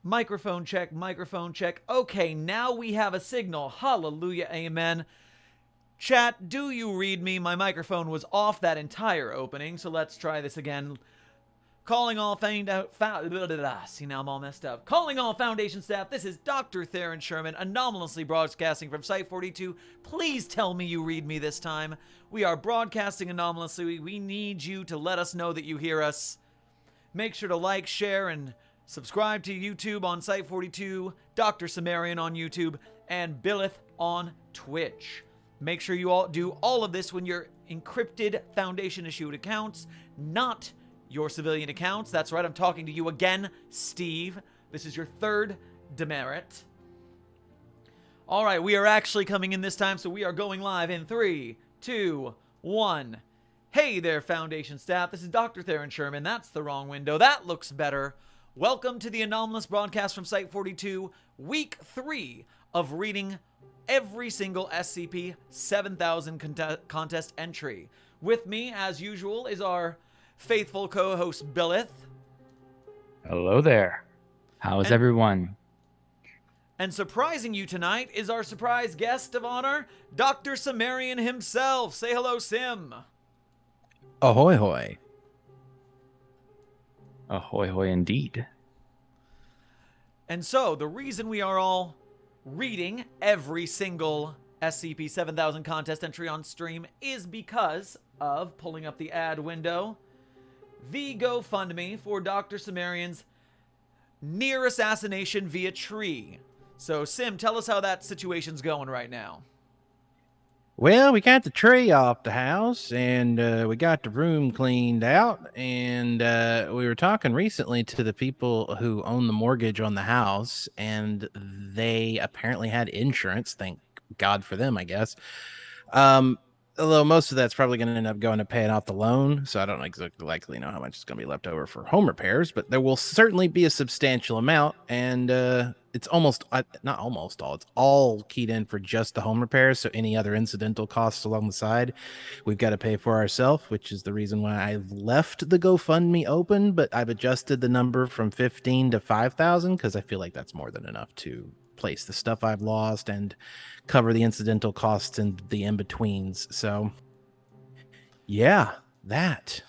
Microphone check, microphone check. Okay, now we have a signal. Hallelujah, amen. Chat, do you read me? My microphone was off that entire opening, so let's try this again. Calling all see, now I'm all messed up. Calling all Foundation staff, this is Dr. Theron Sherman, anomalously broadcasting from Site-42. Please tell me you read me this time. We are broadcasting anomalously. We need you to let us know that you hear us. Make sure to like, share, and subscribe to YouTube on Site-42, Dr. Cimmerian on YouTube, and Billith on Twitch. Make sure you all do all of this when your encrypted Foundation-issued accounts, not your civilian accounts. That's right, I'm talking to you again, Steve. This is your third demerit. All right, we are actually coming in this time, so we are going live in 3, 2, 1. Hey there, Foundation staff. This is Dr. Theron Sherman. That's the wrong window. That looks better. Welcome to the anomalous broadcast from Site-42, Week 3 of reading every single SCP-7000 contest entry. With me, as usual, is our faithful co-host, Billith. Hello there. How's everyone? And surprising you tonight is our surprise guest of honor, Dr. Cimmerian himself. Say hello, Sim. Ahoy hoy. Ahoy hoy indeed. And so, the reason we are all reading every single SCP-7000 contest entry on stream is because of, pulling up the ad window, the GoFundMe for Dr. Cimmerian's near assassination via tree. So, Sim, tell us how that situation's going right now. Well, we got the tree off the house, and we got the room cleaned out, and we were talking recently to the people who own the mortgage on the house, and they apparently had insurance. Thank God for them, I guess. Although most of that's probably going to end up going to paying off the loan, so I don't exactly likely know how much is going to be left over for home repairs, but there will certainly be a substantial amount, and it's almost, not almost all, it's all keyed in for just the home repairs, so any other incidental costs along the side, we've got to pay for ourselves, which is the reason why I've left the GoFundMe open, but I've adjusted the number from 15 to 5,000, because I feel like that's more than enough to place the stuff I've lost and cover the incidental costs and the in-betweens. So yeah, that.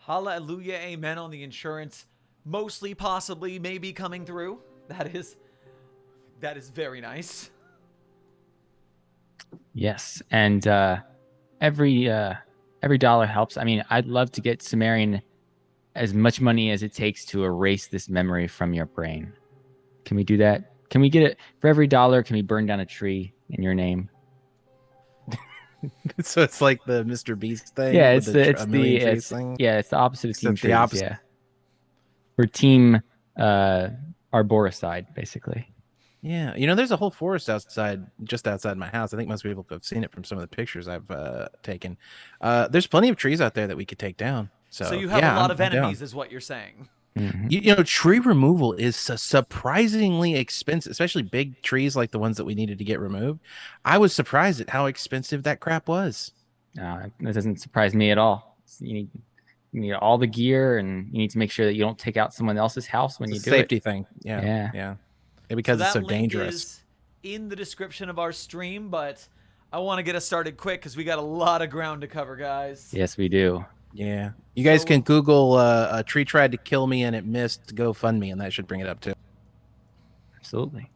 Hallelujah, amen on the insurance. Mostly, possibly, maybe coming through. That is very nice. Yes, and every dollar helps. I mean, I'd love to get Cimmerian as much money as it takes to erase this memory from your brain. Can we do that? Can we get it for every dollar? Can we burn down a tree in your name? So it's like the Mr. Beast thing. Yeah, it's the opposite of Team Except the Trees. opposite. Yeah, we're Team Arboricide, basically. Yeah, you know, there's a whole forest outside, just outside my house. I think most people have seen it from some of the pictures I've taken. There's plenty of trees out there that we could take down. So you have yeah, a lot of I'm down. enemies, is what you're saying. Mm-hmm. You know, tree removal is surprisingly expensive, especially big trees like the ones that we needed to get removed. I was surprised at how expensive that crap was. That doesn't surprise me at all. You need all the gear, and you need to make sure that you don't take out someone else's house when you do it. Safety thing. Yeah. Because it's so dangerous. Is in the description of our stream, but I want to get us started quick because we got a lot of ground to cover, guys. Yes, we do. Yeah. You guys can Google a tree tried to kill me and it missed GoFundMe, and that should bring it up too. Absolutely.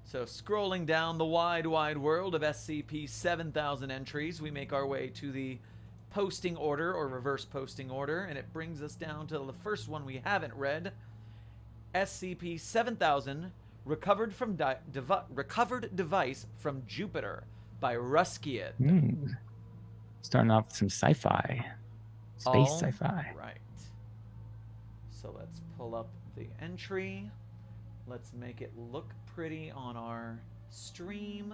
So scrolling down the wide, wide world of SCP-7000 entries, we make our way to the posting order or reverse posting order, and it brings us down to the first one we haven't read. SCP-7000 recovered device from Jupiter by Ruskiad. Starting off with some sci-fi. Space sci-fi. Right. So let's pull up the entry. Let's make it look pretty on our stream.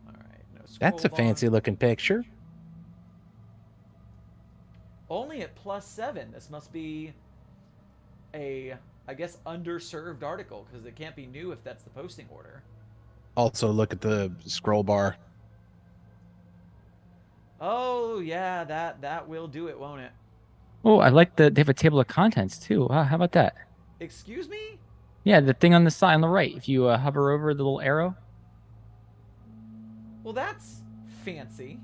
All right, no scroll That's a bar. fancy looking picture. Only at +7. This must be a, I guess, underserved article, because it can't be new if that's the posting order. Also, look at the scroll bar. Oh, yeah, that will do it, won't it? Oh, I like they have a table of contents too. Wow, how about that? Excuse me? Yeah, the thing on the side on the right. If you hover over the little arrow. Well, that's fancy.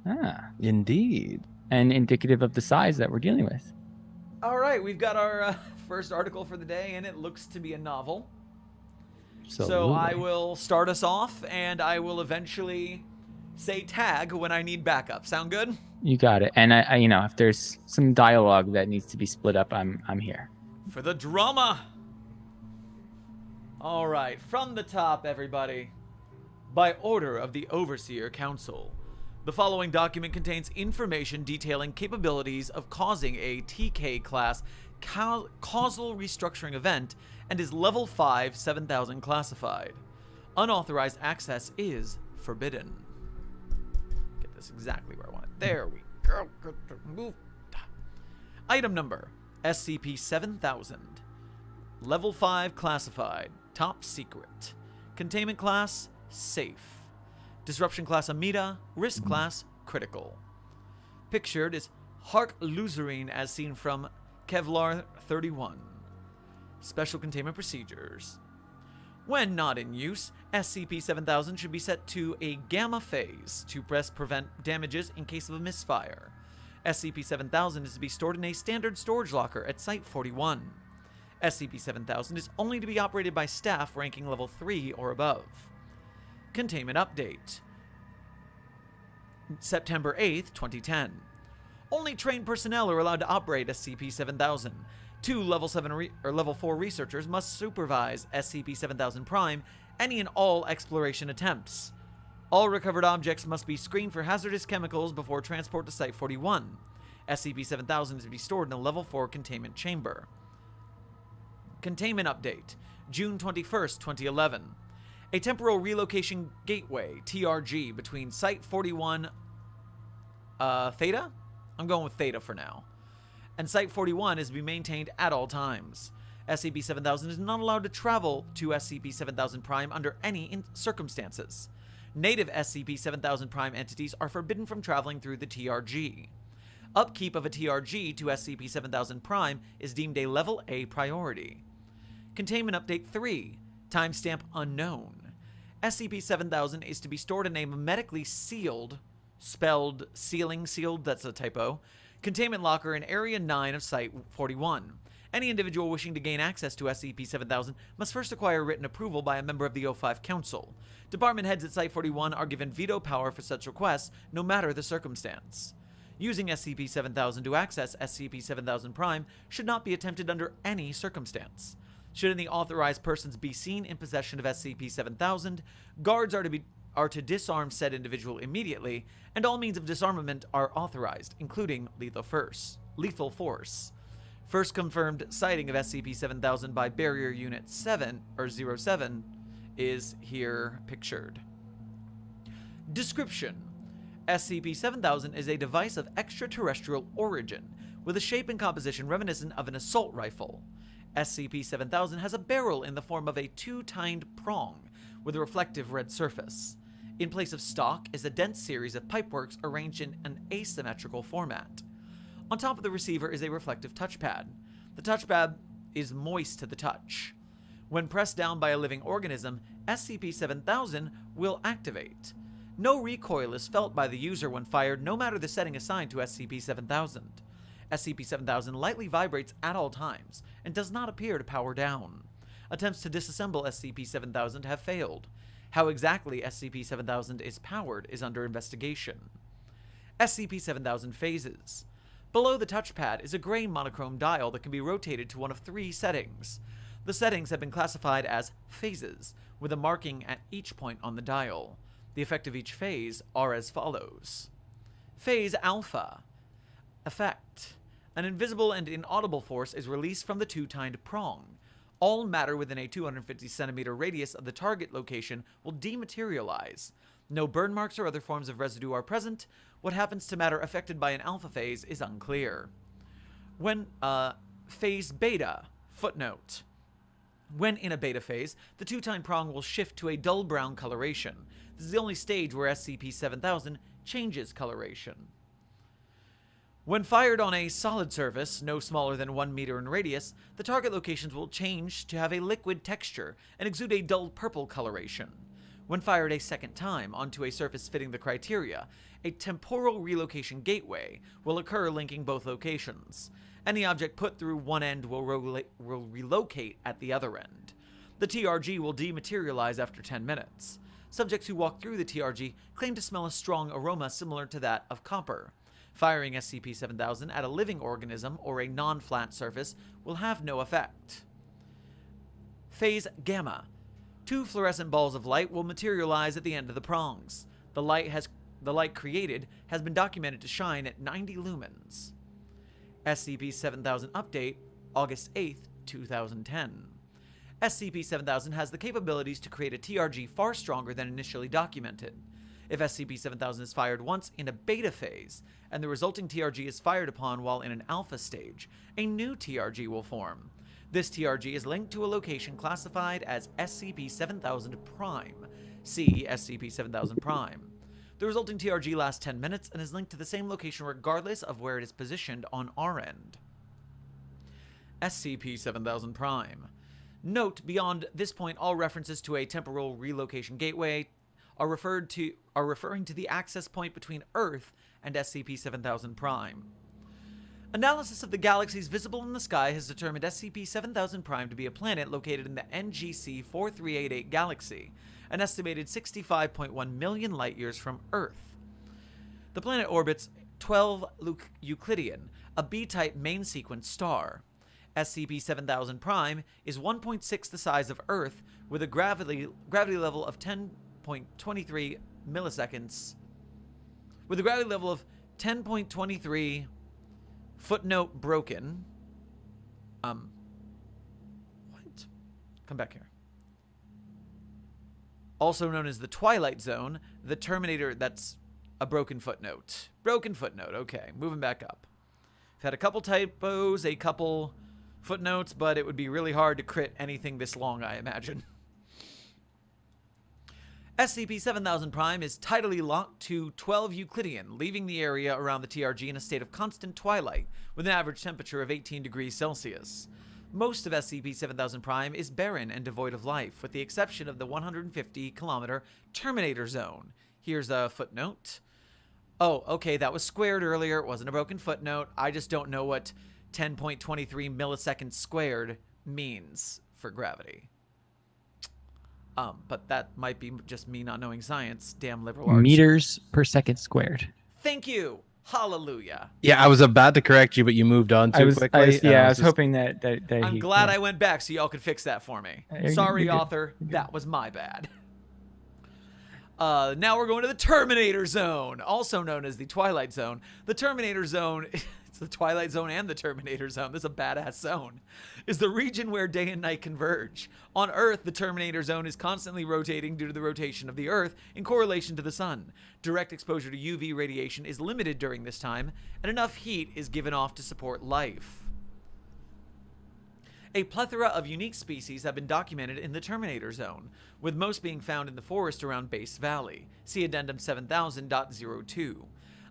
Ah, Indeed. and indicative of the size that we're dealing with. All right, we've got our first article for the day, and it looks to be a novel. So I Absolutely. will start us off, and I will eventually say tag when I need backup. Sound good? You got it. And I you know, if there's some dialogue that needs to be split up, I'm here. For the drama. All right, from the top, everybody. By order of the Overseer Council, the following document contains information detailing capabilities of causing a TK class causal restructuring event and is level 5 7000 classified. Unauthorized access is forbidden. Get this exactly where I want it. There we go. Move. Item number SCP-7000. Level 5 classified. Top secret. Containment class safe. Disruption class Amida. Risk class critical. Pictured is Hark Luzerine as seen from Kevlar 31. Special containment procedures. When not in use, SCP-7000 should be set to a gamma phase to prevent damages in case of a misfire. SCP-7000 is to be stored in a standard storage locker at Site-41. SCP-7000 is only to be operated by staff ranking level 3 or above. Containment update. September 8th, 2010. Only trained personnel are allowed to operate SCP-7000. 2 level 7 or level 4 researchers must supervise SCP-7000 Prime any and all exploration attempts. All recovered objects must be screened for hazardous chemicals before transport to Site-41. SCP-7000 is to be stored in a level 4 containment chamber. Containment update. June 21st, 2011. A temporal relocation gateway, TRG, between Site-41 Theta? I'm going with Theta for now. And Site-41 is to be maintained at all times. SCP-7000 is not allowed to travel to SCP-7000 Prime under any circumstances. Native SCP-7000 Prime entities are forbidden from traveling through the TRG. Upkeep of a TRG to SCP-7000 Prime is deemed a Level A priority. Containment Update 3. Timestamp unknown. SCP-7000 is to be stored in a medically sealed, spelled sealing sealed, that's a typo, containment locker in Area 9 of Site-41. Any individual wishing to gain access to SCP-7000 must first acquire written approval by a member of the O5 Council. Department heads at Site-41 are given veto power for such requests, no matter the circumstance. Using SCP-7000 to access SCP-7000 Prime should not be attempted under any circumstance. Should any authorized persons be seen in possession of SCP-7000, guards are to disarm said individual immediately, and all means of disarmament are authorized, including lethal force. First confirmed sighting of SCP-7000 by Barrier Unit 7 or 07 is here pictured. Description: SCP-7000 is a device of extraterrestrial origin, with a shape and composition reminiscent of an assault rifle. SCP-7000 has a barrel in the form of a two-tined prong with a reflective red surface. In place of stock is a dense series of pipeworks arranged in an asymmetrical format. On top of the receiver is a reflective touchpad. The touchpad is moist to the touch. When pressed down by a living organism, SCP-7000 will activate. No recoil is felt by the user when fired, no matter the setting assigned to SCP-7000. SCP-7000 lightly vibrates at all times and does not appear to power down. Attempts to disassemble SCP-7000 have failed. How exactly SCP-7000 is powered is under investigation. SCP-7000 phases. Below the touchpad is a gray monochrome dial that can be rotated to one of 3 settings. The settings have been classified as phases, with a marking at each point on the dial. The effect of each phase are as follows. Phase Alpha. Effect. An invisible and inaudible force is released from the two-tined prong. All matter within a 250 centimeter radius of the target location will dematerialize. No burn marks or other forms of residue are present. What happens to matter affected by an alpha phase is unclear. When phase beta, footnote. When in a beta phase, the two-tined prong will shift to a dull brown coloration. This is the only stage where SCP-7000 changes coloration. When fired on a solid surface, no smaller than 1 meter in radius, the target locations will change to have a liquid texture and exude a dull purple coloration. When fired a second time onto a surface fitting the criteria, a temporal relocation gateway will occur linking both locations. Any object put through one end will relocate at the other end. The TRG will dematerialize after 10 minutes. Subjects who walk through the TRG claim to smell a strong aroma similar to that of copper. Firing SCP-7000 at a living organism or a non-flat surface will have no effect. Phase Gamma. 2 fluorescent balls of light will materialize at the end of the prongs. The light created has been documented to shine at 90 lumens. SCP-7000 Update, August 8th, 2010. SCP-7000 has the capabilities to create a TRG far stronger than initially documented. If SCP-7000 is fired once in a beta phase, and the resulting TRG is fired upon while in an alpha stage, a new TRG will form. This TRG is linked to a location classified as SCP-7000 Prime. See SCP-7000 Prime. The resulting TRG lasts 10 minutes and is linked to the same location regardless of where it is positioned on our end. SCP-7000 Prime. Note, beyond this point, all references to a temporal relocation gateway are referring to the access point between Earth and SCP-7000 Prime. Analysis of the galaxies visible in the sky has determined SCP-7000 Prime to be a planet located in the NGC 4388 galaxy, an estimated 65.1 million light-years from Earth. The planet orbits 12 Euclidean, a B-type main sequence star. SCP-7000 Prime is 1.6 the size of Earth, with a gravity level of 10.23 milliseconds. With a gravity level of 10.23. Footnote broken. What? Come back here. Also known as the Twilight Zone, the Terminator. That's a broken footnote. Broken footnote. Okay, moving back up. We've had a couple typos, a couple footnotes, but it would be really hard to crit anything this long, I imagine. SCP-7000 Prime is tidally locked to 12 Euclidean, leaving the area around the TRG in a state of constant twilight, with an average temperature of 18 degrees Celsius. Most of SCP-7000 Prime is barren and devoid of life, with the exception of the 150-kilometer Terminator Zone. Here's a footnote. Oh, okay, that was squared earlier. It wasn't a broken footnote. I just don't know what 10.23 milliseconds squared means for gravity. But that might be just me not knowing science. Damn liberal arts. Meters per second squared. Thank you. Hallelujah. Yeah, I was about to correct you, but you moved on too quickly. I was hoping that I'm glad I went back so y'all could fix that for me. Sorry, author. That was my bad. Now we're going to the Terminator Zone, also known as the Twilight Zone. The Terminator Zone, it's the Twilight Zone and the Terminator Zone. This is a badass zone. Is the region where day and night converge. On Earth, the Terminator Zone is constantly rotating due to the rotation of the Earth in correlation to the Sun. Direct exposure to UV radiation is limited during this time, and enough heat is given off to support life. A plethora of unique species have been documented in the Terminator Zone, with most being found in the forest around Base Valley. See Addendum 7000.02.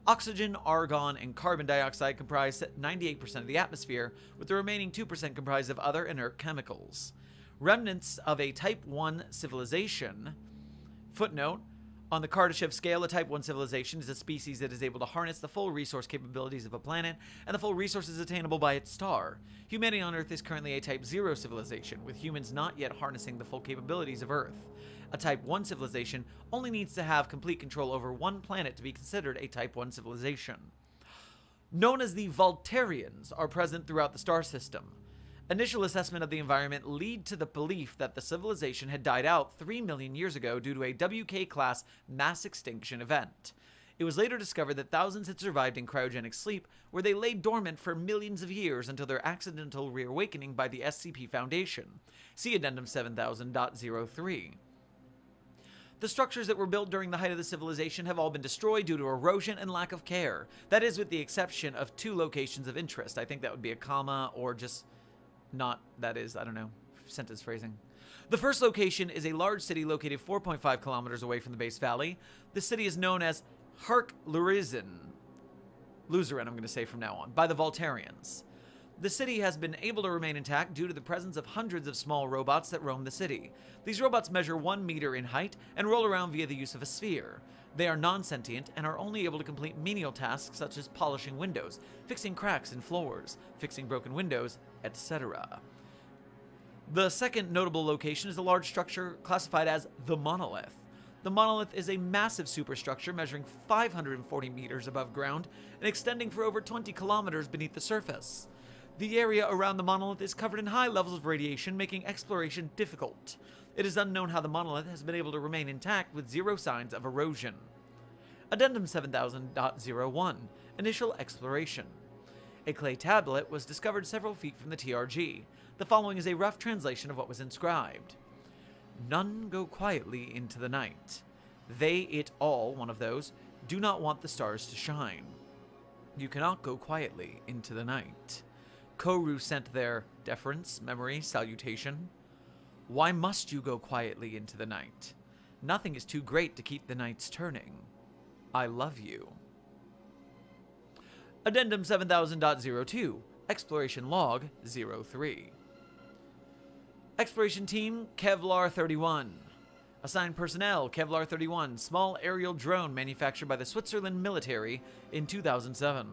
Oxygen, argon, and carbon dioxide comprise 98% of the atmosphere, with the remaining 2% comprised of other inert chemicals. Remnants of a Type 1 civilization. Footnote. On the Kardashev scale, a Type 1 civilization is a species that is able to harness the full resource capabilities of a planet and the full resources attainable by its star. Humanity on Earth is currently a Type 0 civilization, with humans not yet harnessing the full capabilities of Earth. A Type 1 civilization only needs to have complete control over one planet to be considered a Type 1 civilization. Known as the Vultarians are present throughout the star system. Initial assessment of the environment lead to the belief that the civilization had died out 3 million years ago due to a WK-class mass extinction event. It was later discovered that thousands had survived in cryogenic sleep, where they lay dormant for millions of years until their accidental reawakening by the SCP Foundation. See Addendum 7000.03. The structures that were built during the height of the civilization have all been destroyed due to erosion and lack of care. That is, with the exception of 2 locations of interest. I think that would be a comma or just not, that is, I don't know, sentence phrasing. The first location is a large city located 4.5 kilometers away from the base valley. The city is known as Luzerin, I'm going to say from now on, by the Vultarians. The city has been able to remain intact due to the presence of hundreds of small robots that roam the city. These robots measure 1 meter in height and roll around via the use of a sphere. They are non-sentient and are only able to complete menial tasks such as polishing windows, fixing cracks in floors, fixing broken windows, etc. The second notable location is a large structure classified as the Monolith. The Monolith is a massive superstructure measuring 540 meters above ground and extending for over 20 kilometers beneath the surface. The area around the Monolith is covered in high levels of radiation, making exploration difficult. It is unknown how the Monolith has been able to remain intact with 0 signs of erosion. Addendum 7000.01 Initial Exploration. A clay tablet was discovered several feet from the TRG. The following is a rough translation of what was inscribed. None go quietly into the night. They, it, all, one of those, do not want the stars to shine. You cannot go quietly into the night. Koru sent their deference, memory, salutation. Why must you go quietly into the night? Nothing is too great to keep the nights turning. I love you. Addendum 7000.02 Exploration Log 03. Exploration Team Kevlar 31. Assigned personnel Kevlar 31, small aerial drone manufactured by the Switzerland military in 2007.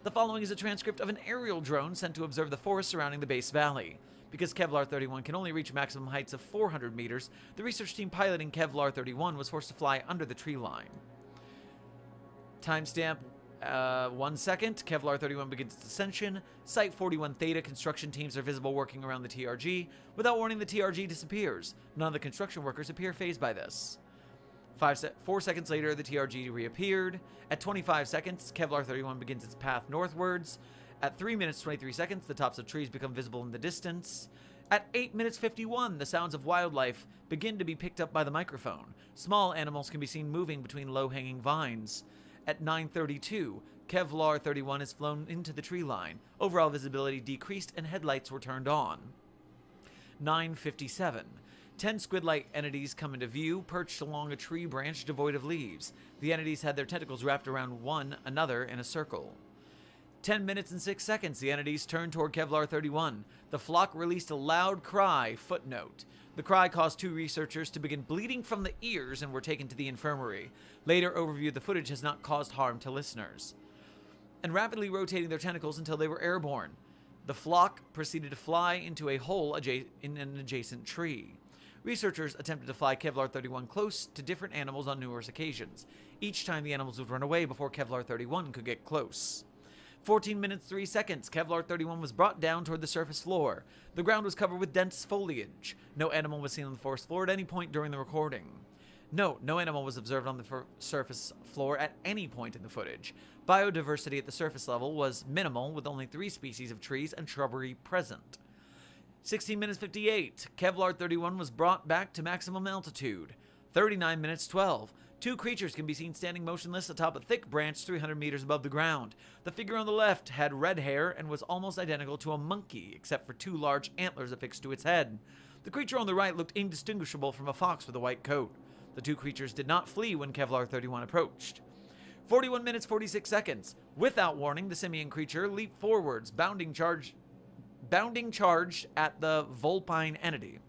The following is a transcript of an aerial drone sent to observe the forest surrounding the base valley. Because Kevlar 31 can only reach maximum heights of 400 meters, the research team piloting Kevlar 31 was forced to fly under the tree line. Timestamp 1 second. Kevlar 31 begins its ascension. Site 41 Theta construction teams are visible working around the TRG. Without warning, the TRG disappears. None of the construction workers appear fazed by this. 4 seconds later, the TRG reappeared. At 25 seconds, Kevlar 31 begins its path northwards. At 3 minutes 23 seconds, the tops of trees become visible in the distance. At 8 minutes 51, the sounds of wildlife begin to be picked up by the microphone. Small animals can be seen moving between low-hanging vines. At 9:32, Kevlar 31 is flown into the tree line. Overall visibility decreased and headlights were turned on. 9:57. 10 squid-like entities come into view, perched along a tree branch devoid of leaves. The entities had their tentacles wrapped around one another in a circle. 10 minutes and 6 seconds, the entities turned toward Kevlar 31. The flock released a loud cry, footnote. The cry caused 2 researchers to begin bleeding from the ears and were taken to the infirmary. Later overviewed the footage has not caused harm to listeners. And rapidly rotating their tentacles until they were airborne. The flock proceeded to fly into a hole in an adjacent tree. Researchers attempted to fly Kevlar 31 close to different animals on numerous occasions. Each time the animals would run away before Kevlar 31 could get close. 14 minutes 3 seconds, Kevlar 31 was brought down toward the surface floor. The ground was covered with dense foliage. No animal was seen on the forest floor at any point during the recording. Note, no animal was observed on the surface floor at any point in the footage. Biodiversity at the surface level was minimal, with only 3 species of trees and shrubbery present. 16 minutes 58, Kevlar 31 was brought back to maximum altitude. 39 minutes 12. 2 creatures can be seen standing motionless atop a thick branch 300 meters above the ground. The figure on the left had red hair and was almost identical to a monkey, except for 2 large antlers affixed to its head. The creature on the right looked indistinguishable from a fox with a white coat. The 2 creatures did not flee when Kevlar 31 approached. 41 minutes 46 seconds. Without warning, the simian creature leaped forwards, bounding charged at the Vulpine entity.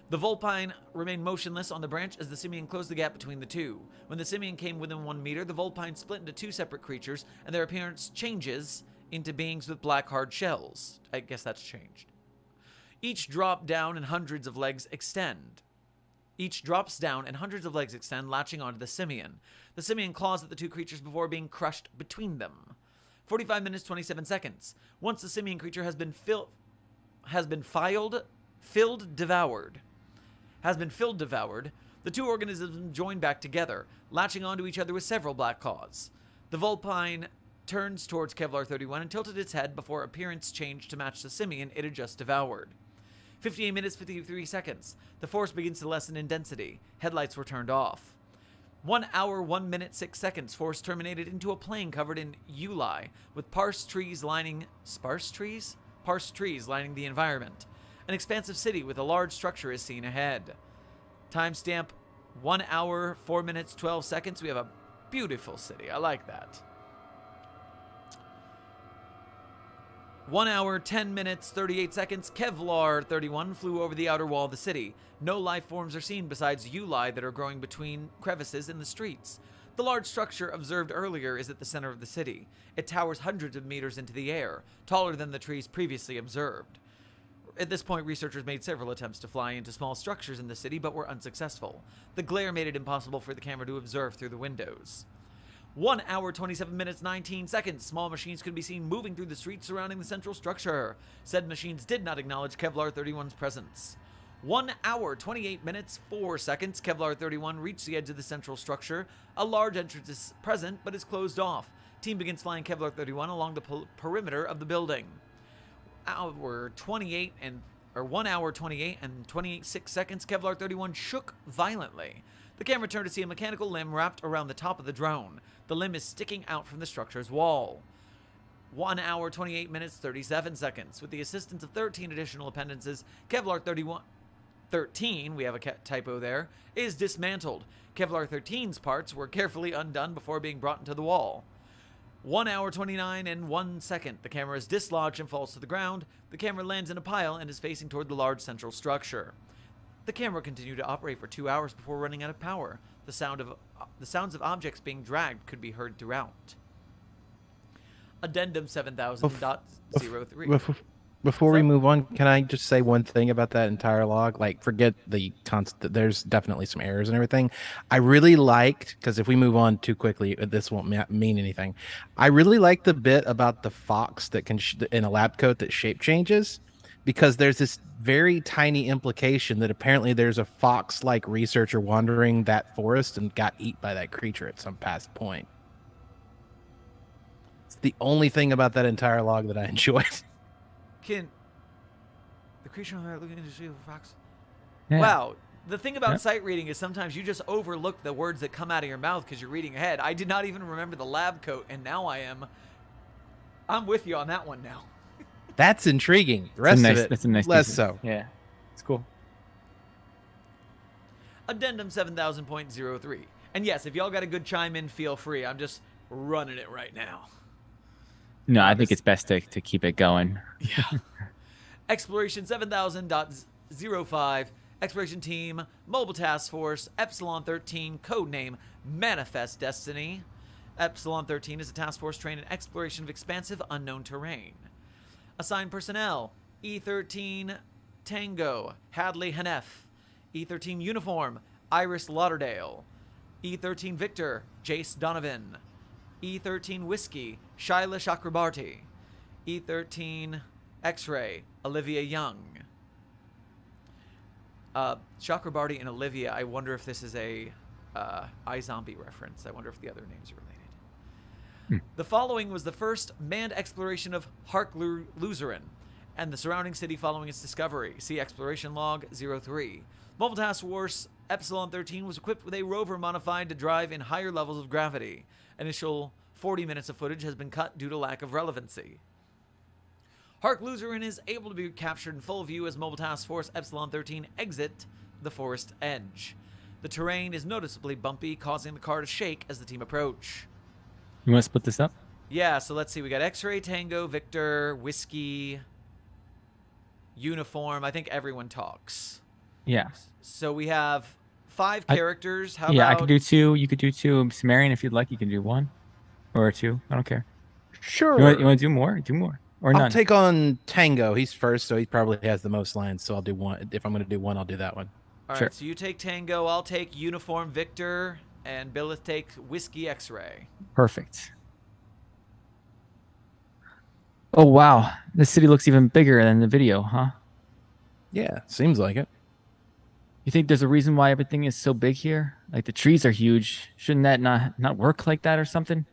The Vulpine remained motionless on the branch as the simian closed the gap between the 2. When the simian came within 1 meter, the Vulpine split into 2 separate creatures, and their appearance changes into beings with black hard shells. I guess that's changed. Each drop down and hundreds of legs extend. Each drops down and hundreds of legs extend, latching onto the simian. The simian claws at the 2 creatures before being crushed between them. 45 minutes 27 seconds. Once the simian creature has been filled devoured, The two organisms join back together, latching onto each other with several black claws. The Vulpine turns towards Kevlar 31 and tilted its head before appearance changed to match the simian it had just devoured. 58 minutes 53 seconds. The force begins to lessen in density. Headlights were turned off. 1 hour 1 minute 6 seconds. Force terminated into a plain covered in uli, with sparse trees lining the environment. An expansive city with a large structure is seen ahead. Timestamp 1 hour 4 minutes 12 seconds. We have a beautiful city. I like that. 1 hour, 10 minutes, 38 seconds. Kevlar 31 flew over the outer wall of the city. No life forms are seen besides uli that are growing between crevices in the streets. The large structure observed earlier is at the center of the city. It towers hundreds of meters into the air, taller than the trees previously observed. At this point, researchers made several attempts to fly into small structures in the city, but were unsuccessful. The glare made it impossible for the camera to observe through the windows. 1 hour, 27 minutes, 19 seconds. Small machines could be seen moving through the streets surrounding the central structure. Said machines did not acknowledge Kevlar 31's presence. 1 hour, 28 minutes, 4 seconds. Kevlar 31 reached the edge of the central structure. A large entrance is present, but is closed off. Team begins flying Kevlar 31 along the perimeter of the building. 1 hour 28 and 28 6 seconds. Kevlar 31 shook violently. The camera turned to see a mechanical limb wrapped around the top of the drone. The limb is sticking out from the structure's wall. 1 hour, 28 minutes, 37 seconds. With the assistance of 13 additional appendices, Kevlar 13, we have a typo there, is dismantled. Kevlar 13's parts were carefully undone before being brought into the wall. 1 hour, 29 and 1 second. The camera is dislodged and falls to the ground. The camera lands in a pile and is facing toward the large central structure. The camera continued to operate for 2 hours before running out of power. The sounds of objects being dragged could be heard throughout. Addendum 7000.03. Before we move on, can I just say one thing about that entire log? Like, forget the constant. There's definitely some errors and everything. I really liked, because if we move on too quickly, this won't mean anything. I really like the bit about the fox that can in a lab coat that shape changes, because there's this very tiny implication that apparently there's a fox-like researcher wandering that forest and got eaten by that creature at some past point. It's the only thing about that entire log that I enjoyed. The creature on there looking into the fox. Yeah. Wow. The thing about sight reading is sometimes you just overlook the words that come out of your mouth because you're reading ahead. I did not even remember the lab coat, and now I'm with you on that one now. That's intriguing. The rest of it, that's a nice less piece so. Yeah, it's cool. Addendum 7000.03. And yes, if y'all got a good chime in, feel free. I'm just running it right now. No, I think it's best to keep it going. Yeah. Exploration 7000.05. Exploration Team, Mobile Task Force, Epsilon 13, codename Manifest Destiny. Epsilon 13 is a task force trained in exploration of expansive unknown terrain. Assigned personnel, E13 Tango, Hadley Hanef. E13 Uniform, Iris Lauderdale. E13 Victor, Jace Donovan. E13 Whiskey, Shaila Chakrabarti. E13 X-Ray, Olivia Young. Chakrabarti and Olivia, I wonder if this is a iZombie reference. I wonder if the other names are related. The following was the first manned exploration of Hark-Luzerin and the surrounding city following its discovery. See Exploration Log 03. Mobile Task Force Epsilon 13 was equipped with a rover modified to drive in higher levels of gravity. Initial 40 minutes of footage has been cut due to lack of relevancy. Hark-Luzerin is able to be captured in full view as Mobile Task Force Epsilon 13 exit the forest edge. The terrain is noticeably bumpy, causing the car to shake as the team approach. You want to split this up? Yeah, so let's see. We got X-Ray, Tango, Victor, Whiskey, Uniform. I think everyone talks. Yeah. So we have 5 characters. How yeah, about... I can do 2. You could do 2. Cimmerian, if you'd like, you can do 1 or 2. I don't care. Sure. You want to do more? Do more. Or none. I'll take on Tango. He's first, so he probably has the most lines. So I'll do 1. If I'm going to do 1, I'll do that one. All Sure. right, so you take Tango. I'll take Uniform, Victor, and Billith take Whiskey, X-Ray. Perfect. Oh, wow. This city looks even bigger than the video, huh? Yeah, seems like it. You think there's a reason why everything is so big here? Like the trees are huge. Shouldn't that not work like that or something?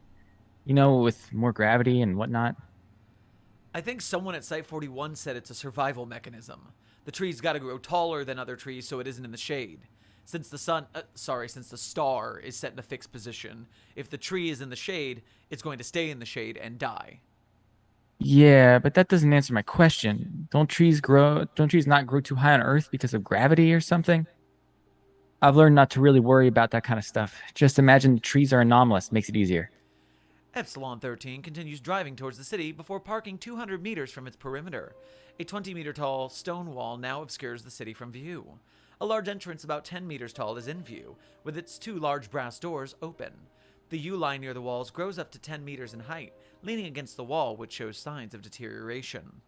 You know, with more gravity and whatnot. I think someone at Site 41 said it's a survival mechanism. The tree's got to grow taller than other trees so it isn't in the shade. Since the since the star is set in a fixed position, if the tree is in the shade, it's going to stay in the shade and die. Yeah, but that doesn't answer my question. Don't trees not grow too high on Earth because of gravity or something? I've learned not to really worry about that kind of stuff. Just imagine the trees are anomalous, makes it easier. Epsilon 13 continues driving towards the city before parking 200 meters from its perimeter. A 20-meter tall stone wall now obscures the city from view. A large entrance about 10 meters tall is in view, with its 2 large brass doors open. The U-line near the walls grows up to 10 meters in height, leaning against the wall, which shows signs of deterioration.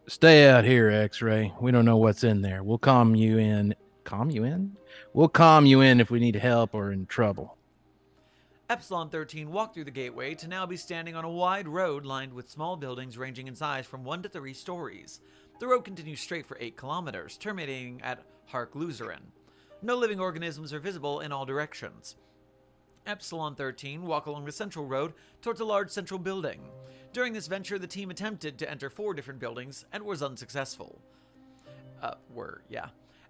Stay out here, X-Ray. We don't know what's in there. We'll calm you in. Calm you in? We'll calm you in if we need help or in trouble. Epsilon 13 walked through the gateway to now be standing on a wide road lined with small buildings ranging in size from 1 to 3 stories. The road continues straight for 8 kilometers, terminating at Vultarian. No living organisms are visible in all directions. Epsilon 13 walk along the central road towards a large central building. During this venture, the team attempted to enter 4 different buildings and was unsuccessful.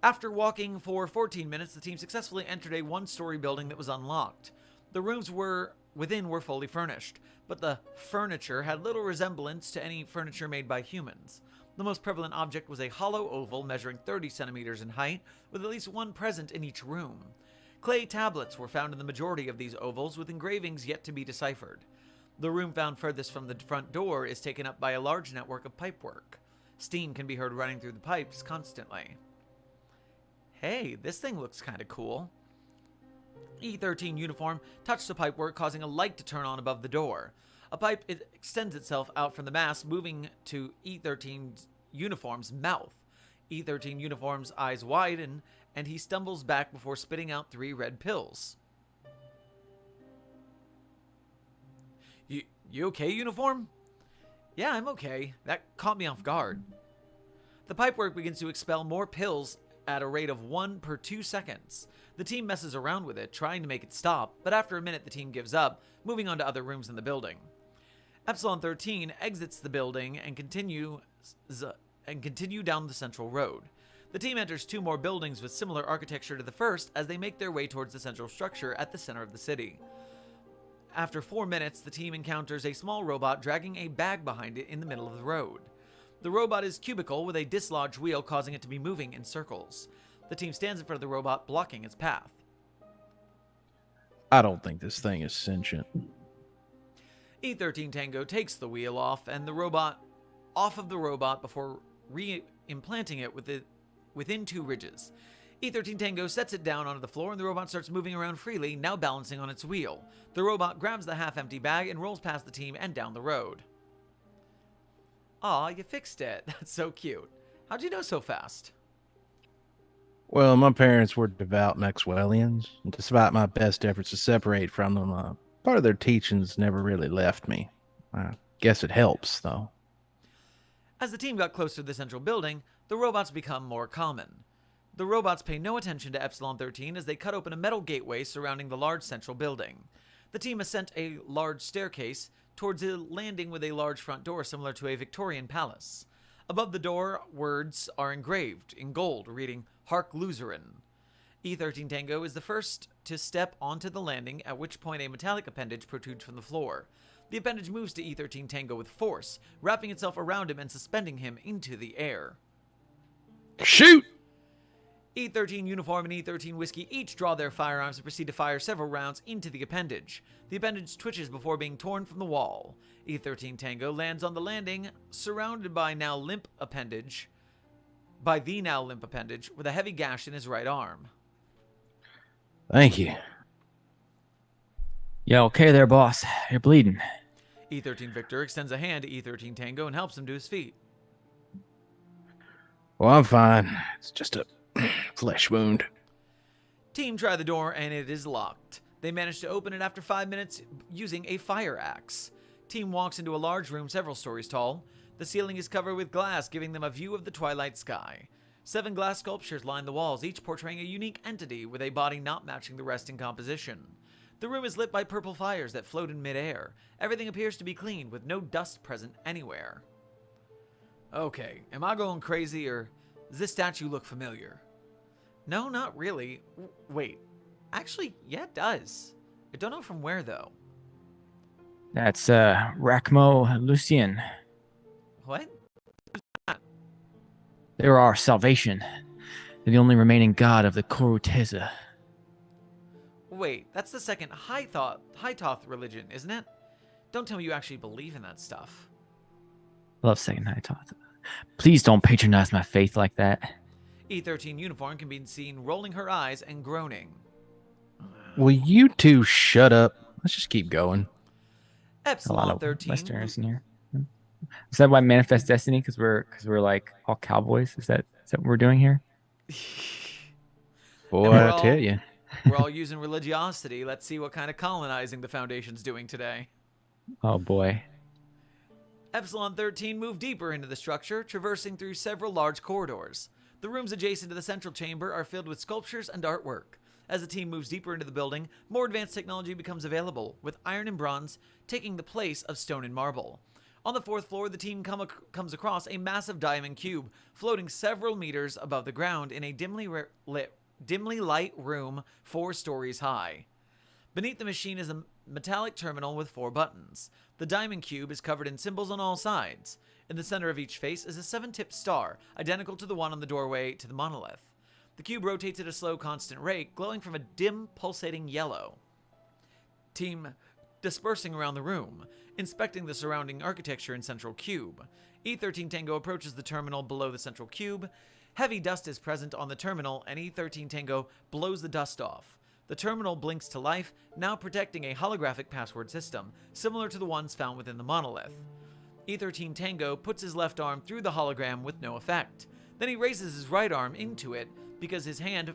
After walking for 14 minutes, the team successfully entered a 1-story building that was unlocked. The rooms within were fully furnished, but the furniture had little resemblance to any furniture made by humans. The most prevalent object was a hollow oval measuring 30 centimeters in height, with at least one present in each room. Clay tablets were found in the majority of these ovals, with engravings yet to be deciphered. The room found furthest from the front door is taken up by a large network of pipework. Steam can be heard running through the pipes constantly. Hey, this thing looks kinda cool. E13 uniform touched the pipework, causing a light to turn on above the door. A pipe extends itself out from the mast, moving to E13's uniform's mouth. E13 uniform's eyes widen, and he stumbles back before spitting out 3 red pills. You okay, uniform? Yeah, I'm okay. That caught me off guard. The pipework begins to expel more pills at a rate of 1 per 2 seconds. The team messes around with it, trying to make it stop, but after a minute the team gives up, moving on to other rooms in the building. Epsilon 13 exits the building and continue down the central road. The team enters 2 more buildings with similar architecture to the first as they make their way towards the central structure at the center of the city. After 4 minutes, the team encounters a small robot dragging a bag behind it in the middle of the road. The robot is cubical with a dislodged wheel causing it to be moving in circles. The team stands in front of the robot, blocking its path. I don't think this thing is sentient. E13 Tango takes the wheel off of the robot before re-implanting it within 2 ridges. E13 Tango sets it down onto the floor and the robot starts moving around freely, now balancing on its wheel. The robot grabs the half-empty bag and rolls past the team and down the road. Aw, you fixed it. That's so cute. How'd you know so fast? Well, my parents were devout Maxwellians, and despite my best efforts to separate from them, part of their teachings never really left me. I guess it helps, though. As the team got closer to the central building, the robots become more common. The robots pay no attention to Epsilon 13 as they cut open a metal gateway surrounding the large central building. The team ascend a large staircase towards a landing with a large front door similar to a Victorian palace. Above the door, words are engraved in gold, reading Vultarian. E13 Tango is the first to step onto the landing, at which point a metallic appendage protrudes from the floor. The appendage moves to E13 Tango with force, wrapping itself around him and suspending him into the air. Shoot! E13 Uniform and E13 Whiskey each draw their firearms and proceed to fire several rounds into the appendage. The appendage twitches before being torn from the wall. E13 Tango lands on the landing, surrounded by the now limp appendage, with a heavy gash in his right arm. Thank you. Yeah, okay there, boss. You're bleeding. E13 Victor extends a hand to E13 Tango and helps him to his feet. Well, I'm fine. It's just a flesh wound. Team try the door and it is locked. They manage to open it after 5 minutes using a fire axe. Team walks into a large room several stories tall. The ceiling is covered with glass, giving them a view of the twilight sky. 7 glass sculptures line the walls, each portraying a unique entity with a body not matching the rest in composition. The room is lit by purple fires that float in midair. Everything appears to be clean, with no dust present anywhere. Okay, am I going crazy, or does this statue look familiar? No, not really. Wait. Actually, yeah, it does. I don't know from where, though. That's Rachmo Lucian. What? They're our salvation. They're the only remaining god of the Koruteza. Wait, that's the second Hytoth religion, isn't it? Don't tell me you actually believe in that stuff. Love second Hytoth. Please don't patronize my faith like that. E13 uniform can be seen rolling her eyes and groaning. Will you two shut up? Let's just keep going. A lot Epsilon of 13. Westerners in here. Is that why Manifest Destiny? Because we're like all cowboys. Is that what we're doing here? Boy, we're I tell you. We're all using religiosity. Let's see what kind of colonizing the Foundation's doing today. Oh boy. Epsilon 13 moved deeper into the structure, traversing through several large corridors. The rooms adjacent to the central chamber are filled with sculptures and artwork. As the team moves deeper into the building, more advanced technology becomes available, with iron and bronze taking the place of stone and marble. On the 4th floor, the team comes across a massive diamond cube, floating several meters above the ground in a dimly light room 4 stories high. Beneath the machine is a metallic terminal with 4 buttons. The diamond cube is covered in symbols on all sides. In the center of each face is a 7-tipped star, identical to the one on the doorway to the monolith. The cube rotates at a slow, constant rate, glowing from a dim, pulsating yellow. Team dispersing around the room, inspecting the surrounding architecture and central cube. E13 Tango approaches the terminal below the central cube. Heavy dust is present on the terminal, and E13 Tango blows the dust off. The terminal blinks to life, now protecting a holographic password system, similar to the ones found within the monolith. E13 Tango puts his left arm through the hologram with no effect. Then he raises his right arm into it because his hand...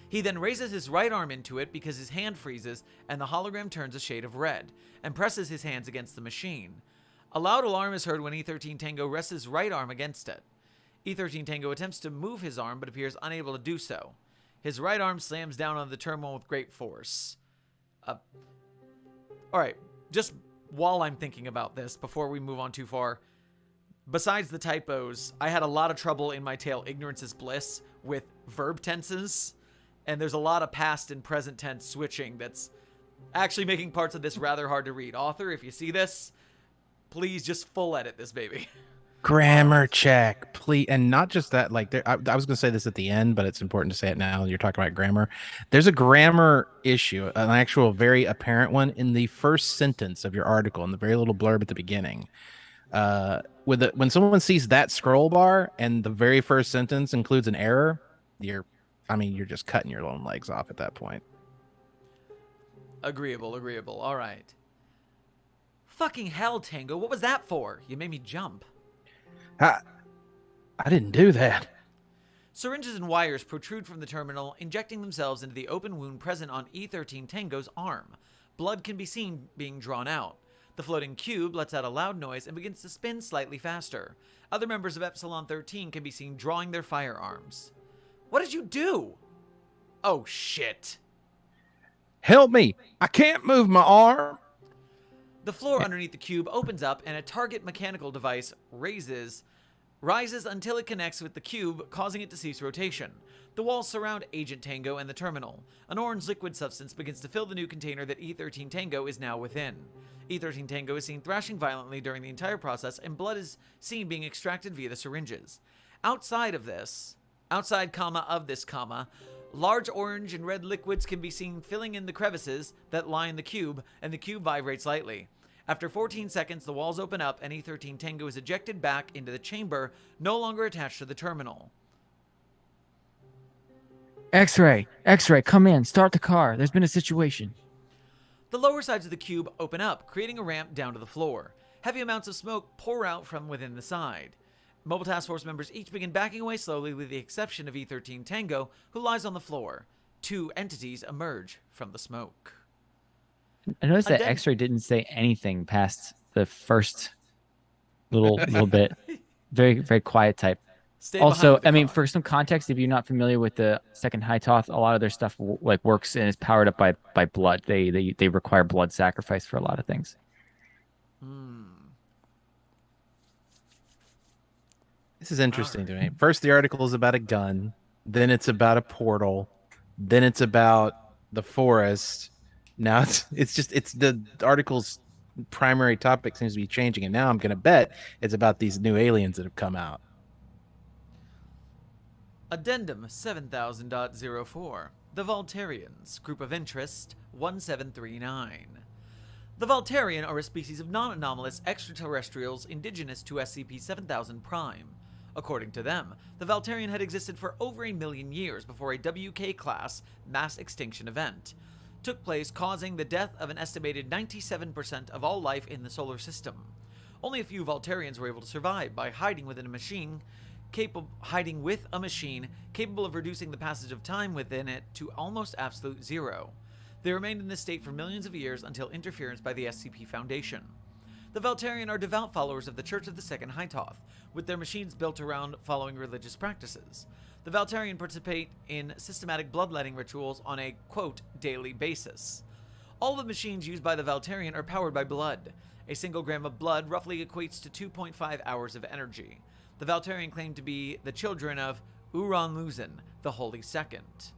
He then raises his right arm into it because his hand freezes and the hologram turns a shade of red, and presses his hands against the machine. A loud alarm is heard when E13 Tango rests his right arm against it. E13 Tango attempts to move his arm but appears unable to do so. His right arm slams down on the terminal with great force. Alright, just while I'm thinking about this, before we move on too far, besides the typos, I had a lot of trouble in my tale Ignorance is Bliss with verb tenses, and there's a lot of past and present tense switching that's actually making parts of this rather hard to read. Author, if you see this, please just full edit this baby. Grammar check, please. And not just that, like, I was going to say this at the end, but it's important to say it now. You're talking about grammar. There's a grammar issue, an actual very apparent one in the first sentence of your article, in the very little blurb at the beginning. When someone sees that scroll bar and the very first sentence includes an error, you're just cutting your own legs off at that point. Agreeable. All right. Fucking hell, Tango. What was that for? You made me jump. I didn't do that. Syringes and wires protrude from the terminal, injecting themselves into the open wound present on E13 Tango's arm. Blood can be seen being drawn out. The floating cube lets out a loud noise and begins to spin slightly faster. Other members of Epsilon 13 can be seen drawing their firearms. What did you do? Oh, shit. Help me. I can't move my arm. The floor underneath the cube opens up and a target mechanical device rises until it connects with the cube, causing it to cease rotation. The walls surround Agent Tango and the terminal. An orange liquid substance begins to fill the new container that E13 Tango is now within. E13 Tango is seen thrashing violently during the entire process, and blood is seen being extracted via the syringes. Outside, large orange and red liquids can be seen filling in the crevices that line the cube, and the cube vibrates lightly. After 14 seconds, the walls open up, and E13 Tango is ejected back into the chamber, no longer attached to the terminal. X-ray, come in. Start the car. There's been a situation. The lower sides of the cube open up, creating a ramp down to the floor. Heavy amounts of smoke pour out from within the side. Mobile Task Force members each begin backing away slowly, with the exception of E13 Tango, who lies on the floor. 2 entities emerge from the smoke. I noticed that X-ray didn't say anything past the first little bit. Very, very quiet type. Stay Also, behind the I mean, car. for some context, if you're not familiar with the second High Toth, a lot of their stuff like works and is powered up by blood. They require blood sacrifice for a lot of things. This is interesting to me. First, the article is about a gun. Then it's about a portal. Then it's about the forest. Now it's the article's primary topic seems to be changing, and now I'm gonna bet it's about these new aliens that have come out. Addendum 7000.04. The Vultarians, Group of Interest 1739. The Vultarian are a species of non-anomalous extraterrestrials indigenous to SCP-7000 Prime. According to them, the Vultarian had existed for over 1 million years before a WK-class mass extinction event took place, causing the death of an estimated 97% of all life in the solar system. Only a few Vultarians were able to survive by hiding with a machine capable of reducing the passage of time within it to almost absolute zero. They remained in this state for millions of years until interference by the SCP Foundation. The Vultarian are devout followers of the Church of the Second High Toth, with their machines built around following religious practices. The Vultarian participate in systematic bloodletting rituals on a, quote, daily basis. All the machines used by the Vultarian are powered by blood. A single gram of blood roughly equates to 2.5 hours of energy. The Vultarian claim to be the children of Uran-Luzin, the Holy Second.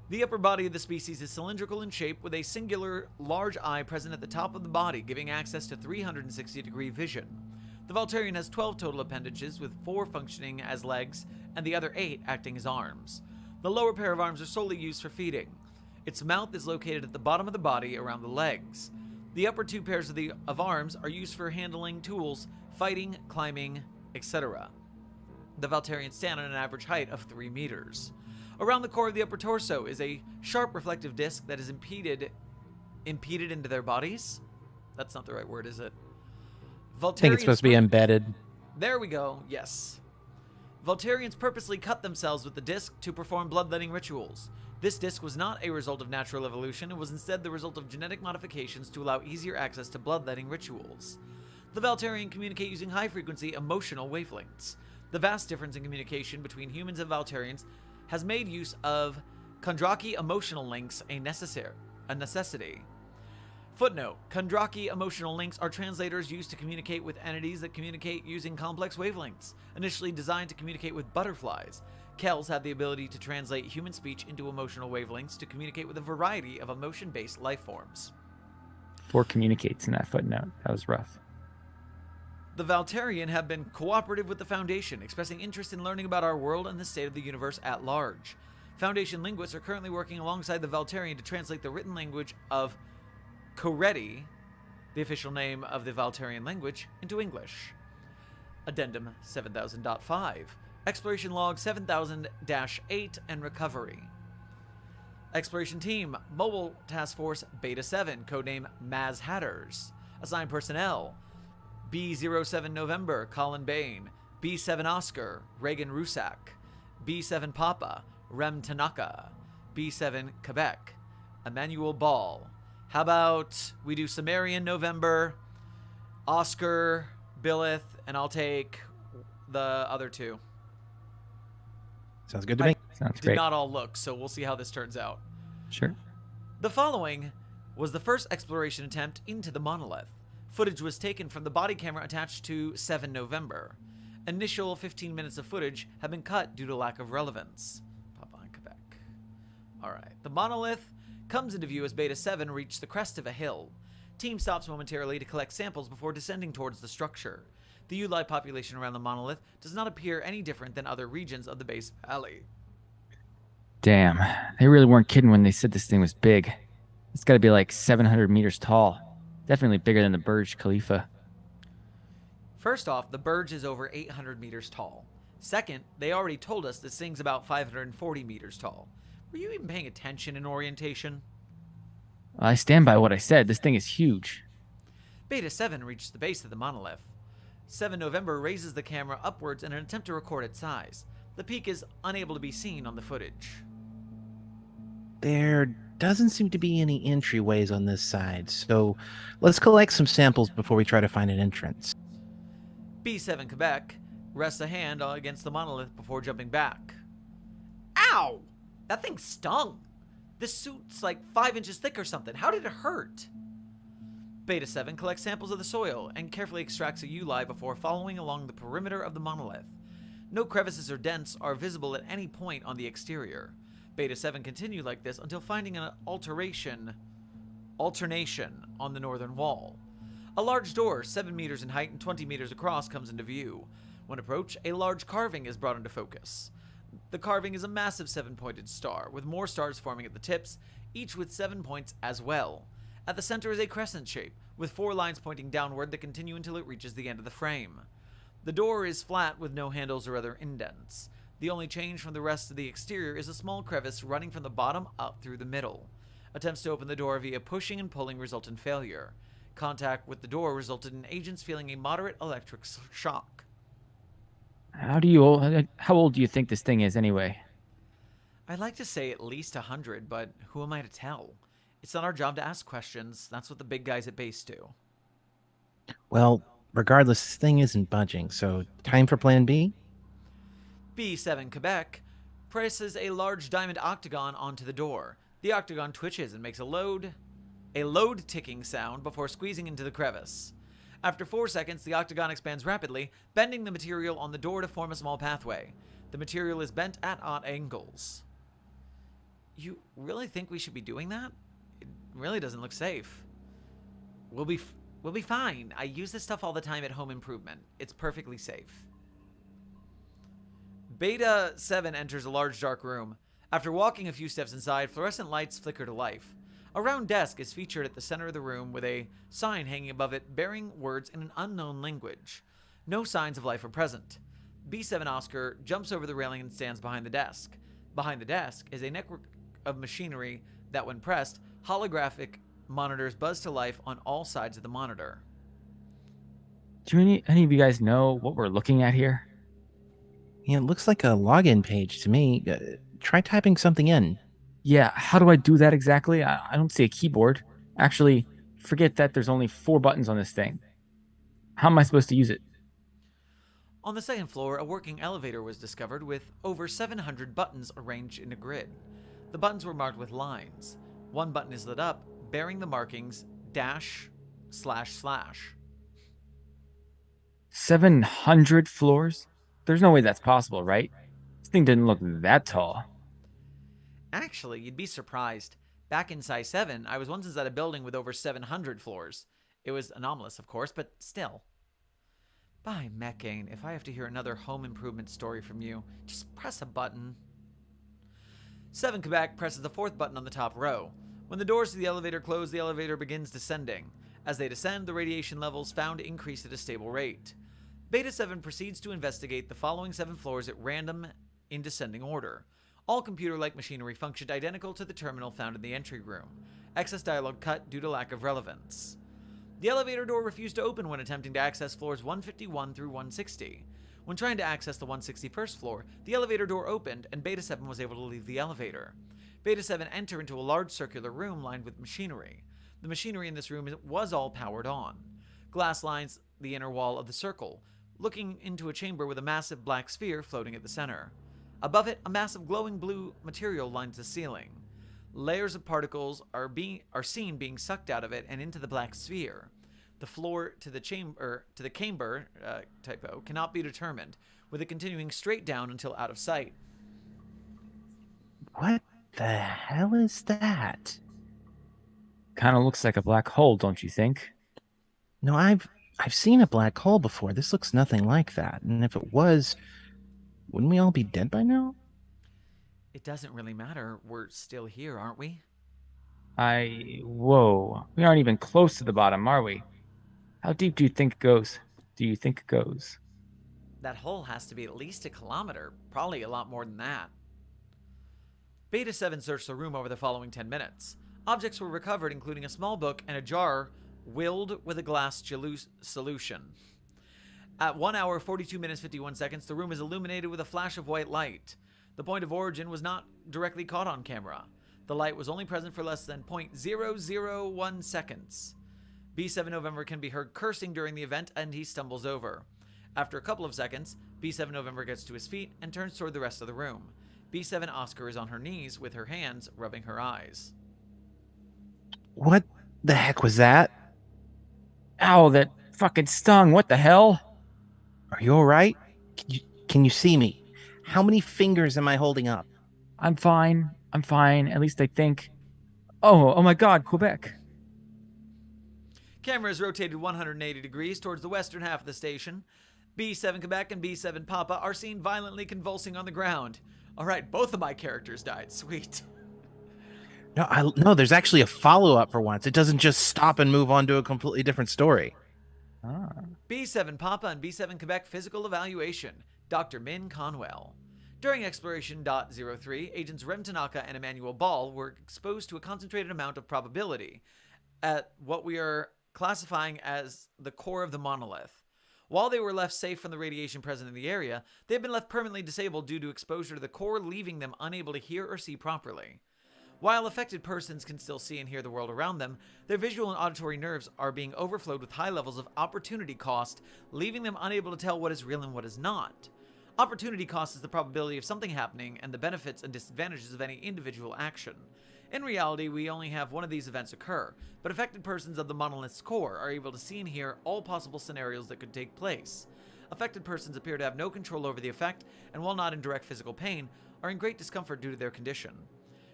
The upper body of the species is cylindrical in shape with a singular large eye present at the top of the body, giving access to 360-degree vision. The Vultarian has 12 total appendages, with 4 functioning as legs and the other 8 acting as arms. The lower pair of arms are solely used for feeding. Its mouth is located at the bottom of the body around the legs. The upper 2 pairs of arms are used for handling tools, fighting, climbing, etc. The Vultarians stand on an average height of 3 meters. Around the core of the upper torso is a sharp reflective disc that is impeded into their bodies. That's not the right word, is it? I think it's supposed to be embedded. There we go, yes. Vultarians purposely cut themselves with the disc to perform bloodletting rituals. This disc was not a result of natural evolution, it was instead the result of genetic modifications to allow easier access to bloodletting rituals. The Vultarian communicate using high-frequency emotional wavelengths. The vast difference in communication between humans and Vultarians has made use of Kondraki emotional links a necessity. Footnote: Kondraki emotional links are translators used to communicate with entities that communicate using complex wavelengths. Initially designed to communicate with butterflies, Kells have the ability to translate human speech into emotional wavelengths to communicate with a variety of emotion-based life forms. 4 communicates in that footnote. That was rough. The Vultarian have been cooperative with the Foundation, expressing interest in learning about our world and the state of the universe at large. Foundation linguists are currently working alongside the Vultarian to translate the written language of Koredi, the official name of the Vultarian language, into English. Addendum 7000.5. Exploration Log 7000-8 and Recovery. Exploration Team, Mobile Task Force Beta 7, codename Maz Hatters. Assigned personnel: B07 November, Colin Bain. B7 Oscar, Reagan Rusak. B7 Papa, Rem Tanaka. B7 Quebec, Emmanuel Ball. How about we do Cimmerian November, Oscar, Billith, and I'll take the other 2. Sounds good to me. Sounds Did great. not all look, so we'll see how this turns out. Sure. The following was the first exploration attempt into the monolith. Footage was taken from the body camera attached to 7 November. Initial 15 minutes of footage have been cut due to lack of relevance. Papa in Quebec. Alright. The monolith comes into view as Beta 7 reached the crest of a hill. Team stops momentarily to collect samples before descending towards the structure. The Uli population around the monolith does not appear any different than other regions of the base valley. Damn. They really weren't kidding when they said this thing was big. It's got to be like 700 meters tall. Definitely bigger than the Burj Khalifa. First off, the Burj is over 800 meters tall. Second, they already told us this thing's about 540 meters tall. Were you even paying attention in orientation? I stand by what I said. This thing is huge. Beta 7 reached the base of the monolith. 7 November raises the camera upwards in an attempt to record its size. The peak is unable to be seen on the footage. There doesn't seem to be any entryways on this side, so let's collect some samples before we try to find an entrance. B7 Quebec, Rests a hand against the monolith before jumping back. Ow! That thing stung. This suit's like 5 inches thick or something. How did it hurt? Beta 7 collects samples of the soil and carefully extracts a Uli before following along the perimeter of the monolith. No crevices or dents are visible at any point on the exterior. Beta 7 continued like this until finding an alternation on the northern wall. A large door, 7 meters in height and 20 meters across, comes into view. When approached, a large carving is brought into focus. The carving is a massive 7-pointed star, with more stars forming at the tips, each with 7 points as well. At the center is a crescent shape, with 4 lines pointing downward that continue until it reaches the end of the frame. The door is flat with no handles or other indents. The only change from the rest of the exterior is a small crevice running from the bottom up through the middle. Attempts to open the door via pushing and pulling result in failure. Contact with the door resulted in agents feeling a moderate electric shock. How old do you think this thing is anyway? I'd like to say at least 100, but who am I to tell? It's not our job to ask questions. That's what the big guys at base do. Well, regardless, this thing isn't budging, so time for plan B? B7 Quebec presses a large diamond octagon onto the door. The octagon twitches and makes a load ticking sound before squeezing into the crevice. After 4 seconds, the octagon expands rapidly, bending the material on the door to form a small pathway. The material is bent at odd angles. You really think we should be doing that? It really doesn't look safe. We'll be fine. I use this stuff all the time at home improvement. It's perfectly safe. Beta 7 enters a large dark room. After walking a few steps inside, fluorescent lights flicker to life. A round desk is featured at the center of the room with a sign hanging above it bearing words in an unknown language. No signs of life are present. B7 Oscar jumps over the railing and stands behind the desk. Behind the desk is a network of machinery that, when pressed, holographic monitors buzz to life on all sides of the monitor. Do any of you guys know what we're looking at here? Yeah, it looks like a login page to me. Try typing something in. Yeah, how do I do that exactly? I don't see a keyboard. Actually, forget that there's only 4 buttons on this thing. How am I supposed to use it? On the second floor, a working elevator was discovered with over 700 buttons arranged in a grid. The buttons were marked with lines. One button is lit up, bearing the markings -- 700 floors? There's no way that's possible, right? This thing didn't look that tall. Actually, you'd be surprised. Back in Psi 7, I was once inside a building with over 700 floors. It was anomalous, of course, but still. By Mechane, if I have to hear another home improvement story from you, just press a button. 7 Quebec presses the 4th button on the top row. When the doors to the elevator close, the elevator begins descending. As they descend, the radiation levels found increase at a stable rate. Beta 7 proceeds to investigate the following 7 floors at random in descending order. All computer-like machinery functioned identical to the terminal found in the entry room. Excess dialogue cut due to lack of relevance. The elevator door refused to open when attempting to access floors 151 through 160. When trying to access the 161st floor, the elevator door opened and Beta 7 was able to leave the elevator. Beta 7 entered into a large circular room lined with machinery. The machinery in this room was all powered on. Glass lines the inner wall of the circle, looking into a chamber with a massive black sphere floating at the center. Above it, a massive glowing blue material lines the ceiling. Layers of particles are seen being sucked out of it and into the black sphere. The floor to the chamber typo cannot be determined, with it continuing straight down until out of sight. What the hell is that? Kind of looks like a black hole, don't you think? No, I've seen a black hole before. This looks nothing like that. And if it was, wouldn't we all be dead by now? It doesn't really matter. We're still here, aren't we? Whoa. We aren't even close to the bottom, are we? How deep do you think it goes? That hole has to be at least 1 kilometer. Probably a lot more than that. Beta 7 searched the room over the following 10 minutes. Objects were recovered, including a small book and a jar willed with a glass solution. At 1 hour, 42 minutes, 51 seconds, the room is illuminated with a flash of white light. The point of origin was not directly caught on camera. The light was only present for less than 0.001 seconds. B7 November can be heard cursing during the event, and he stumbles over. After a couple of seconds, B7 November gets to his feet and turns toward the rest of the room. B7 Oscar is on her knees with her hands rubbing her eyes. What the heck was that? Ow, that fucking stung. What the hell? Are you all right? Can you see me? How many fingers am I holding up? I'm fine. I'm fine. At least I think. Oh my God, Quebec. Camera is rotated 180 degrees towards the western half of the station. B7 Quebec and B7 Papa are seen violently convulsing on the ground. Alright, both of my characters died. Sweet. No, there's actually a follow-up for once. It doesn't just stop and move on to a completely different story. Ah. B7 Papa and B7 Quebec physical evaluation. Dr. Min Conwell. During Exploration .03, agents Rem Tanaka and Emmanuel Ball were exposed to a concentrated amount of probability at what we are classifying as the core of the monolith. While they were left safe from the radiation present in the area, they have been left permanently disabled due to exposure to the core, leaving them unable to hear or see properly. While affected persons can still see and hear the world around them, their visual and auditory nerves are being overflowed with high levels of opportunity cost, leaving them unable to tell what is real and what is not. Opportunity cost is the probability of something happening and the benefits and disadvantages of any individual action. In reality, we only have one of these events occur, but affected persons of the monolith's core are able to see and hear all possible scenarios that could take place. Affected persons appear to have no control over the effect, and while not in direct physical pain, are in great discomfort due to their condition.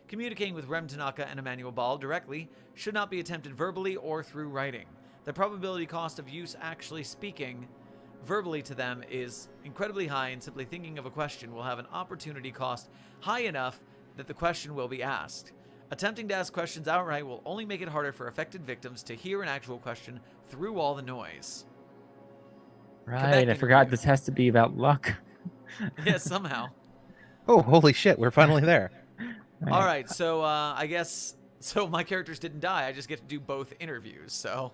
Communicating with Rem Tanaka and Emmanuel Ball directly should not be attempted verbally or through writing. The probability cost of use actually speaking verbally to them is incredibly high, and simply thinking of a question will have an opportunity cost high enough that the question will be asked. Attempting to ask questions outright will only make it harder for affected victims to hear an actual question through all the noise. Right, I forgot this has to be about luck. Yeah, somehow. Oh, holy shit, we're finally there. All right, so I guess my characters didn't die. I just get to do both interviews. So,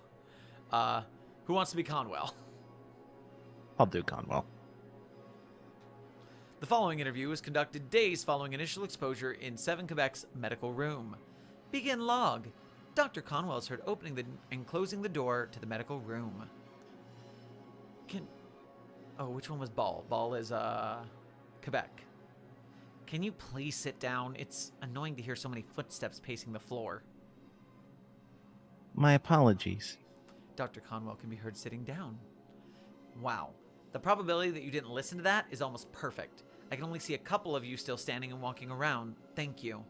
who wants to be Conwell? I'll do Conwell. The following interview was conducted days following initial exposure in 7 Quebec's medical room. Begin log. Dr. Conwell is heard opening and closing the door to the medical room. Oh, which one was Ball? Ball is Quebec. Can you please sit down? It's annoying to hear so many footsteps pacing the floor. My apologies. Dr. Conwell can be heard sitting down. Wow. The probability that you didn't listen to that is almost perfect. I can only see a couple of you still standing and walking around. Thank you.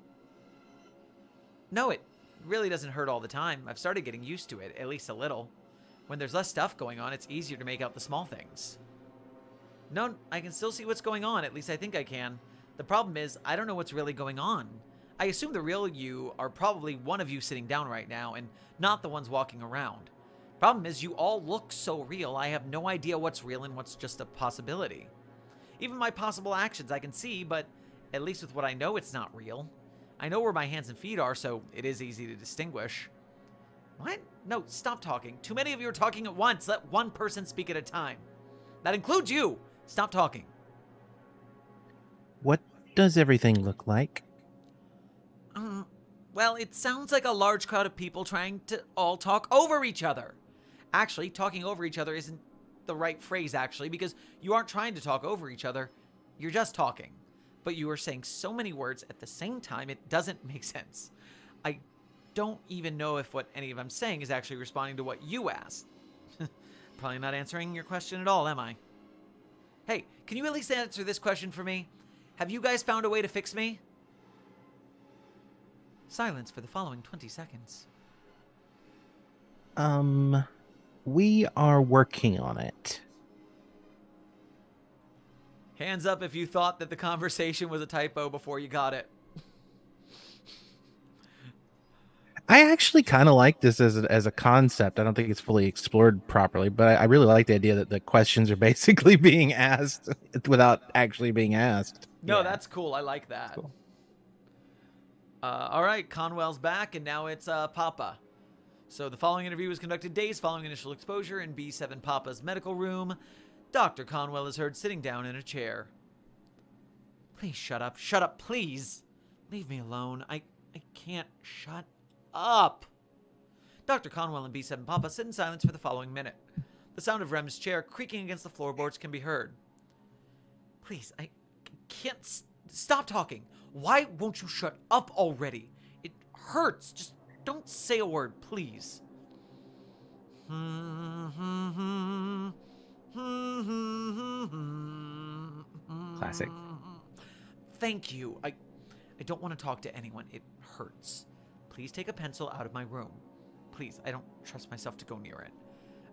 No, it really doesn't hurt all the time. I've started getting used to it, at least a little. When there's less stuff going on, it's easier to make out the small things. No, I can still see what's going on. At least I think I can. The problem is, I don't know what's really going on. I assume the real you are probably one of you sitting down right now, and not the ones walking around. Problem is, you all look so real, I have no idea what's real and what's just a possibility. Even my possible actions I can see, but at least with what I know, it's not real. I know where my hands and feet are, so it is easy to distinguish. What? No, stop talking. Too many of you are talking at once. Let one person speak at a time. That includes you. Stop talking. What does everything look like? Well, it sounds like a large crowd of people trying to all talk over each other. Actually, talking over each other isn't the right phrase, actually, because you aren't trying to talk over each other. You're just talking. But you are saying so many words at the same time, it doesn't make sense. I don't even know if what any of I'm saying is actually responding to what you asked. Probably not answering your question at all, am I? Hey, can you at least answer this question for me? Have you guys found a way to fix me? Silence for the following 20 seconds. We are working on it. Hands up if you thought that the conversation was a typo before you got it. I actually kind of like this as a concept. I don't think it's fully explored properly, but I really like the idea that the questions are basically being asked without actually being asked. No, that's cool. I like that. Cool. All right, Conwell's back, and now it's Papa. So the following interview was conducted days following initial exposure in B7 Papa's medical room. Dr. Conwell is heard sitting down in a chair. Please shut up. Shut up, please. Leave me alone. I can't shut up. Dr. Conwell and B7 Papa sit in silence for the following minute. The sound of Rem's chair creaking against the floorboards can be heard. Please, I can't stop talking. Why won't you shut up already? It hurts. Just don't say a word, please. Classic. Thank you. I don't want to talk to anyone. It hurts. Please take a pencil out of my room. Please, I don't trust myself to go near it.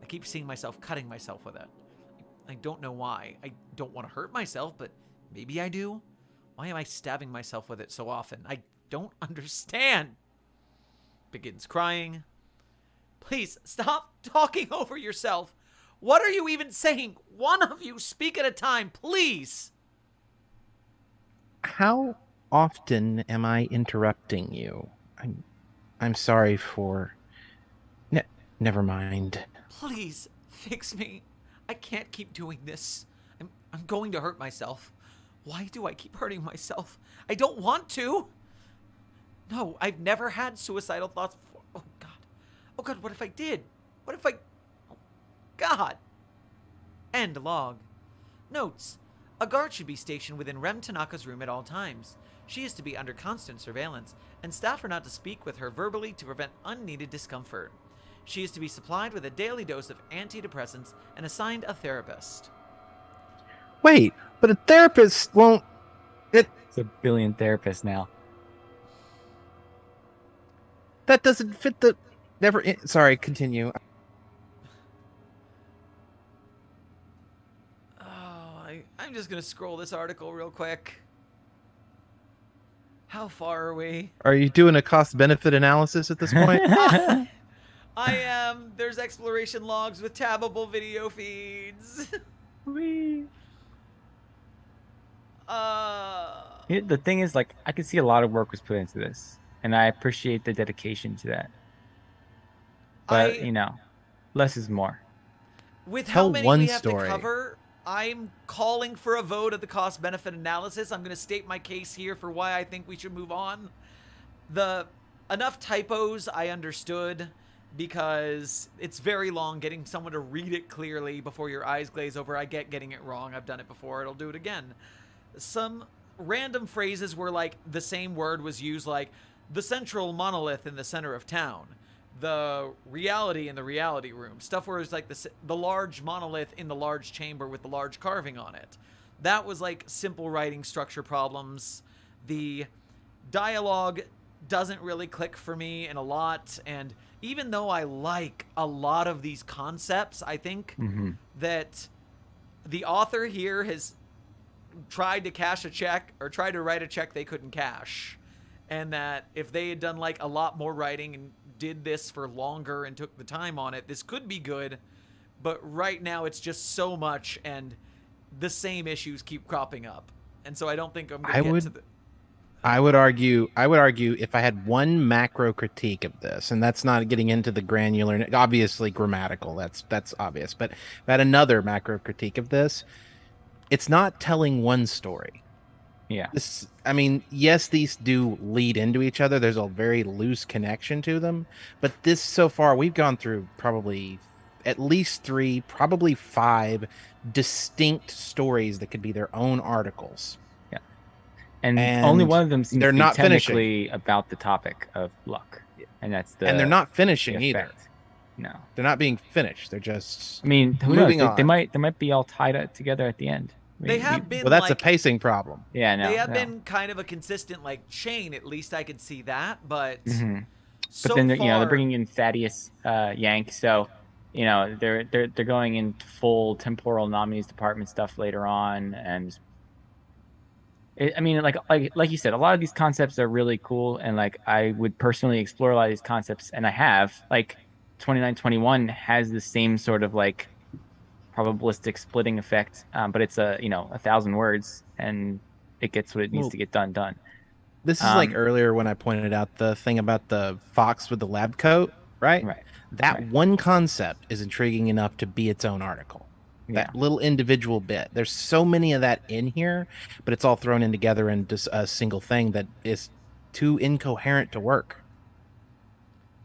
I keep seeing myself cutting myself with it. I don't know why. I don't want to hurt myself, but maybe I do. Why am I stabbing myself with it so often? I don't understand. Begins crying. Please, stop talking over yourself. What are you even saying? One of you speak at a time, please. How often am I interrupting you? I'm sorry for... never mind. Please, fix me. I can't keep doing this. I'm going to hurt myself. Why do I keep hurting myself? I don't want to. No, I've never had suicidal thoughts before. Oh, God. Oh, God, what if I did? What if I... Oh, God. End log. Notes. A guard should be stationed within Rem Tanaka's room at all times. She is to be under constant surveillance, and staff are not to speak with her verbally to prevent unneeded discomfort. She is to be supplied with a daily dose of antidepressants and assigned a therapist. Wait, but a therapist won't... It's a billion therapists now. That doesn't fit the... Never... Sorry, continue. I'm just going to scroll this article real quick. How far are we? Are you doing a cost-benefit analysis at this point? I am. There's exploration logs with tabbable video feeds. Whee. The thing is, like, I can see a lot of work was put into this, and I appreciate the dedication to that. But, you know, less is more. With Tell how many one we have story. to cover, I'm calling for a vote of the cost-benefit analysis. I'm going to state my case here for why I think we should move on. Enough typos I understood, because it's very long getting someone to read it clearly before your eyes glaze over. I get getting it wrong. I've done it before. It'll do it again. Some random phrases where, like, the same word was used, like the central monolith in the center of town, the reality in the reality room, stuff where it's like the large monolith in the large chamber with the large carving on it. That was like simple writing structure problems. The dialogue doesn't really click for me in a lot, and even though I like a lot of these concepts, I think that the author here has tried to cash a check, or tried to write a check they couldn't cash, and that if they had done like a lot more writing and did this for longer and took the time on it, this could be good. But right now it's just so much, and the same issues keep cropping up, and so I don't think I'm gonna get to the... I would argue if I had one macro critique of this, and that's not getting into the granular, obviously grammatical, that's obvious, but if I had another macro critique of this, it's not telling one story. Yeah. I mean, yes, these do lead into each other. There's a very loose connection to them, but this, so far, we've gone through probably at least 3, probably 5 distinct stories that could be their own articles. Yeah. And only one of them seems to be not technically about the topic of luck. And that's and they're not finishing the either. No. They're not being finished. They're just... I mean, who moving knows? on. They might be all tied together at the end. I mean, They have been... Well, that's like, a pacing problem. Yeah, no. They have been kind of a consistent, like, chain. At least I could see that, but... So But then, far, you know, they're bringing in Thaddeus Yank, so, you know, they're going into full temporal anomalies department stuff later on, and I mean, like you said, a lot of these concepts are really cool, and like I would personally explore a lot of these concepts, and I have. Like 2921 has the same sort of like probabilistic splitting effect, but it's 1,000 words, and it gets what it needs to get done. This is like earlier when I pointed out the thing about the fox with the lab coat, right? Right. That one concept is intriguing enough to be its own article. That little individual bit. There's so many of that in here, but it's all thrown in together in just a single thing that is too incoherent to work.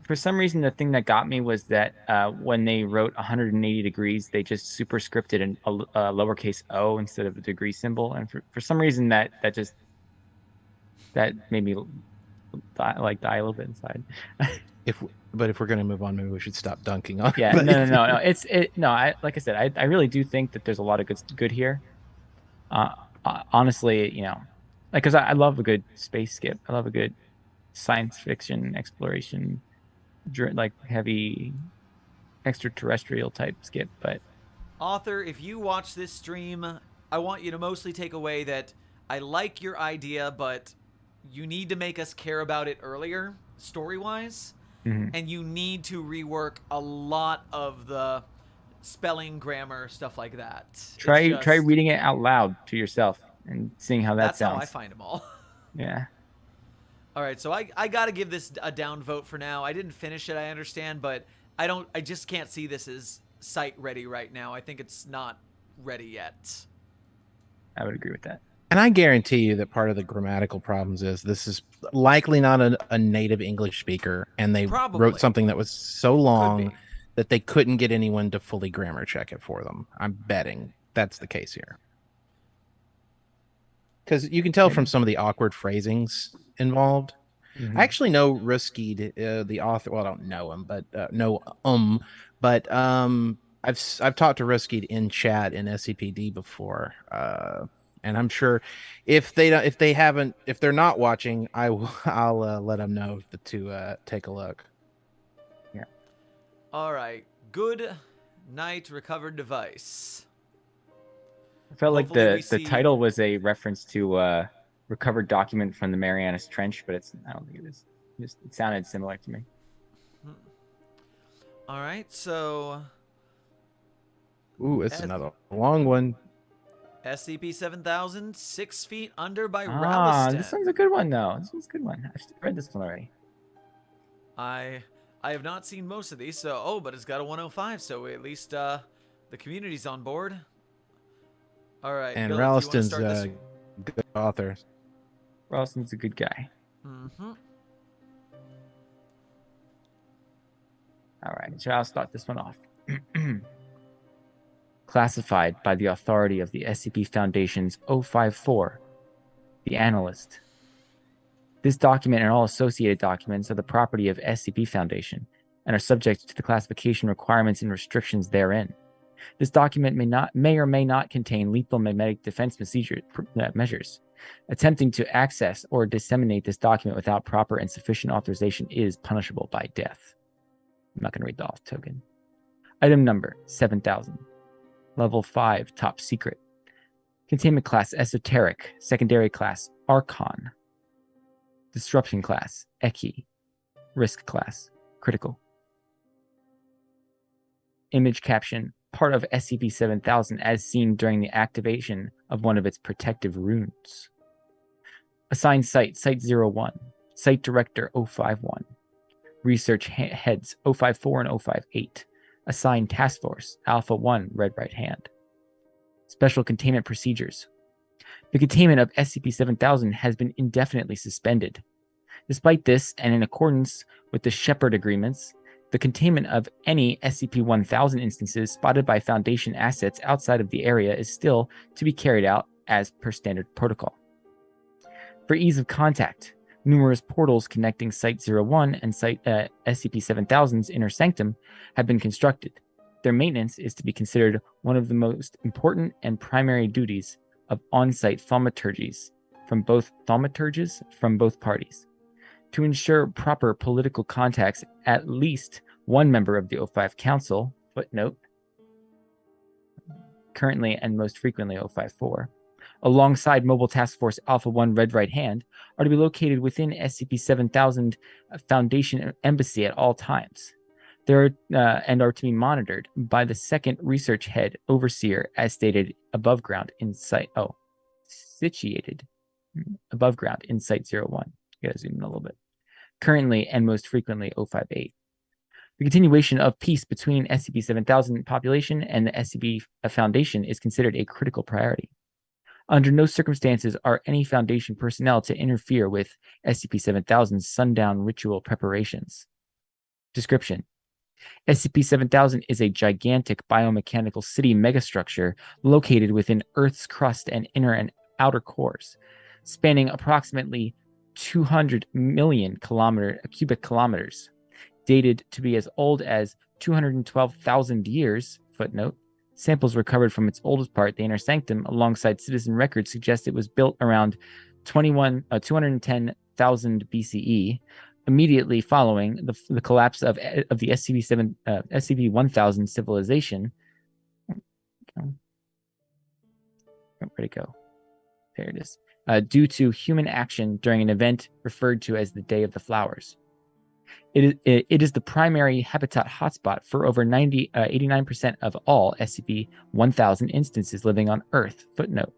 For some reason, the thing that got me was that when they wrote 180 degrees, they just superscripted a lowercase o instead of a degree symbol, and for some reason that made me die a little bit inside. But if we're going to move on, maybe we should stop dunking on Yeah, it. no. No. Like I said, I really do think that there's a lot of good here. Honestly, like, because I love a good space skip. I love a good science fiction exploration, like heavy extraterrestrial type skip. But Author, if you watch this stream, I want you to mostly take away that I like your idea, but you need to make us care about it earlier, story-wise, and you need to rework a lot of the spelling, grammar, stuff like that. try reading it out loud to yourself and seeing how that sounds. That's how I find them all. Yeah. All right, so I got to give this a down vote for now. I didn't finish it, I understand, but I just can't see this as site ready right now. I think it's not ready yet. I would agree with that. And I guarantee you that part of the grammatical problems is this is likely not a native English speaker, and they wrote something that was so long that they couldn't get anyone to fully grammar check it for them. I'm betting that's the case here. Because you can tell from some of the awkward phrasings involved. I actually know Ruskid, the author. Well, I don't know him, but I've talked to Ruskid in chat in SCPD before, and I'm sure if they're not watching, I'll let them know to take a look. Yeah. All right. Good night, recovered device. I felt like the title was a reference to recovered document from the Marianas Trench, but I don't think it is. It sounded similar to me. All right, so ooh, it's another long one. SCP-7000, 6 feet under by Ralliston. This one's a good one, though. This one's a good one. I've read this one already. I have not seen most of these, so but it's got a 105, so at least the community's on board. All right, and Billith, Ralliston's a good author. Ralliston's a good guy. All right, so I'll start this one off. Classified by the authority of the SCP Foundation's 054, the Analyst. This document and all associated documents are the property of SCP Foundation and are subject to the classification requirements and restrictions therein. This document may or may not contain lethal magnetic defense measures. Attempting to access or disseminate this document without proper and sufficient authorization is punishable by death. I'm not going to read the off token. Item number 7000. Level 5, top secret. Containment class, esoteric. Secondary class, archon. Disruption class, Eki. Risk class, critical. Image caption, part of SCP-7000 as seen during the activation of one of its protective runes. Assigned site, Site-01. Site director, 051. Research heads, 054 and 058. Assigned task force, Alpha-1, red right hand. Special containment procedures. The containment of SCP-7000 has been indefinitely suspended. Despite this, and in accordance with the Shepard agreements, the containment of any SCP-1000 instances spotted by Foundation assets outside of the area is still to be carried out as per standard protocol. For ease of contact, numerous portals connecting Site-01 and SCP-7000's inner sanctum have been constructed. Their maintenance is to be considered one of the most important and primary duties of on-site thaumaturges from both parties. To ensure proper political contacts, at least one member of the O5 Council, footnote, currently and most frequently 054, alongside Mobile Task Force Alpha-1 Red Right Hand, are to be located within SCP-7000 Foundation Embassy at all times. And are to be monitored by the second research head overseer as stated above ground in situated above ground in Site-01. You gotta zoom in a little bit. Currently and most frequently 058. The continuation of peace between SCP-7000 population and the SCP Foundation is considered a critical priority. Under no circumstances are any Foundation personnel to interfere with SCP-7000's sundown ritual preparations. Description. SCP-7000 is a gigantic biomechanical city megastructure located within Earth's crust and inner and outer cores, spanning approximately 200 million cubic kilometers, dated to be as old as 212,000 years. Footnote. Samples recovered from its oldest part, the inner sanctum, alongside citizen records suggest it was built around 210,000 BCE, immediately following the collapse of the SCP-1000 civilization. Where'd it go? There it is. Due to human action during an event referred to as the Day of the Flowers. It is the primary habitat hotspot for over 89% of all SCP-1000 instances living on Earth. Footnote.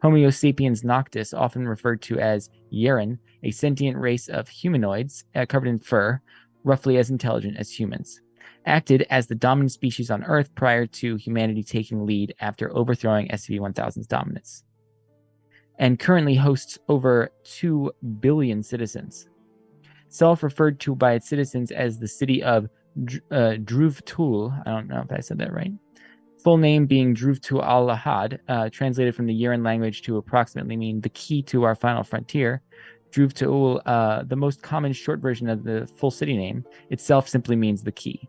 Homo sapiens noctis, often referred to as Yeren, a sentient race of humanoids covered in fur, roughly as intelligent as humans, acted as the dominant species on Earth prior to humanity taking lead after overthrowing SCP-1000's dominance, and currently hosts over 2 billion citizens. Self-referred to by its citizens as the city of Druvtul, I don't know if I said that right, full name being Druvtul al-Lahad, translated from the Yeren language to approximately mean the key to our final frontier. Druvtul, the most common short version of the full city name, itself simply means the key.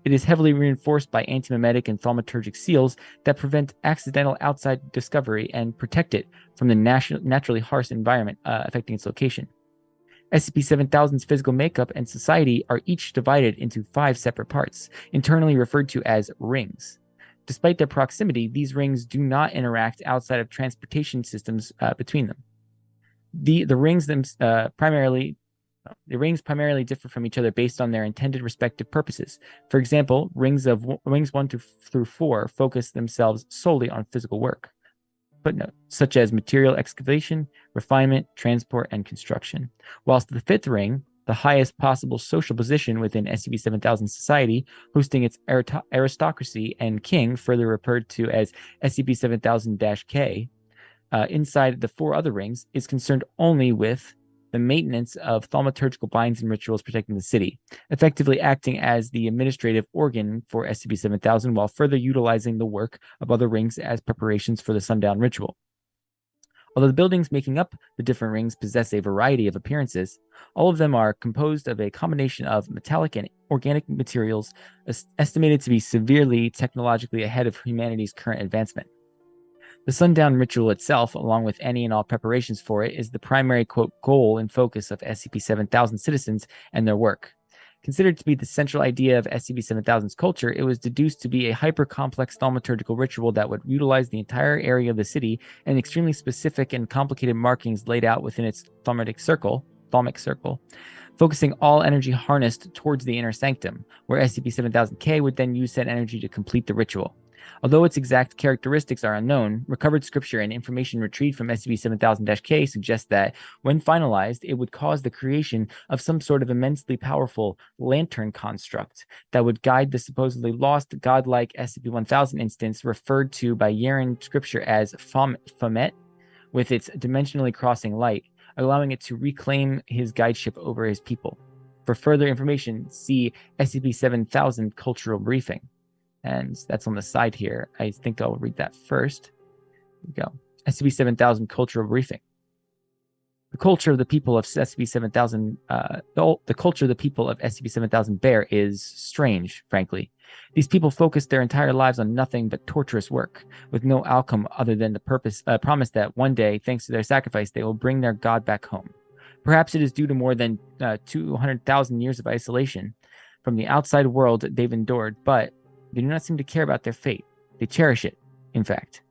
It is heavily reinforced by antimemetic and thaumaturgic seals that prevent accidental outside discovery and protect it from the naturally harsh environment affecting its location. SCP-7000's physical makeup and society are each divided into 5 separate parts, internally referred to as rings. Despite their proximity, these rings do not interact outside of transportation systems between them. The rings primarily differ from each other based on their intended respective purposes. For example, rings 1 through 4 focus themselves solely on physical work. Footnote, such as material excavation, refinement, transport, and construction. Whilst the 5th ring, the highest possible social position within SCP-7000 society, hosting its aristocracy and king, further referred to as SCP-7000-K, inside the 4 other rings, is concerned only with the maintenance of thaumaturgical binds and rituals protecting the city, effectively acting as the administrative organ for SCP-7000 while further utilizing the work of other rings as preparations for the sundown ritual. Although the buildings making up the different rings possess a variety of appearances, all of them are composed of a combination of metallic and organic materials estimated to be severely technologically ahead of humanity's current advancement. The sundown ritual itself, along with any and all preparations for it, is the primary, quote, goal and focus of SCP-7000 citizens and their work. Considered to be the central idea of SCP-7000's culture, it was deduced to be a hyper-complex thaumaturgical ritual that would utilize the entire area of the city and extremely specific and complicated markings laid out within its thaumatic circle, focusing all energy harnessed towards the inner sanctum, where SCP-7000-K would then use said energy to complete the ritual. Although its exact characteristics are unknown, recovered scripture and information retrieved from SCP-7000-K suggests that, when finalized, it would cause the creation of some sort of immensely powerful lantern construct that would guide the supposedly lost godlike SCP-1000 instance referred to by Yeren scripture as Fomet, with its dimensionally crossing light, allowing it to reclaim his guideship over his people. For further information, see SCP-7000 Cultural Briefing. And that's on the side here. I think I'll read that first. Here we go. SCP-7000 Cultural Briefing. The culture of the people of SCP-7000, the culture of the people of SCP-7000 bear is strange, frankly. These people focus their entire lives on nothing but torturous work, with no outcome other than the promise that one day, thanks to their sacrifice, they will bring their god back home. Perhaps it is due to more than 200,000 years of isolation from the outside world they've endured, but they do not seem to care about their fate. They cherish it, in fact.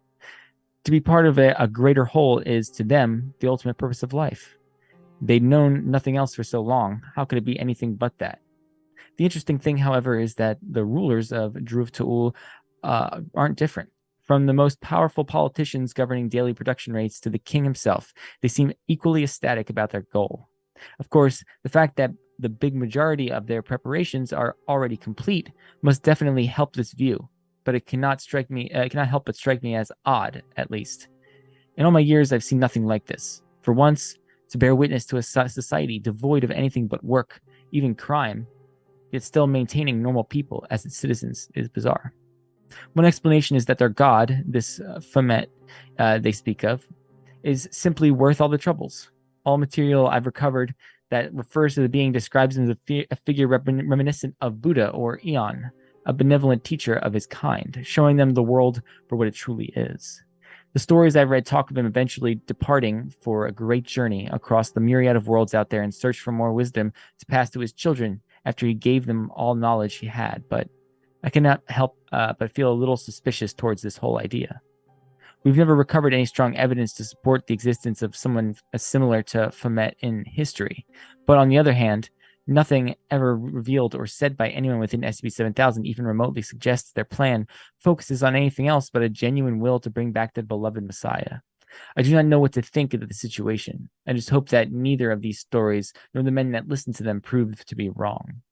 To be part of a greater whole is, to them, the ultimate purpose of life. They'd known nothing else for so long. How could it be anything but that? The interesting thing, however, is that the rulers of Druvtul aren't different. From the most powerful politicians governing daily production rates to the king himself, they seem equally ecstatic about their goal. Of course, the fact that the big majority of their preparations are already complete must definitely help this view, but it cannot help but strike me as odd, at least. In all my years, I've seen nothing like this. For once, to bear witness to a society devoid of anything but work, even crime, yet still maintaining normal people as its citizens is bizarre. One explanation is that their god, this Fomet they speak of, is simply worth all the troubles. All material I've recovered that refers to the being describes him as a figure reminiscent of Buddha or Eon, a benevolent teacher of his kind, showing them the world for what it truly is. The stories I've read talk of him eventually departing for a great journey across the myriad of worlds out there in search for more wisdom to pass to his children after he gave them all knowledge he had, but I cannot help but feel a little suspicious towards this whole idea. We've never recovered any strong evidence to support the existence of someone similar to Fomet in history, but on the other hand, nothing ever revealed or said by anyone within SCP-7000 even remotely suggests their plan focuses on anything else but a genuine will to bring back their beloved Messiah. I do not know what to think of the situation. I just hope that neither of these stories nor the men that listen to them prove to be wrong.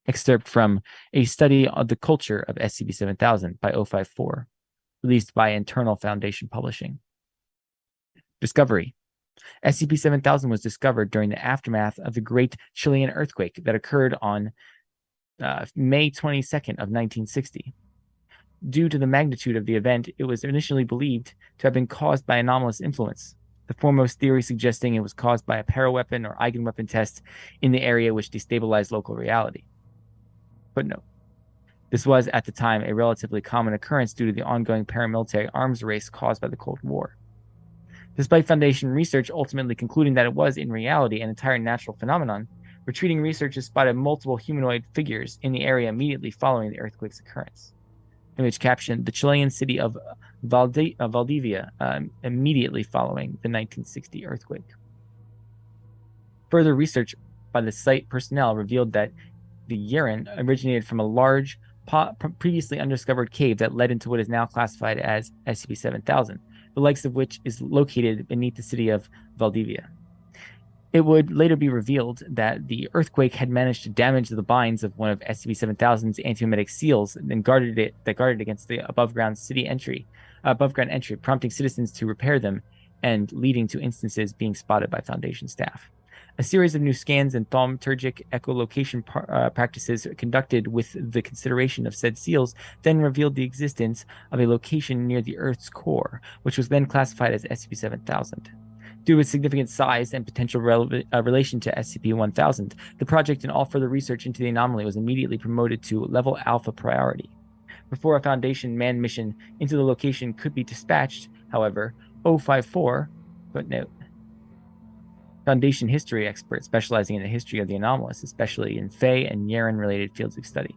Excerpt from A Study of the Culture of SCP-7000 by 054, released by Internal Foundation Publishing. Discovery. SCP-7000 was discovered during the aftermath of the Great Chilean Earthquake that occurred on May 22nd of 1960. Due to the magnitude of the event, it was initially believed to have been caused by anomalous influence, the foremost theory suggesting it was caused by a paraweapon or eigenweapon test in the area which destabilized local reality. Footnote. This was, at the time, a relatively common occurrence due to the ongoing paramilitary arms race caused by the Cold War. Despite Foundation research ultimately concluding that it was, in reality, an entire natural phenomenon, retreating researchers spotted multiple humanoid figures in the area immediately following the earthquake's occurrence. Image caption: the Chilean city of Valdivia immediately following the 1960 earthquake. Further research by the site personnel revealed that the Yeren originated from a large, previously undiscovered cave that led into what is now classified as SCP-7000, the likes of which is located beneath the city of Valdivia. It would later be revealed that the earthquake had managed to damage the binds of one of SCP-7000's antiemetic seals and guarded against the above-ground entry, prompting citizens to repair them and leading to instances being spotted by Foundation staff. A series of new scans and thaumaturgic echolocation practices conducted with the consideration of said seals then revealed the existence of a location near the Earth's core, which was then classified as SCP-7000. Due to its significant size and potential relation to SCP-1000, the project and all further research into the anomaly was immediately promoted to Level Alpha priority. Before a Foundation manned mission into the location could be dispatched, however, 054, footnote, Foundation history expert specializing in the history of the anomalous, especially in Fey and Yeren-related fields of study.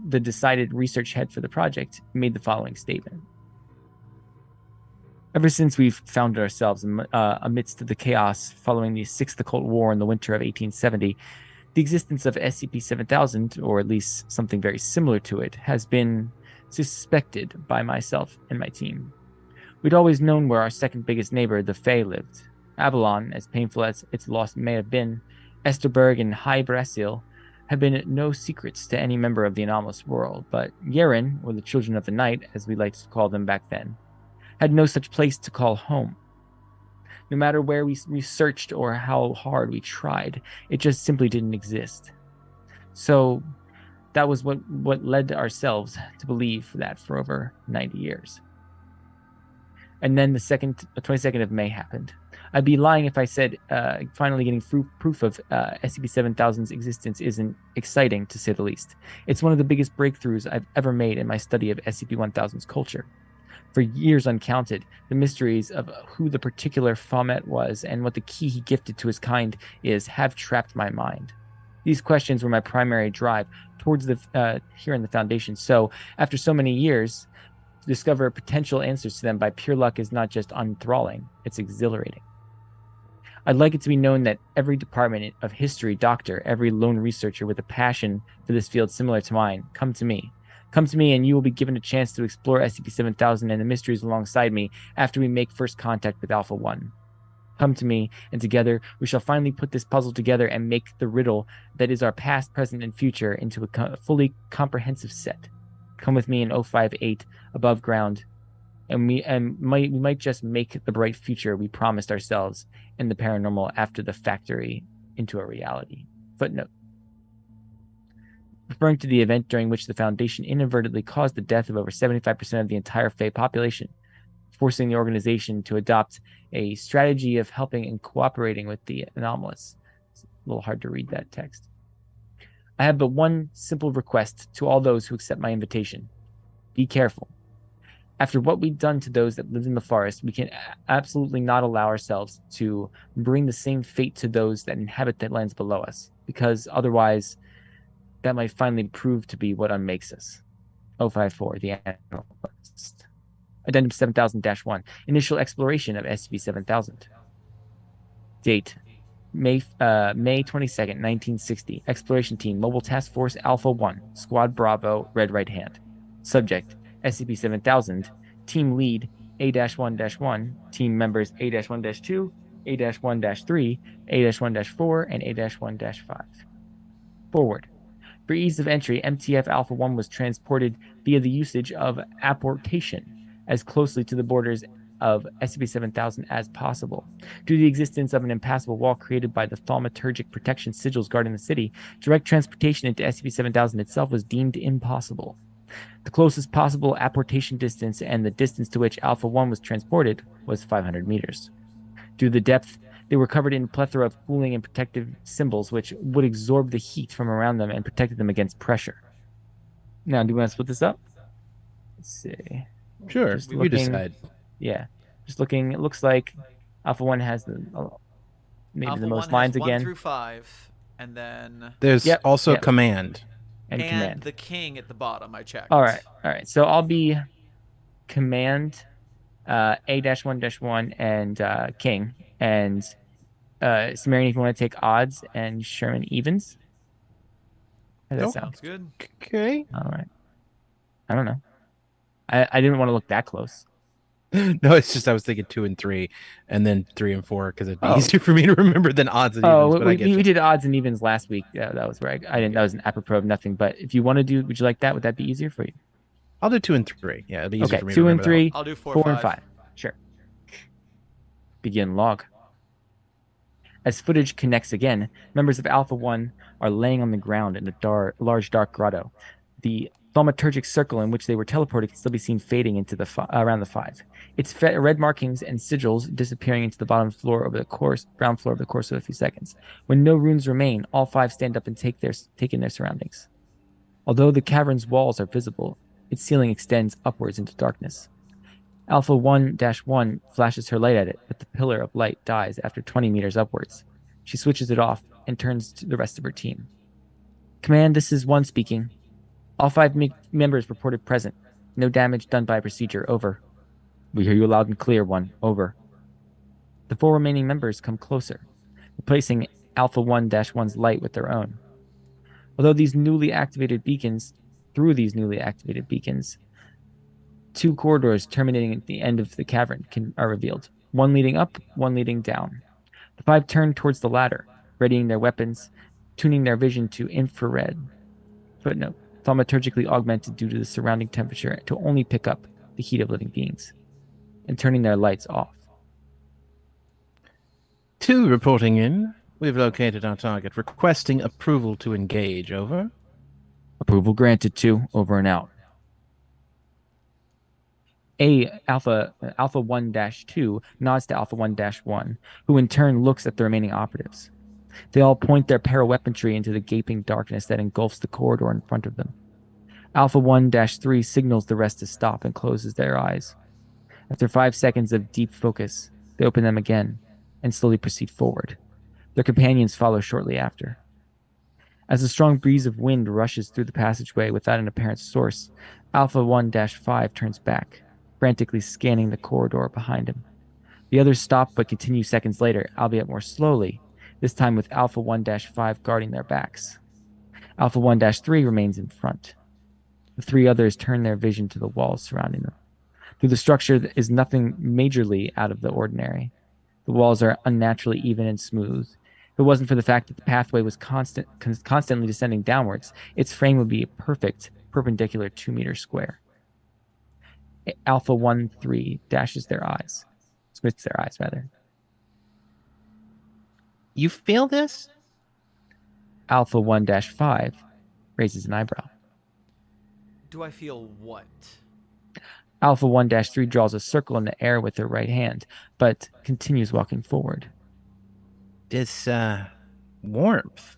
The decided research head for the project made the following statement. Ever since we've found ourselves amidst the chaos following the Sixth Occult War in the winter of 1870, the existence of SCP-7000, or at least something very similar to it, has been suspected by myself and my team. We'd always known where our second biggest neighbor, the Fey, lived. Avalon, as painful as its loss may have been, Esterberg and High Brasil had been no secrets to any member of the anomalous world, but Yeren, or the Children of the Night, as we liked to call them back then, had no such place to call home. No matter where we researched or how hard we tried, it just simply didn't exist. So that was what led ourselves to believe that for over 90 years. And then the 22nd of May happened. I'd be lying if I said finally getting proof of SCP-7000's existence isn't exciting, to say the least. It's one of the biggest breakthroughs I've ever made in my study of SCP-1000's culture. For years uncounted, the mysteries of who the particular Fomet was and what the key he gifted to his kind is have trapped my mind. These questions were my primary drive towards here in the Foundation, so after so many years, to discover potential answers to them by pure luck is not just enthralling, it's exhilarating. I'd like it to be known that every department of history doctor, every lone researcher with a passion for this field similar to mine, come to me. Come to me and you will be given a chance to explore SCP-7000 and the mysteries alongside me after we make first contact with Alpha 1. Come to me, and together we shall finally put this puzzle together and make the riddle that is our past, present, and future into a fully comprehensive set. Come with me in 058, above ground, and we might just make the bright future we promised ourselves in the paranormal after the factory into a reality. Footnote. referring to the event during which the Foundation inadvertently caused the death of over 75% of the entire Fae population, forcing the organization to adopt a strategy of helping and cooperating with the anomalous. It's a little hard to read that text. I have but one simple request to all those who accept my invitation. Be careful. After what we've done to those that lived in the forest, we can absolutely not allow ourselves to bring the same fate to those that inhabit the lands below us, because otherwise that might finally prove to be what unmakes us. 054, the Analyst. Addendum 7000-1, Initial Exploration of SCP-7000. Date, May 22nd, 1960. Exploration Team, Mobile Task Force Alpha 1, Squad Bravo, Red Right Hand. Subject, SCP-7000. Team Lead, A-1-1. Team Members A-1-2, A-1-3, A-1-4, and A-1-5. Forward. For ease of entry, MTF Alpha 1 was transported via the usage of apportation as closely to the borders of SCP-7000 as possible. Due to the existence of an impassable wall created by the thaumaturgic protection sigils guarding the city, direct transportation into SCP-7000 itself was deemed impossible. The closest possible apportation distance and the distance to which Alpha 1 was transported was 500 meters. Due to the depth, they were covered in a plethora of cooling and protective symbols which would absorb the heat from around them and protected them against pressure. Now, do you want to split this up? Let's see. Sure, Just you looking- decide. Yeah. Just looking, it looks like Alpha 1 has maybe Alpha the most 1 lines has 1 again. through 5, and then There's Yep, also yep. command. And command. the king at the bottom. I checked. All right. So I'll be command, A-1-1 and king, and Cimmerian if you want to take odds, and Sherman evens. How does that sound? Sounds good. Okay. All right. I don't know. I didn't want to look that close. No, it's just I was thinking 2 and 3, and then 3 and 4 because it'd be Oh. easier for me to remember than odds and evens. But I get we you. did odds and evens last week. Yeah, that was where I didn't. That was an apropos of nothing. But if you want to do, would you like that? Would that be easier for you? I'll do 2 and 3. Yeah, it'll be easier Okay, for me to 2 and remember 3, I'll do 4, 4 and 5. 5. Sure. Begin log. As footage connects again, members of Alpha 1 are laying on the ground in a large dark grotto. The thaumaturgic circle in which they were teleported can still be seen fading into the around the 5. Its red markings and sigils disappearing into the ground floor over the course of a few seconds. When no runes remain, all 5 stand up and take in their surroundings. Although the cavern's walls are visible, its ceiling extends upwards into darkness. Alpha 1-1 flashes her light at it, but the pillar of light dies after 20 meters upwards. She switches it off and turns to the rest of her team. Command, this is 1 speaking. All 5 members reported present. No damage done by procedure. Over. We hear you loud and clear, 1. Over. The 4 remaining members come closer, replacing Alpha 1-1's light with their own. Through these newly activated beacons, 2 corridors terminating at the end of the cavern are revealed. 1 leading up, 1 leading down. The 5 turn towards the latter, readying their weapons, tuning their vision to infrared. Footnote: thaumaturgically augmented due to the surrounding temperature to only pick up the heat of living beings, and turning their lights off. 2 reporting in. We've located our target, requesting approval to engage. Over. Approval granted. 2. Over and out. Alpha 1-2 nods to Alpha 1-1, who in turn looks at the remaining operatives. They all point their paraweaponry into the gaping darkness that engulfs the corridor in front of them. Alpha 1-3 signals the rest to stop and closes their eyes. After 5 seconds of deep focus, they open them again and slowly proceed forward. Their companions follow shortly after. As a strong breeze of wind rushes through the passageway without an apparent source, Alpha 1-5 turns back, frantically scanning the corridor behind him. The others stop but continue seconds later, albeit more slowly, this time with Alpha 1-5 guarding their backs. Alpha 1-3 remains in front. The 3 others turn their vision to the walls surrounding them. Through the structure is nothing majorly out of the ordinary. The walls are unnaturally even and smooth. If it wasn't for the fact that the pathway was constantly descending downwards, its frame would be a perfect perpendicular 2-meter square. Alpha 1-3 squints their eyes. You feel this? Alpha 1-5 raises an eyebrow. Do I feel what? Alpha 1-3 draws a circle in the air with her right hand, but continues walking forward. This warmth.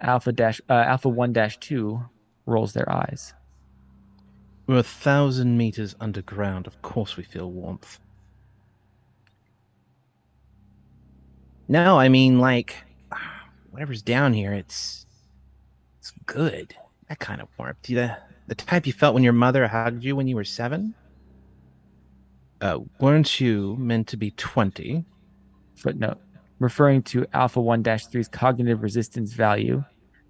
Alpha 1-2 rolls their eyes. We're 1,000 meters underground. Of course we feel warmth. No, I mean, like, whatever's down here, it's good. That kind of warmth. The type you felt when your mother hugged you when you were 7? Weren't you meant to be 20? Footnote. Referring to Alpha 1-3's cognitive resistance value,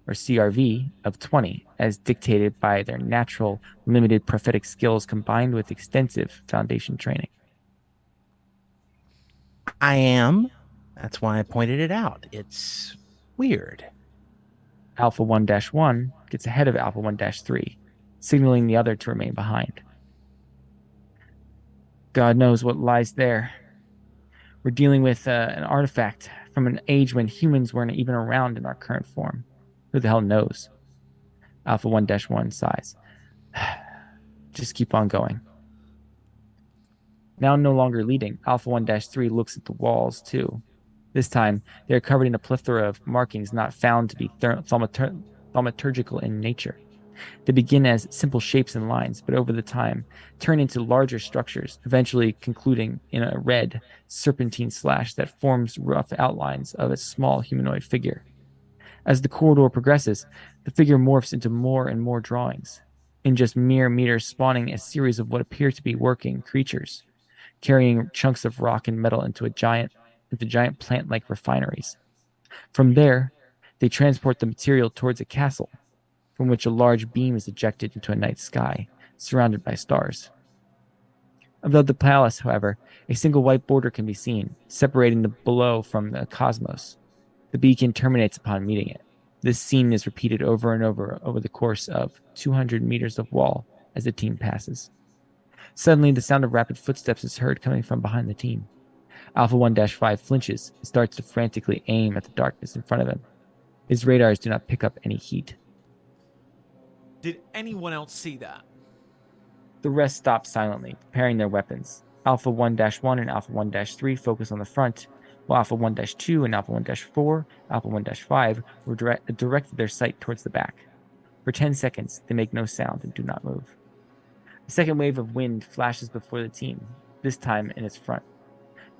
or CRV, of 20, as dictated by their natural, limited prophetic skills combined with extensive foundation training. I am. That's why I pointed it out. It's weird. Alpha 1-1 gets ahead of Alpha 1-3, signaling the other to remain behind. God knows what lies there. We're dealing with an artifact from an age when humans weren't even around in our current form. Who the hell knows? Alpha 1-1 sighs. Just keep on going. Now no longer leading, Alpha 1-3 looks at the walls too. This time, they are covered in a plethora of markings not found to be thaumaturgical in nature. They begin as simple shapes and lines, but over the time turn into larger structures, eventually concluding in a red serpentine slash that forms rough outlines of a small humanoid figure. As the corridor progresses, the figure morphs into more and more drawings, in just mere meters spawning a series of what appear to be working creatures, carrying chunks of rock and metal into giant plant-like refineries. From there, they transport the material towards a castle, from which a large beam is ejected into a night sky, surrounded by stars. Above the palace, however, a single white border can be seen, separating the below from the cosmos. The beacon terminates upon meeting it. This scene is repeated over and over the course of 200 meters of wall as the team passes. Suddenly, the sound of rapid footsteps is heard coming from behind the team. Alpha 1-5 flinches and starts to frantically aim at the darkness in front of him. His radars do not pick up any heat. Did anyone else see that? The rest stop silently, preparing their weapons. Alpha 1-1 and Alpha 1-3 focus on the front, while Alpha 1-2 and Alpha 1-4, Alpha 1-5 directed their sight towards the back. For 10 seconds, they make no sound and do not move. A second wave of wind flashes before the team, this time in its front.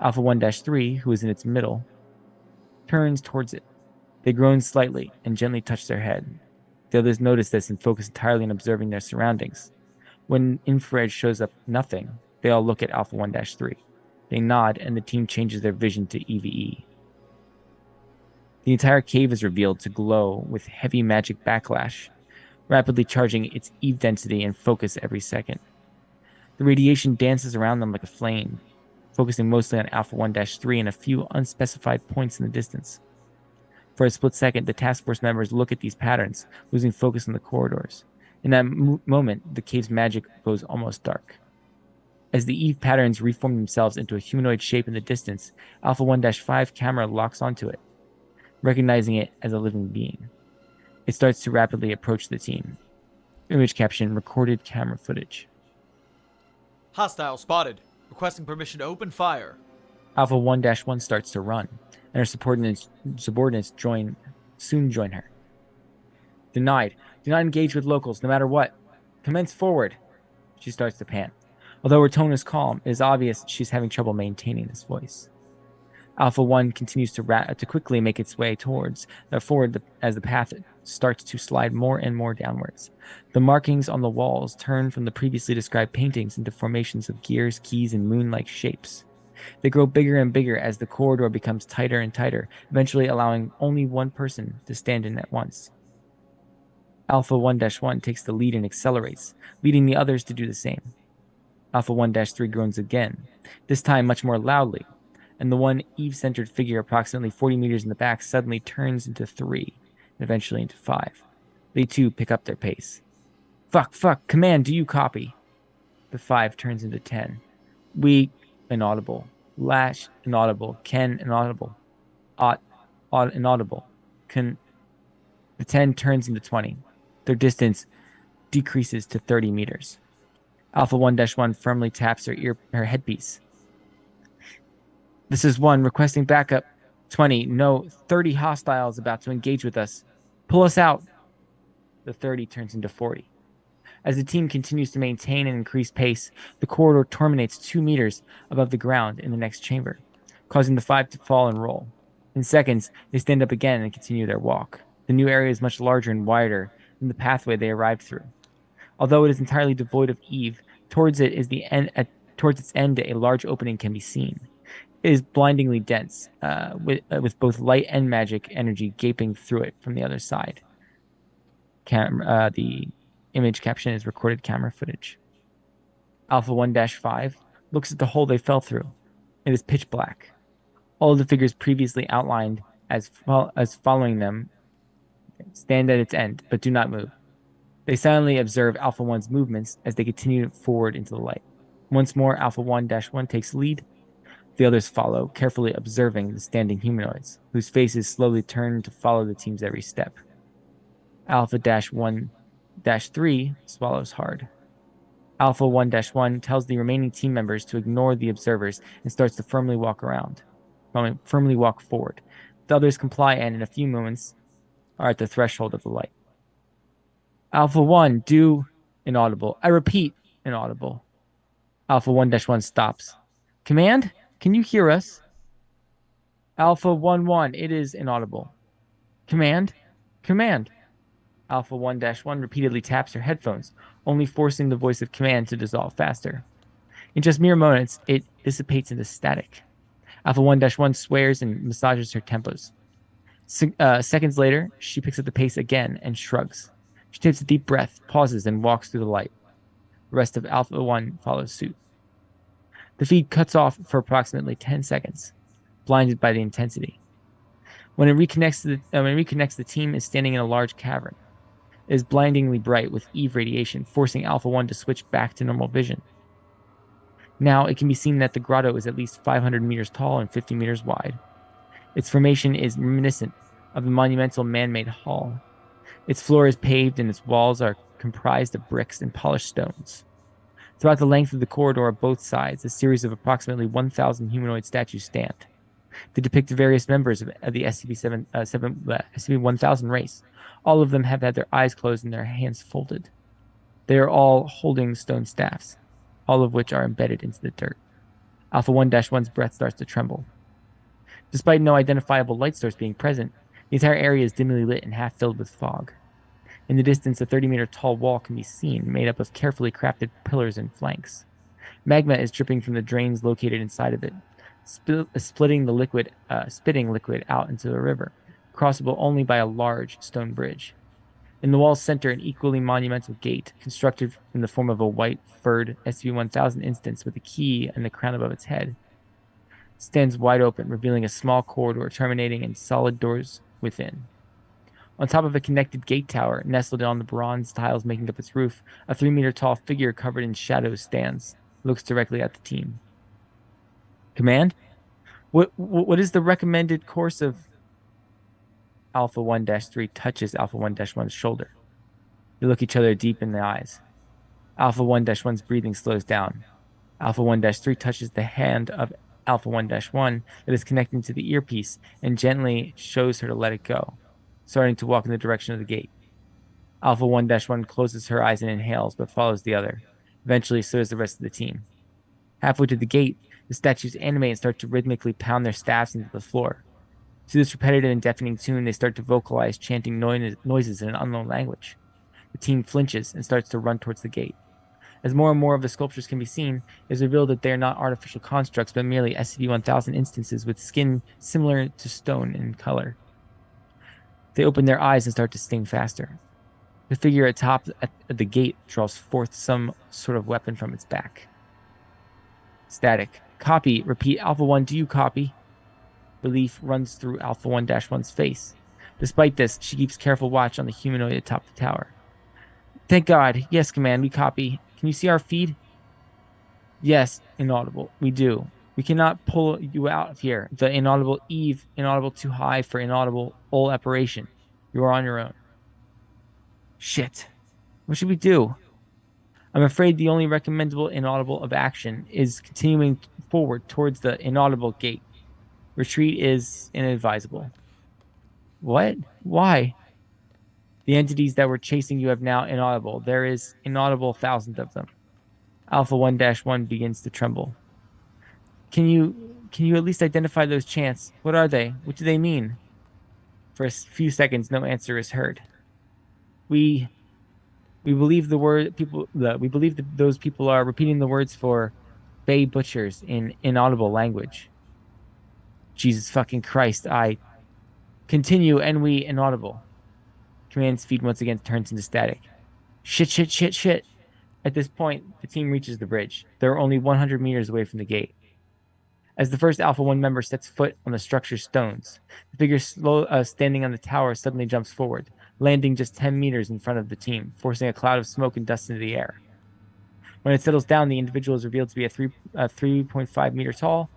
Alpha 1-3, who is in its middle, turns towards it. They groan slightly and gently touch their head. The others notice this and focus entirely on observing their surroundings. When infrared shows up nothing, they all look at Alpha 1-3. They nod, and the team changes their vision to EVE. The entire cave is revealed to glow with heavy magic backlash, rapidly charging its EVE density and focus every second. The radiation dances around them like a flame, focusing mostly on Alpha 1-3 and a few unspecified points in the distance. For a split second, the task force members look at these patterns, losing focus on the corridors. In that moment, the cave's magic goes almost dark. As the EVE patterns reform themselves into a humanoid shape in the distance, Alpha 1-5 camera locks onto it, recognizing it as a living being. It starts to rapidly approach the team. Image caption, recorded camera footage. Hostile spotted. Requesting permission to open fire. Alpha 1-1 starts to run, and her subordinates soon join her. Denied. Do not engage with locals, no matter what. Commence forward. She starts to pant. Although her tone is calm, it is obvious she's having trouble maintaining this voice. Alpha 1 continues to quickly make its way forward as the path starts to slide more and more downwards. The markings on the walls turn from the previously described paintings into formations of gears, keys, and moon-like shapes. They grow bigger and bigger as the corridor becomes tighter and tighter, eventually allowing only one person to stand in at once. Alpha 1-1 takes the lead and accelerates, leading the others to do the same. Alpha 1-3 groans again, this time much more loudly, and the one Eve-centered figure approximately 40 meters in the back suddenly turns into 3, and eventually into 5. They too pick up their pace. Fuck, command, do you copy? The 5 turns into 10. We, inaudible. Lash, inaudible. Ken, inaudible. Inaudible. The 10 turns into 20. Their distance decreases to 30 meters. Alpha 1-1 firmly taps her headpiece. This is 1 requesting backup. 20. No, 30 hostiles about to engage with us. Pull us out. The 30 turns into 40. As the team continues to maintain an increased pace, the corridor terminates 2 meters above the ground in the next chamber, causing the 5 to fall and roll. In seconds, they stand up again and continue their walk. The new area is much larger and wider than the pathway they arrived through. Although it is entirely devoid of eave, towards its end, a large opening can be seen. It is blindingly dense, with both light and magic energy gaping through it from the other side. The image caption is recorded camera footage. Alpha 1-5 looks at the hole they fell through. It is pitch black. All of the figures previously outlined as following them stand at its end, but do not move. They silently observe Alpha 1's movements as they continue forward into the light. Once more, Alpha 1-1 takes lead. The others follow, carefully observing the standing humanoids, whose faces slowly turn to follow the team's every step. Alpha 1-3 swallows hard. Alpha 1-1 tells the remaining team members to ignore the observers and starts to firmly walk forward. The others comply and, in a few moments, are at the threshold of the light. Alpha 1, do inaudible. I repeat, inaudible. Alpha 1-1 stops. Command? Can you hear us? Alpha 1-1, it is inaudible. Command? Command. Alpha 1-1 repeatedly taps her headphones, only forcing the voice of command to dissolve faster. In just mere moments, it dissipates into static. Alpha 1-1 swears and massages her temples. Seconds later, she picks up the pace again and shrugs. She takes a deep breath, pauses, and walks through the light. The rest of Alpha 1 follows suit. The feed cuts off for approximately 10 seconds, blinded by the intensity. When it reconnects, the team is standing in a large cavern. It is blindingly bright with Eve radiation, forcing Alpha 1 to switch back to normal vision. Now it can be seen that the grotto is at least 500 meters tall and 50 meters wide. Its formation is reminiscent of the monumental man-made hall. Its floor is paved and its walls are comprised of bricks and polished stones. Throughout the length of the corridor on both sides, a series of approximately 1,000 humanoid statues stand. They depict various members of the SCP-1000 race. All of them have had their eyes closed and their hands folded. They are all holding stone staffs, all of which are embedded into the dirt. Alpha 1-1's breath starts to tremble. Despite no identifiable light source being present, the entire area is dimly lit and half filled with fog. In the distance, a 30-meter tall wall can be seen, made up of carefully crafted pillars and flanks. Magma is dripping from the drains located inside of it, spitting liquid out into the river, crossable only by a large stone bridge. In the wall's center, an equally monumental gate, constructed in the form of a white, furred SCP-1000 instance with a key and the crown above its head, stands wide open, revealing a small corridor terminating in solid doors within. On top of a connected gate tower, nestled on the bronze tiles making up its roof, a 3-meter tall figure covered in shadows stands, looks directly at the team. Command? What is the recommended course of... Alpha 1-3 touches Alpha 1-1's shoulder. They look each other deep in the eyes. Alpha 1-1's breathing slows down. Alpha 1-3 touches the hand of Alpha 1-1 that is connecting to the earpiece and gently shows her to let it go, starting to walk in the direction of the gate. Alpha 1-1 closes her eyes and inhales, but follows the other. Eventually, so does the rest of the team. Halfway to the gate, the statues animate and start to rhythmically pound their staffs into the floor. To this repetitive and deafening tune, they start to vocalize, chanting noises in an unknown language. The team flinches and starts to run towards the gate. As more and more of the sculptures can be seen, it is revealed that they are not artificial constructs, but merely SCP-1000 instances with skin similar to stone in color. They open their eyes and start to sting faster. The figure at the gate draws forth some sort of weapon from its back. Static. Copy. Repeat. Alpha 1, do you copy? Relief runs through Alpha 1-1's face. Despite this, she keeps careful watch on the humanoid atop the tower. Thank God. Yes, Command, we copy. Can you see our feed? Yes, inaudible. We do. We cannot pull you out of here. The inaudible Eve, inaudible too high for inaudible old operation. You are on your own. Shit. What should we do? I'm afraid the only recommendable inaudible of action is continuing forward towards the inaudible gate. Retreat is inadvisable. What? Why? The entities that were chasing you have now inaudible. There is inaudible thousands of them. Alpha 1-1 begins to tremble. Can you at least identify those chants? What are they? What do they mean? For a few seconds, no answer is heard. We believe we believe that those people are repeating the words for Bay Butchers in inaudible language. Jesus fucking Christ, I continue and we inaudible. Command's feed once again turns into static. Shit, shit, shit, shit. At this point, the team reaches the bridge. They're only 100 meters away from the gate. As the first Alpha 1 member sets foot on the structure's stones, the figure standing on the tower suddenly jumps forward, landing just 10 meters in front of the team, forcing a cloud of smoke and dust into the air. When it settles down, the individual is revealed to be a 3.5 meter tall,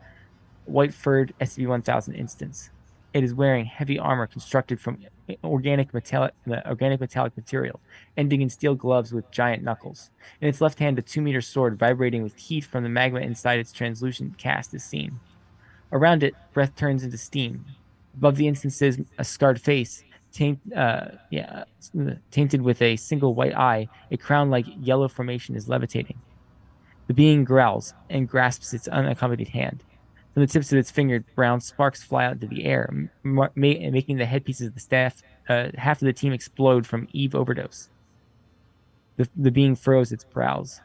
white-furred SCP-1000 instance. It is wearing heavy armor constructed from organic metallic material, ending in steel gloves with giant knuckles. In its left hand, a 2-meter sword vibrating with heat from the magma inside its translucent cast is seen. Around it, breath turns into steam. Above the instance's a scarred face, tainted with a single white eye, a crown-like yellow formation is levitating. The being growls and grasps its unaccompanied hand. From the tips of its finger, brown sparks fly out into the air, making the headpieces of the staff, half of the team explode from Eve overdose. The being furrows its brows.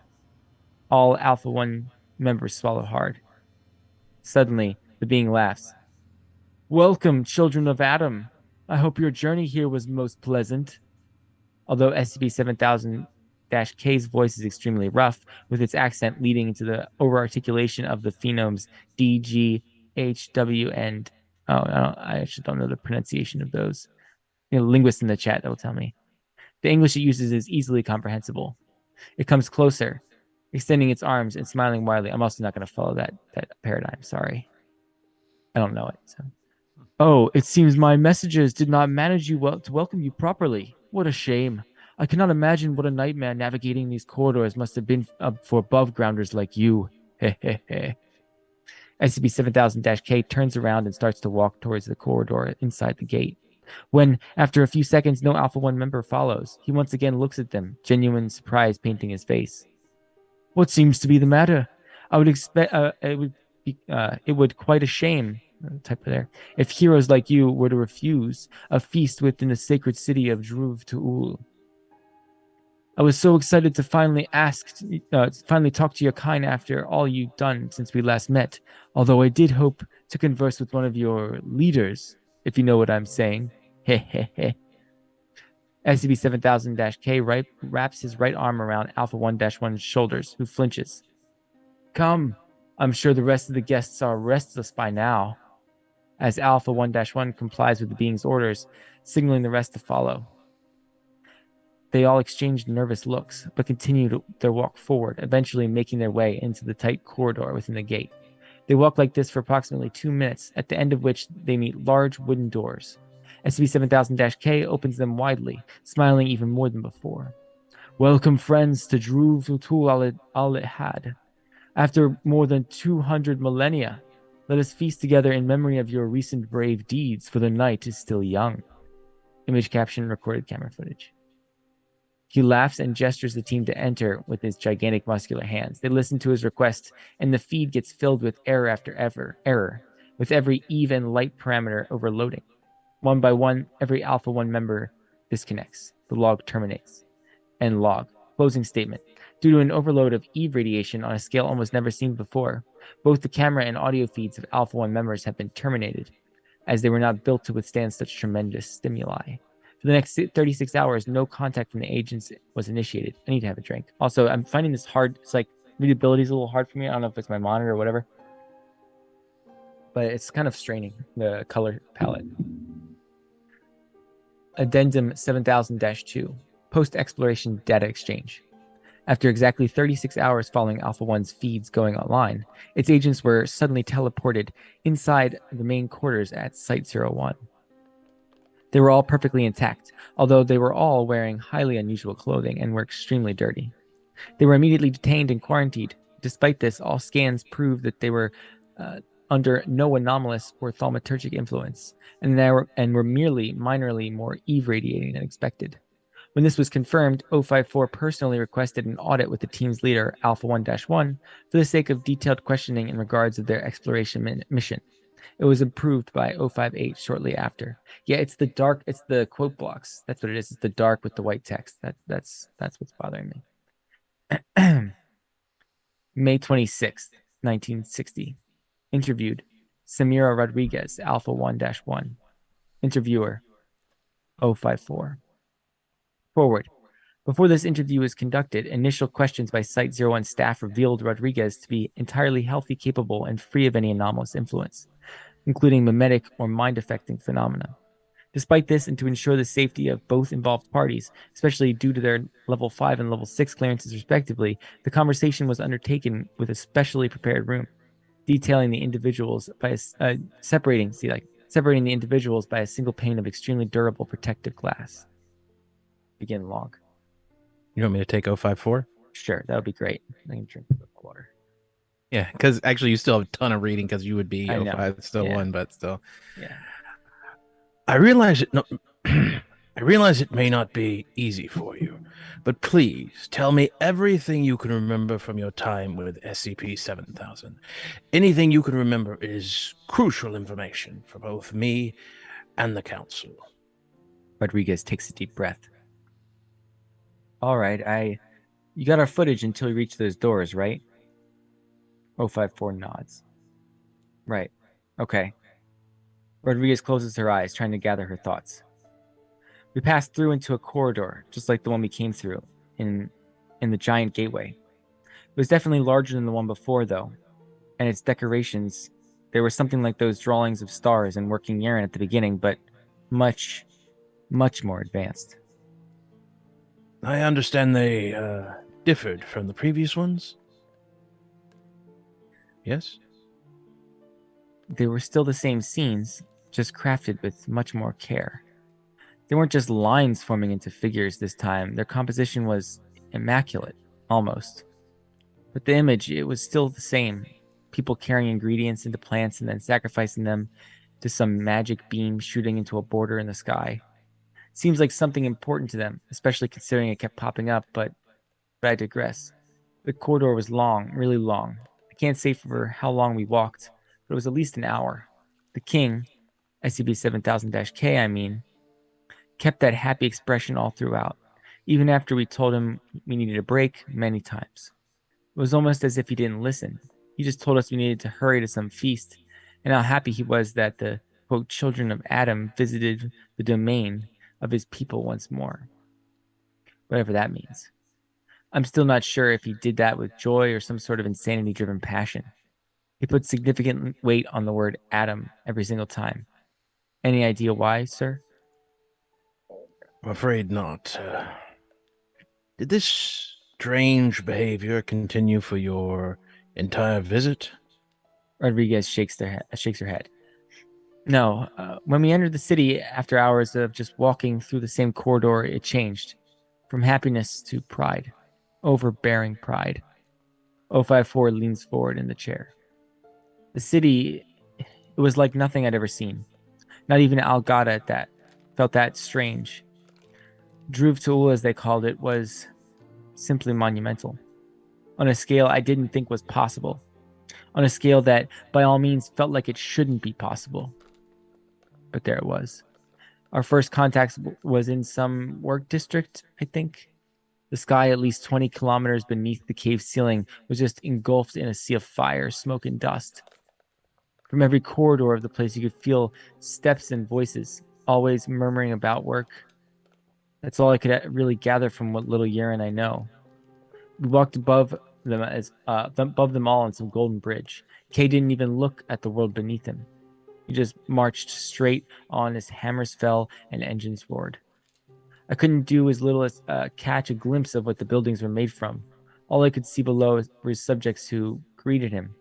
All Alpha 1 members swallow hard. Suddenly, the being laughs. Welcome, children of Adam. I hope your journey here was most pleasant. Although SCP-7000-K's voice is extremely rough, with its accent leading into the over-articulation of the phonemes D, G, H, W, and... I actually don't know the pronunciation of those. Linguists in the chat that will tell me. The English it uses is easily comprehensible. It comes closer, extending its arms and smiling widely. I'm also not going to follow that paradigm, sorry. I don't know it, so... Oh, it seems my messengers did not manage to welcome you properly. What a shame. I cannot imagine what a nightmare navigating these corridors must have been for above-grounders like you. Hehehe. SCP-7000-K turns around and starts to walk towards the corridor inside the gate. When, after a few seconds, no Alpha 1 member follows, he once again looks at them, genuine surprise painting his face. What seems to be the matter? I would expect it would quite a shame, type there, if heroes like you were to refuse a feast within the sacred city of Druv-Tuul. I was so excited to finally talk to your kind after all you've done since we last met, although I did hope to converse with one of your leaders, if you know what I'm saying. Hehehe. SCP-7000-K wraps his right arm around Alpha 1-1's shoulders, who flinches. Come, I'm sure the rest of the guests are restless by now. As Alpha 1-1 complies with the being's orders, signaling the rest to follow. They all exchange nervous looks, but continue their walk forward, eventually making their way into the tight corridor within the gate. They walk like this for approximately 2 minutes, at the end of which they meet large wooden doors. SCP-7000-K opens them widely, smiling even more than before. Welcome, friends, to Druv-Tuul al-Ihad. After more than 200 millennia, let us feast together in memory of your recent brave deeds, for the night is still young. Image caption, recorded camera footage. He laughs and gestures the team to enter with his gigantic muscular hands. They listen to his request, and the feed gets filled with error after error, with every Eve and light parameter overloading. One by one, every Alpha 1 member disconnects. The log terminates. End log. Closing statement. Due to an overload of Eve radiation on a scale almost never seen before, both the camera and audio feeds of Alpha 1 members have been terminated, as they were not built to withstand such tremendous stimuli. For the next 36 hours, no contact from the agents was initiated. I need to have a drink. Also, I'm finding this hard. It's like readability is a little hard for me. I don't know if it's my monitor or whatever, but it's kind of straining the color palette. Addendum 7000-2, post-exploration data exchange. After exactly 36 hours following Alpha 1's feeds going online, its agents were suddenly teleported inside the main quarters at Site-01. They were all perfectly intact, although they were all wearing highly unusual clothing and were extremely dirty. They were immediately detained and quarantined. Despite this, all scans proved that they were under no anomalous or thaumaturgic influence, and were merely minorly more Eve radiating than expected. When this was confirmed, 054 personally requested an audit with the team's leader, Alpha 1-1, for the sake of detailed questioning in regards of their exploration mission. It was approved by 058 shortly after. Yeah, it's the dark, it's the quote blocks. That's what it is. It's the dark with the white text. That's what's bothering me. May 26th, 1960. Interviewed, Samira Rodriguez, Alpha 1-1. Interviewer, 054. Forward. Before this interview was conducted, initial questions by Site-01 staff revealed Rodriguez to be entirely healthy, capable, and free of any anomalous influence, including mimetic or mind-affecting phenomena. Despite this, and to ensure the safety of both involved parties, especially due to their level 5 and level 6 clearances respectively, the conversation was undertaken with a specially prepared room, detailing the individuals by separating the individuals by a single pane of extremely durable protective glass. Begin log. You want me to take 054? Sure, that would be great. I can drink the water. Yeah, because actually you still have a ton of reading because you would be I know. 05 still Yeah. one, but still. Yeah. I realize it may not be easy for you, but please tell me everything you can remember from your time with SCP-7000. Anything you can remember is crucial information for both me and the Council. Rodriguez takes a deep breath. All right, you got our footage until we reach those doors, right? 054 nods. Right. Okay. Rodriguez closes her eyes, trying to gather her thoughts. We passed through into a corridor, just like the one we came through, in the giant gateway. It was definitely larger than the one before, though, and its decorations, they were something like those drawings of stars and working urine at the beginning, but much, much more advanced. I understand they differed from the previous ones? Yes? They were still the same scenes, just crafted with much more care. They weren't just lines forming into figures this time. Their composition was immaculate, almost. But the image, it was still the same. People carrying ingredients into plants and then sacrificing them to some magic beam shooting into a border in the sky. Seems like something important to them, especially considering it kept popping up, but I digress. The corridor was long, really long. I can't say for how long we walked, but it was at least an hour. The king, SCP-7000-K, I mean, kept that happy expression all throughout, even after we told him we needed a break many times. It was almost as if he didn't listen. He just told us we needed to hurry to some feast, and how happy he was that the, quote, children of Adam visited the domain of his people once more. Whatever that means. I'm still not sure if he did that with joy or some sort of insanity-driven passion. He put significant weight on the word Adam every single time. Any idea why, sir? I'm afraid not. Did this strange behavior continue for your entire visit? Rodriguez shakes her head. No, when we entered the city after hours of just walking through the same corridor, it changed. From happiness to pride. Overbearing pride. 054 leans forward in the chair. The city, it was like nothing I'd ever seen. Not even Algada at that. Felt that strange. Druv Ta'ul, as they called it, was simply monumental. On a scale I didn't think was possible. On a scale that, by all means, felt like it shouldn't be possible. But there it was. Our first contact was in some work district, I think. The sky, at least 20 kilometers beneath the cave ceiling, was just engulfed in a sea of fire, smoke, and dust. From every corridor of the place, you could feel steps and voices, always murmuring about work. That's all I could really gather from what little urine I know. We walked above them all on some golden bridge. Kay didn't even look at the world beneath him. He just marched straight on as hammers fell and engines roared. I couldn't do as little as catch a glimpse of what the buildings were made from. All I could see below were his subjects who greeted him,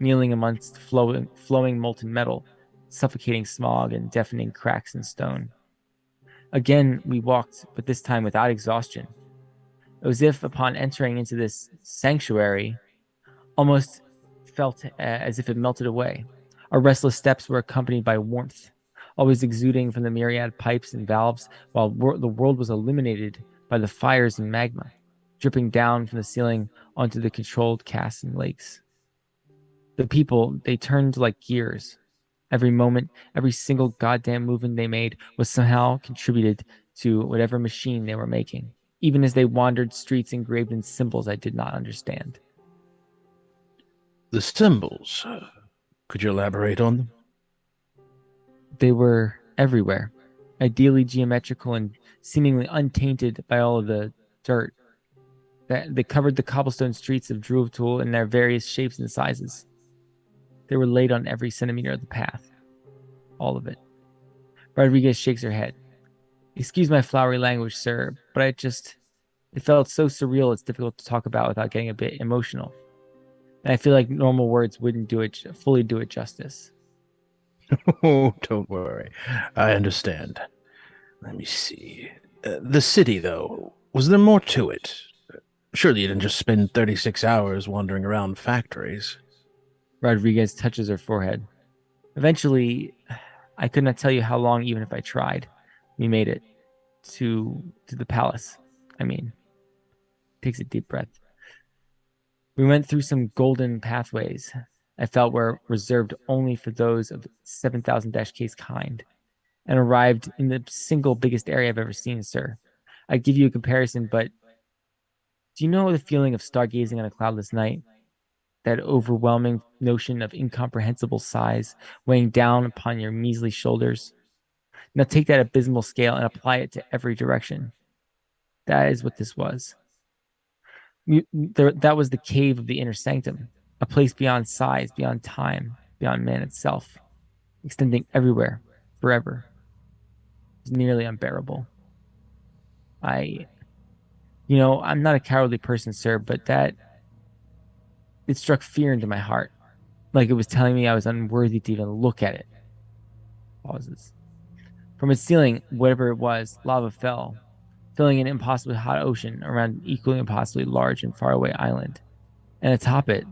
kneeling amongst flowing molten metal, suffocating smog and deafening cracks in stone. Again, we walked, but this time without exhaustion. It was as if upon entering into this sanctuary, almost felt as if it melted away. Our restless steps were accompanied by warmth, always exuding from the myriad pipes and valves, while the world was illuminated by the fires and magma, dripping down from the ceiling onto the controlled casts and lakes. The people, they turned like gears. Every moment, every single goddamn movement they made was somehow contributed to whatever machine they were making, even as they wandered streets engraved in symbols I did not understand. The symbols. Could you elaborate on them? They were everywhere, ideally geometrical and seemingly untainted by all of the dirt. That they covered the cobblestone streets of Druvatul in their various shapes and sizes. They were laid on every centimeter of the path. All of it. Rodriguez shakes her head. Excuse my flowery language, sir, but it felt so surreal it's difficult to talk about without getting a bit emotional. And I feel like normal words wouldn't fully do it justice. Oh, don't worry. I understand. Let me see. The city, though, was there more to it? Surely you didn't just spend 36 hours wandering around factories. Rodriguez touches her forehead. Eventually, I could not tell you how long, even if I tried. We made it to the palace. Takes a deep breath. We went through some golden pathways I felt were reserved only for those of 7000-K's kind, and arrived in the single biggest area I've ever seen, sir. I'd give you a comparison, but do you know the feeling of stargazing on a cloudless night? That overwhelming notion of incomprehensible size weighing down upon your measly shoulders? Now take that abysmal scale and apply it to every direction. That is what this was. That was the cave of the inner sanctum, a place beyond size, beyond time, beyond man itself, extending everywhere, forever. It was nearly unbearable. I'm not a cowardly person, sir, but it struck fear into my heart, like it was telling me I was unworthy to even look at it. Pauses. From its ceiling, whatever it was, lava fell, filling an impossibly hot ocean around an equally impossibly large and faraway island. And atop it,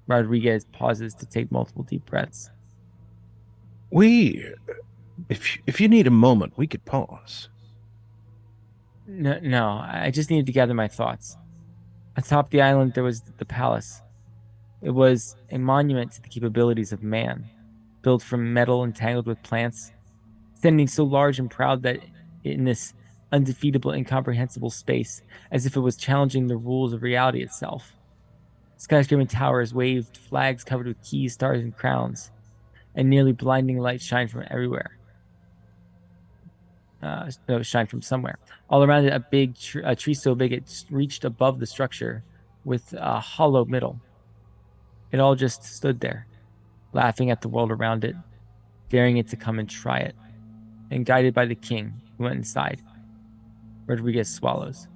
Rodriguez pauses to take multiple deep breaths. If you need a moment, we could pause. No, I just needed to gather my thoughts. Atop the island, there was the palace. It was a monument to the capabilities of man, built from metal entangled with plants, standing so large and proud that in this undefeatable, incomprehensible space, as if it was challenging the rules of reality itself. Skyscraping towers waved flags covered with keys, stars, and crowns, and nearly blinding light shined from everywhere. Shine from somewhere. All around it, a tree so big it reached above the structure with a hollow middle. It all just stood there, laughing at the world around it, daring it to come and try it. And guided by the king, who went inside. Rodriguez swallows.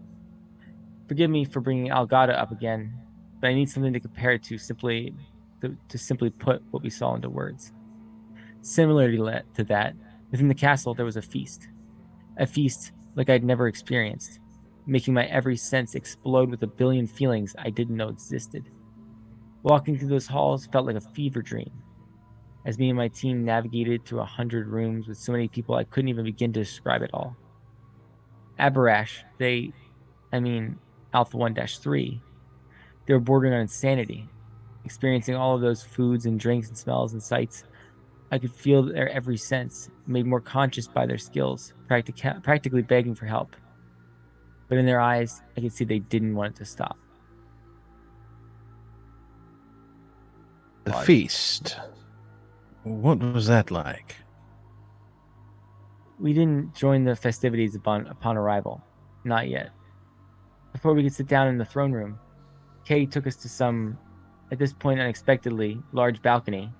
Forgive me for bringing Algada up again, but I need something to compare it to simply put what we saw into words. Similarly to that, within the castle there was a feast. A feast like I'd never experienced, making my every sense explode with a billion feelings I didn't know existed. Walking through those halls felt like a fever dream, as me and my team navigated through 100 rooms with so many people I couldn't even begin to describe it all. Abarash, Alpha 1-3, they were bordering on insanity, experiencing all of those foods and drinks and smells and sights. I could feel their every sense, made more conscious by their skills, practically begging for help. But in their eyes, I could see they didn't want it to stop. The feast. What was that like? We didn't join the festivities upon arrival. Not yet. Before we could sit down in the throne room, Kay took us to some, at this point unexpectedly, large balcony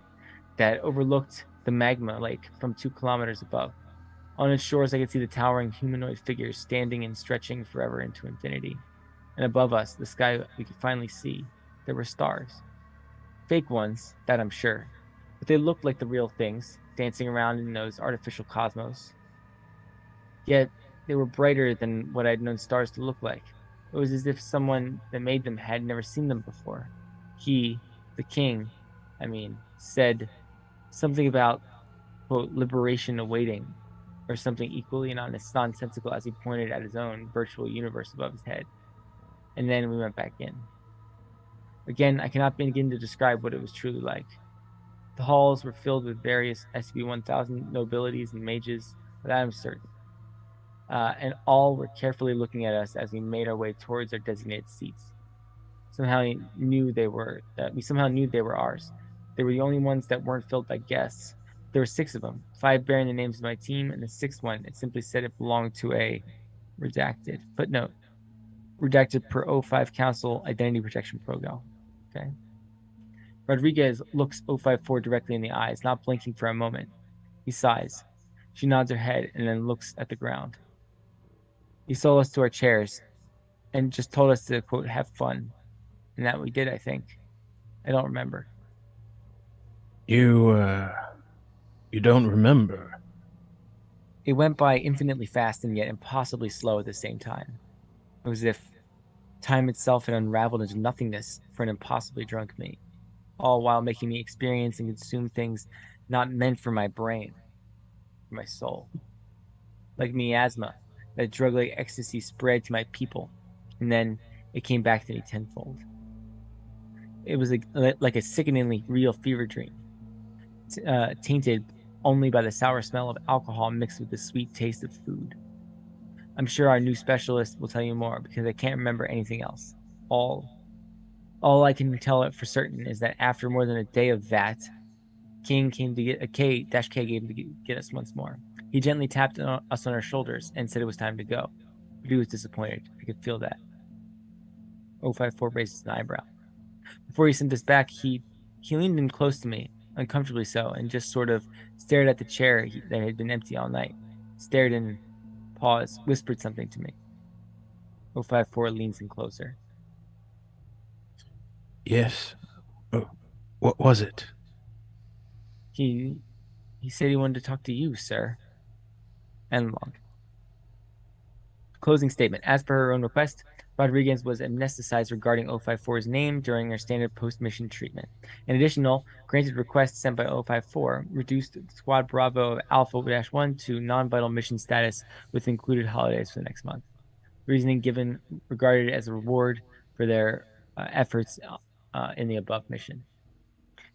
that overlooked the magma lake from 2 kilometers above. On its shores, I could see the towering humanoid figures standing and stretching forever into infinity. And above us, the sky we could finally see. There were stars. Fake ones, that I'm sure. But they looked like the real things, dancing around in those artificial cosmos. Yet they were brighter than what I'd known stars to look like. It was as if someone that made them had never seen them before. He, the king, said something about, quote, liberation awaiting, or something equally nonsensical as he pointed at his own virtual universe above his head. And then we went back in. Again, I cannot begin to describe what it was truly like. The halls were filled with various SCP-1000 nobilities and mages, but I am certain. And all were carefully looking at us as we made our way towards our designated seats. We somehow knew they were ours. They were the only ones that weren't filled by guests. There were 6 of them, 5 bearing the names of my team, and the 6th one, it simply said it belonged to a redacted footnote. Redacted per O5 Council Identity Protection Protocol. Okay. Rodriguez looks 054 directly in the eyes, not blinking for a moment. He sighs. She nods her head and then looks at the ground. He stole us to our chairs and just told us to, quote, have fun. And that we did, I think. I don't remember. You don't remember? It went by infinitely fast and yet impossibly slow at the same time. It was as if time itself had unraveled into nothingness for an impossibly drunk me, all while making me experience and consume things not meant for my brain, for my soul. Like miasma, that drug like ecstasy spread to my people, and then it came back to me tenfold. It was like a sickeningly real fever dream, tainted only by the sour smell of alcohol mixed with the sweet taste of food. I'm sure our new specialist will tell you more because I can't remember anything else. All I can tell it for certain is that after more than a day of that, King came to get K came to get us once more. He gently tapped us on our shoulders and said it was time to go. But he was disappointed. I could feel that. 054 raises an eyebrow. Before he sent us back, he leaned in close to me, uncomfortably so, and just sort of stared at the chair that had been empty all night. Stared and paused, whispered something to me. 054 leans in closer. Yes. Oh, what was it? He said he wanted to talk to you, sir. And long. Closing statement. As per her own request, Rodriguez was amnesticized regarding 054's name during her standard post-mission treatment. In addition, granted requests sent by 054 reduced Squad Bravo of Alpha-1 to non-vital mission status with included holidays for the next month. Reasoning given regarded as a reward for their efforts in the above mission.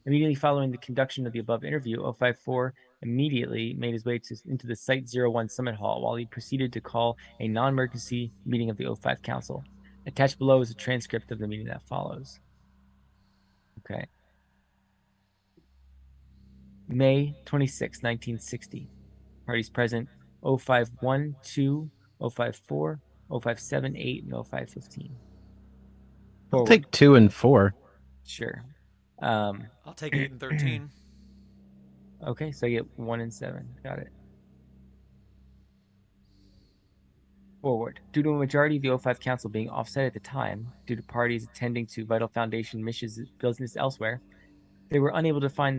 Immediately following the conduction of the above interview, 054 immediately made his way into the Site-01 Summit Hall while he proceeded to call a non-emergency meeting of the O5 Council. Attached below is a transcript of the meeting that follows. Okay. May 26, 1960. Parties present 051, 2, 054, 057, 8, and 0515. I'll take 2 and 4. Sure. I'll take 8 and 13. Okay, so I get 1 and 7. Got it. Forward. Due to a majority of the O5 Council being offset at the time, due to parties attending to Vital Foundation missions business elsewhere, they were unable to attend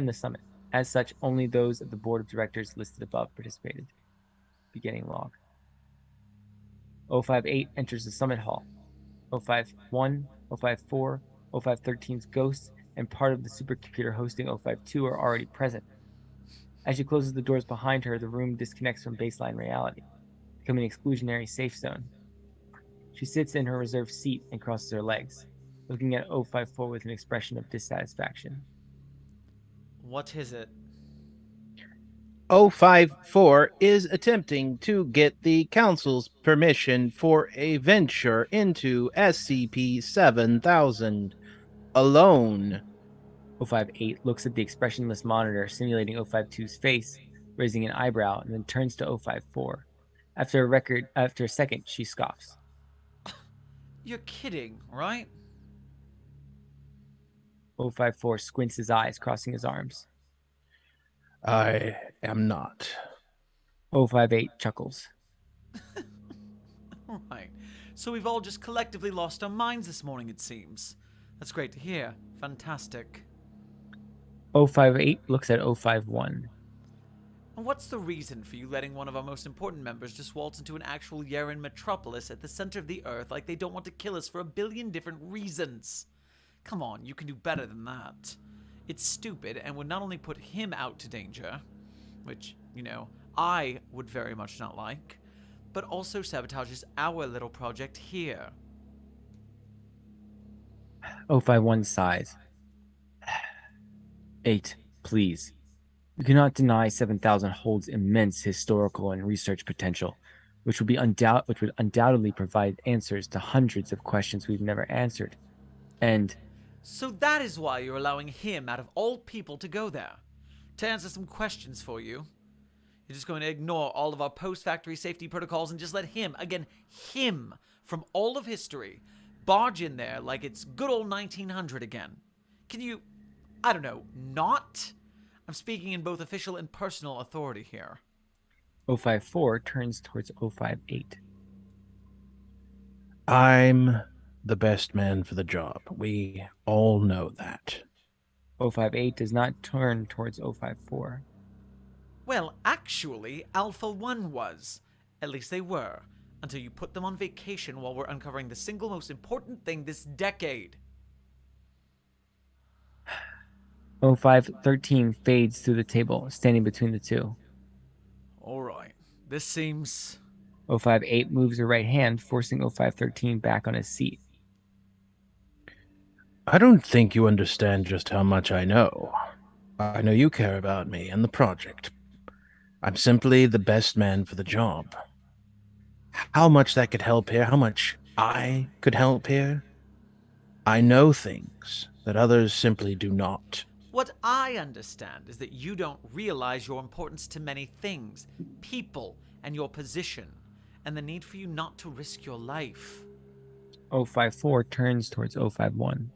the summit. As such, only those of the board of directors listed above participated. Beginning log. 058 enters the summit hall. 051, 054, 0513's ghosts, and part of the supercomputer hosting 052 are already present. As she closes the doors behind her, the room disconnects from baseline reality, becoming an exclusionary safe zone. She sits in her reserved seat and crosses her legs, looking at 054 with an expression of dissatisfaction. What is it? 054 is attempting to get the Council's permission for a venture into SCP-7000 alone. 058 looks at the expressionless monitor simulating 052's face, raising an eyebrow, and then turns to 054. After a second, she scoffs. You're kidding, right? 054 squints his eyes, crossing his arms. I am not. 058 chuckles. Right. So we've all just collectively lost our minds this morning, it seems. That's great to hear. Fantastic. 058 looks at 051. And what's the reason for you letting one of our most important members just waltz into an actual Yeren metropolis at the center of the Earth like they don't want to kill us for a billion different reasons? Come on, you can do better than that. It's stupid and would not only put him out to danger, which, you know, I would very much not like, but also sabotages our little project here. 051 sighs. 8, please. You cannot deny 7000 holds immense historical and research potential, which would undoubtedly provide answers to hundreds of questions we've never answered. And so that is why you're allowing him, out of all people, to go there, to answer some questions for you. You're just going to ignore all of our post-factory safety protocols and just let him, again, him, from all of history, barge in there like it's good old 1900 again. Can you, I don't know, not? I'm speaking in both official and personal authority here. 054 turns towards 058. I'm the best man for the job. We all know that. 058 does not turn towards 054. Well, actually, Alpha 1 was. At least they were. Until you put them on vacation while we're uncovering the single most important thing this decade. 0513 fades through the table, standing between the two. Alright, this seems... 058 moves her right hand, forcing 0513 back on his seat. I don't think you understand just how much I know. I know you care about me and the project. I'm simply the best man for the job. How much that could help here, how much I could help here, I know things that others simply do not. What I understand is that you don't realize your importance to many things, people, and your position, and the need for you not to risk your life. 054 turns towards 051.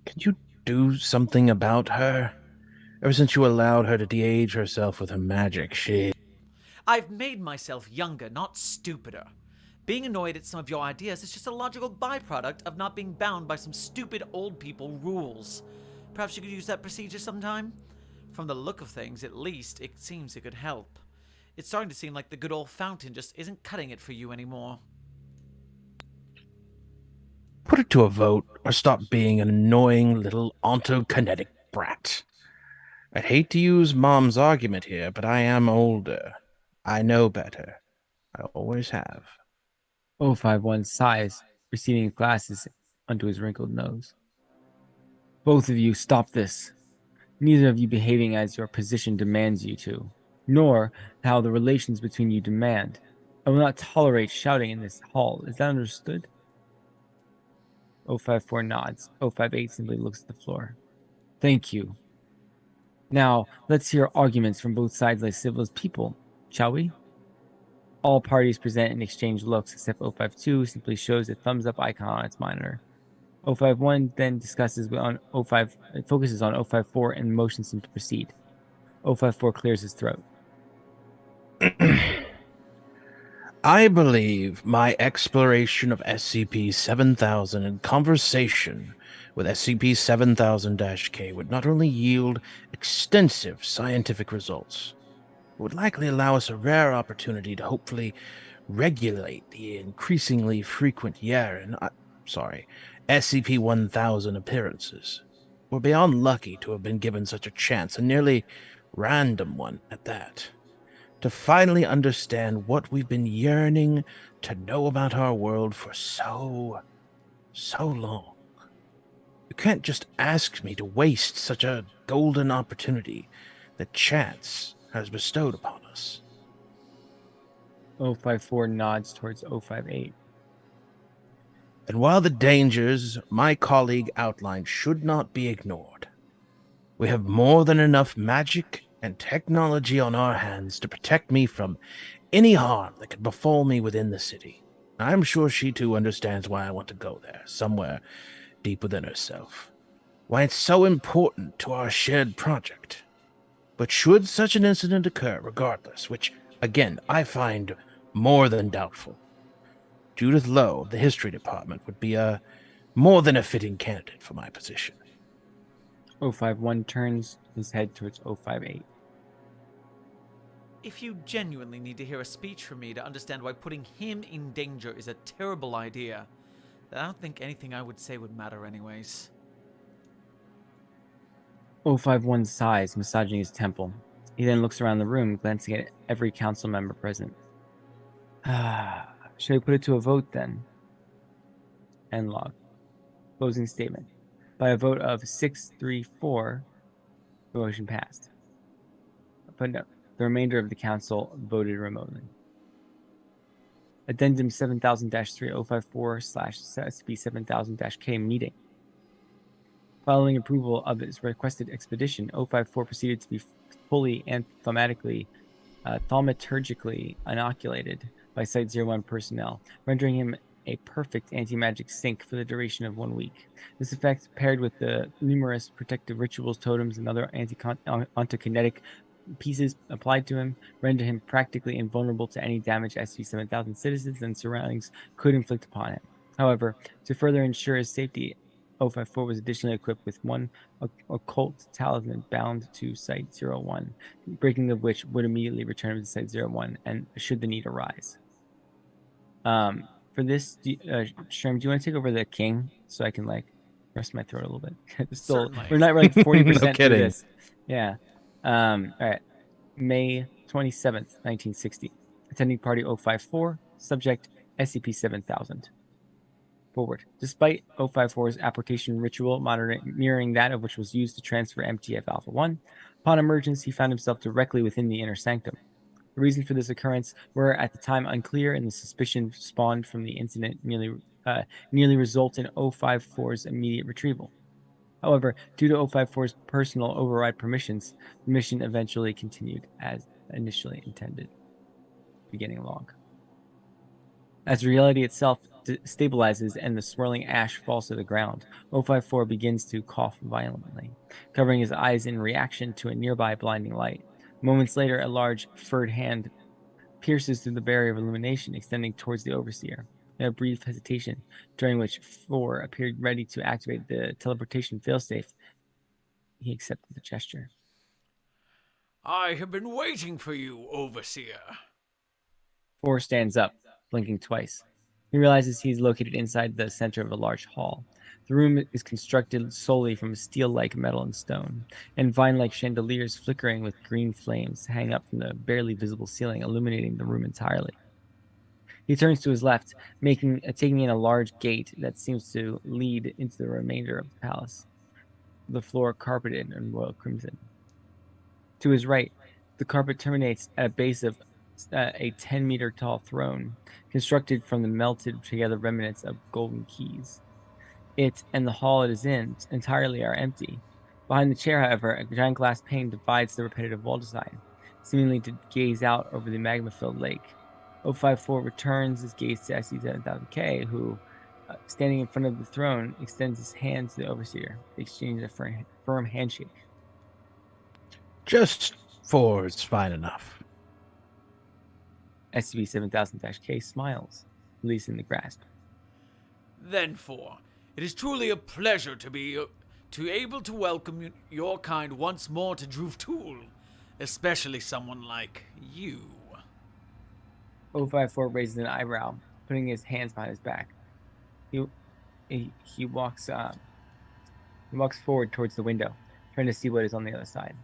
Can you do something about her? Ever since you allowed her to de-age herself with her magic, I've made myself younger, not stupider. Being annoyed at some of your ideas is just a logical byproduct of not being bound by some stupid old people rules. Perhaps you could use that procedure sometime? From the look of things, at least, it seems it could help. It's starting to seem like the good old fountain just isn't cutting it for you anymore. Put it to a vote, or stop being an annoying little ontokinetic brat. I'd hate to use Mom's argument here, but I am older. I know better. I always have. 051 sighs, receding his glasses onto his wrinkled nose. Both of you, stop this. Neither of you behaving as your position demands you to, nor how the relations between you demand. I will not tolerate shouting in this hall. Is that understood? 054 nods. 058 simply looks at the floor. Thank you. Now, let's hear arguments from both sides like civil as people, shall we? All parties present and exchange looks, except 052 simply shows a thumbs up icon on its monitor. 051 then focuses on 054 and motions him to proceed. 054 clears his throat. I believe my exploration of SCP-7000 and conversation with SCP-7000-K would not only yield extensive scientific results, it would likely allow us a rare opportunity to hopefully regulate the increasingly frequent SCP-1000 appearances. We're beyond lucky to have been given such a chance, a nearly random one at that, to finally understand what we've been yearning to know about our world for so long. You can't just ask me to waste such a golden opportunity that chance has bestowed upon us. 054 nods towards 058. And while the dangers my colleague outlined should not be ignored, we have more than enough magic and technology on our hands to protect me from any harm that could befall me within the city. I'm sure she too understands why I want to go there, somewhere deep within herself. Why it's so important to our shared project. But should such an incident occur regardless, which, again, I find more than doubtful, Judith Lowe of the History Department would be more than a fitting candidate for my position. 051 turns his head towards 058. if you genuinely need to hear a speech from me to understand why putting him in danger is a terrible idea, then I don't think anything I would say would matter anyways. 051 sighs, massaging his temple. He then looks around the room, glancing at every council member present. Should I put it to a vote then? End log. Closing statement. By a vote of 6-3-4, the motion passed. But no, the remainder of the council voted remotely. Addendum 7000-3054/SCP-7000-K meeting. Following approval of its requested expedition, 054 proceeded to be fully and thaumaturgically inoculated by Site-01 personnel, rendering him a perfect anti-magic sink for the duration of 1 week. This effect, paired with the numerous protective rituals, totems, and other ontokinetic pieces applied to him, rendered him practically invulnerable to any damage SCP-7000 citizens and surroundings could inflict upon him. However, to further ensure his safety, 054 was additionally equipped with one occult talisman bound to Site-01, breaking of which would immediately return him to Site-01 and should the need arise. For this, Sherm, do you want to take over the king so I can rest my throat a little bit? Certainly. We're not 40% No through kidding. this. Yeah. All right. May 27th, 1960. Attending party 054. Subject SCP-7000. Forward. Despite 054's application ritual mirroring that of which was used to transfer MTF Alpha 1, upon emergence he found himself directly within the inner sanctum. The reasons for this occurrence were at the time unclear, and the suspicion spawned from the incident nearly result in 054's immediate retrieval. However, due to 054's personal override permissions, the mission eventually continued as initially intended. Beginning log. As reality itself stabilizes and the swirling ash falls to the ground, 054 begins to cough violently, covering his eyes in reaction to a nearby blinding light. Moments later, a large, furred hand pierces through the barrier of illumination, extending towards the overseer. In a brief hesitation, during which 4 appeared ready to activate the teleportation failsafe, he accepted the gesture. I have been waiting for you, Overseer. 4 stands up, blinking twice. He realizes he's located inside the center of a large hall. The room is constructed solely from steel-like metal and stone, and vine-like chandeliers flickering with green flames hang up from the barely visible ceiling, illuminating the room entirely. He turns to his left, taking in a large gate that seems to lead into the remainder of the palace, the floor carpeted in royal crimson. To his right, the carpet terminates at a base of a 10-meter tall throne, constructed from the melted-together remnants of golden keys. It and the hall it is in entirely are empty. Behind the chair, however, a giant glass pane divides the repetitive wall design, seemingly to gaze out over the magma-filled lake. 054 returns his gaze to SCP-7000-K, who, standing in front of the throne, extends his hand to the overseer. They exchange a firm handshake. Just 4 is fine enough. SCP-7000-K smiles, releasing the grasp. Then, 4, it is truly a pleasure to be able to welcome your kind once more to Druvtul, especially someone like you. 054 raises an eyebrow, putting his hands behind his back. He walks forward towards the window, trying to see what is on the other side.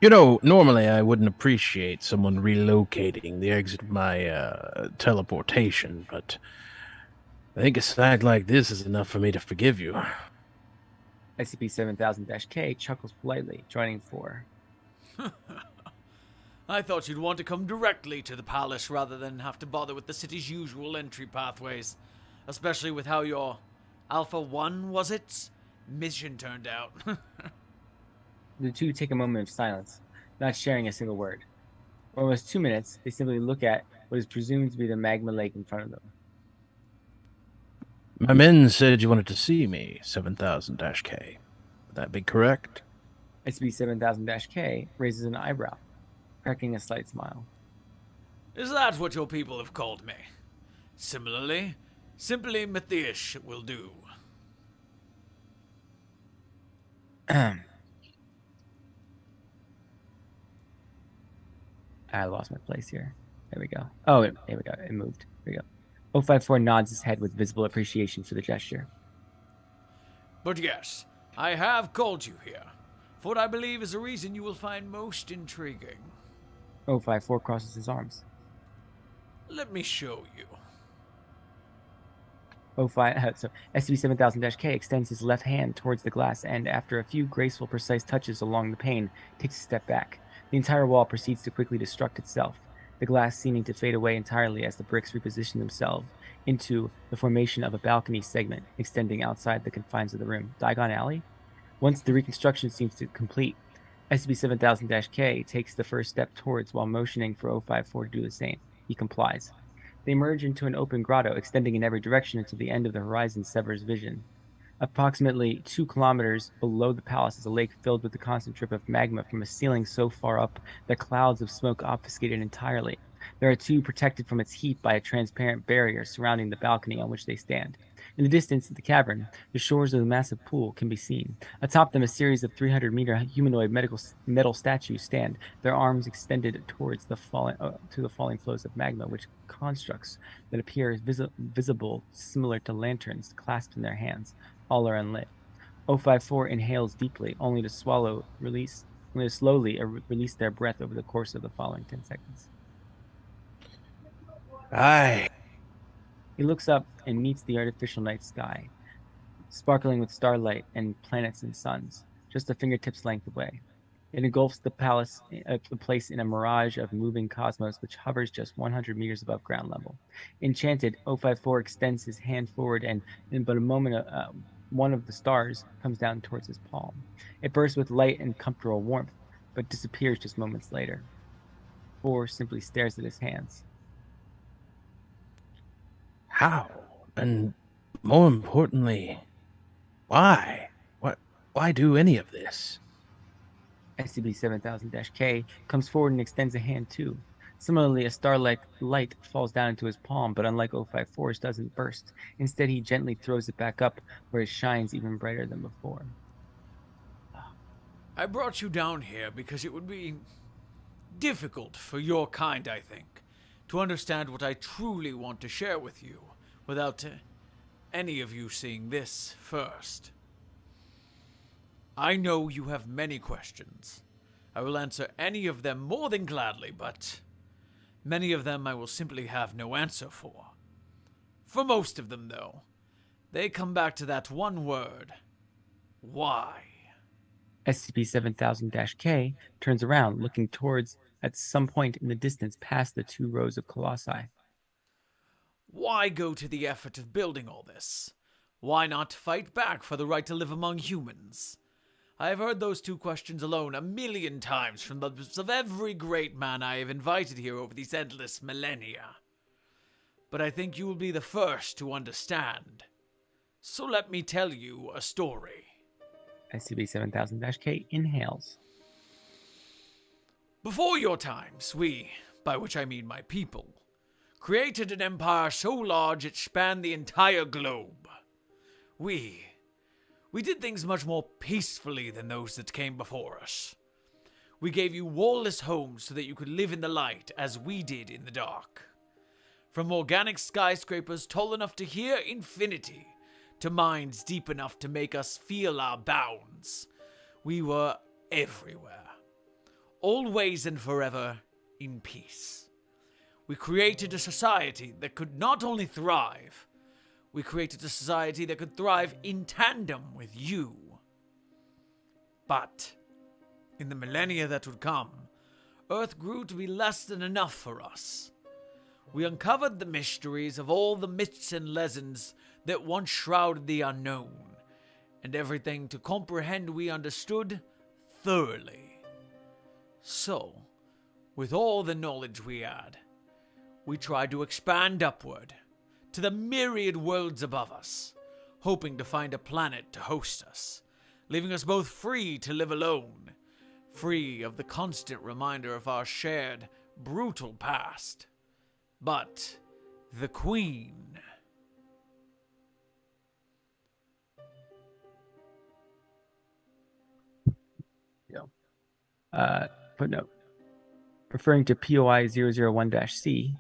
You know, normally I wouldn't appreciate someone relocating the exit of my teleportation, but I think a sight like this is enough for me to forgive you. SCP-7000-K chuckles politely, joining 4. I thought you'd want to come directly to the palace rather than have to bother with the city's usual entry pathways, especially with how your Alpha 1, was it? Mission turned out. The two take a moment of silence, not sharing a single word. For almost 2 minutes, they simply look at what is presumed to be the magma lake in front of them. My men said you wanted to see me, 7000-K. Would that be correct? SCP-7000-K raises an eyebrow, cracking a slight smile. Is that what your people have called me? Similarly, simply Matthias will do. I lost my place here. There we go. Oh, there we go. It moved. There we go. 054 nods his head with visible appreciation for the gesture. But yes, I have called you here, for what I believe is a reason you will find most intriguing. 054 crosses his arms. Let me show you. 05, so SCP-7000-K extends his left hand towards the glass and, after a few graceful, precise touches along the pane, takes a step back. The entire wall proceeds to quickly destruct itself, the glass seeming to fade away entirely as the bricks reposition themselves into the formation of a balcony segment extending outside the confines of the room. Diagon Alley? Once the reconstruction seems to complete, SCP-7000-K takes the first step towards while motioning for 054 to do the same. He complies. They emerge into an open grotto extending in every direction until the end of the horizon severs vision. Approximately 2 kilometers below the palace is a lake filled with the constant drip of magma from a ceiling so far up that clouds of smoke obfuscate it entirely. There are 2 protected from its heat by a transparent barrier surrounding the balcony on which they stand. In the distance of the cavern, the shores of the massive pool can be seen. Atop them, a series of 300-meter humanoid metal statues stand, their arms extended towards the falling flows of magma, which constructs that appear visible, similar to lanterns clasped in their hands. All are unlit. 054 inhales deeply, only to slowly release their breath over the course of the following 10 seconds. Aye. He looks up and meets the artificial night sky, sparkling with starlight and planets and suns, just a fingertip's length away. It engulfs the place in a mirage of moving cosmos which hovers just 100 meters above ground level. Enchanted, 054 extends his hand forward and in but a moment, one of the stars comes down towards his palm. It bursts with light and comfortable warmth, but disappears just moments later. 4 simply stares at his hands. How? And more importantly, why? Why do any of this? SCP-7000-K comes forward and extends a hand too. Similarly, a star-like light falls down into his palm, but unlike 054's doesn't burst. Instead, he gently throws it back up, where it shines even brighter than before. I brought you down here because it would be difficult for your kind, I think, to understand what I truly want to share with you without any of you seeing this first. I know you have many questions. I will answer any of them more than gladly, but many of them I will simply have no answer for. For most of them, though, they come back to that one word: why? SCP-7000-K turns around, looking towards at some point in the distance past the 2 rows of colossi. Why go to the effort of building all this? Why not fight back for the right to live among humans? I have heard those 2 questions alone 1,000,000 times from the lips of every great man I have invited here over these endless millennia. But I think you will be the first to understand. So let me tell you a story. SCP-7000-K inhales. Before your times, we, by which I mean my people, created an empire so large it spanned the entire globe. We did things much more peacefully than those that came before us. We gave you wall-less homes so that you could live in the light as we did in the dark. From organic skyscrapers tall enough to hear infinity, to minds deep enough to make us feel our bounds, we were everywhere. Always and forever in peace. We created a society that could not only thrive, we created a society that could thrive in tandem with you. But in the millennia that would come, Earth grew to be less than enough for us. We uncovered the mysteries of all the myths and legends that once shrouded the unknown, and everything to comprehend we understood thoroughly. So, with all the knowledge we had, we tried to expand upward to the myriad worlds above us, hoping to find a planet to host us, leaving us both free to live alone, free of the constant reminder of our shared, brutal past. But the Queen... Footnote. referring to POI 001-C,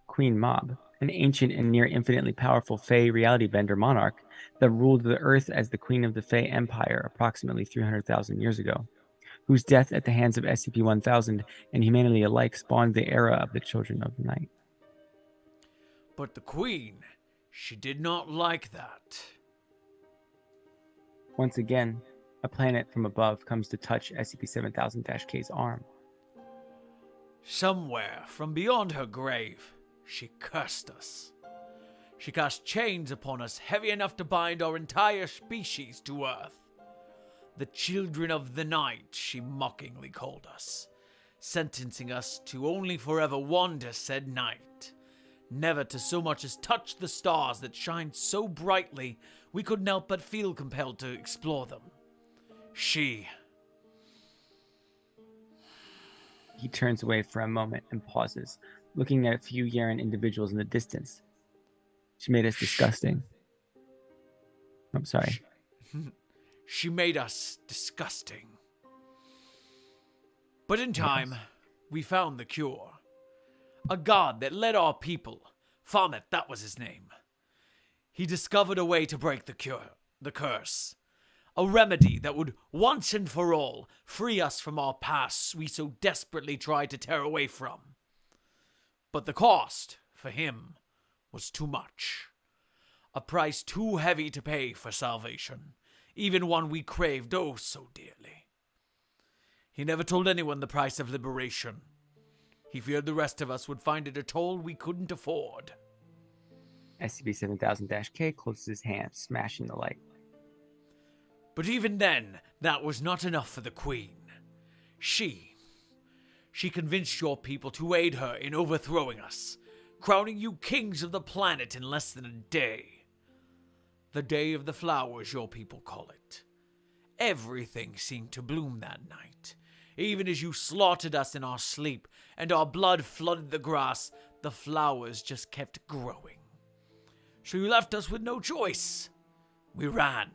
Queen Mob, an ancient and near infinitely powerful Fey reality bender monarch that ruled the Earth as the Queen of the Fey Empire approximately 300,000 years ago, whose death at the hands of SCP-1000 and humanity alike spawned the era of the Children of the Night. But the Queen, she did not like that. Once again, a planet from above comes to touch SCP-7000-K's arm. Somewhere from beyond her grave, she cursed us. She cast chains upon us heavy enough to bind our entire species to Earth. The Children of the Night, she mockingly called us, sentencing us to only forever wander said night, never to so much as touch the stars that shined so brightly we couldn't help but feel compelled to explore them. She... He turns away for a moment and pauses, looking at a few Yaren individuals in the distance. She made us disgusting. I'm sorry. She made us disgusting. But in time, we found the cure. A god that led our people. Fomet, that was his name. He discovered a way to break the curse. A remedy that would, once and for all, free us from our pasts we so desperately tried to tear away from. But the cost, for him, was too much. A price too heavy to pay for salvation, even one we craved oh so dearly. He never told anyone the price of liberation. He feared the rest of us would find it a toll we couldn't afford. SCP-7000-K closes his hand, smashing the light. But even then, that was not enough for the Queen. She convinced your people to aid her in overthrowing us, crowning you kings of the planet in less than a day. The Day of the Flowers, your people call it. Everything seemed to bloom that night. Even as you slaughtered us in our sleep and our blood flooded the grass, the flowers just kept growing. So you left us with no choice. We ran.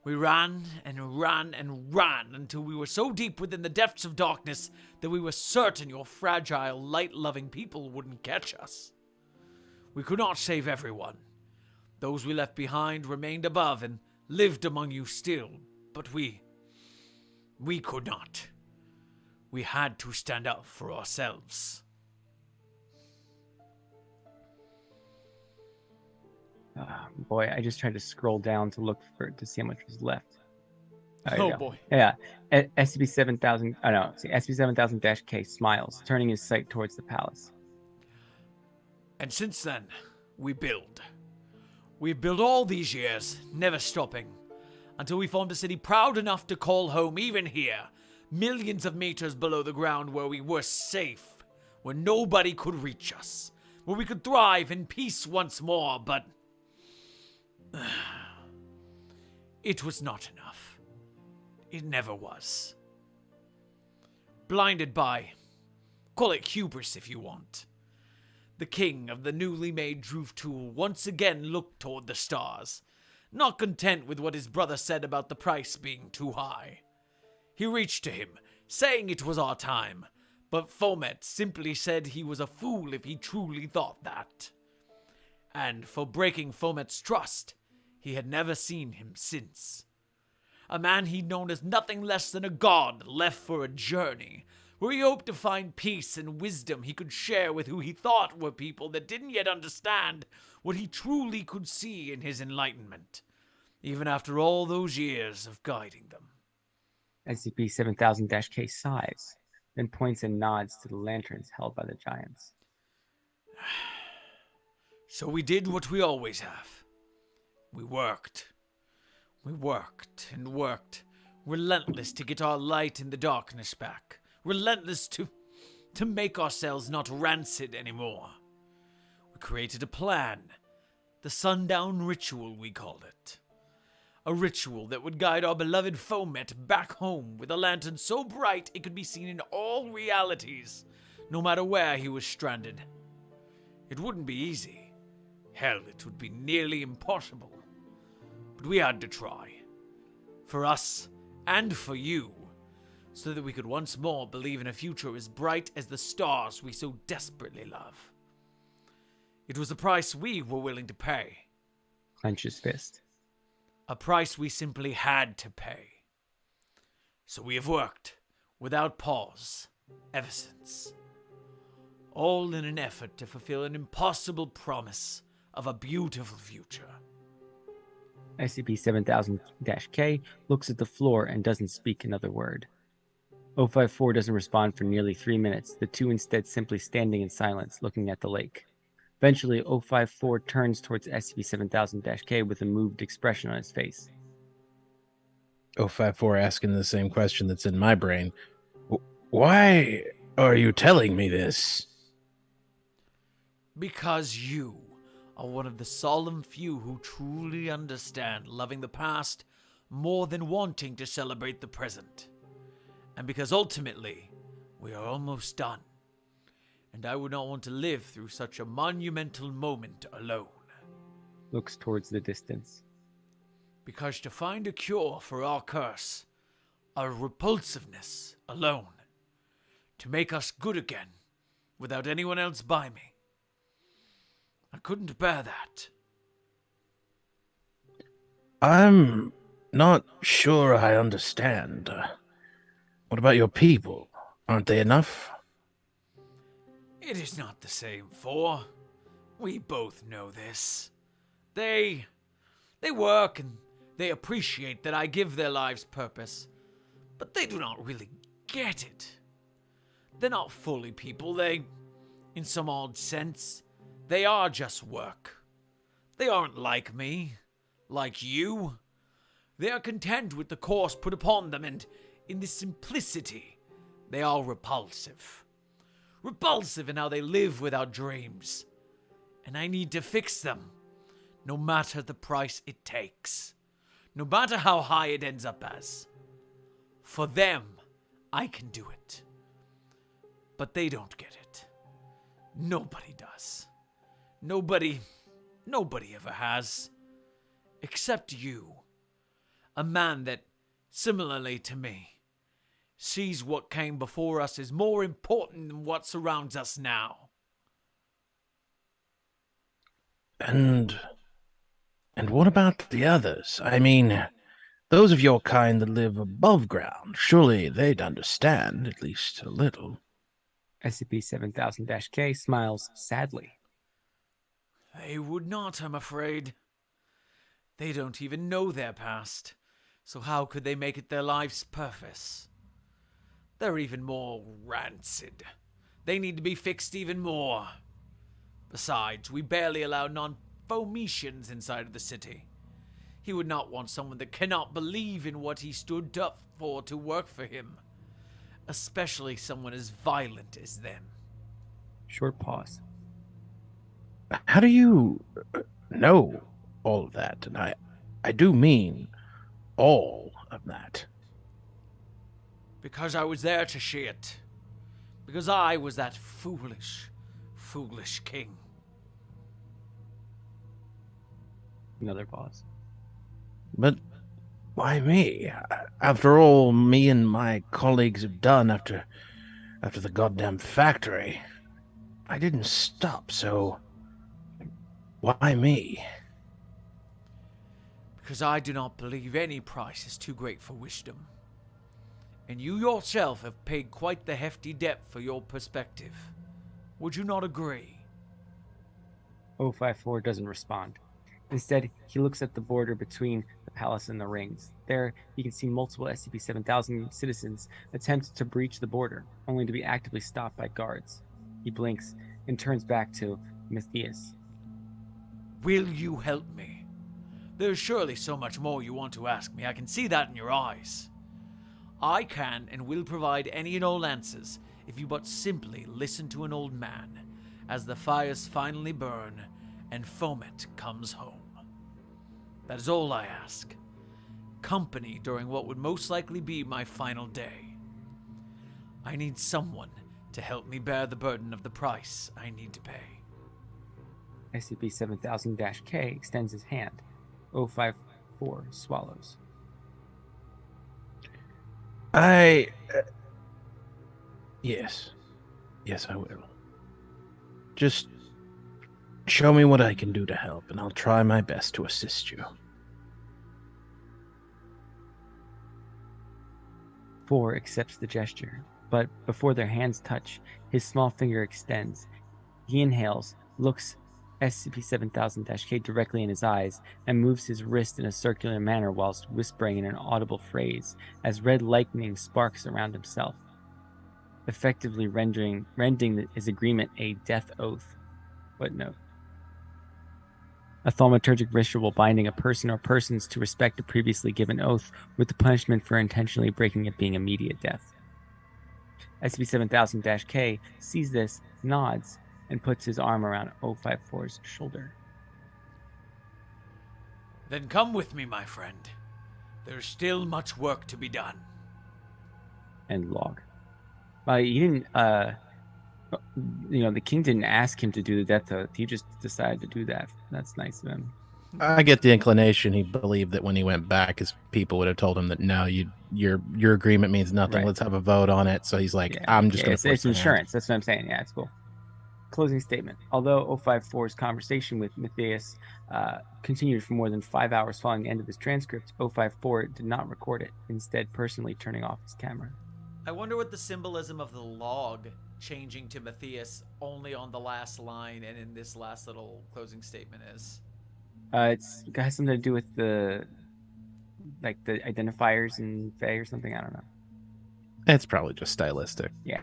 We ran and ran and ran until we were so deep within the depths of darkness that we were certain your fragile, light-loving people wouldn't catch us. We could not save everyone. Those we left behind remained above and lived among you still, but we could not. We had to stand up for ourselves. Boy, I just tried to scroll down to look to see how much was left. Oh boy. Yeah. SCP-7000, SCP-7000-K smiles, turning his sight towards the palace. And since then, we build. We've built all these years, never stopping, until we formed a city proud enough to call home even here, millions of meters below the ground where we were safe, where nobody could reach us, where we could thrive in peace once more, but it was not enough. It never was. Blinded by, call it hubris if you want, the king of the newly made Droof Tool once again looked toward the stars, not content with what his brother said about the price being too high. He reached to him, saying it was our time, but Fomet simply said he was a fool if he truly thought that. And for breaking Fomet's trust, he had never seen him since. A man he'd known as nothing less than a god left for a journey, where he hoped to find peace and wisdom he could share with who he thought were people that didn't yet understand what he truly could see in his enlightenment, even after all those years of guiding them. SCP-7000-K sighs, then points and nods to the lanterns held by the giants. So we did what we always have. We worked. We worked and worked, relentless to get our light in the darkness back, relentless to make ourselves not rancid anymore. We created a plan, the sundown ritual we called it. A ritual that would guide our beloved Fomet back home with a lantern so bright it could be seen in all realities, no matter where he was stranded. It wouldn't be easy. Hell, it would be nearly impossible. But we had to try. For us, and for you. so that we could once more believe in a future as bright as the stars we so desperately love. It was a price we were willing to pay. Clench his fist. A price we simply had to pay. So we have worked, without pause, ever since. All in an effort to fulfill an impossible promise of a beautiful future. SCP-7000-K looks at the floor and doesn't speak another word. 054 doesn't respond for nearly 3 minutes, the two instead simply standing in silence, looking at the lake. Eventually, 054 turns towards SCP-7000-K with a moved expression on his face. 054 asking the same question that's in my brain. Why are you telling me this? Because you are one of the solemn few who truly understand loving the past more than wanting to celebrate the present. And because ultimately, we are almost done. And I would not want to live through such a monumental moment alone. Looks towards the distance. Because to find a cure for our curse, our repulsiveness alone, to make us good again, without anyone else by me, I couldn't bear that. I'm not sure I understand. What about your people? Aren't they enough? It is not the same, for we both know this. They work and they appreciate that I give their lives purpose, but they do not really get it. They're not fully people. They, in some odd sense, they are just work. They aren't like me, like you. They are content with the course put upon them, and in this simplicity, they are repulsive. Repulsive in how they live without dreams. And I need to fix them, no matter the price it takes. No matter how high it ends up as. For them, I can do it. But they don't get it. Nobody does. Nobody ever has. Except you. A man that, similarly to me, sees what came before us as more important than what surrounds us now. And what about the others? I mean, those of your kind that live above ground, surely they'd understand, at least a little. SCP-7000-K smiles sadly. They would not, I'm afraid. They don't even know their past, so how could they make it their life's purpose? They're even more rancid. They need to be fixed even more. Besides, we barely allow non-Foemicians inside of the city. He would not want someone that cannot believe in what he stood up for to work for him. Especially someone as violent as them. Short pause. How do you know all of that? And I do mean all of that. Because I was there to see it. Because I was that foolish, foolish king. Another pause. But why me? After all me and my colleagues have done after the goddamn factory, I didn't stop, so why me? Because I do not believe any price is too great for wisdom. And you yourself have paid quite the hefty debt for your perspective. Would you not agree? 054 doesn't respond. Instead, he looks at the border between the palace and the rings. There, you can see multiple SCP-7000 citizens attempt to breach the border, only to be actively stopped by guards. He blinks and turns back to Matthias. Will you help me? There's surely so much more you want to ask me. I can see that in your eyes. I can and will provide any and all answers if you but simply listen to an old man as the fires finally burn and Fomet comes home. That is all I ask. Company during what would most likely be my final day. I need someone to help me bear the burden of the price I need to pay. SCP-7000-K extends his hand. 054 swallows. I. Yes. Yes, I will. Just show me what I can do to help, and I'll try my best to assist you. 4 accepts the gesture, but before their hands touch, his small finger extends. He inhales, looks SCP-7000-K directly in his eyes, and moves his wrist in a circular manner whilst whispering in an audible phrase as red lightning sparks around himself, effectively rendering his agreement a death oath. Footnote. A thaumaturgic ritual binding a person or persons to respect a previously given oath, with the punishment for intentionally breaking it being immediate death. SCP-7000-K sees this, nods, and puts his arm around 054's shoulder. Then come with me, my friend. There's still much work to be done. And log. He didn't, the king didn't ask him to do the death oath. He just decided to do that. That's nice of him. I get the inclination he believed that when he went back, his people would have told him that no, your agreement means nothing. Right. Let's have a vote on it. So he's like, Yeah. I'm just going to. It's insurance. That's what I'm saying. Yeah, it's cool. Closing statement. Although 054's conversation with Matthias continued for more than 5 hours following the end of his transcript, 054 did not record it, instead personally turning off his camera. I wonder what the symbolism of the log changing to Matthias only on the last line and in this last little closing statement is. It has something to do with the identifiers in Fae or something. I don't know. It's probably just stylistic. Yeah.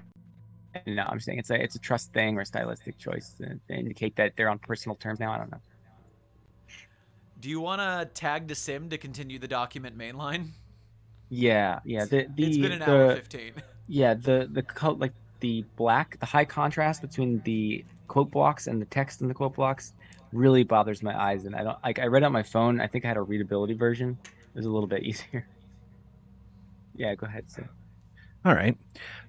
No, I'm saying it's a trust thing or a stylistic choice to indicate that they're on personal terms now. I don't know. Do you want to tag the sim to continue the document mainline? Yeah. It's been an hour 15. Yeah, the high contrast between the quote blocks and the text in the quote blocks really bothers my eyes, and I don't like. I read it on my phone. I think I had a readability version. It was a little bit easier. Yeah, go ahead, Sim. All right.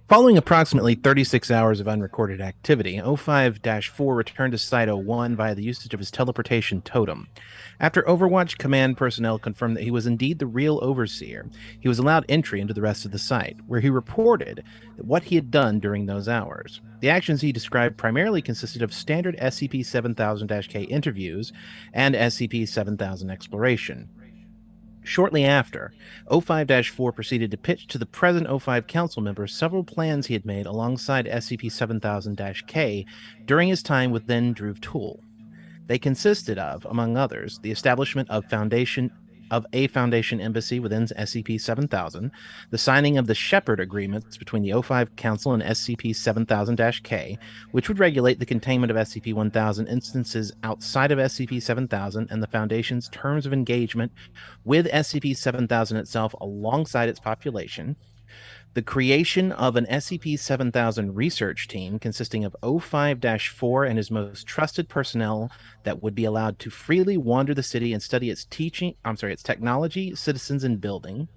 Following approximately 36 hours of unrecorded activity, 05-4 returned to Site 01 via the usage of his teleportation totem. After Overwatch command personnel confirmed that he was indeed the real overseer, he was allowed entry into the rest of the site, where he reported what he had done during those hours. The actions he described primarily consisted of standard SCP-7000-K interviews and SCP-7000 exploration. Shortly after, 05-4 proceeded to pitch to the present 05 council members several plans he had made alongside SCP-7000-K during his time with then Druve Tool. They consisted of, among others, the establishment of a Foundation embassy within SCP-7000, the signing of the Shepherd agreements between the 05 Council and SCP-7000-K, which would regulate the containment of SCP-1000 instances outside of SCP-7000 and the Foundation's terms of engagement with SCP-7000 itself alongside its population, the creation of an SCP-7000 research team consisting of 05-4 and his most trusted personnel that would be allowed to freely wander the city and study its technology, citizens, and building,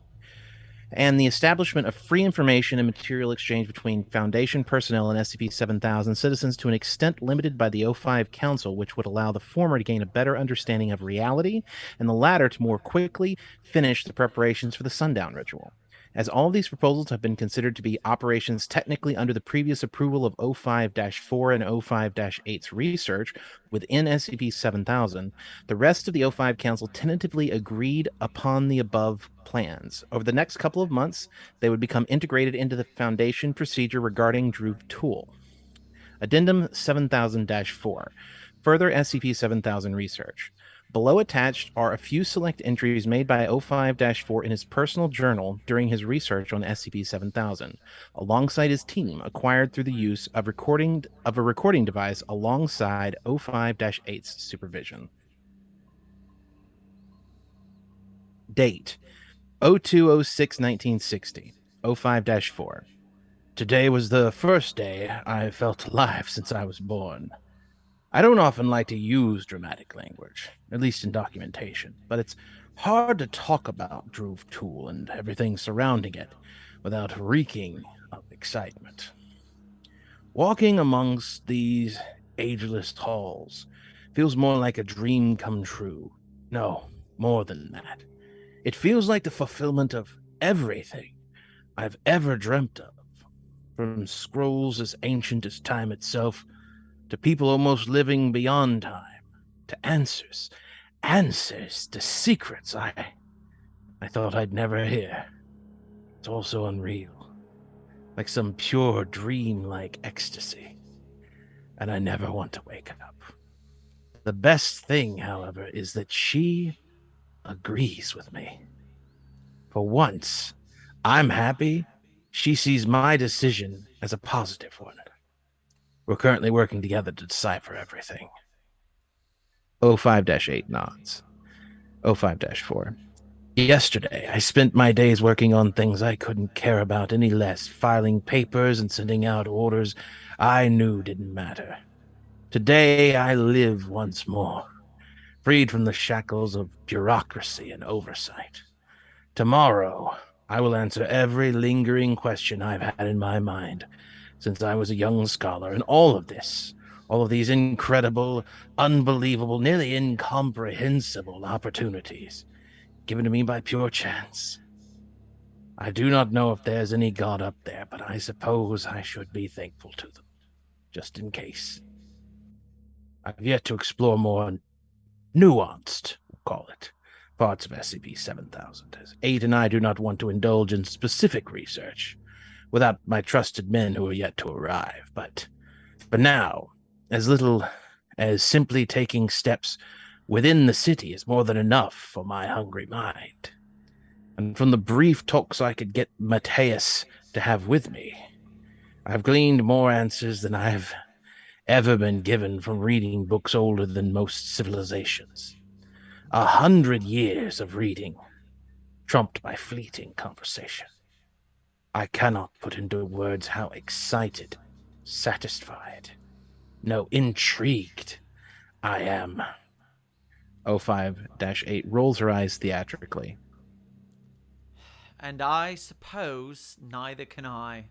and the establishment of free information and material exchange between Foundation personnel and SCP-7000 citizens to an extent limited by the 05 Council, which would allow the former to gain a better understanding of reality and the latter to more quickly finish the preparations for the Sundown Ritual. As all of these proposals have been considered to be operations technically under the previous approval of 05-4 and 05-8's research within SCP-7000, the rest of the 05 Council tentatively agreed upon the above plans. Over the next couple of months, they would become integrated into the Foundation procedure regarding Druve Tool. Addendum 7000-4. Further SCP-7000 research. Below attached are a few select entries made by 05-4 in his personal journal during his research on SCP-7000, alongside his team acquired through the use of a recording device alongside 05-8's supervision. Date: 02/06/1960. 05-4. Today was the first day I felt alive since I was born. I don't often like to use dramatic language, at least in documentation, but it's hard to talk about Druve Tool and everything surrounding it without reeking of excitement. Walking amongst these ageless halls feels more like a dream come true. No, more than that. It feels like the fulfillment of everything I've ever dreamt of, from scrolls as ancient as time itself, to people almost living beyond time, to answers to secrets I thought I'd never hear. It's all so unreal, like some pure dream-like ecstasy, and I never want to wake up. The best thing, however, is that she agrees with me. For once, I'm happy she sees my decision as a positive one. We're currently working together to decipher everything. 05-8 nods. 05-4. Yesterday, I spent my days working on things I couldn't care about any less, filing papers and sending out orders I knew didn't matter. Today, I live once more, freed from the shackles of bureaucracy and oversight. Tomorrow, I will answer every lingering question I've had in my mind since I was a young scholar, and all of these incredible, unbelievable, nearly incomprehensible opportunities given to me by pure chance. I do not know if there's any God up there, but I suppose I should be thankful to them, just in case. I've yet to explore more nuanced, we'll call it, parts of SCP-7000, as 8 and I do not want to indulge in specific research without my trusted men who are yet to arrive. But for now, as little as simply taking steps within the city is more than enough for my hungry mind. And from the brief talks I could get Mateus to have with me, I've gleaned more answers than I've ever been given from reading books older than most civilizations. 100 years of reading, trumped by fleeting conversation. I cannot put into words how excited, satisfied, no, intrigued I am. 05-8 rolls her eyes theatrically. And I suppose neither can I.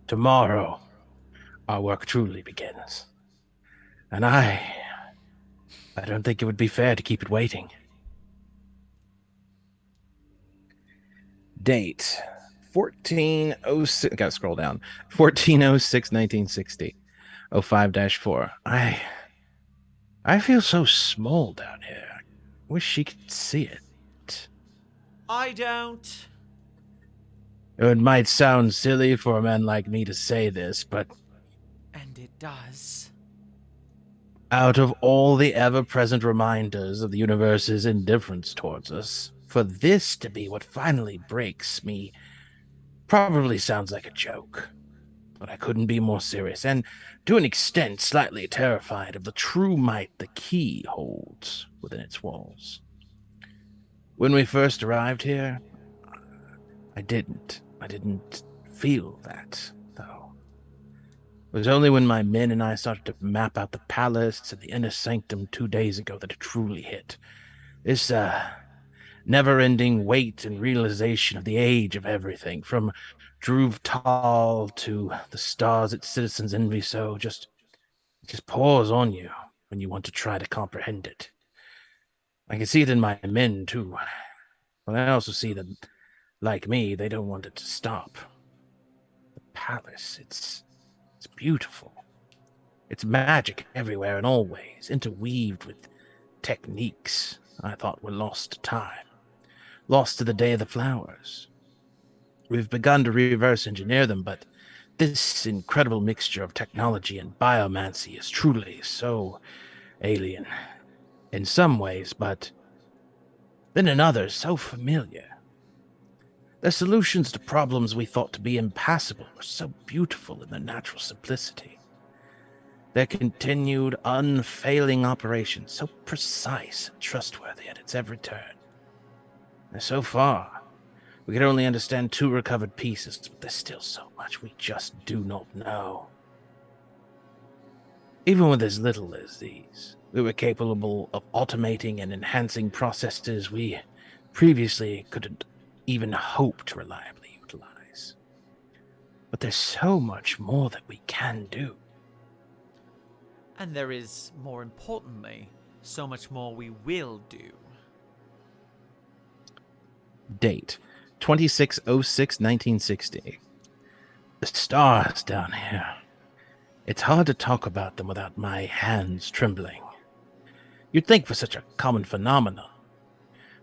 Tomorrow, our work truly begins. And I don't think it would be fair to keep it waiting. Date 1406. Gotta scroll down. 1406-1960. 05-4. I feel so small down here. I wish she could see it. I don't. It might sound silly for a man like me to say this, but And it does. out of all the ever-present reminders of the universe's indifference towards us, for this to be what finally breaks me probably sounds like a joke. But I couldn't be more serious, and to an extent slightly terrified of the true might the key holds within its walls. When we first arrived here, I didn't feel that, though. It was only when my men and I started to map out the palace and the inner sanctum 2 days ago that it truly hit. This, never-ending weight and realization of the age of everything, from Druv Tal to the stars its citizens envy so, just pours on you when you want to try to comprehend it. I can see it in my men, too. But I also see that, like me, they don't want it to stop. The palace, it's beautiful. It's magic everywhere and always, interweaved with techniques I thought were lost to time, lost to the day of the flowers. We've begun to reverse engineer them, but this incredible mixture of technology and biomancy is truly so alien in some ways, but then in others so familiar. Their solutions to problems we thought to be impassable were so beautiful in their natural simplicity. Their continued, unfailing operation so precise and trustworthy at its every turn. And so far, we could only understand 2 recovered pieces, but there's still so much we just do not know. Even with as little as these, we were capable of automating and enhancing processes we previously couldn't even hope to reliably utilize. But there's so much more that we can do. And there is, more importantly, so much more we will do. Date 2606-1960. The stars down here. It's hard to talk about them without my hands trembling. You'd think for such a common phenomenon,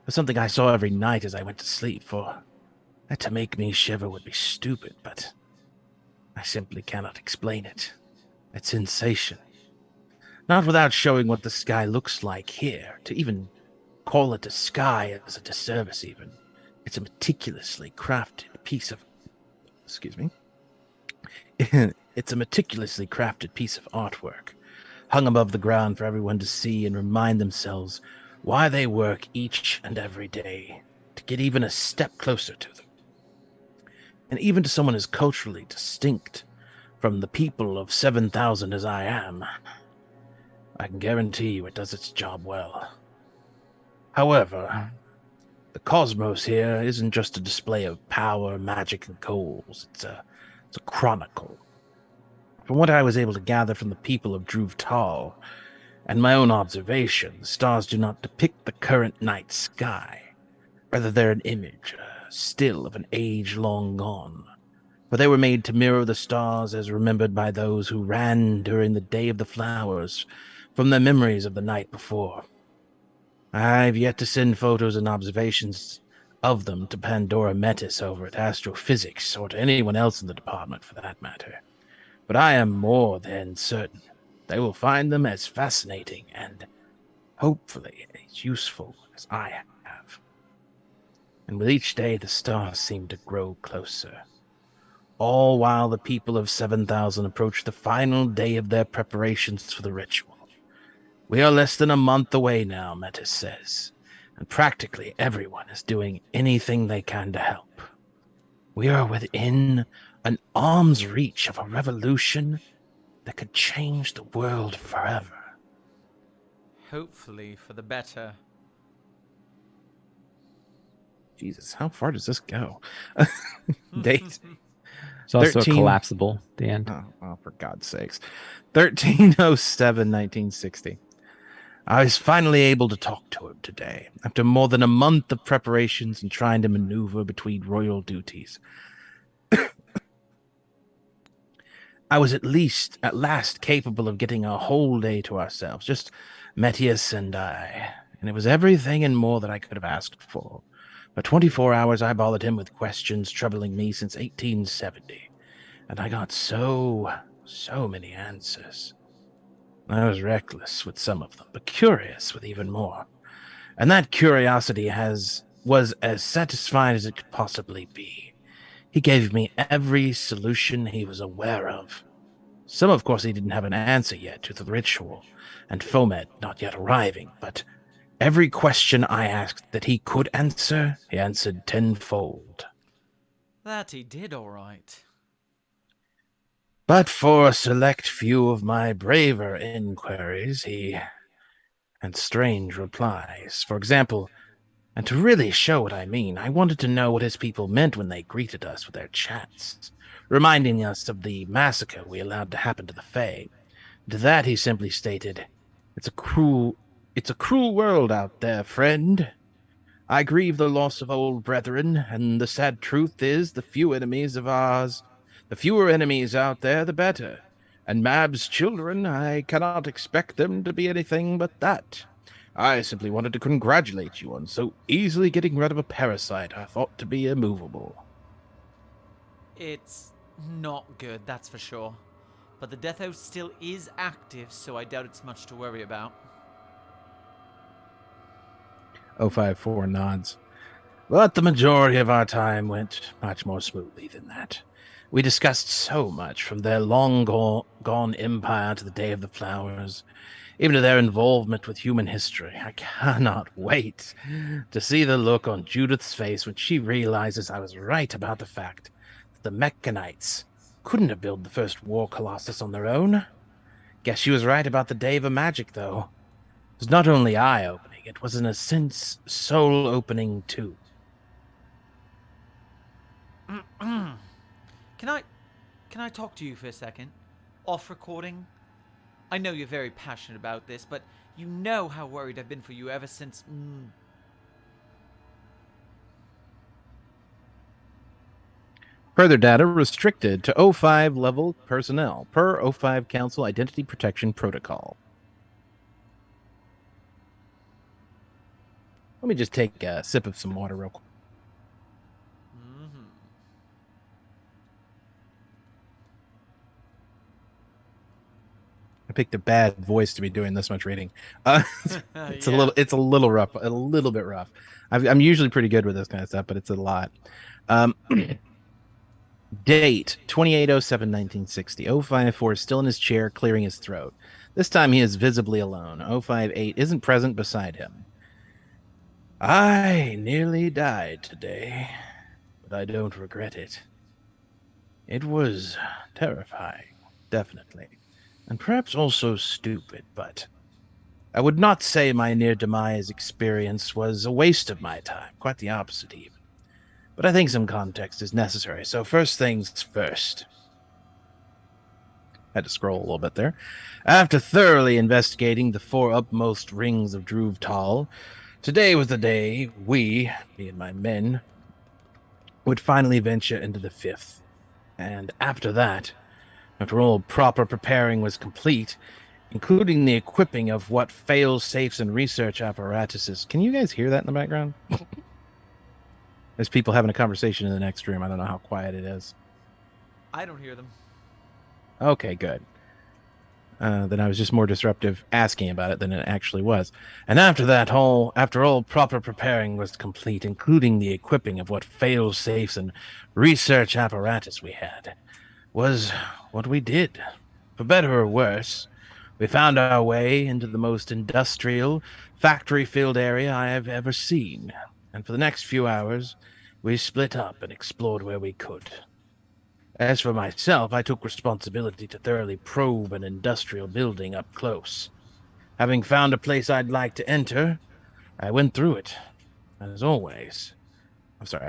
for something I saw every night as I went to sleep, for that to make me shiver would be stupid, but I simply cannot explain it. That sensation. Not without showing what the sky looks like here. To even call it a sky is a disservice even. It's a meticulously crafted piece of... Excuse me. It's a meticulously crafted piece of artwork, hung above the ground for everyone to see and remind themselves why they work each and every day to get even a step closer to them. And even to someone as culturally distinct from the people of 7000 as I am, I can guarantee you it does its job well. However, the cosmos here isn't just a display of power, magic, and goals. It's a chronicle. From what I was able to gather from the people of Druv-Tal and my own observation, the stars do not depict the current night sky. Rather, they're an image, a still of an age long gone. For they were made to mirror the stars as remembered by those who ran during the Day of the Flowers from their memories of the night before. I've yet to send photos and observations of them to Pandora Metis over at Astrophysics, or to anyone else in the department for that matter. But I am more than certain they will find them as fascinating and, hopefully, as useful as I have. And with each day the stars seem to grow closer. All while the people of 7000 approach the final day of their preparations for the ritual. We are less than a month away now, Metis says, and practically everyone is doing anything they can to help. We are within an arm's reach of a revolution that could change the world forever. Hopefully for the better. Jesus, how far does this go? Date. It's also 13 collapsible at the end. Oh, for God's sakes. 1307-1960. I was finally able to talk to him today, after more than a month of preparations and trying to maneuver between royal duties. I was at last capable of getting a whole day to ourselves, just Metius and I, and it was everything and more that I could have asked for. For 24 hours I bothered him with questions troubling me since 1870, and I got so many answers. I was reckless with some of them, but curious with even more. And that curiosity was as satisfying as it could possibly be. He gave me every solution he was aware of. Some, of course, he didn't have an answer yet to the ritual, and Fomet not yet arriving, but every question I asked that he could answer, he answered tenfold. That he did all right. But for a select few of my braver inquiries, he had strange replies. For example, and to really show what I mean, I wanted to know what his people meant when they greeted us with their chants, reminding us of the massacre we allowed to happen to the Fae. To that he simply stated, It's a cruel world out there, friend. I grieve the loss of old brethren, and the sad truth is the fewer enemies out there, the better. And Mab's children, I cannot expect them to be anything but that. I simply wanted to congratulate you on so easily getting rid of a parasite I thought to be immovable. It's not good, that's for sure. But the Death House still is active, so I doubt it's much to worry about. 054 nods. But the majority of our time went much more smoothly than that. We discussed so much, from their long gone empire to the Day of the Flowers, even to their involvement with human history. I cannot wait to see the look on Judith's face when she realizes I was right about the fact that the Mechanites couldn't have built the first war colossus on their own. Guess she was right about the Day of Magic, though. It was not only eye-opening, it was in a sense soul-opening too. Can I talk to you for a second? Off recording? I know you're very passionate about this, but you know how worried I've been for you ever since... Further data restricted to O5 level personnel per O5 Council Identity Protection Protocol. Let me just take a sip of some water real quick. I picked a bad voice to be doing this much reading. It's a little rough, a little bit rough. I'm usually pretty good with this kind of stuff, but it's a lot. Date 28/07/1960. 054 is still in his chair, clearing his throat. This time he is visibly alone. 058 isn't present beside him. I nearly died today, but I don't regret it. It was terrifying, definitely, and perhaps also stupid, but I would not say my near-demise experience was a waste of my time, quite the opposite even. But I think some context is necessary, so first things first. Had to scroll a little bit there. After thoroughly investigating the 4 upmost rings of Druv-Tal, today was the day we, me and my men, would finally venture into the 5th. And after that, after all proper preparing was complete, including the equipping of what fail-safes and research apparatuses. Can you guys hear that in the background? There's people having a conversation in the next room. I don't know how quiet it is. I don't hear them. Okay, good. Then I was just more disruptive asking about it than it actually was. And after all proper preparing was complete, including the equipping of what fail-safes and research apparatus we had, was what we did. For better or worse, we found our way into the most industrial, factory-filled area I have ever seen. And for the next few hours, we split up and explored where we could. As for myself, I took responsibility to thoroughly probe an industrial building up close. Having found a place I'd like to enter, I went through it. I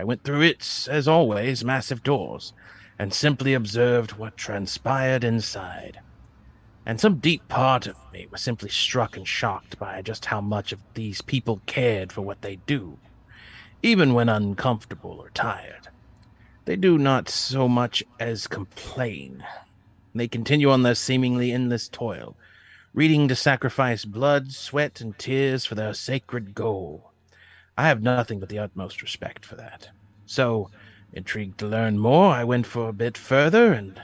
went through its, as always, massive doors, and simply observed what transpired inside. And some deep part of me was simply struck and shocked by just how much of these people cared for what they do. Even when uncomfortable or tired, they do not so much as complain. They continue on their seemingly endless toil, ready to sacrifice blood, sweat, and tears for their sacred goal. I have nothing but the utmost respect for that. So, intrigued to learn more, I went for a bit further, and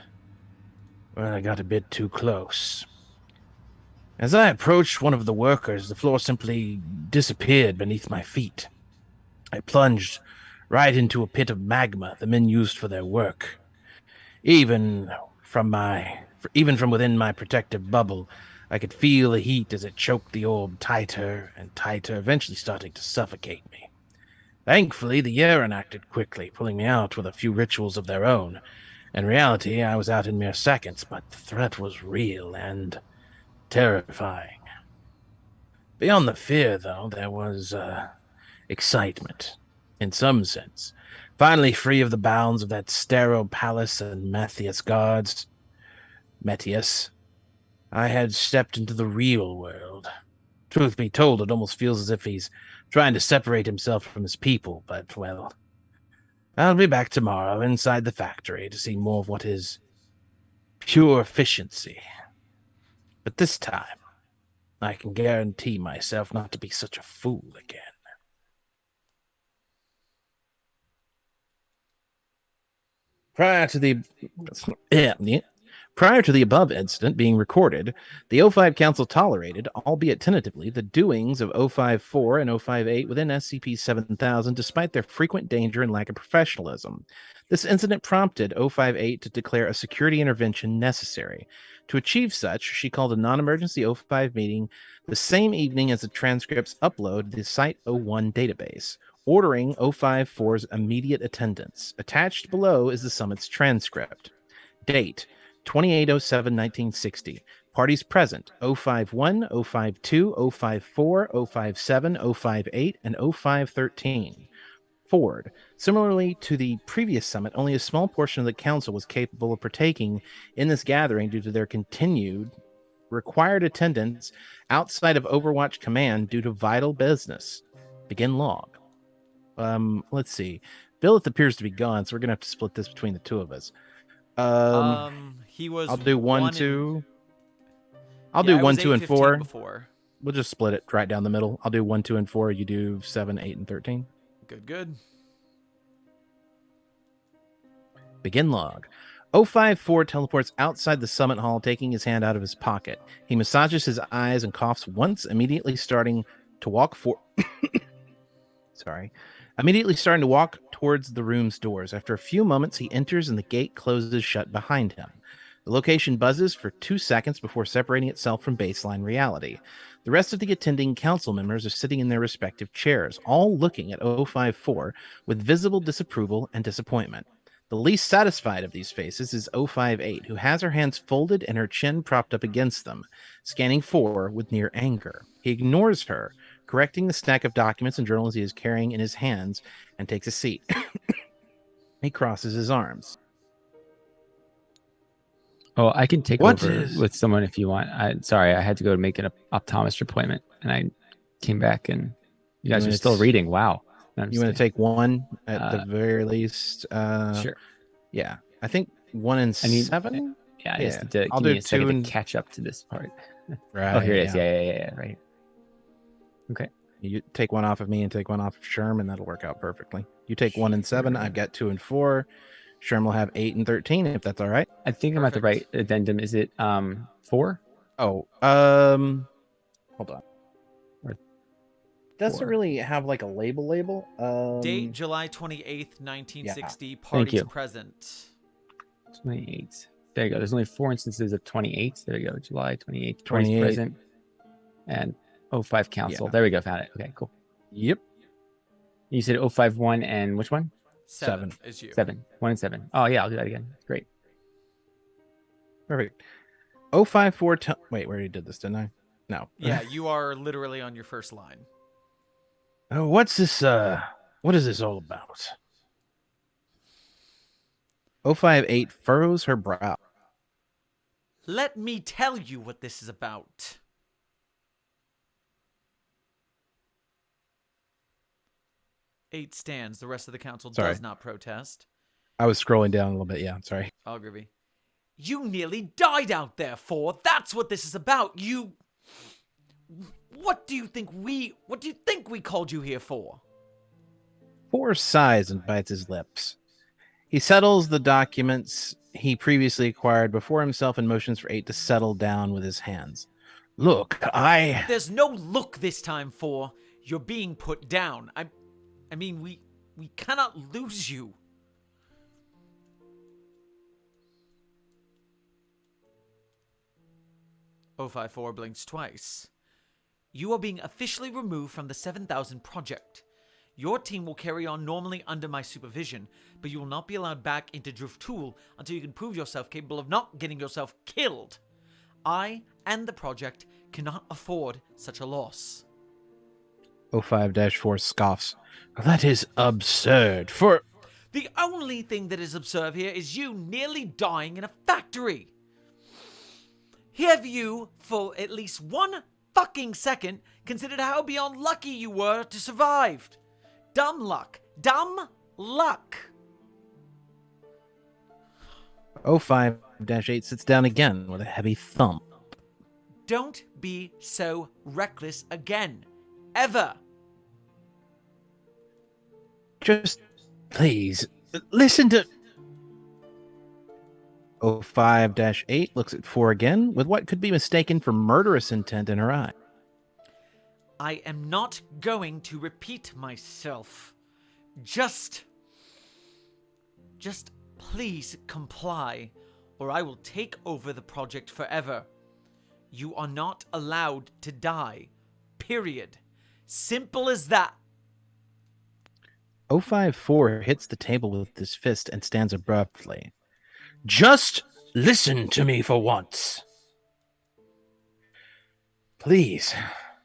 well, I got a bit too close. As I approached one of the workers, the floor simply disappeared beneath my feet. I plunged right into a pit of magma the men used for their work. Even from within my protective bubble, I could feel the heat as it choked the orb tighter and tighter, eventually starting to suffocate me. Thankfully, the Yeren acted quickly, pulling me out with a few rituals of their own. In reality, I was out in mere seconds, but the threat was real and terrifying. Beyond the fear, though, there was excitement, in some sense. Finally free of the bounds of that sterile palace and Matthias guards. Metius, I had stepped into the real world. Truth be told, it almost feels as if he's trying to separate himself from his people, but, well, I'll be back tomorrow inside the factory to see more of what is pure efficiency. But this time, I can guarantee myself not to be such a fool again. Prior to the above incident being recorded, the O5 Council tolerated, albeit tentatively, the doings of O54 and O58 within SCP-7000 despite their frequent danger and lack of professionalism. This incident prompted O58 to declare a security intervention necessary. To achieve such, she called a non-emergency O5 meeting the same evening as the transcripts upload to the Site-01 database, ordering O54's immediate attendance. Attached below is the summit's transcript. Date: 28/07/1960. Parties present: 051, 052, 054, 057, 058, and 0513. Forward. Similarly to the previous summit, only a small portion of the council was capable of partaking in this gathering due to their continued required attendance outside of Overwatch Command due to vital business. Begin log. Let's see. Billith appears to be gone, so we're gonna have to split this between the two of us. He was. I'll do 1, one 2. I'll Yeah, do I 1, was 2, and 815 4. before. We'll just split it right down the middle. I'll do 1, 2, and 4. You do 7, 8, and 13. Good. Begin log. 054 teleports outside the summit hall, taking his hand out of his pocket. He massages his eyes and coughs once, immediately starting to walk towards the room's doors. After a few moments, he enters and the gate closes shut behind him. The location buzzes for 2 seconds before separating itself from baseline reality. The rest of the attending council members are sitting in their respective chairs, all looking at 054 with visible disapproval and disappointment. The least satisfied of these faces is 058, who has her hands folded and her chin propped up against them, scanning 4 with near anger. He ignores her, correcting the stack of documents and journals he is carrying in his hands, and takes a seat. He crosses his arms. Oh, I can take over with someone if you want. Sorry, I had to go to make an optometrist appointment, and I came back, and you guys are still reading. Wow. You want to take one at the very least? Sure. Yeah, I think 1 and 7. Yeah, I just give I'll me do a second 2 and to catch up to this part. Right. Oh, here it is. Yeah. Right. Okay. You take one off of me and take one off of Sherm, and that'll work out perfectly. You take 1 and 7. I've got 2 and 4. Sherm will have 8 and 13, if that's all right. I think I'm at the right addendum. Is it 4? Oh, hold on. Doesn't 4. really have like a label. Date July 28th, 1960. Parties present. 28. There you go. There's only 4 instances of 28. There you go. July 28th. 28. Parties present. And 05 council. Yeah. There we go. Found it. Okay, cool. Yep. You said 051 and which one? 7 is you. 7. 1 and 7. Oh, yeah. I'll do that again. Great. Perfect. 054. Wait, we already did this, didn't I? No. Yeah, you are literally on your first line. Oh, what's this? What is this all about? 058 furrows her brow. Let me tell you what this is about. Eight stands. The rest of the council does not protest. I was scrolling down a little bit. Yeah, sorry. Ogilvy. You nearly died out there, 4. That's what this is about. You... What do you think we called you here for? 4 sighs and bites his lips. He settles the documents he previously acquired before himself and motions for 8 to settle down with his hands. Look, There's no look this time, 4. You're being put down. I mean, we cannot lose you. O54 blinks twice. You are being officially removed from the 7000 project. Your team will carry on normally under my supervision, but you will not be allowed back into Driftool until you can prove yourself capable of not getting yourself killed. I and the project cannot afford such a loss. 05-4 scoffs. That is absurd. The only thing that is absurd here is you nearly dying in a factory. Have you, for at least 1 fucking second, considered how beyond lucky you were to survive? Dumb luck. Dumb luck. 05-8 sits down again with a heavy thump. Don't be so reckless again. Ever. Just, please, listen to... 05-8 looks at 4 again with what could be mistaken for murderous intent in her eye. I am not going to repeat myself. Just please comply, or I will take over the project forever. You are not allowed to die. Period. Simple as that. 054 hits the table with his fist and stands abruptly. Just listen to me for once. Please,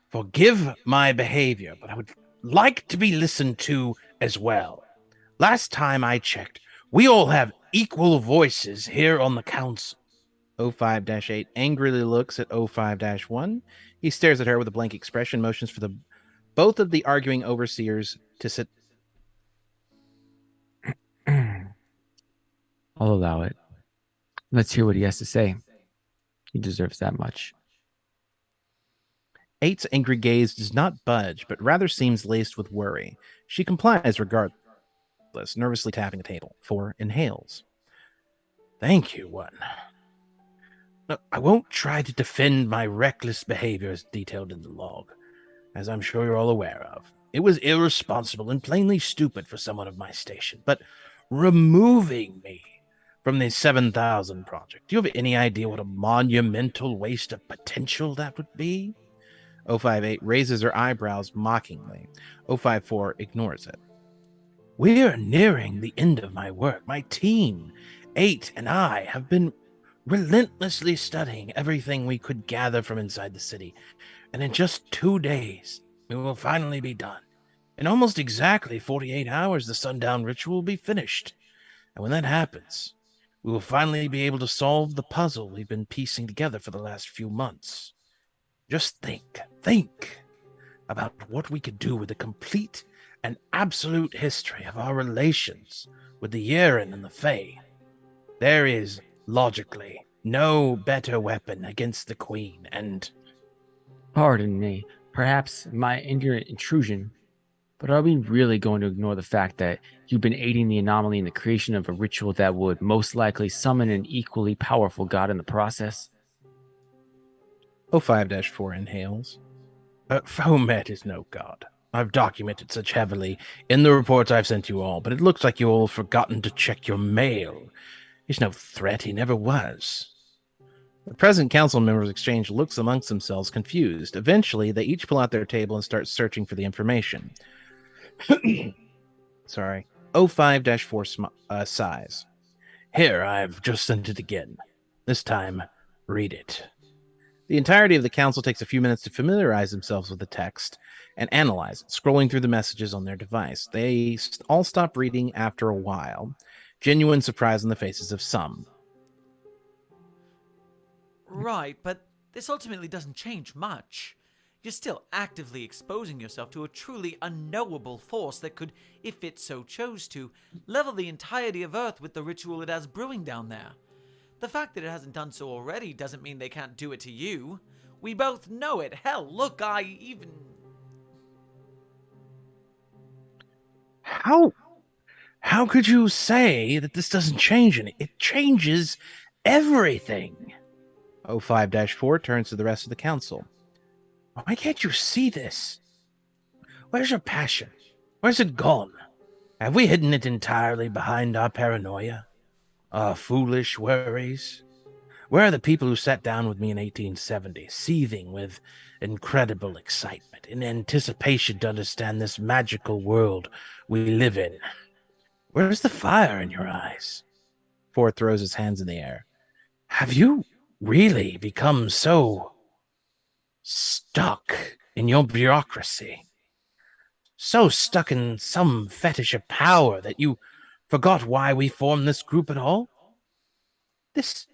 forgive my behavior, but I would like to be listened to as well. Last time I checked, we all have equal voices here on the council. 05-8 angrily looks at 05-1. He stares at her with a blank expression, motions for both of the arguing overseers to sit. I'll allow it. Let's hear what he has to say. He deserves that much. 8's angry gaze does not budge, but rather seems laced with worry. She complies regardless, nervously tapping the table. 4 inhales. Thank you, 1. No, I won't try to defend my reckless behavior as detailed in the log, as I'm sure you're all aware of. It was irresponsible and plainly stupid for someone of my station, but removing me from the 7000 project, do you have any idea what a monumental waste of potential that would be? 058 raises her eyebrows mockingly. 054 ignores it. We are nearing the end of my work. My team, 8 and I, have been relentlessly studying everything we could gather from inside the city, and in just 2 days, we will finally be done. In almost exactly 48 hours, the sundown ritual will be finished. And when that happens, we will finally be able to solve the puzzle we've been piecing together for the last few months. Just think about what we could do with a complete and absolute history of our relations with the Yeren and the Fae. There is, logically, no better weapon against the Queen, and... Pardon me, perhaps my ignorant intrusion, but are we really going to ignore the fact that you've been aiding the anomaly in the creation of a ritual that would most likely summon an equally powerful god in the process? 05-4 inhales. Fomet is no god. I've documented such heavily in the reports I've sent you all, but it looks like you all have forgotten to check your mail. He's no threat, he never was. The present council members exchange looks amongst themselves, confused. Eventually, they each pull out their table and start searching for the information. Sorry. 05-4 sighs. Here, I've just sent it again. This time, read it. The entirety of the council takes a few minutes to familiarize themselves with the text and analyze it, scrolling through the messages on their device. They all stop reading after a while, genuine surprise on the faces of some. Right, but this ultimately doesn't change much. You're still actively exposing yourself to a truly unknowable force that could, if it so chose to, level the entirety of Earth with the ritual it has brewing down there. The fact that it hasn't done so already doesn't mean they can't do it to you. We both know it. Hell, look, I even... How could you say that this doesn't change anything? It changes everything. 05-4 turns to the rest of the council. Why can't you see this? Where's your passion? Where's it gone? Have we hidden it entirely behind our paranoia? Our foolish worries? Where are the people who sat down with me in 1870, seething with incredible excitement, in anticipation to understand this magical world we live in? Where's the fire in your eyes? 4 throws his hands in the air. Have you really become so stuck in your bureaucracy? So stuck in some fetish of power that you forgot why we formed this group at all? This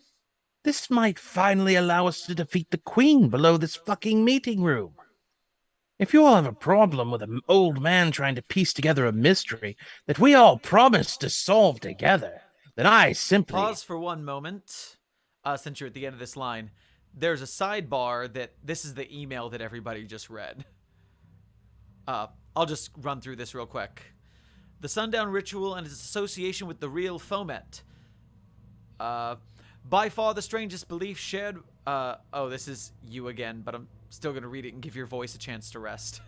might finally allow us to defeat the Queen below this fucking meeting room. If you all have a problem with an old man trying to piece together a mystery that we all promised to solve together, then I simply... Pause for one moment. Since you're at the end of this line, there's a sidebar that this is the email that everybody just read. I'll just run through this real quick. The sundown ritual and its association with the real Fomet. By far the strangest belief shared... oh, this is you again, but I'm still going to read it and give your voice a chance to rest.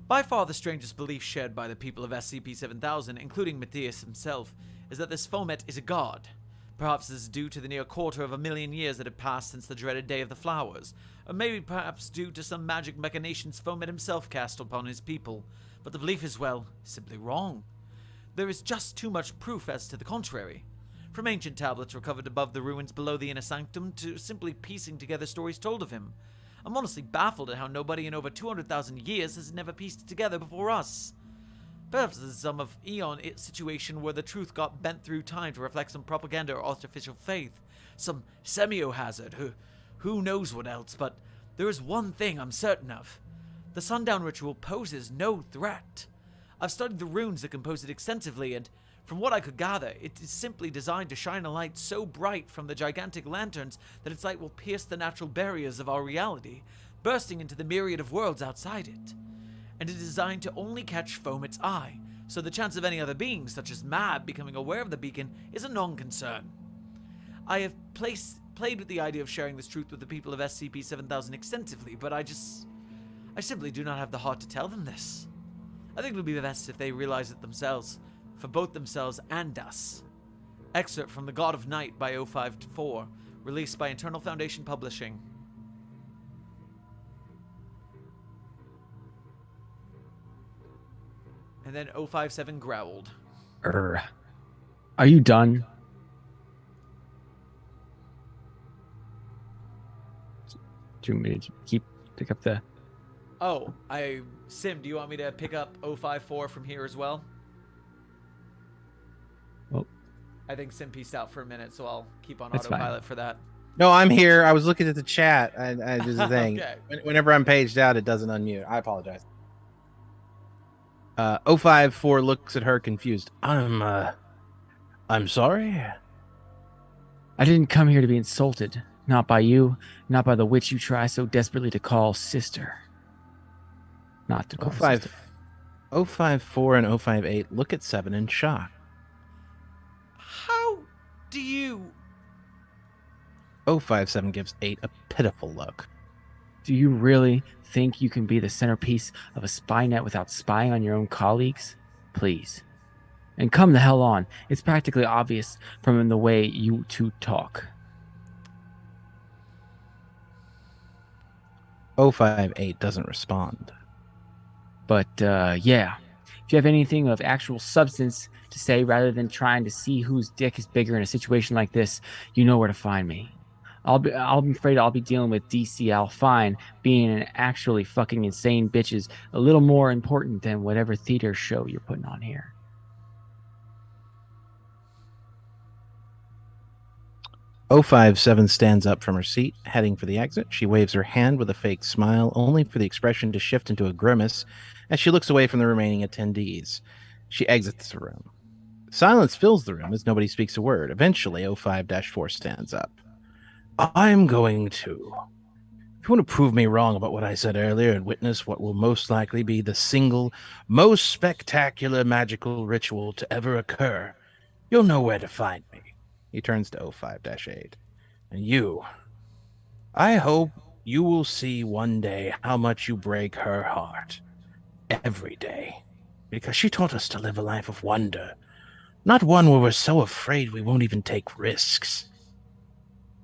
By far the strangest belief shared by the people of SCP-7000, including Matthias himself, is that this Fomet is a god. Perhaps this is due to the near 250,000 years that have passed since the dreaded Day of the Flowers, or maybe perhaps due to some magic machinations Fomet himself cast upon his people, but the belief is, well, simply wrong. There is just too much proof as to the contrary. From ancient tablets recovered above the ruins below the inner sanctum to simply piecing together stories told of him. I'm honestly baffled at how nobody in over 200,000 years has never pieced it together before us. Perhaps this is some of Eon situation where the truth got bent through time to reflect some propaganda or artificial faith, some semiohazard, who knows what else, but there is one thing I'm certain of. The sundown ritual poses no threat. I've studied the runes that compose it extensively, and From what I could gather, it is simply designed to shine a light so bright from the gigantic lanterns that its light will pierce the natural barriers of our reality, bursting into the myriad of worlds outside it. And it is designed to only catch Fomit's eye, so the chance of any other beings, such as Mab, becoming aware of the beacon is a non-concern. I have played with the idea of sharing this truth with the people of SCP-7000 extensively, but I simply do not have the heart to tell them this. I think it would be best if they realize it themselves, for both themselves and us. Excerpt from The God of Night by 054, released by Internal Foundation Publishing. And then 057 growled. Are you done? Do you want me to pick up the... Oh, Sim, do you want me to pick up 054 from here as well? Well, I think Sim pieced out for a minute, so I'll keep on That's autopilot fine. for that. No, I'm here. I was looking at the chat. I just the thing. Okay. Whenever I'm paged out, it doesn't unmute. I apologize. 054 looks at her confused. I'm sorry. I didn't come here to be insulted. Not by you, not by the witch you try so desperately to call sister. Not to call sister. 054 and 058 look at 7 in shock. How do you... 057 gives 8 a pitiful look. Do you really think you can be the centerpiece of a spy net without spying on your own colleagues? Please. And come the hell on. It's practically obvious from the way you two talk. 058 doesn't respond. But, yeah. If you have anything of actual substance to say rather than trying to see whose dick is bigger in a situation like this, you know where to find me. I'm afraid I'll be dealing with DCL fine, being an actually fucking insane bitch is a little more important than whatever theater show you're putting on here. .057 stands up from her seat, heading for the exit. She waves her hand with a fake smile, only for the expression to shift into a grimace as she looks away from the remaining attendees. She exits the room. Silence fills the room as nobody speaks a word. Eventually, 05-4 stands up. I'm going to. If you want to prove me wrong about what I said earlier and witness what will most likely be the single most spectacular magical ritual to ever occur, you'll know where to find me. He turns to 05-8. And you, I hope you will see one day how much you break her heart. Every day. Because she taught us to live a life of wonder. Not one where we're so afraid we won't even take risks.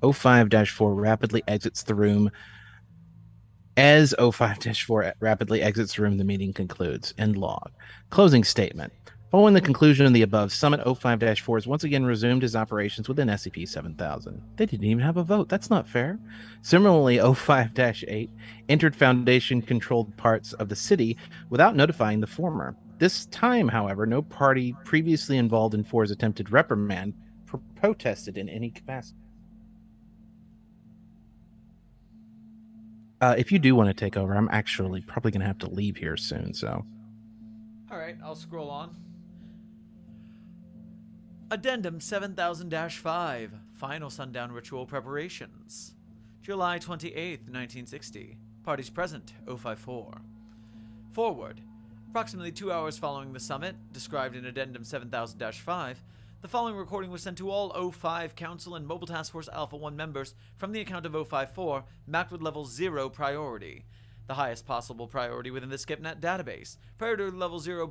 05-4 rapidly exits the room. As 05-4 rapidly exits the room, the meeting concludes. End log. Closing statement. Following the conclusion of the above, Summit 05-4 has once again resumed his operations within SCP-7000. They didn't even have a vote. That's not fair. Similarly, 05-8 entered Foundation-controlled parts of the city without notifying the former. This time, however, no party previously involved in 4's attempted reprimand protested in any capacity. If you do want to take over, I'm actually probably going to have to leave here soon, so... All right, I'll scroll on. Addendum 7000-5, Final Sundown Ritual Preparations. July 28th, 1960. Parties present, 054. Forward. Approximately 2 hours following the summit, described in Addendum 7000-5, the following recording was sent to all 05 Council and Mobile Task Force Alpha 1 members from the account of 054, marked with level 0 priority. The highest possible priority within the SCPNet database. Priority level 0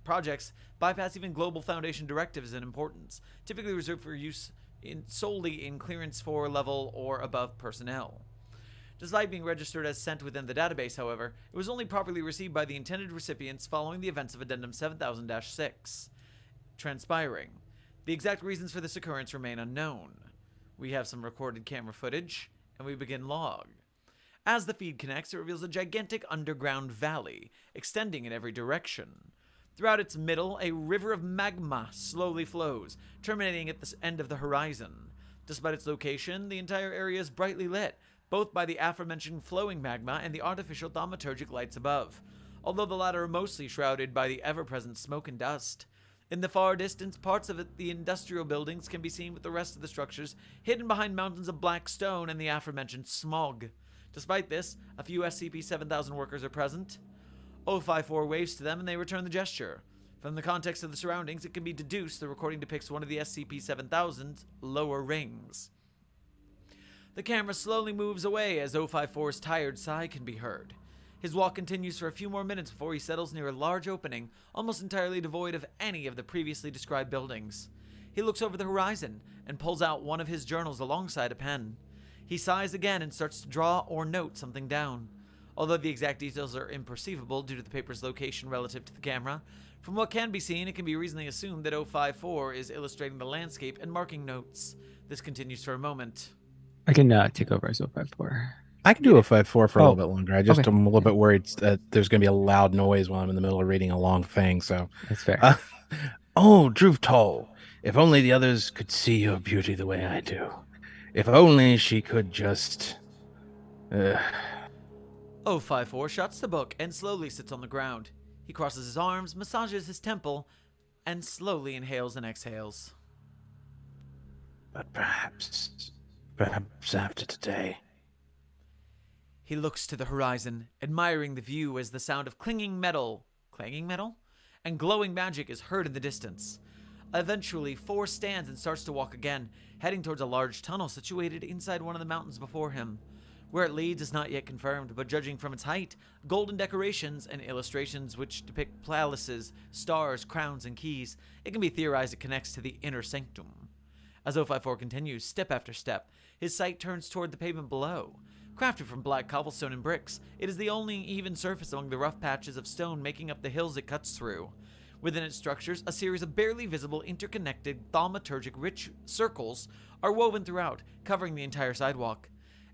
projects bypass even global Foundation directives in importance, typically reserved for use solely in Clearance 4 level or above personnel. Despite being registered as sent within the database, however, it was only properly received by the intended recipients following the events of Addendum 7000-6. Transpiring. The exact reasons for this occurrence remain unknown. We have some recorded camera footage, and we begin log. As the feed connects, it reveals a gigantic underground valley, extending in every direction. Throughout its middle, a river of magma slowly flows, terminating at the end of the horizon. Despite its location, the entire area is brightly lit, both by the aforementioned flowing magma and the artificial thaumaturgic lights above, although the latter are mostly shrouded by the ever-present smoke and dust. In the far distance, parts of the industrial buildings can be seen with the rest of the structures hidden behind mountains of black stone and the aforementioned smog. Despite this, a few SCP-7000 workers are present. 054 waves to them and they return the gesture. From the context of the surroundings, it can be deduced the recording depicts one of the SCP-7000's lower rings. The camera slowly moves away as 054's tired sigh can be heard. His walk continues for a few more minutes before he settles near a large opening, almost entirely devoid of any of the previously described buildings. He looks over the horizon and pulls out one of his journals alongside a pen. He sighs again and starts to draw or note something down. Although the exact details are imperceivable due to the paper's location relative to the camera, from what can be seen, it can be reasonably assumed that 054 is illustrating the landscape and marking notes. This continues for a moment. I can take over as 054. I can do a 5-4 for a little bit longer. I'm okay. a little bit worried that there's going to be a loud noise while I'm in the middle of reading a long thing. So that's fair. Oh, Druvtol, if only the others could see your beauty the way I do. If only she could just... 054 shuts the book and slowly sits on the ground. He crosses his arms, massages his temple, and slowly inhales and exhales. But perhaps after today... He looks to the horizon, admiring the view as the sound of clanging metal, and glowing magic is heard in the distance. Eventually, 4 stands and starts to walk again, heading towards a large tunnel situated inside one of the mountains before him. Where it leads is not yet confirmed, but judging from its height, golden decorations, and illustrations which depict palaces, stars, crowns, and keys, it can be theorized it connects to the inner sanctum. As 054 continues, step after step, his sight turns toward the pavement below. Crafted from black cobblestone and bricks, it is the only even surface among the rough patches of stone making up the hills it cuts through. Within its structures, a series of barely visible interconnected thaumaturgic rich circles are woven throughout, covering the entire sidewalk.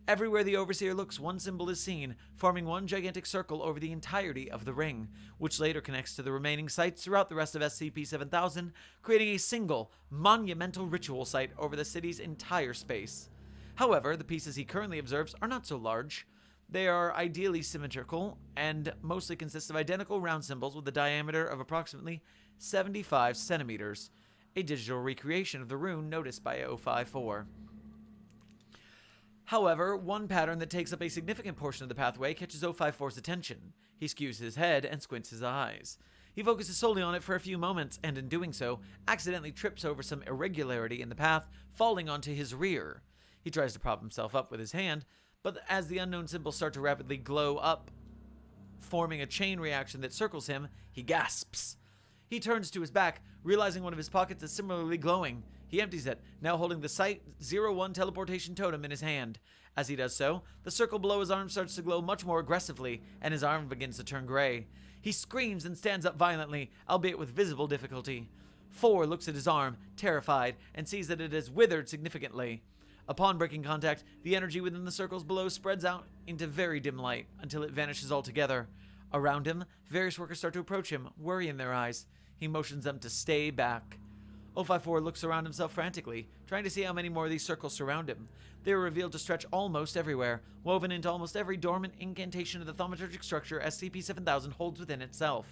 Everywhere the Overseer looks, one symbol is seen, forming one gigantic circle over the entirety of the ring, which later connects to the remaining sites throughout the rest of SCP-7000, creating a single, monumental ritual site over the city's entire space. However, the pieces he currently observes are not so large. They are ideally symmetrical, and mostly consist of identical round symbols with a diameter of approximately 75 centimeters, a digital recreation of the rune noticed by 054. However, one pattern that takes up a significant portion of the pathway catches 054's attention. He skews his head and squints his eyes. He focuses solely on it for a few moments, and in doing so, accidentally trips over some irregularity in the path, falling onto his rear. He tries to prop himself up with his hand, but as the unknown symbols start to rapidly glow up, forming a chain reaction that circles him, he gasps. He turns to his back, realizing one of his pockets is similarly glowing. He empties it, now holding the Site-01 teleportation totem in his hand. As he does so, the circle below his arm starts to glow much more aggressively, and his arm begins to turn gray. He screams and stands up violently, albeit with visible difficulty. 4 looks at his arm, terrified, and sees that it has withered significantly. Upon breaking contact, the energy within the circles below spreads out into very dim light until it vanishes altogether. Around him, various workers start to approach him, worry in their eyes. He motions them to stay back. 054 looks around himself frantically, trying to see how many more of these circles surround him. They are revealed to stretch almost everywhere, woven into almost every dormant incantation of the thaumaturgic structure SCP-7000 holds within itself.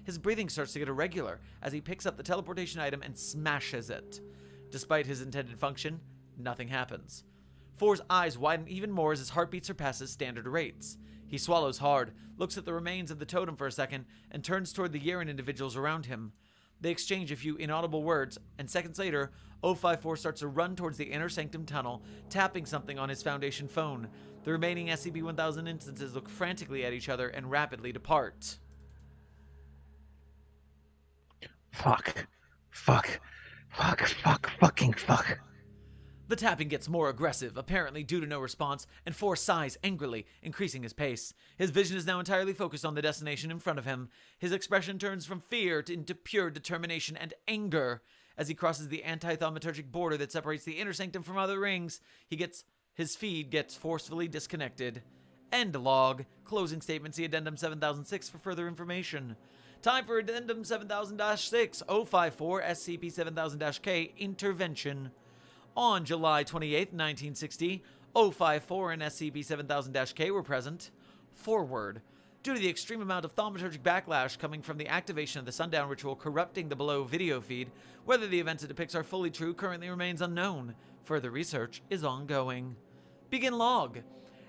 His breathing starts to get irregular as he picks up the teleportation item and smashes it. Despite his intended function, nothing happens. 4's eyes widen even more as his heartbeat surpasses standard rates. He swallows hard, looks at the remains of the totem for a second, and turns toward the Yeren individuals around him. They exchange a few inaudible words, and seconds later, 054 starts to run towards the inner sanctum tunnel, tapping something on his Foundation phone. The remaining SCP-1000 instances look frantically at each other and rapidly depart. Fuck. The tapping gets more aggressive, apparently due to no response, and 4 sighs angrily, increasing his pace. His vision is now entirely focused on the destination in front of him. His expression turns from fear into pure determination and anger. As he crosses the anti-thaumaturgic border that separates the inner sanctum from other rings, his feed gets forcefully disconnected. End log. Closing statement. See Addendum 7006 for further information. Time for Addendum 7000-6, 054 SCP-7000-K Intervention. On July 28, 1960, 054 and SCP-7000-K were present. Forward. due to the extreme amount of thaumaturgic backlash coming from the activation of the sundown ritual corrupting the below video feed. Whether the events it depicts are fully true currently remains unknown. Further research is ongoing. Begin log.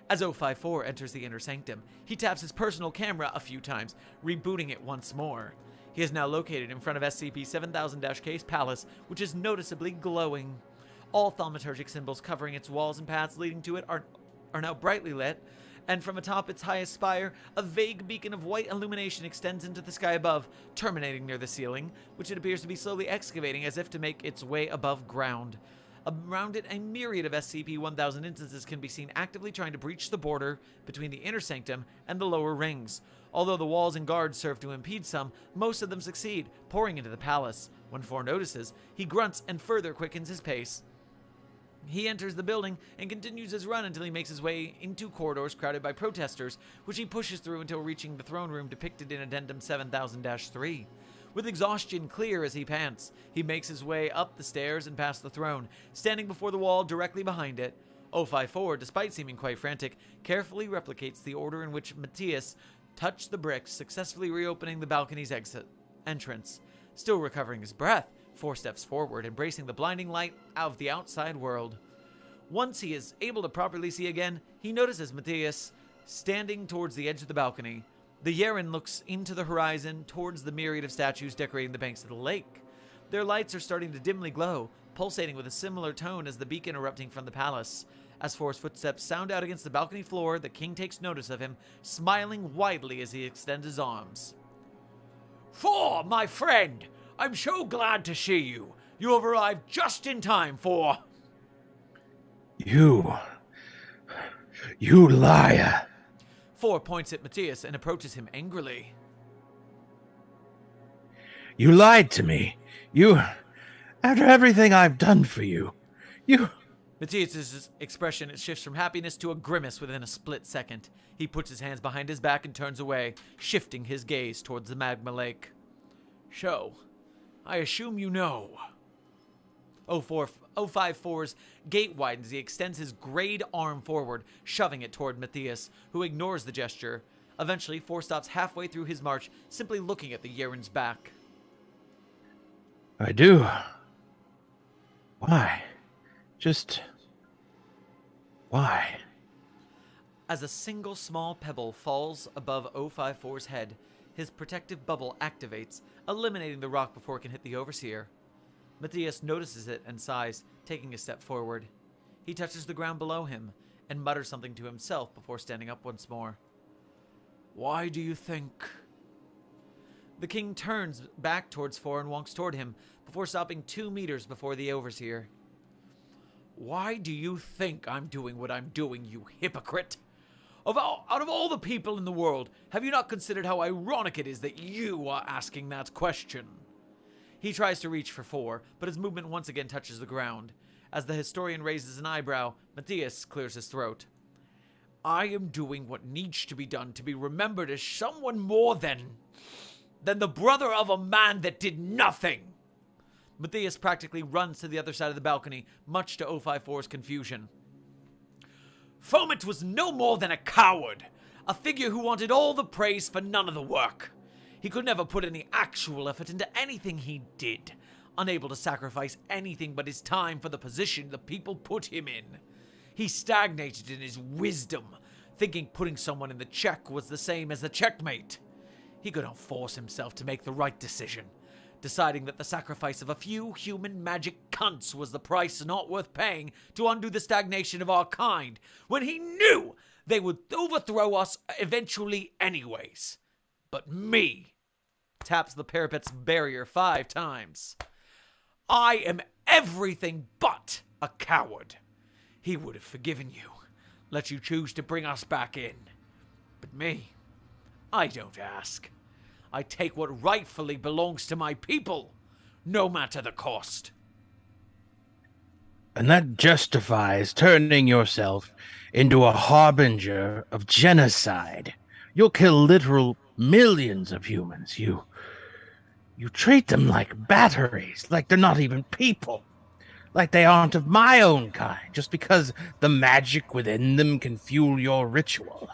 As 054 enters the inner sanctum, he taps his personal camera a few times, rebooting it once more. He is now located in front of SCP-7000-K's palace, which is noticeably glowing. All thaumaturgic symbols covering its walls and paths leading to it are now brightly lit, and from atop its highest spire, a vague beacon of white illumination extends into the sky above, terminating near the ceiling, which it appears to be slowly excavating as if to make its way above ground. Around it, a myriad of SCP-1000 instances can be seen actively trying to breach the border between the inner sanctum and the lower rings. Although the walls and guards serve to impede some, most of them succeed, pouring into the palace. When 4 notices, he grunts and further quickens his pace. He enters the building and continues his run until he makes his way into corridors crowded by protesters, which he pushes through until reaching the throne room depicted in Addendum 7000-3. With exhaustion clear as he pants, he makes his way up the stairs and past the throne, standing before the wall directly behind it. 054, despite seeming quite frantic, carefully replicates the order in which Matthias touched the bricks, successfully reopening the balcony's entrance. Still recovering his breath, 4 steps forward, embracing the blinding light of the outside world. Once he is able to properly see again, he notices Matthias standing towards the edge of the balcony. The Yeren looks into the horizon towards the myriad of statues decorating the banks of the lake. Their lights are starting to dimly glow, pulsating with a similar tone as the beacon erupting from the palace. As 4's footsteps sound out against the balcony floor, the king takes notice of him, smiling widely as he extends his arms. 4, my friend! I'm so glad to see you. You have arrived just in time for... You liar. 4 points at Matthias and approaches him angrily. You lied to me. After everything I've done for you, Matthias' expression shifts from happiness to a grimace within a split second. He puts his hands behind his back and turns away, shifting his gaze towards the magma lake. So, I assume you know. 054's gait widens. He extends his grayed arm forward, shoving it toward Matthias, who ignores the gesture. Eventually, 4 stops halfway through his march, simply looking at the Yeren's back. I do. Why? Just... why? As a single small pebble falls above 054's head, his protective bubble activates, eliminating the rock before it can hit the Overseer. Matthias notices it and sighs, taking a step forward. He touches the ground below him and mutters something to himself before standing up once more. Why do you think? The king turns back towards 4 and walks toward him, before stopping 2 meters before the Overseer. Why do you think I'm doing what I'm doing, you hypocrite? Out of all the people in the world, have you not considered how ironic it is that you are asking that question? He tries to reach for 4, but his movement once again touches the ground. As the historian raises an eyebrow, Matthias clears his throat. I am doing what needs to be done to be remembered as someone more than the brother of a man that did nothing. Matthias practically runs to the other side of the balcony, much to 054's confusion. Foment was no more than a coward, a figure who wanted all the praise for none of the work. He could never put any actual effort into anything he did, unable to sacrifice anything but his time for the position the people put him in. He stagnated in his wisdom, thinking putting someone in the check was the same as a checkmate. He could not force himself to make the right decision, deciding that the sacrifice of a few human magic cunts was the price not worth paying to undo the stagnation of our kind, when he knew they would overthrow us eventually anyways. But me, taps the parapet's barrier 5 times. I am everything but a coward. He would have forgiven you, let you choose to bring us back in. But me, I don't ask. I take what rightfully belongs to my people, no matter the cost. And that justifies turning yourself into a harbinger of genocide. You'll kill literal millions of humans. You treat them like batteries, like they're not even people. Like they aren't of my own kind, just because the magic within them can fuel your ritual.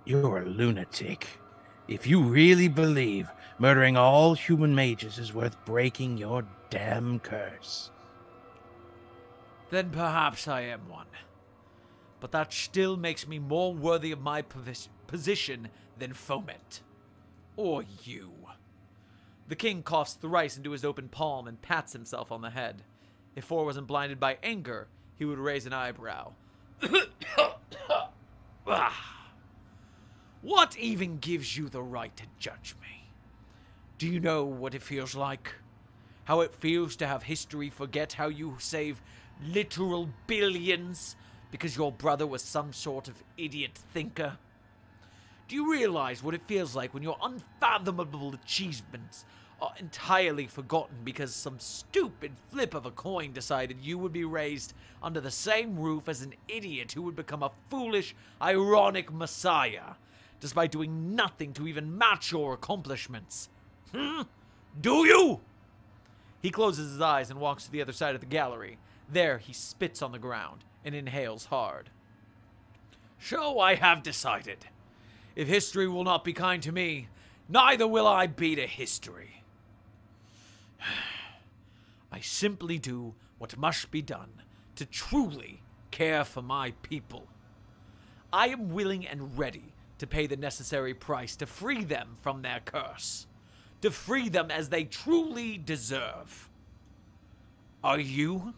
You're a lunatic. If you really believe murdering all human mages is worth breaking your damn curse. Then perhaps I am one. But that still makes me more worthy of my position than Foment. Or you. The king coughs thrice into his open palm and pats himself on the head. If Four wasn't blinded by anger, he would raise an eyebrow. What even gives you the right to judge me? Do you know what it feels like? How it feels to have history forget how you save literal billions because your brother was some sort of idiot thinker? Do you realize what it feels like when your unfathomable achievements are entirely forgotten because some stupid flip of a coin decided you would be raised under the same roof as an idiot who would become a foolish, ironic messiah, despite doing nothing to even match your accomplishments? Do you? He closes his eyes and walks to the other side of the gallery. There, he spits on the ground and inhales hard. So I have decided. If history will not be kind to me, neither will I be to history. I simply do what must be done to truly care for my people. I am willing and ready to pay the necessary price to free them from their curse, to free them as they truly deserve. Are you?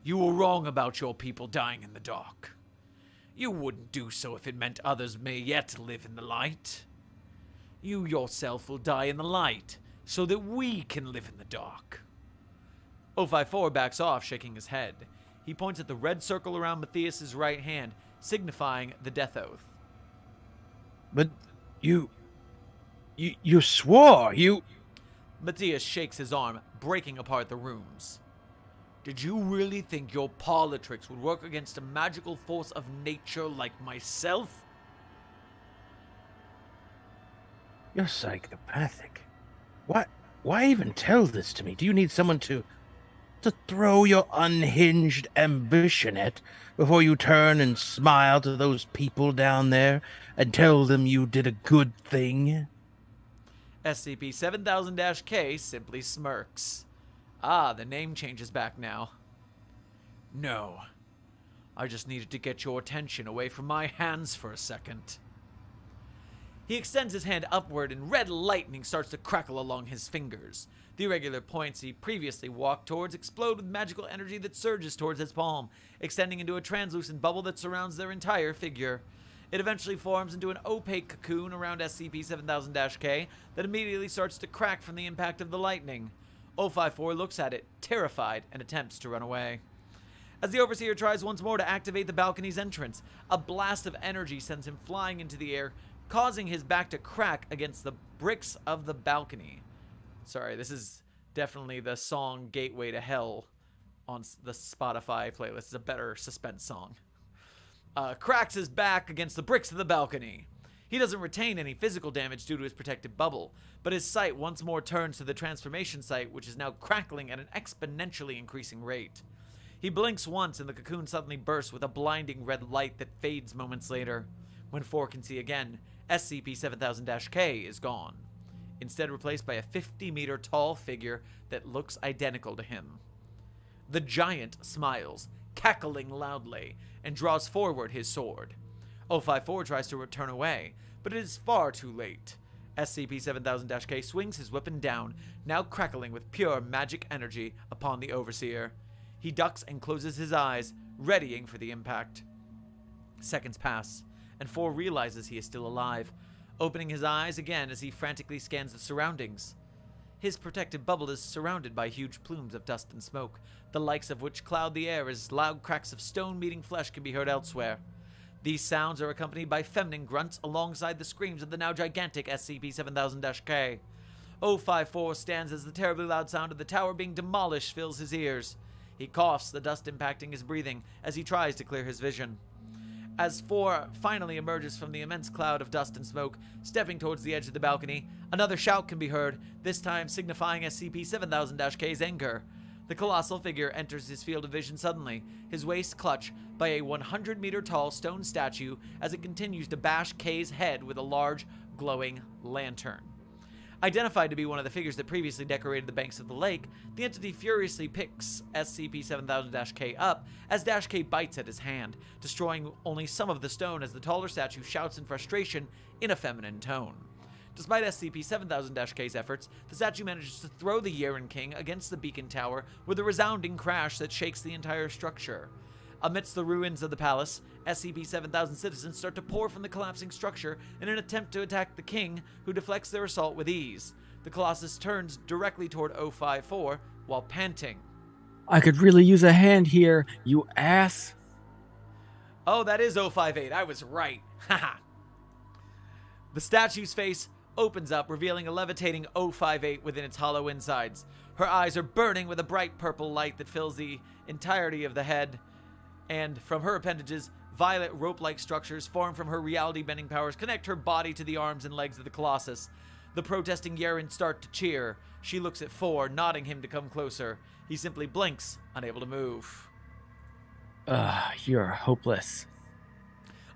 You were wrong about your people dying in the dark. You wouldn't do so if it meant others may yet live in the light. You yourself will die in the light, so that we can live in the dark. 054 backs off, shaking his head. He points at the red circle around Matthias's right hand, signifying the death oath. But you swore, Matthias shakes his arm, breaking apart the rooms. Did you really think your politricks would work against a magical force of nature like myself? You're psychopathic. Why even tell this to me? Do you need someone to throw your unhinged ambition at before you turn and smile to those people down there and tell them you did a good thing? SCP-7000-K simply smirks. Ah, the name changes back now. No. I just needed to get your attention away from my hands for a second. He extends his hand upward and red lightning starts to crackle along his fingers. The irregular points he previously walked towards explode with magical energy that surges towards his palm, extending into a translucent bubble that surrounds their entire figure. It eventually forms into an opaque cocoon around SCP-7000-K that immediately starts to crack from the impact of the lightning. 054 looks at it, terrified, and attempts to run away. As the Overseer tries once more to activate the balcony's entrance, a blast of energy sends him flying into the air, causing his back to crack against the bricks of the balcony. Sorry, this is definitely the song Gateway to Hell on the Spotify playlist. It's a better suspense song. Cracks his back against the bricks of the balcony. He doesn't retain any physical damage due to his protective bubble, but his sight once more turns to the transformation site, which is now crackling at an exponentially increasing rate. He blinks once and the cocoon suddenly bursts with a blinding red light that fades moments later. When 4 can see again, SCP-7000-K is gone, instead replaced by a 50-meter tall figure that looks identical to him. The giant smiles, cackling loudly, and draws forward his sword. 054 tries to turn away, but it is far too late. SCP-7000-K swings his weapon down, now crackling with pure magic energy upon the Overseer. He ducks and closes his eyes, readying for the impact. Seconds pass, and 4 realizes he is still alive, opening his eyes again as he frantically scans the surroundings. His protective bubble is surrounded by huge plumes of dust and smoke, the likes of which cloud the air as loud cracks of stone meeting flesh can be heard elsewhere. These sounds are accompanied by feminine grunts alongside the screams of the now gigantic SCP-7000-K. 054 stands as the terribly loud sound of the tower being demolished fills his ears. He coughs, the dust impacting his breathing as he tries to clear his vision. As 4 finally emerges from the immense cloud of dust and smoke, stepping towards the edge of the balcony, another shout can be heard, this time signifying SCP-7000-K's anger. The colossal figure enters his field of vision suddenly, his waist clutched by a 100-meter-tall stone statue as it continues to bash K's head with a large, glowing lantern. Identified to be one of the figures that previously decorated the banks of the lake, the entity furiously picks SCP-7000-K up as -K bites at his hand, destroying only some of the stone as the taller statue shouts in frustration in a feminine tone. Despite SCP-7000-K's efforts, the statue manages to throw the Yeren King against the beacon tower with a resounding crash that shakes the entire structure. Amidst the ruins of the palace, SCP-7000 citizens start to pour from the collapsing structure in an attempt to attack the king, who deflects their assault with ease. The Colossus turns directly toward 054 while panting. I could really use a hand here, you ass. Oh, that is 058. I was right. Haha. The statue's face opens up, revealing a levitating 058 within its hollow insides. Her eyes are burning with a bright purple light that fills the entirety of the head, and from her appendages, violet rope-like structures form from her reality-bending powers connect her body to the arms and legs of the Colossus. The protesting Yeren start to cheer. She looks at 4, nodding him to come closer. He simply blinks, unable to move. You're hopeless.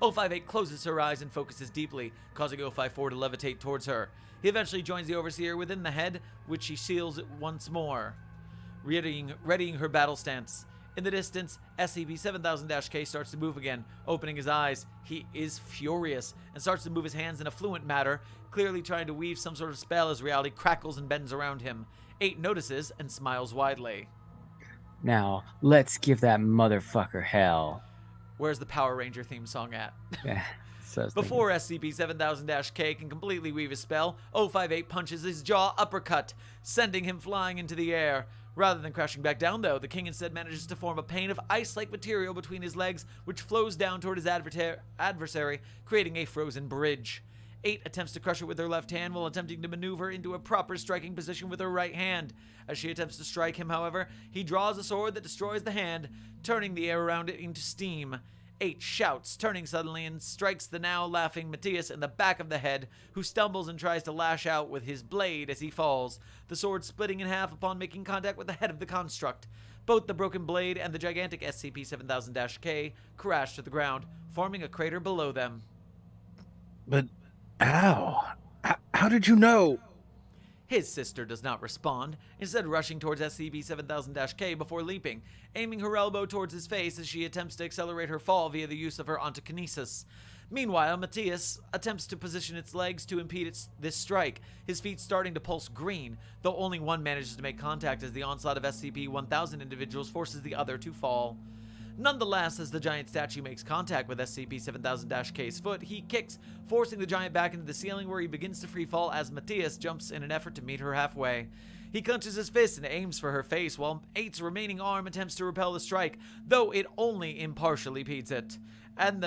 058 closes her eyes and focuses deeply, causing 054 to levitate towards her. He eventually joins the Overseer within the head, which she seals once more, readying her battle stance. In the distance, SCP-7000-K starts to move again, opening his eyes. He is furious and starts to move his hands in a fluent manner, clearly trying to weave some sort of spell as reality crackles and bends around him. 8 notices and smiles widely. Now, let's give that motherfucker hell. Where's the Power Ranger theme song at? Yeah, so Before SCP-7000-K can completely weave his spell, 058 punches his jaw uppercut, sending him flying into the air. Rather than crashing back down, though, the king instead manages to form a pane of ice-like material between his legs, which flows down toward his adversary, creating a frozen bridge. 8 attempts to crush it with her left hand while attempting to maneuver into a proper striking position with her right hand. As she attempts to strike him, however, he draws a sword that destroys the hand, turning the air around it into steam. 8 shouts, turning suddenly, and strikes the now laughing Matthias in the back of the head, who stumbles and tries to lash out with his blade as he falls, the sword splitting in half upon making contact with the head of the construct. Both the broken blade and the gigantic SCP-7000-K crash to the ground, forming a crater below them. But, ow. How did you know? His sister does not respond, instead rushing towards SCP-7000-K before leaping, aiming her elbow towards his face as she attempts to accelerate her fall via the use of her ontokinesis. Meanwhile, Matthias attempts to position its legs to impede this strike, his feet starting to pulse green, though only one manages to make contact as the onslaught of SCP-1000 individuals forces the other to fall. Nonetheless, as the giant statue makes contact with SCP-7000-K's foot, he kicks, forcing the giant back into the ceiling where he begins to freefall as Matthias jumps in an effort to meet her halfway. He clenches his fist and aims for her face, while 8's remaining arm attempts to repel the strike, though it only impartially beats it. And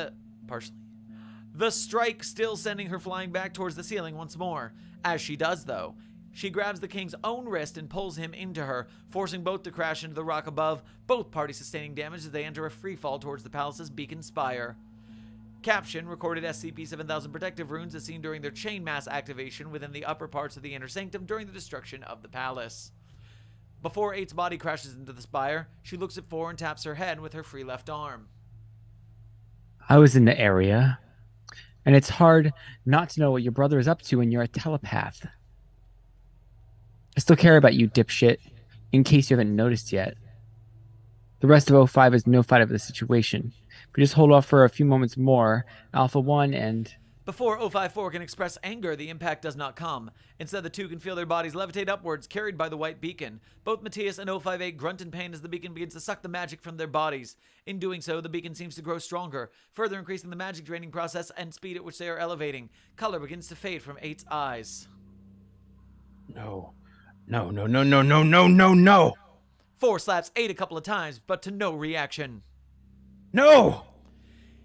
the strike still sending her flying back towards the ceiling once more. As she does, though, she grabs the king's own wrist and pulls him into her, forcing both to crash into the rock above, both parties sustaining damage as they enter a freefall towards the palace's beacon spire. Caption recorded SCP-7000 protective runes as seen during their chain mass activation within the upper parts of the inner sanctum during the destruction of the palace. Before 8's body crashes into the spire, she looks at 4 and taps her head with her free left arm. I was in the area, and it's hard not to know what your brother is up to when you're a telepath. I still care about you, dipshit, in case you haven't noticed yet. The rest of 05 is no fight of the situation. If we just hold off for a few moments more, Alpha 1 and... Before 054 can express anger, the impact does not come. Instead, the two can feel their bodies levitate upwards, carried by the white beacon. Both Matthias and 058 grunt in pain as the beacon begins to suck the magic from their bodies. In doing so, the beacon seems to grow stronger, further increasing the magic draining process and speed at which they are elevating. Color begins to fade from 8's eyes. No. No, no, no, no, no, no, no, no. 4 slaps 8 a couple of times, but to no reaction. No!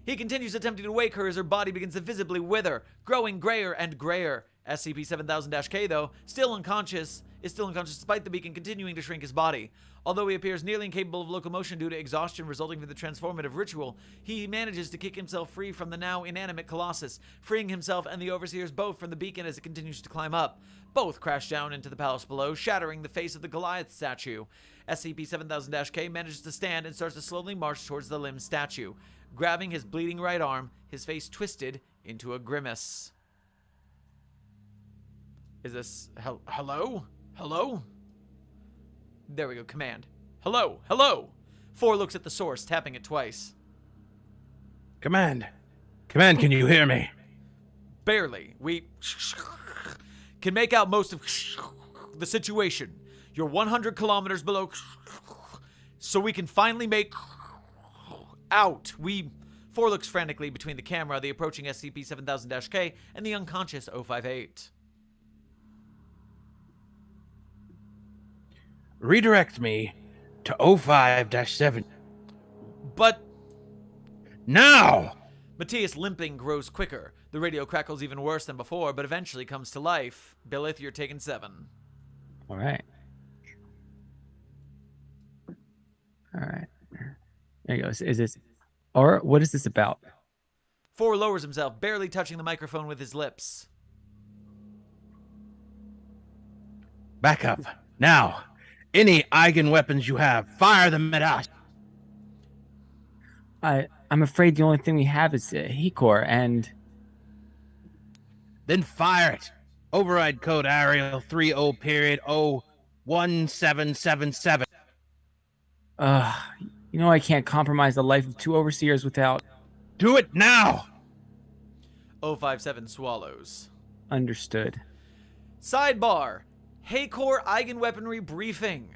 He continues attempting to wake her as her body begins to visibly wither, growing grayer and grayer. SCP-7000-K, though, still unconscious, is still unconscious despite the beacon continuing to shrink his body. Although he appears nearly incapable of locomotion due to exhaustion resulting from the transformative ritual, he manages to kick himself free from the now inanimate Colossus, freeing himself and the Overseers both from the beacon as it continues to climb up. Both crash down into the palace below, shattering the face of the Goliath statue. SCP-7000-K manages to stand and starts to slowly march towards the limb statue, grabbing his bleeding right arm, his face twisted into a grimace. Is this... hello? Hello? There we go, command. Hello, hello! 4 looks at the source, tapping it twice. Command. Command, can you hear me? Barely. We can make out most of the situation. You're 100 kilometers below, so we can finally make out. 4 looks frantically between the camera, the approaching SCP-7000-K, and the unconscious 058. Redirect me to 05-7. But Now! Matthias' limping grows quicker. The radio crackles even worse than before, but eventually comes to life. Billith, you're taking 7. All right. All right. There you go. Is this, or what is this about? 4 lowers himself, barely touching the microphone with his lips. Back up. Now. Any eigen weapons you have, fire them at us. I'm afraid the only thing we have is Hecor, and... Then fire it. Override code Arial 30.01777. You know I can't compromise the life of 2 Overseers without... Do it now! 057 swallows. Understood. Sidebar. Hecor Eigenweaponry Briefing.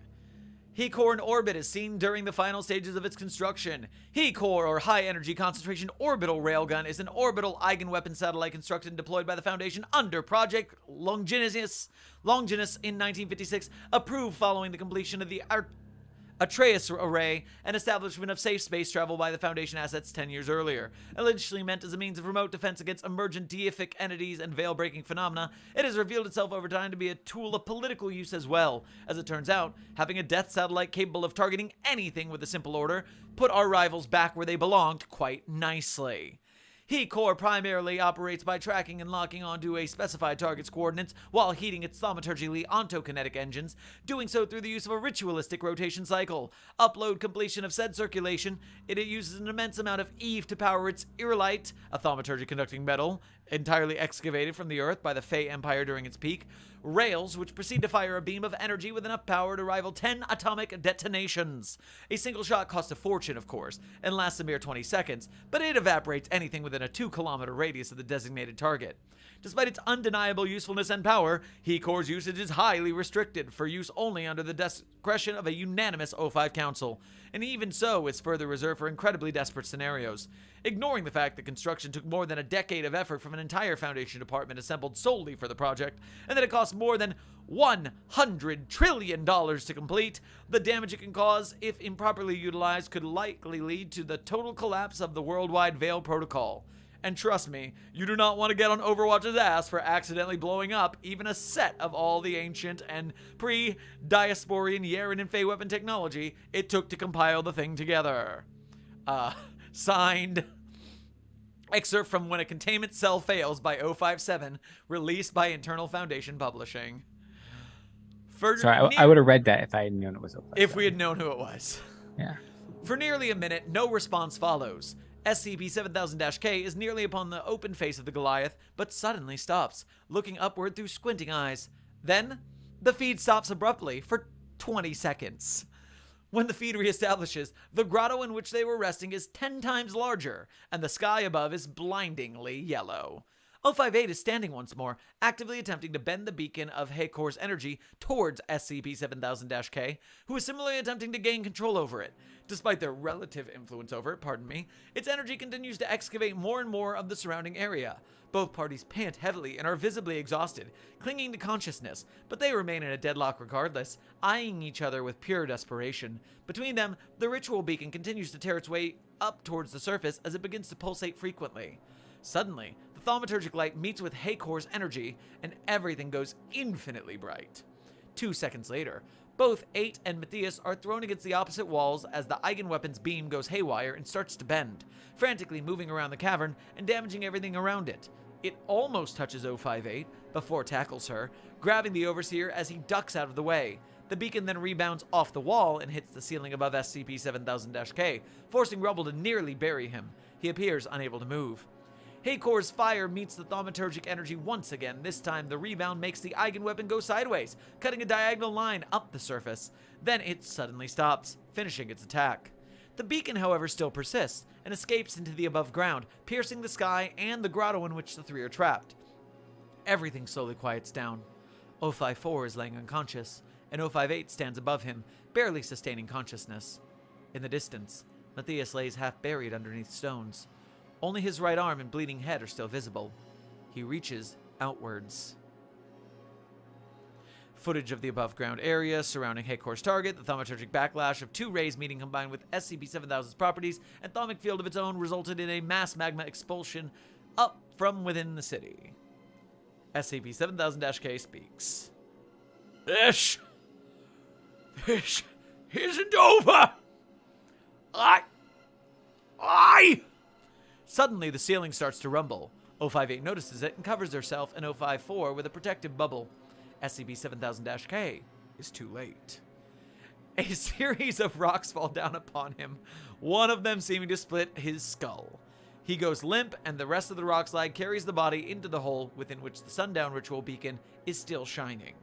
Hecor in orbit is seen during the final stages of its construction. Hecor, or High Energy Concentration Orbital Railgun, is an orbital eigenweapon satellite constructed and deployed by the Foundation under Project Longinus in 1956, approved following the completion of the Atreus array and establishment of safe space travel by the Foundation assets 10 years earlier. Allegedly meant as a means of remote defense against emergent deific entities and veil-breaking phenomena, it has revealed itself over time to be a tool of political use as well. As it turns out, having a death satellite capable of targeting anything with a simple order put our rivals back where they belonged quite nicely. Hecor primarily operates by tracking and locking onto a specified target's coordinates while heating its thaumaturgically ontokinetic engines, doing so through the use of a ritualistic rotation cycle. Upload completion of said circulation, it uses an immense amount of Eve to power its Irelite, a thaumaturgy conducting metal, entirely excavated from the Earth by the Fey Empire during its peak, rails which proceed to fire a beam of energy with enough power to rival 10 atomic detonations. A single shot costs a fortune, of course, and lasts a mere 20 seconds, but it evaporates anything within a 2-kilometer radius of the designated target. Despite its undeniable usefulness and power, Hecor's usage is highly restricted, for use only under the discretion of a unanimous O5 Council, and even so is further reserved for incredibly desperate scenarios. Ignoring the fact that construction took more than a decade of effort from an entire Foundation department assembled solely for the project, and that it cost more than $100 trillion to complete, the damage it can cause, if improperly utilized, could likely lead to the total collapse of the worldwide Veil Protocol. And trust me, you do not want to get on Overwatch's ass for accidentally blowing up even a set of all the ancient and pre-diasporian Yaren and Fey weapon technology it took to compile the thing together. Signed, excerpt from When a Containment Cell Fails by 057, released by Internal Foundation Publishing. Sorry, I would have read that if I had known it was 057. If we had known who it was. Yeah. For nearly a minute, no response follows. SCP-7000-K is nearly upon the open face of the Goliath, but suddenly stops, looking upward through squinting eyes. Then, the feed stops abruptly for 20 seconds. When the feed reestablishes, the grotto in which they were resting is 10 times larger, and the sky above is blindingly yellow. 058 is standing once more, actively attempting to bend the beacon of Hecor's energy towards SCP-7000-K, who is similarly attempting to gain control over it. Despite their relative influence over it, its energy continues to excavate more and more of the surrounding area. Both parties pant heavily and are visibly exhausted, clinging to consciousness, but they remain in a deadlock regardless, eyeing each other with pure desperation. Between them, the ritual beacon continues to tear its way up towards the surface as it begins to pulsate frequently. Suddenly, the thaumaturgic light meets with Hecor's energy, and everything goes infinitely bright. 2 seconds later, both 8 and Matthias are thrown against the opposite walls as the Eigenweapon's beam goes haywire and starts to bend, frantically moving around the cavern and damaging everything around it. It almost touches 058 before it tackles her, grabbing the Overseer as he ducks out of the way. The beacon then rebounds off the wall and hits the ceiling above SCP-7000-K, forcing rubble to nearly bury him. He appears unable to move. Haykor's fire meets the thaumaturgic energy once again. This time, the rebound makes the Eigenweapon go sideways, cutting a diagonal line up the surface. Then it suddenly stops, finishing its attack. The beacon, however, still persists and escapes into the above ground, piercing the sky and the grotto in which the three are trapped. Everything slowly quiets down. 054 is laying unconscious, and 058 stands above him, barely sustaining consciousness. In the distance, Matthias lays half buried underneath stones. Only his right arm and bleeding head are still visible. He reaches outwards. Footage of the above-ground area surrounding Haykor's target, the thaumaturgic backlash of 2 rays meeting combined with SCP-7000's properties and thaumic field of its own resulted in a mass magma expulsion up from within the city. SCP-7000-K speaks. This isn't over! Suddenly, the ceiling starts to rumble. 058 notices it and covers herself and 054 with a protective bubble. SCP-7000-K is too late. A series of rocks fall down upon him, one of them seeming to split his skull. He goes limp, and the rest of the rock slide carries the body into the hole within which the sundown ritual beacon is still shining.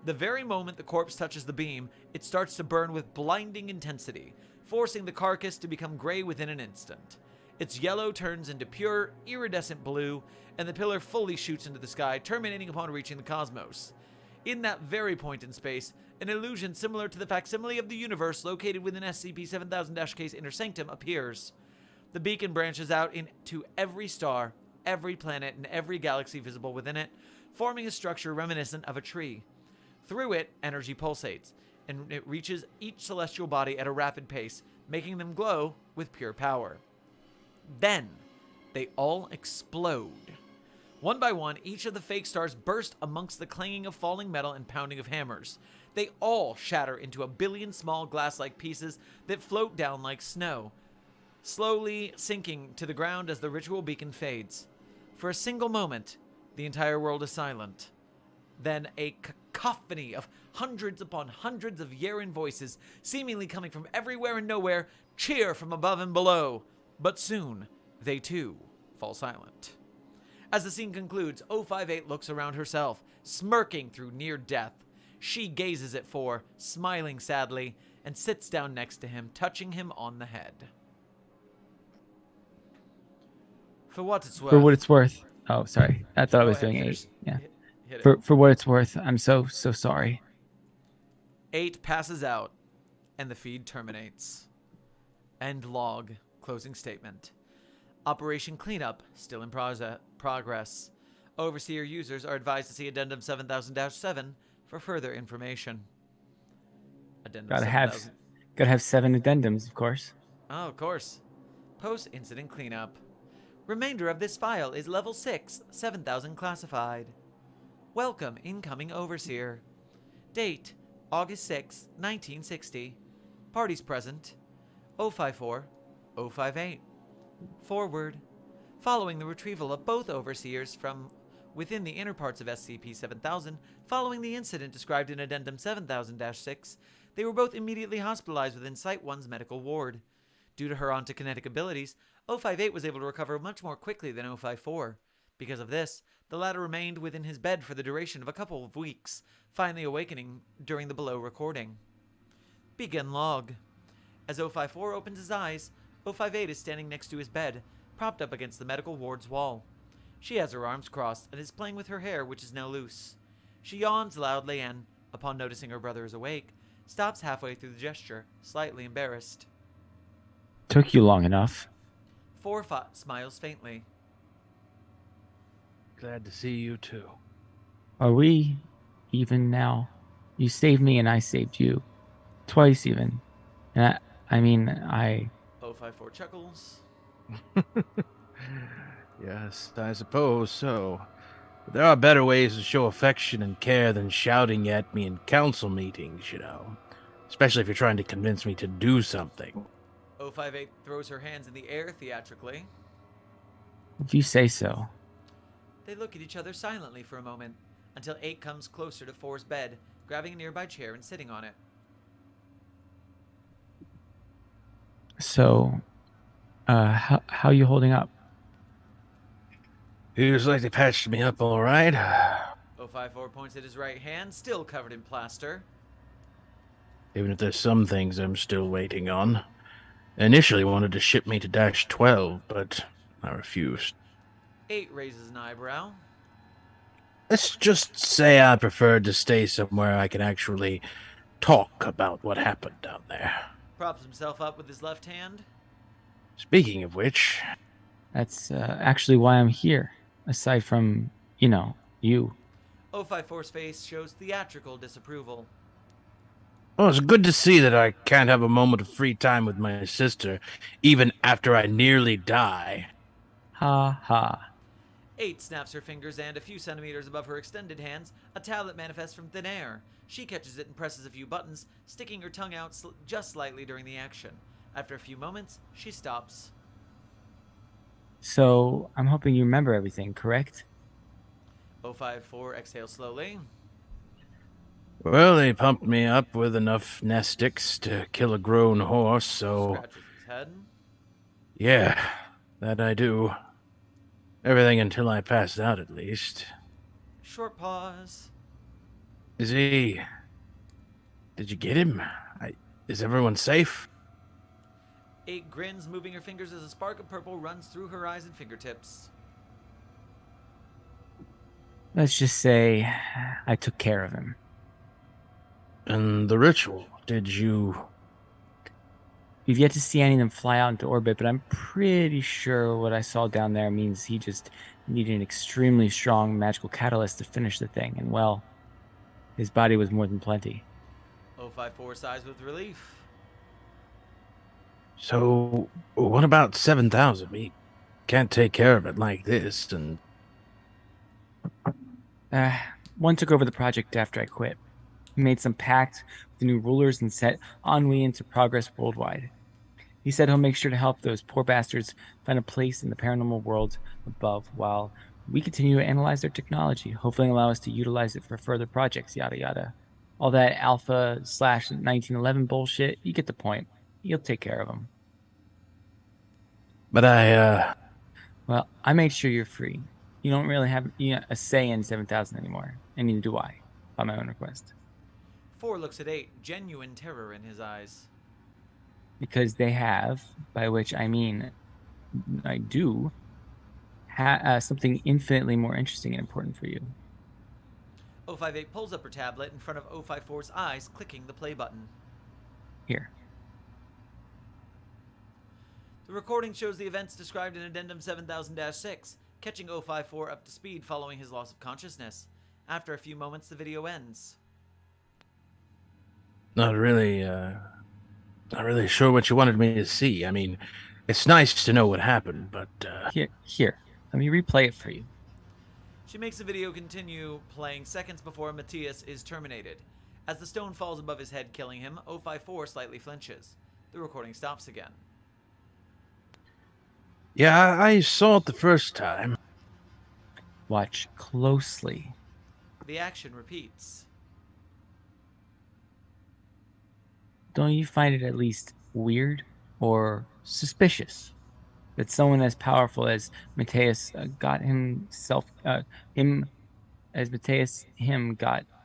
The very moment the corpse touches the beam, it starts to burn with blinding intensity, forcing the carcass to become gray within an instant. Its yellow turns into pure, iridescent blue, and the pillar fully shoots into the sky, terminating upon reaching the cosmos. In that very point in space, an illusion similar to the facsimile of the universe located within SCP-7000-K's inner sanctum appears. The beacon branches out into every star, every planet, and every galaxy visible within it, forming a structure reminiscent of a tree. Through it, energy pulsates, and it reaches each celestial body at a rapid pace, making them glow with pure power. Then, they all explode. One by one, each of the fake stars burst amongst the clanging of falling metal and pounding of hammers. They all shatter into a billion small glass-like pieces that float down like snow, slowly sinking to the ground as the ritual beacon fades. For a single moment, the entire world is silent. Then a cacophony of hundreds upon hundreds of Yeren voices, seemingly coming from everywhere and nowhere, cheer from above and below. But soon, they too fall silent. As the scene concludes, 058 looks around herself, smirking through near death. She gazes at 4, smiling sadly, and sits down next to him, touching him on the head. For what it's worth. For what it's worth. Oh, sorry. I thought I was doing 8. Yeah. Hit it. For what it's worth, I'm so sorry. 8 passes out, and the feed terminates. End log. Closing statement. Operation Cleanup still in progress. Overseer users are advised to see Addendum 7000-7 for further information. Addendum Gotta have 7 addendums, of course. Oh, of course. Post-incident cleanup. Remainder of this file is Level 6, 7000 classified. Welcome, incoming Overseer. Date, August 6, 1960. Parties present, 054, 058. Forward. Following the retrieval of both Overseers from within the inner parts of SCP-7000, following the incident described in Addendum 7000-6, they were both immediately hospitalized within Site 1's medical ward. Due to her ontokinetic abilities, 058 was able to recover much more quickly than 054. Because of this, the latter remained within his bed for the duration of a couple of weeks, finally awakening during the below recording. Begin log. As 054 opens his eyes, 058 is standing next to his bed, propped up against the medical ward's wall. She has her arms crossed and is playing with her hair, which is now loose. She yawns loudly and, upon noticing her brother is awake, stops halfway through the gesture, slightly embarrassed. Took you long enough. 4 smiles faintly. Glad to see you too. Are we even now? You saved me and I saved you. Twice even. And I 054 chuckles. Yes, I suppose so. There are better ways to show affection and care than shouting at me in council meetings, you know. Especially if you're trying to convince me to do something. 058 throws her hands in the air theatrically. If you say so. They look at each other silently for a moment, until 8 comes closer to 4's bed, grabbing a nearby chair and sitting on it. So, how you holding up? Feels like they patched me up all right. 054 points at his right hand, still covered in plaster. Even if there's some things I'm still waiting on. I initially wanted to ship me to Dash 12, but I refused. 8 raises an eyebrow. Let's just say I preferred to stay somewhere I can actually talk about what happened down there. Props himself up with his left hand. Speaking of which... That's actually why I'm here. Aside from, you. 054's face shows theatrical disapproval. Well, it's good to see that I can't have a moment of free time with my sister, even after I nearly die. Ha ha. 8 snaps her fingers and, a few centimeters above her extended hands, a tablet manifests from thin air. She catches it and presses a few buttons, sticking her tongue out just slightly during the action. After a few moments, she stops. So, I'm hoping you remember everything, correct? 054 exhales slowly. Well, they pumped me up with enough nest sticks to kill a grown horse, so... Scratches his head. Yeah, that I do. Everything until I passed out, at least. Short pause. Is he... Did you get him? Is everyone safe? 8 grins, moving her fingers as a spark of purple runs through her eyes and fingertips. Let's just say I took care of him. And the ritual, did you... We've yet to see any of them fly out into orbit, but I'm pretty sure what I saw down there means he just needed an extremely strong magical catalyst to finish the thing, and well, his body was more than plenty. 054 sighs with relief. So, what about 7000? We can't take care of it like this, and... One took over the project after I quit. He made some pact with the new rulers and set Ennui into progress worldwide. He said he'll make sure to help those poor bastards find a place in the paranormal world above while we continue to analyze their technology, hopefully allow us to utilize it for further projects, yada yada. All that Alpha/1911 bullshit, you get the point. He'll take care of them. But Well, I made sure you're free. You don't really have a say in 7000 anymore, and neither do I, by my own request. 4 looks at 8, genuine terror in his eyes. Because they have, by which I mean I do, something infinitely more interesting and important for you. 058 pulls up her tablet in front of 054's eyes, clicking the play button. Here. The recording shows the events described in Addendum 7000-6, catching 054 up to speed following his loss of consciousness. After a few moments, the video ends. not really sure what you wanted me to see. I mean, it's nice to know what happened, but... Here. Let me replay it for you. She makes the video continue playing seconds before Matthias is terminated. As the stone falls above his head, killing him, 054 slightly flinches. The recording stops again. Yeah, I saw it the first time. Watch closely. The action repeats. Don't you find it at least weird or suspicious that someone as powerful as Matthias got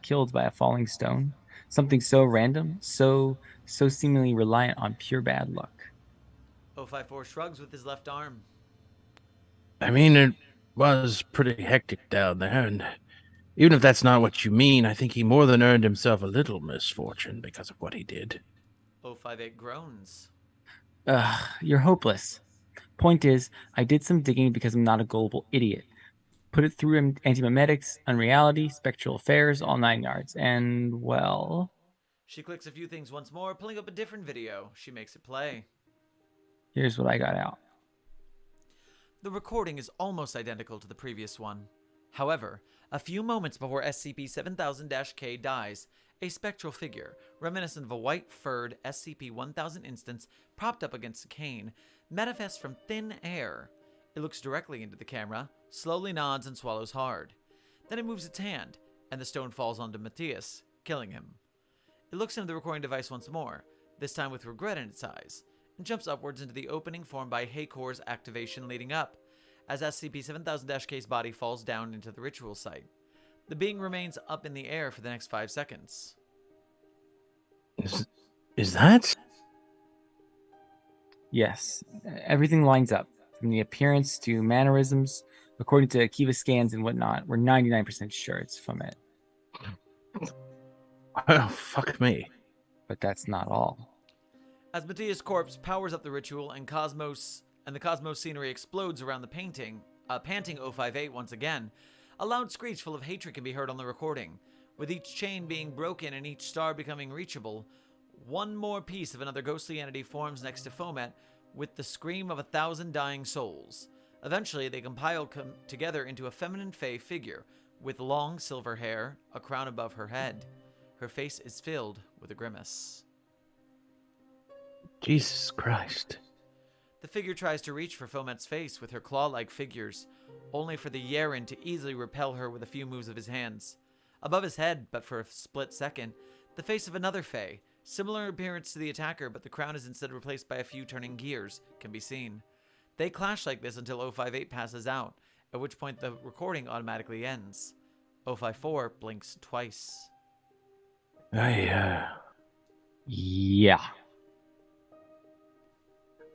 killed by a falling stone? Something so random, so seemingly reliant on pure bad luck. 054 shrugs with his left arm. I mean, it was pretty hectic down there, and even if that's not what you mean, I think he more than earned himself a little misfortune because of what he did. 058 groans. You're hopeless. Point is, I did some digging because I'm not a gullible idiot. Put it through antimemetics, unreality, spectral affairs, all 9 yards, and, well... She clicks a few things once more, pulling up a different video. She makes it play. Here's what I got out. The recording is almost identical to the previous one. However, a few moments before SCP-7000-K dies, a spectral figure, reminiscent of a white-furred SCP-1000 instance propped up against a cane, manifests from thin air. It looks directly into the camera, slowly nods and swallows hard. Then it moves its hand, and the stone falls onto Matthias, killing him. It looks into the recording device once more, this time with regret in its eyes, and jumps upwards into the opening formed by Haykor's activation leading up, as SCP-7000-K's body falls down into the ritual site. The being remains up in the air for the next 5 seconds. Is that? Yes, everything lines up. From the appearance to mannerisms, according to Kiva scans and whatnot, we're 99% sure it's from it. Oh, fuck me. But that's not all. As Matthias' corpse powers up the ritual and the cosmos scenery explodes around the panting 058 once again, a loud screech full of hatred can be heard on the recording. With each chain being broken and each star becoming reachable, one more piece of another ghostly entity forms next to Fomet with the scream of 1,000 dying souls. Eventually, they compile together into a feminine fey figure with long silver hair, a crown above her head. Her face is filled with a grimace. Jesus Christ. The figure tries to reach for Fomet's face with her claw-like figures, only for the Yeren to easily repel her with a few moves of his hands. Above his head, but for a split second, the face of another fey, similar appearance to the attacker, but the crown is instead replaced by a few turning gears, can be seen. They clash like this until 058 passes out, at which point the recording automatically ends. 054 blinks twice. Yeah.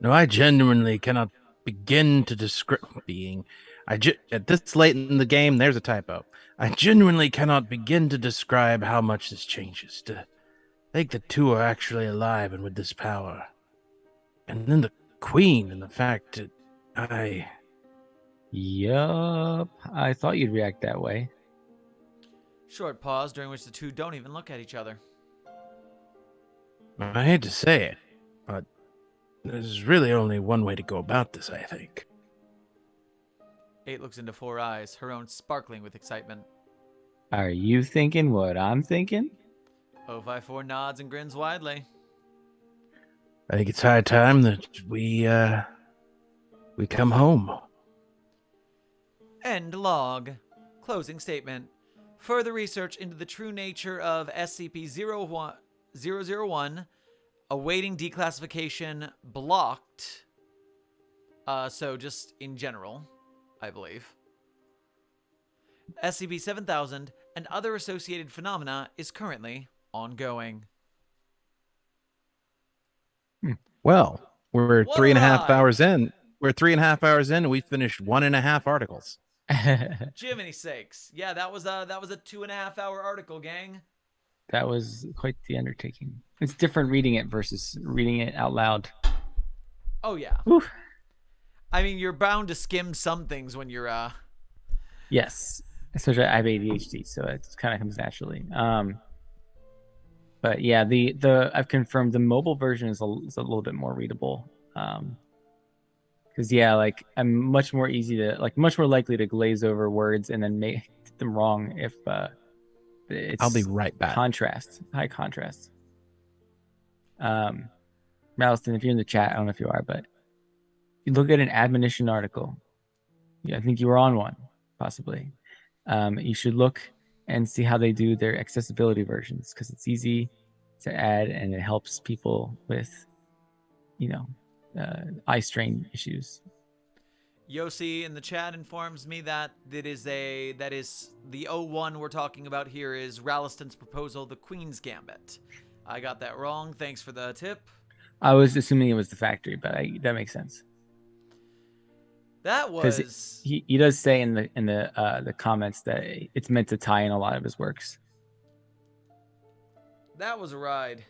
No, I genuinely cannot begin to describe being. At this late in the game, there's a typo. I genuinely cannot begin to describe how much this changes. To think the two are actually alive and with this power. And then the Queen and the fact that Yup. I thought you'd react that way. Short pause during which the two don't even look at each other. I hate to say it, but there's really only one way to go about this, I think. 8 looks into 4 eyes, her own sparkling with excitement. Are you thinking what I'm thinking? 054 nods and grins widely. I think it's high time that we come home. End log. Closing statement. Further research into the true nature of SCP-001 awaiting declassification blocked. So just in general, I believe. SCP-7000 and other associated phenomena is currently ongoing. Well, we're What 3.5 a hours in. We're 3.5 hours in, and we finished 1.5 articles. Jiminy sakes. Yeah, that was a 2.5 hour article, gang. That was quite the undertaking. It's different reading it versus reading it out loud. Oh yeah. Oof. I mean, you're bound to skim some things when you're Yes, especially I have ADHD, so it kind of comes naturally. But yeah, the I've confirmed the mobile version is a little bit more readable. Because yeah, like I'm much more likely to glaze over words and then make them wrong if it's I'll be right back. High contrast. Ralston, if you're in the chat, I don't know if you are, but you look at an admonition article. Yeah, I think you were on one, possibly. You should look and see how they do their accessibility versions, because it's easy to add and it helps people with, eye strain issues. Yossi in the chat informs me that is the 01 we're talking about here is Ralston's proposal, the Queen's Gambit. I got that wrong. Thanks for the tip. I was assuming it was the factory, but that makes sense. That was he does say in the comments that it's meant to tie in a lot of his works. That was a ride.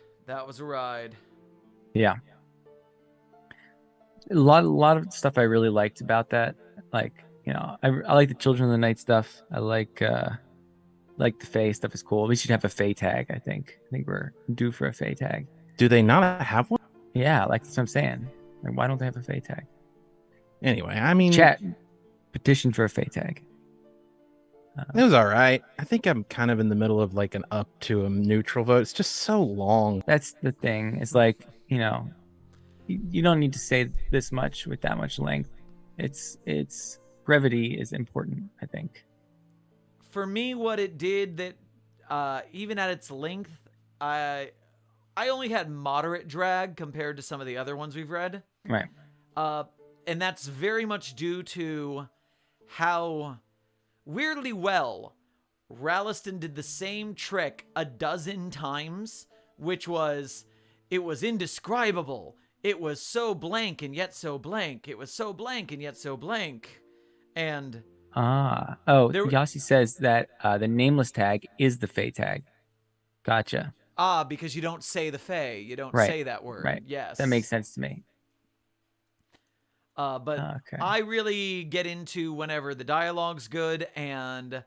Yeah. A lot of stuff I really liked about that. Like, I like the Children of the Night stuff. I like the Fae stuff is cool. We should have a Fae tag, I think. I think we're due for a Fae tag. Do they not have one? Yeah, like that's what I'm saying. Like, why don't they have a Fae tag? Anyway, I mean... Chat, petition for a Fae tag. It was all right. I think I'm kind of in the middle of like an up to a neutral vote. It's just so long. That's the thing. It's like, you don't need to say this much with that much length. It's brevity is important, I think. For me, what it did that, even at its length, I only had moderate drag compared to some of the other ones we've read. Right. And that's very much due to how weirdly well Ralston did the same trick a dozen times, which was, it was indescribable. It was so blank and yet so blank. It was so blank and yet so blank. And Yossi says that the nameless tag is the Fey tag. Gotcha. Because you don't say the Fae. You don't Right. say that word. Right. Yes. That makes sense to me. But Okay. I really get into whenever the dialogue's good and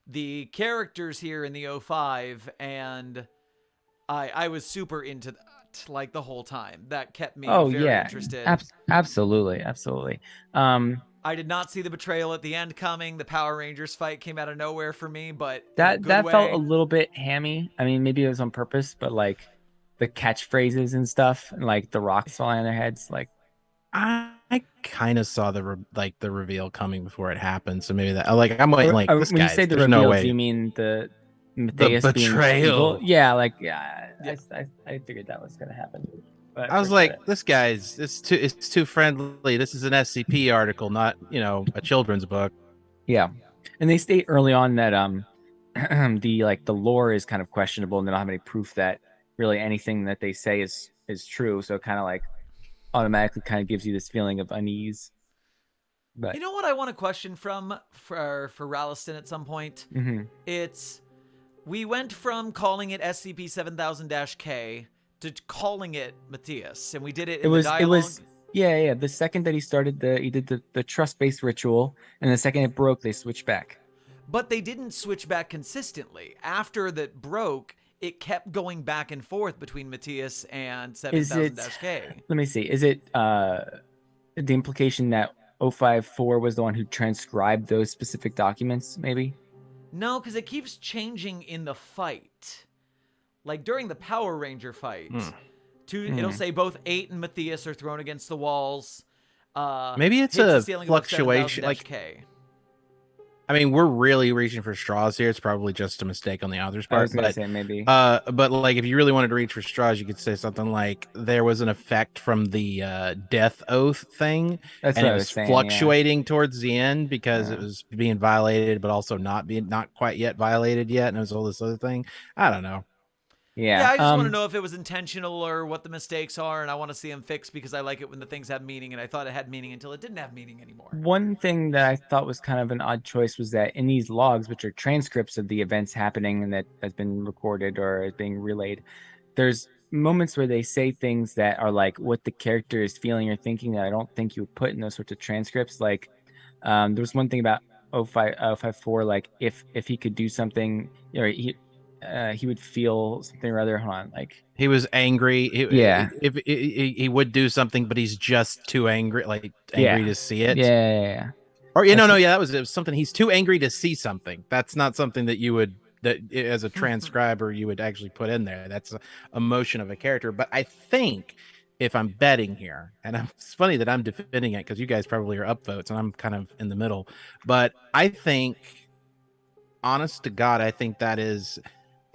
the characters here in the 05, and I was super into that, like, the whole time. That kept me very interested. Absolutely. Absolutely. I did not see the betrayal at the end coming. The Power Rangers fight came out of nowhere for me, but that in a good way. felt a little bit hammy. I mean, maybe it was on purpose, but like the catchphrases and stuff, and like the rocks falling on their heads, like I kind of saw the reveal coming before it happened, so maybe that I'm waiting like this when guy. you say the There's reveal, no way. do you mean the Matthias being betrayal? evil? Yeah, like I figured that was gonna happen. But I was like, this guy's it's too friendly. This is an SCP article, not a children's book. Yeah, and they state early on that the lore is kind of questionable, and they don't have any proof that really anything that they say is true. So it kind of like automatically kind of gives you this feeling of unease. But you know what I want to question for Ralston at some point? Mm-hmm. It's, we went from calling it SCP-7000-K to calling it Matthias, and we did it in the dialogue. It was yeah. The second that he did the trust-based ritual, and the second it broke, they switched back. But they didn't switch back consistently. After that broke, it kept going back and forth between Matthias and 7000-K. Let me see. Is it the implication that 054 was the one who transcribed those specific documents, maybe? No, because it keeps changing in the fight. Like during the Power Ranger fight, it'll say both 8 and Matthias are thrown against the walls. Maybe it's a fluctuation. K. I mean, we're really reaching for straws here. It's probably just a mistake on the author's part. I was gonna say maybe. But like, if you really wanted to reach for straws, you could say something like there was an effect from the death oath thing, That's and what it I was saying, fluctuating towards the end because it was being violated, but also not quite yet violated yet, and it was all this other thing. I don't know. Yeah, I just want to know if it was intentional or what the mistakes are, and I want to see them fixed because I like it when the things have meaning, and I thought it had meaning until it didn't have meaning anymore. One thing that I thought was kind of an odd choice was that in these logs, which are transcripts of the events happening and that has been recorded or is being relayed, there's moments where they say things that are like what the character is feeling or thinking that I don't think you would put in those sorts of transcripts. Like there was one thing about 054, like if he could do something, he would feel something or other. Hold on, like he was angry. If he would do something, but he's just too angry, to see it. Yeah. Or it was something. He's too angry to see something. That's not something that as a transcriber you would actually put in there. That's a emotion of a character. But I think if I'm betting here, and it's funny that I'm defending it because you guys probably are upvotes and I'm kind of in the middle. But I think, honest to God, I think that is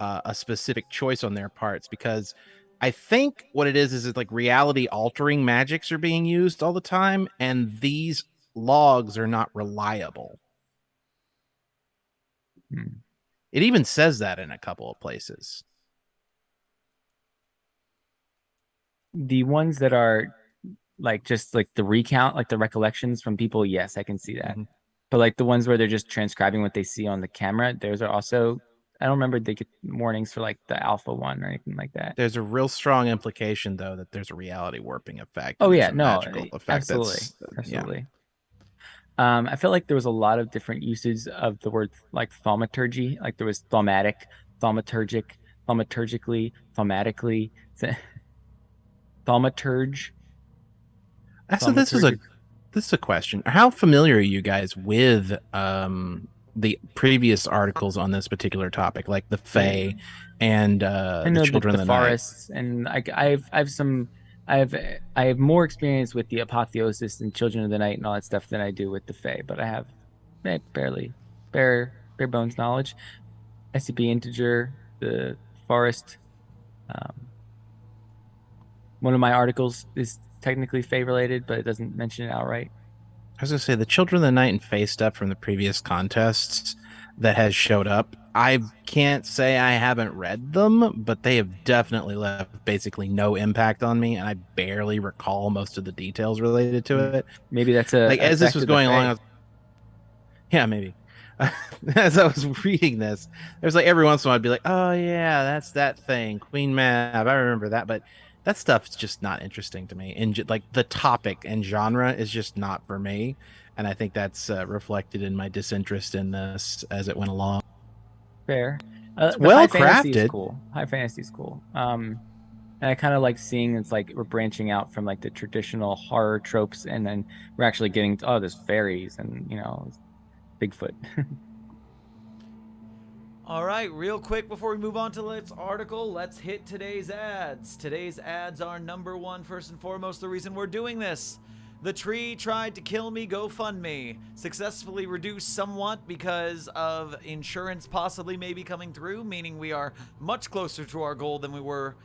a specific choice on their parts, because I think what it is it's like reality altering magics are being used all the time, and these logs are not reliable. It even says that in a couple of places. The ones that are like just like the recount, like the recollections from people, yes, I can see that. Mm-hmm. But like the ones where they're just transcribing what they see on the camera, those are also, I don't remember they get warnings for like the alpha one or anything like that. There's a real strong implication though that there's a reality warping effect. Oh yeah, no, effect. Absolutely. I feel like there was a lot of different uses of the word like thaumaturgy. Like there was thaumatic, thaumaturgic, thaumaturgically, thaumatically, thaumaturge. So this is a question. How familiar are you guys with the previous articles on this particular topic, like the Fae and I the know Children the of the Night. forests, and I have more experience with the Apotheosis and Children of the Night and all that stuff than I do with the Fae, but I have bare bones knowledge. SCP Integer, the forest. Um, One of my articles is technically Fae related, but it doesn't mention it outright. I was gonna say the Children of the Night and Fae stuff from the previous contests that has showed up. I can't say I haven't read them, but they have definitely left basically no impact on me, and I barely recall most of the details related to it. Maybe that's a Like as this effect was of the going along, Fae. I was, yeah, maybe. As I was reading this, there's like every once in a while I'd be like, "Oh yeah, that's that thing, Queen Mab. I remember that." But that stuff's just not interesting to me, and like the topic and genre is just not for me. And I think that's reflected in my disinterest in this as it went along. Fair. It's The well high fantasy is crafted. cool. High fantasy is cool. And I kind of like seeing it's like we're branching out from like the traditional horror tropes, and then we're actually getting to, oh, there's fairies and Bigfoot. All right, real quick before we move on to this article, let's hit today's ads. Today's ads are number one, first and foremost, the reason we're doing this. The tree tried to kill me GoFundMe. Successfully reduced somewhat because of insurance possibly maybe coming through, meaning we are much closer to our goal than we were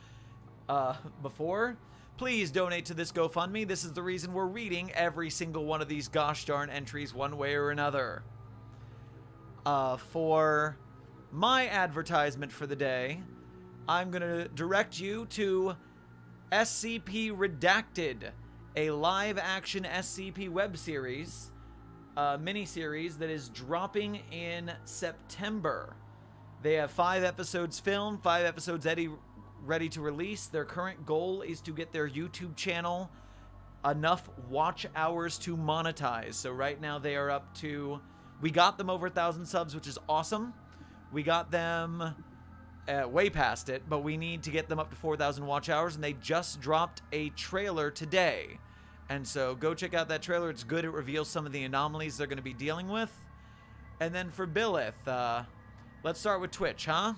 before. Please donate to this GoFundMe. This is the reason we're reading every single one of these gosh darn entries one way or another. For my advertisement for the day, I'm going to direct you to SCP Redacted, a live-action SCP web series, miniseries that is dropping in September. They have 5 episodes filmed, 5 episodes ready to release. Their current goal is to get their YouTube channel enough watch hours to monetize. So right now they are up to... We got them over 1,000 subs, which is awesome. We got them way past it, but we need to get them up to 4,000 watch hours, and they just dropped a trailer today. And so go check out that trailer. It's good. It reveals some of the anomalies they're going to be dealing with. And then for Billith, let's start with Twitch, huh?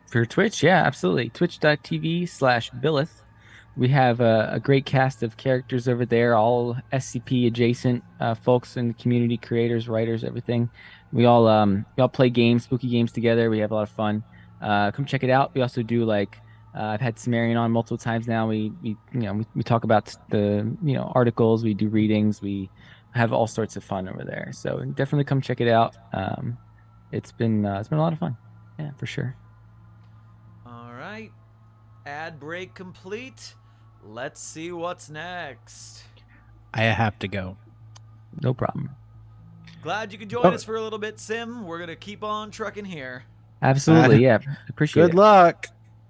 For Twitch, yeah, absolutely. Twitch.tv/Billith. We have a great cast of characters over there, all SCP adjacent folks in the community, creators, writers, everything. We all play games, spooky games together. We have a lot of fun. Come check it out. We also do I've had Cimmerian on multiple times now. We talk about the articles. We do readings. We have all sorts of fun over there. So definitely come check it out. It's been a lot of fun. Yeah, for sure. All right. Ad break complete. Let's see what's next. I have to go. No problem. Glad you could join us for a little bit, Sim. We're going to keep on trucking here. Absolutely, yeah. Appreciate it. Good luck.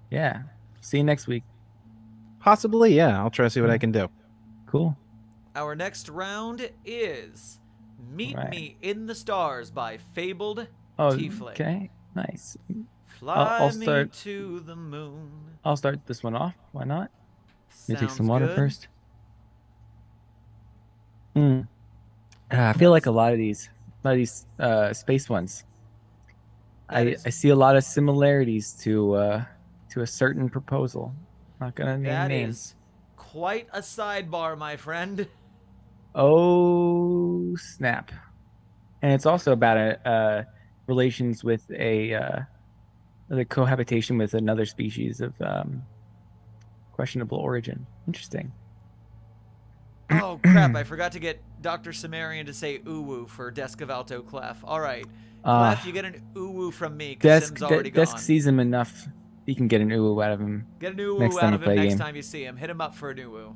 Yeah. See you next week. Possibly, yeah. I'll try to see what I can do. Cool. Our next round is Meet Me in the Stars by Fabled Tiefling. Okay. Nice. Fly me to the moon. I'll start this one off. Why not? Let me take some water good. first. I feel like a lot of these space ones. I see a lot of similarities to a certain proposal. Not gonna name That names. is quite a sidebar, my friend. Oh snap! And it's also about relations with the cohabitation with another species of questionable origin. Interesting. Oh crap! I forgot to get Dr. Cimmerian to say "uwu" for Desk of Alto Clef. All right, Clef, you get an "uwu" from me because Sim's already gone. Desk sees him enough. You can get an uwu out of him. Get an uwu out of him next time you see him. Hit him up for an uwu.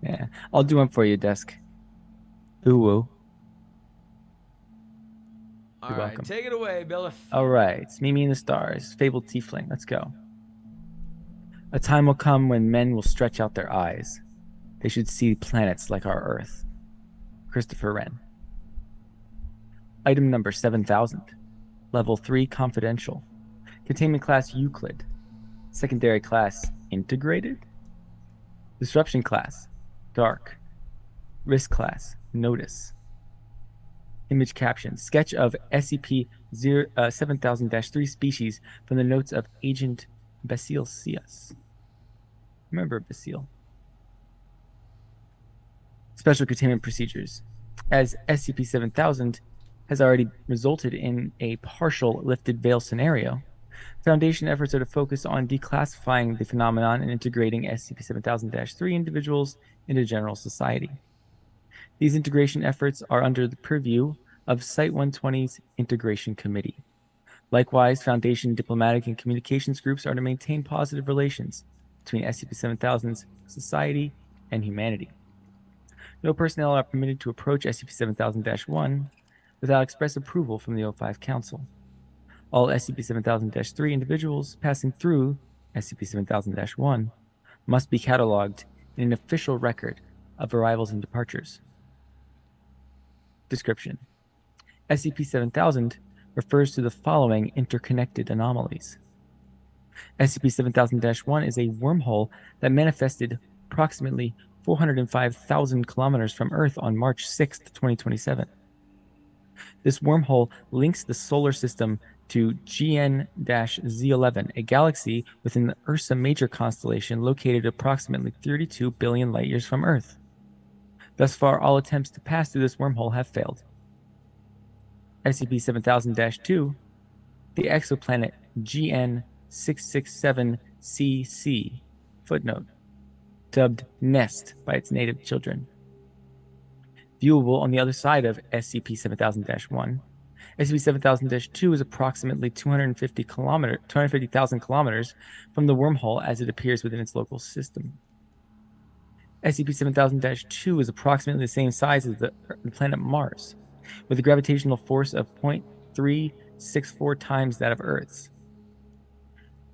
Yeah, I'll do one for you, Desk. Uwu. All right, welcome. Take it away, Billith. All right, Meet Me in the Stars, Fabled Tiefling. Let's go. A time will come when men will stretch out their eyes. They should see planets like our Earth. Christopher Wren. Item number 7000. Level 3 confidential. Containment class Euclid. Secondary class Integrated. Disruption class Dark. Risk class Notice. Image caption: sketch of SCP-7000-3 species from the notes of Agent Basile Cias. Remember Basile. Special containment procedures. As SCP-7000 has already resulted in a partial lifted veil scenario, Foundation efforts are to focus on declassifying the phenomenon and integrating SCP-7000-3 individuals into general society. These integration efforts are under the purview of Site-120's Integration Committee. Likewise, Foundation diplomatic and communications groups are to maintain positive relations between SCP-7000's society and humanity. No personnel are permitted to approach SCP-7000-1 without express approval from the O5 Council. All SCP-7000-3 individuals passing through SCP-7000-1 must be cataloged in an official record of arrivals and departures. Description: SCP-7000 refers to the following interconnected anomalies. SCP-7000-1 is a wormhole that manifested approximately 405,000 kilometers from Earth on March 6, 2027. This wormhole links the solar system to GN-Z11, a galaxy within the Ursa Major constellation located approximately 32 billion light-years from Earth. Thus far, all attempts to pass through this wormhole have failed. SCP-7000-2, the exoplanet GN-667cc, footnote, dubbed Nest by its native children. Viewable on the other side of SCP-7000-1, SCP-7000-2 is approximately 250,000 kilometers from the wormhole as it appears within its local system. SCP-7000-2 is approximately the same size as the planet Mars, with a gravitational force of 0.364 times that of Earth's.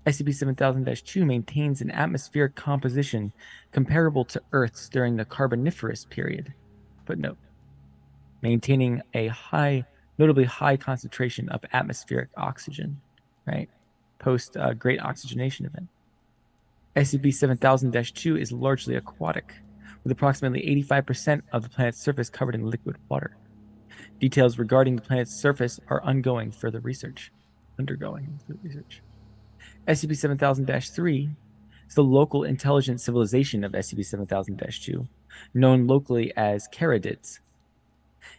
SCP-7000-2 maintains an atmospheric composition comparable to Earth's during the Carboniferous period. Footnote: maintaining a notably high concentration of atmospheric oxygen, right? Post Great Oxygenation Event. SCP-7000-2 is largely aquatic, with approximately 85% of the planet's surface covered in liquid water. Details regarding the planet's surface are undergoing further research. SCP-7000-3 is the local intelligent civilization of SCP-7000-2, known locally as Caridids.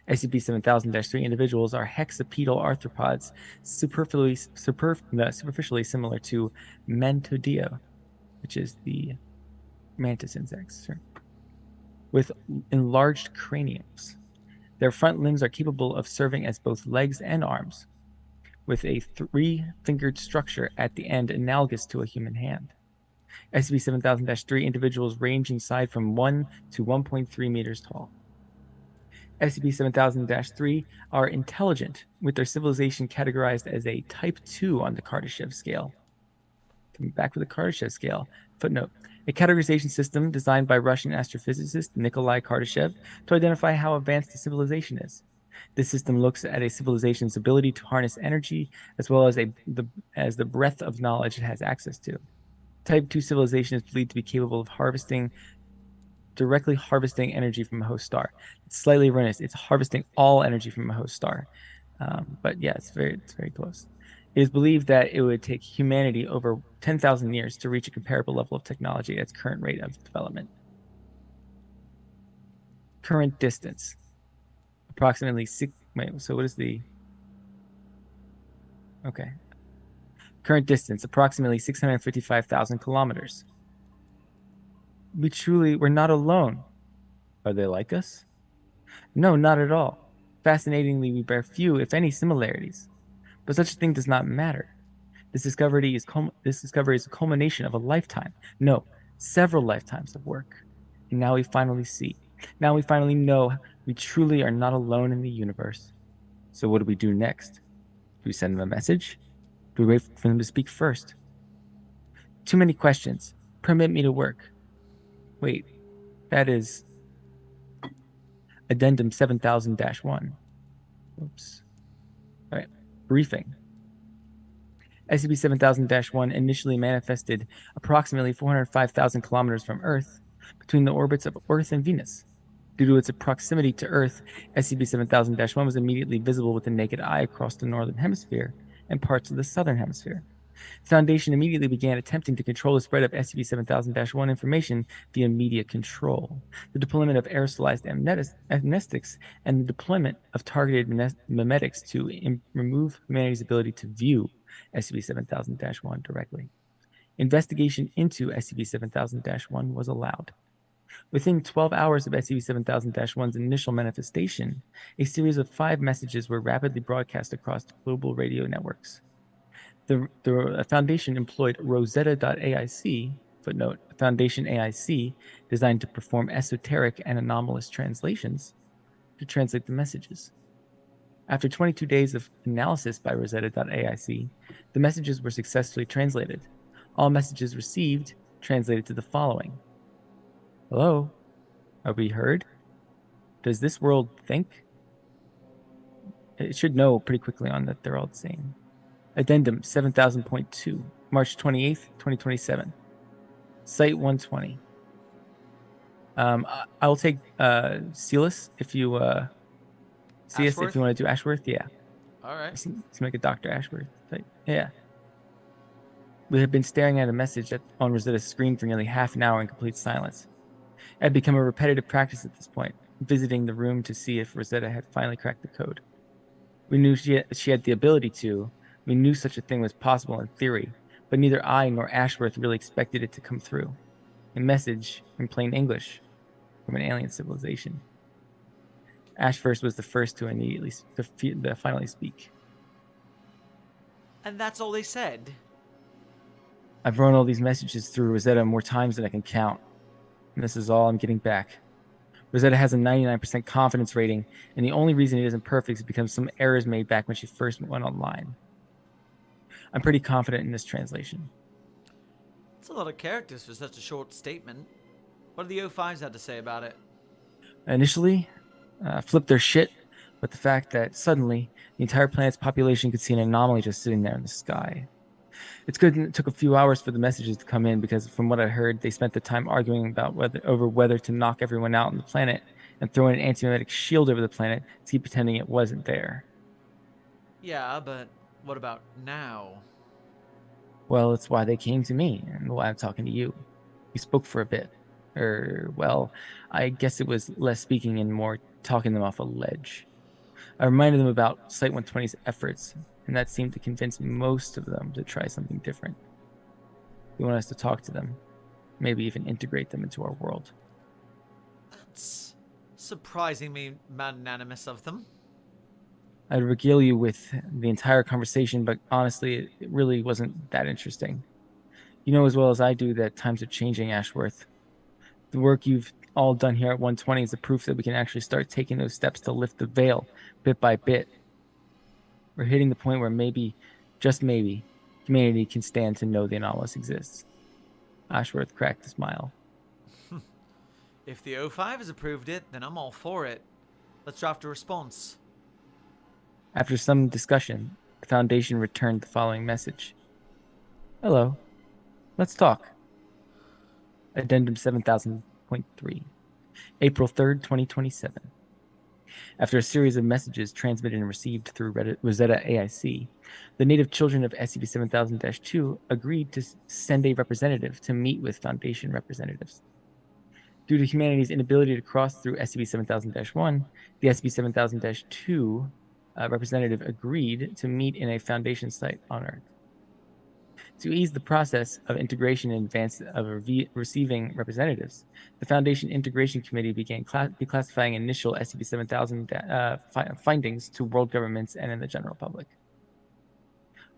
SCP-7000-3 individuals are hexapedal arthropods superficially similar to Mantodea, which is the mantis insects, with enlarged craniums. Their front limbs are capable of serving as both legs and arms, with a 3-fingered structure at the end analogous to a human hand. SCP-7000-3 individuals range in size from 1 to 1.3 meters tall. SCP-7000-3 are intelligent, with their civilization categorized as a Type 2 on the Kardashev scale. Coming back with the Kardashev scale. Footnote: a categorization system designed by Russian astrophysicist Nikolai Kardashev to identify how advanced a civilization is. This system looks at a civilization's ability to harness energy as well as the breadth of knowledge it has access to. Type 2 civilization is believed to be capable of directly harvesting energy from a host star. It's slightly erroneous. It's harvesting all energy from a host star. But yeah, it's very close. It is believed that it would take humanity over 10,000 years to reach a comparable level of technology at its current rate of development. Current distance. Approximately current distance, approximately 655,000 kilometers. We're not alone. Are they like us? No, not at all. Fascinatingly, we bear few, if any, similarities. But such a thing does not matter. This discovery is a culmination of a lifetime. No, several lifetimes of work. And now we finally see. Now we finally know we truly are not alone in the universe. So what do we do next? Do we send them a message? Do we wait for them to speak first? Too many questions. Permit me to work. Wait, that is Addendum 7000-1. Oops. All right, briefing. SCP-7000-1 initially manifested approximately 405,000 kilometers from Earth between the orbits of Earth and Venus. Due to its proximity to Earth, SCP-7000-1 was immediately visible with the naked eye across the northern hemisphere and parts of the southern hemisphere. The Foundation immediately began attempting to control the spread of SCP-7000-1 information via media control, the deployment of aerosolized amnestics, and the deployment of targeted memetics to remove humanity's ability to view SCP-7000-1 directly. Investigation into SCP-7000-1 was allowed. Within 12 hours of SCP-7000-1's initial manifestation, a series of 5 messages were rapidly broadcast across global radio networks. The Foundation employed Rosetta.aic, footnote, Foundation AIC, designed to perform esoteric and anomalous translations, to translate the messages. After 22 days of analysis by Rosetta.aic, the messages were successfully translated. All messages received translated to the following. Hello? Are we heard? Does this world think? It should know pretty quickly on that they're all the same. Addendum 7000.2, March 28th, 2027. Site 120. I'll take Celis if you see us, if you want to do Ashworth. Yeah. All right. Seem like a Dr. Ashworth. But, yeah. We have been staring at a message on Rosetta's screen for nearly half an hour in complete silence. It had become a repetitive practice at this point, visiting the room to see if Rosetta had finally cracked the code. We knew she had the ability to. We knew such a thing was possible in theory, but neither I nor Ashworth really expected it to come through. A message in plain English from an alien civilization. Ashworth was the first to finally speak. And that's all they said? I've run all these messages through Rosetta more times than I can count, and this is all I'm getting back. Rosetta has a 99% confidence rating, and the only reason it isn't perfect is because some errors made back when she first went online. I'm pretty confident in this translation. That's a lot of characters for such a short statement. What do the O5s have to say about it? Initially, flipped their shit with the fact that suddenly the entire planet's population could see an anomaly just sitting there in the sky. It's good that it took a few hours for the messages to come in because from what I heard, they spent the time arguing about whether to knock everyone out on the planet and throw in an anti-memetic shield over the planet to keep pretending it wasn't there. Yeah, but what about now? Well, it's why they came to me and why I'm talking to you. We spoke for a bit. Well, I guess it was less speaking and more talking them off a ledge. I reminded them about Site 120's efforts, and that seemed to convince most of them to try something different. They want us to talk to them, maybe even integrate them into our world. That's surprisingly magnanimous of them. I'd regale you with the entire conversation, but honestly, it really wasn't that interesting. You know as well as I do that times are changing, Ashworth. The work you've all done here at 120 is the proof that we can actually start taking those steps to lift the veil, bit by bit. We're hitting the point where maybe, just maybe, humanity can stand to know the anomalous exists. Ashworth cracked a smile. If the O5 has approved it, then I'm all for it. Let's draft a response. After some discussion, the Foundation returned the following message. Hello. Let's talk. Addendum 7000.3. April 3rd, 2027. After a series of messages transmitted and received through Rosetta AIC, the native children of SCP-7000-2 agreed to send a representative to meet with Foundation representatives. Due to humanity's inability to cross through SCP-7000-1, the SCP-7000-2 representative agreed to meet in a Foundation site on Earth. To ease the process of integration in advance of receiving representatives, the Foundation Integration Committee began declassifying initial SCP-7000 findings to world governments and in the general public.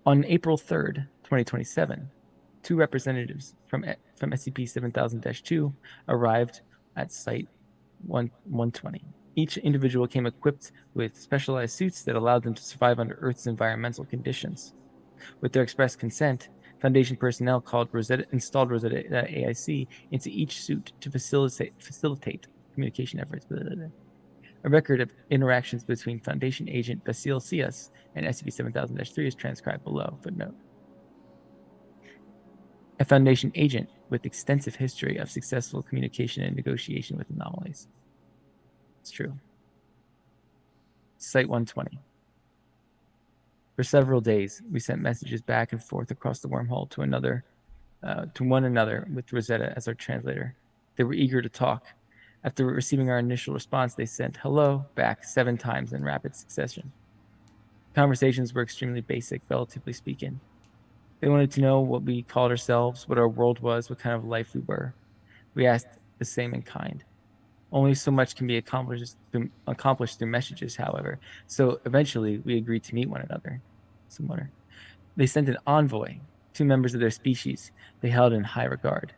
On April 3rd, 2027, 2 representatives from SCP-7000-2 arrived at Site 120. Each individual came equipped with specialized suits that allowed them to survive under Earth's environmental conditions. With their express consent, Foundation personnel installed Rosetta AIC into each suit to facilitate communication efforts. A record of interactions between Foundation agent Basil Cias and SCP-7000-3 is transcribed below. Footnote. A Foundation agent with extensive history of successful communication and negotiation with anomalies. It's true. Site 120. For several days, we sent messages back and forth across the wormhole to one another with Rosetta as our translator. They were eager to talk. After receiving our initial response, they sent hello back 7 times in rapid succession. Conversations were extremely basic, relatively speaking. They wanted to know what we called ourselves, what our world was, what kind of life we were. We asked the same in kind. Only so much can be accomplished through messages, however. So eventually, we agreed to meet one another. They sent an envoy, 2 members of their species they held in high regard.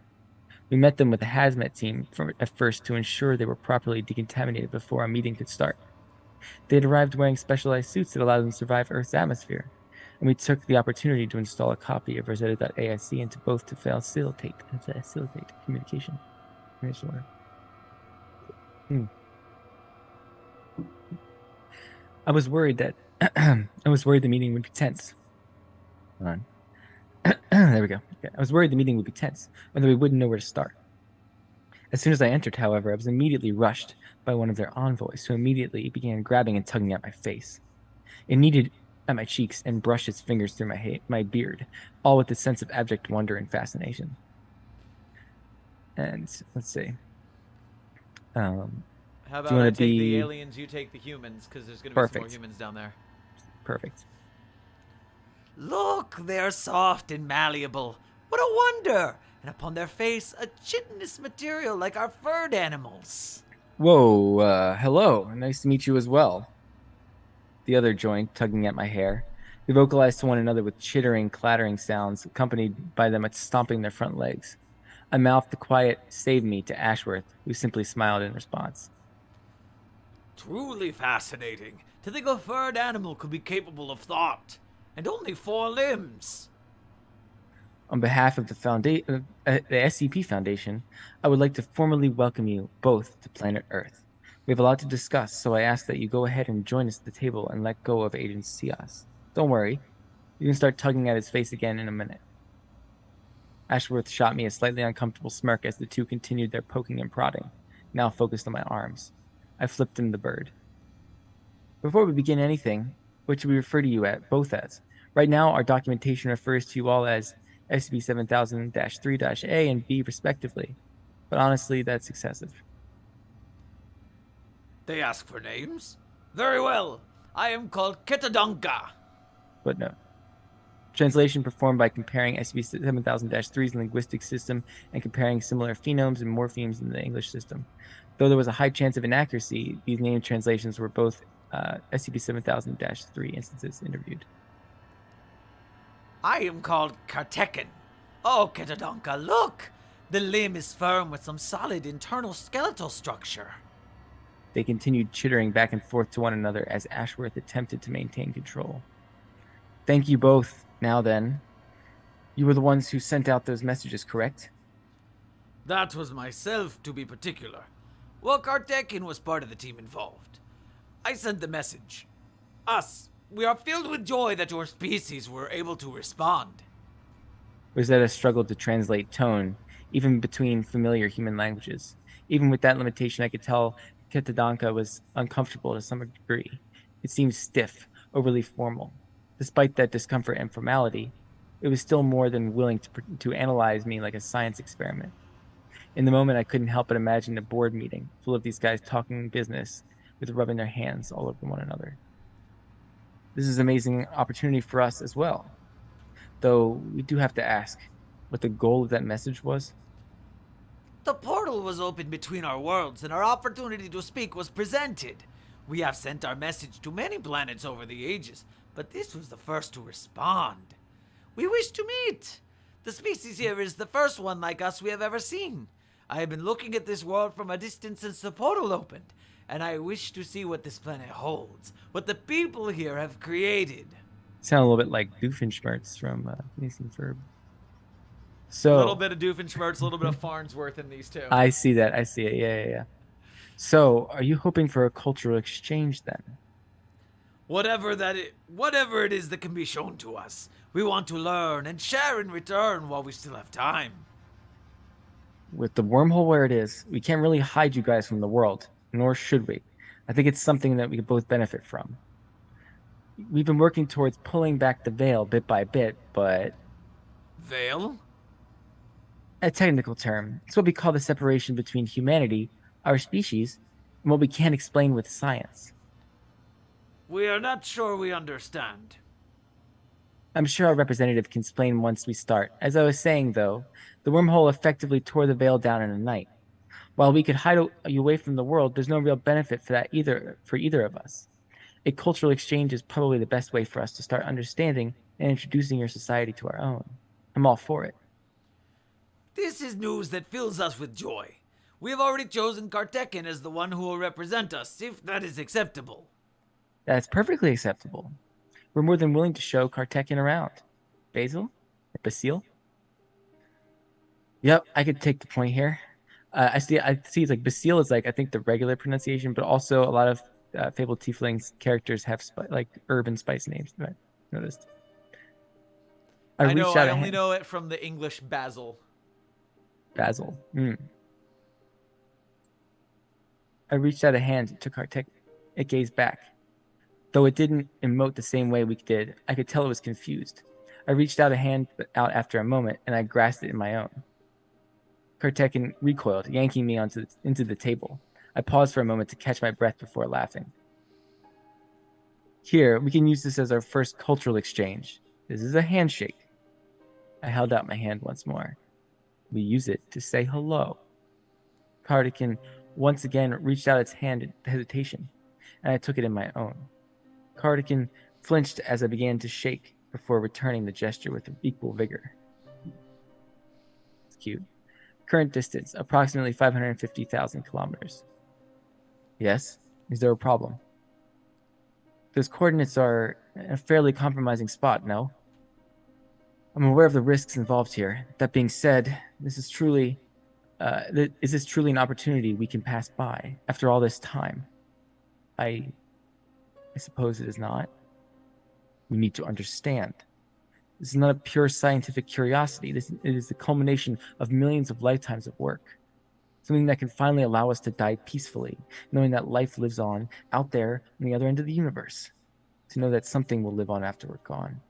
We met them with a hazmat team at first to ensure they were properly decontaminated before our meeting could start. They had arrived wearing specialized suits that allowed them to survive Earth's atmosphere, and we took the opportunity to install a copy of Rosetta.asc into both to facilitate communication. I was worried the meeting would be tense. Hold on. There we go. Okay. I was worried the meeting would be tense, whether we wouldn't know where to start. As soon as I entered, however, I was immediately rushed by one of their envoys, who immediately began grabbing and tugging at my face. It kneaded at my cheeks and brushed its fingers through my beard, all with a sense of abject wonder and fascination. And let's see. How about I take the aliens, you take the humans, because there's going to be some more humans down there. Perfect. Look, they're soft and malleable. What a wonder! And upon their face, a chitinous material like our furred animals. Whoa, hello. Nice to meet you as well. The other joined, tugging at my hair. We vocalized to one another with chittering, clattering sounds, accompanied by them stomping their front legs. I mouthed the quiet "save me" to Ashworth, who simply smiled in response. Truly fascinating. To think a furred animal could be capable of thought. And only 4 limbs. On behalf of the SCP Foundation, I would like to formally welcome you both to planet Earth. We have a lot to discuss, so I ask that you go ahead and join us at the table and let go of Agent Cias. Don't worry, you can start tugging at his face again in a minute. Ashworth shot me a slightly uncomfortable smirk as the 2 continued their poking and prodding, now focused on my arms. I flipped him the bird. Before we begin anything, what should we refer to you both as? Right now, our documentation refers to you all as SCP-7000-3-A and B, respectively. But honestly, that's excessive. They ask for names? Very well. I am called Ketadonka. Footnote. Translation performed by comparing SCP-7000-3's linguistic system and comparing similar phonemes and morphemes in the English system. Though there was a high chance of inaccuracy, these name translations were both SCP-7000-3 instances interviewed. I am called Kartekin. Oh, Ketadonka, look! The limb is firm with some solid internal skeletal structure. They continued chittering back and forth to one another as Ashworth attempted to maintain control. Thank you both. Now then, you were the ones who sent out those messages, correct? That was myself, to be particular. Well, Kartekin was part of the team involved. I sent the message. We are filled with joy that your species were able to respond. Rosetta struggled to translate tone, even between familiar human languages. Even with that limitation, I could tell Ketadonka was uncomfortable to some degree. It seemed stiff, overly formal. Despite that discomfort and formality, it was still more than willing to analyze me like a science experiment. In the moment, I couldn't help but imagine a board meeting full of these guys talking business with rubbing their hands all over one another. This is an amazing opportunity for us as well. Though we do have to ask what the goal of that message was. The portal was opened between our worlds and our opportunity to speak was presented. We have sent our message to many planets over the ages, but this was the first to respond. We wish to meet. The species here is the first one like us we have ever seen. I have been looking at this world from a distance since the portal opened, and I wish to see what this planet holds, what the people here have created. Sound a little bit like Doofenshmirtz from Miniseries. So a little bit of Doofenshmirtz, a little bit of Farnsworth in these two. I see that. I see it. Yeah. So, are you hoping for a cultural exchange then? Whatever it is that can be shown to us, we want to learn and share in return while we still have time. With the wormhole where it is, we can't really hide you guys from the world, nor should we. I think it's something that we could both benefit from. We've been working towards pulling back the veil bit by bit, but Veil? a technical term. It's what we call the separation between humanity, our species, and what we can't explain with science. We are not sure we understand. I'm sure our representative can explain once we start. As I was saying, though, the wormhole effectively tore the veil down in a night. While we could hide you away from the world, there's no real benefit for either of us. A cultural exchange is probably the best way for us to start understanding and introducing your society to our own. I'm all for it. This is news that fills us with joy. We have already chosen Kartekin as the one who will represent us, if that is acceptable. That's perfectly acceptable. We're more than willing to show Kartekin around. Basil? Or Basile? Yep, I could take the point here. I see it's like Basile is like, I think, the regular pronunciation, but also a lot of Fabled Tieflings characters have like urban spice names. I noticed. I only know it from the English Basil. Basil. I reached out a hand to Kartek. It gazed back. Though it didn't emote the same way we did, I could tell it was confused. I reached out a hand out after a moment, and I grasped it in my own. Kartekin recoiled, yanking me into the table. I paused for a moment to catch my breath before laughing. Here, we can use this as our first cultural exchange. This is a handshake. I held out my hand once more. We use it to say hello. Kartekin once again reached out its hand in hesitation, and I took it in my own. Kartekin flinched as I began to shake before returning the gesture with equal vigor. It's cute. Current distance, approximately 550,000 kilometers. Yes? Is there a problem? Those coordinates are in a fairly compromising spot, no? I'm aware of the risks involved here. That being said, is this truly an opportunity we can pass by after all this time? I suppose it is not. We need to understand. This is not a pure scientific curiosity. It is the culmination of millions of lifetimes of work. Something that can finally allow us to die peacefully, knowing that life lives on out there on the other end of the universe. To know that something will live on after we're gone.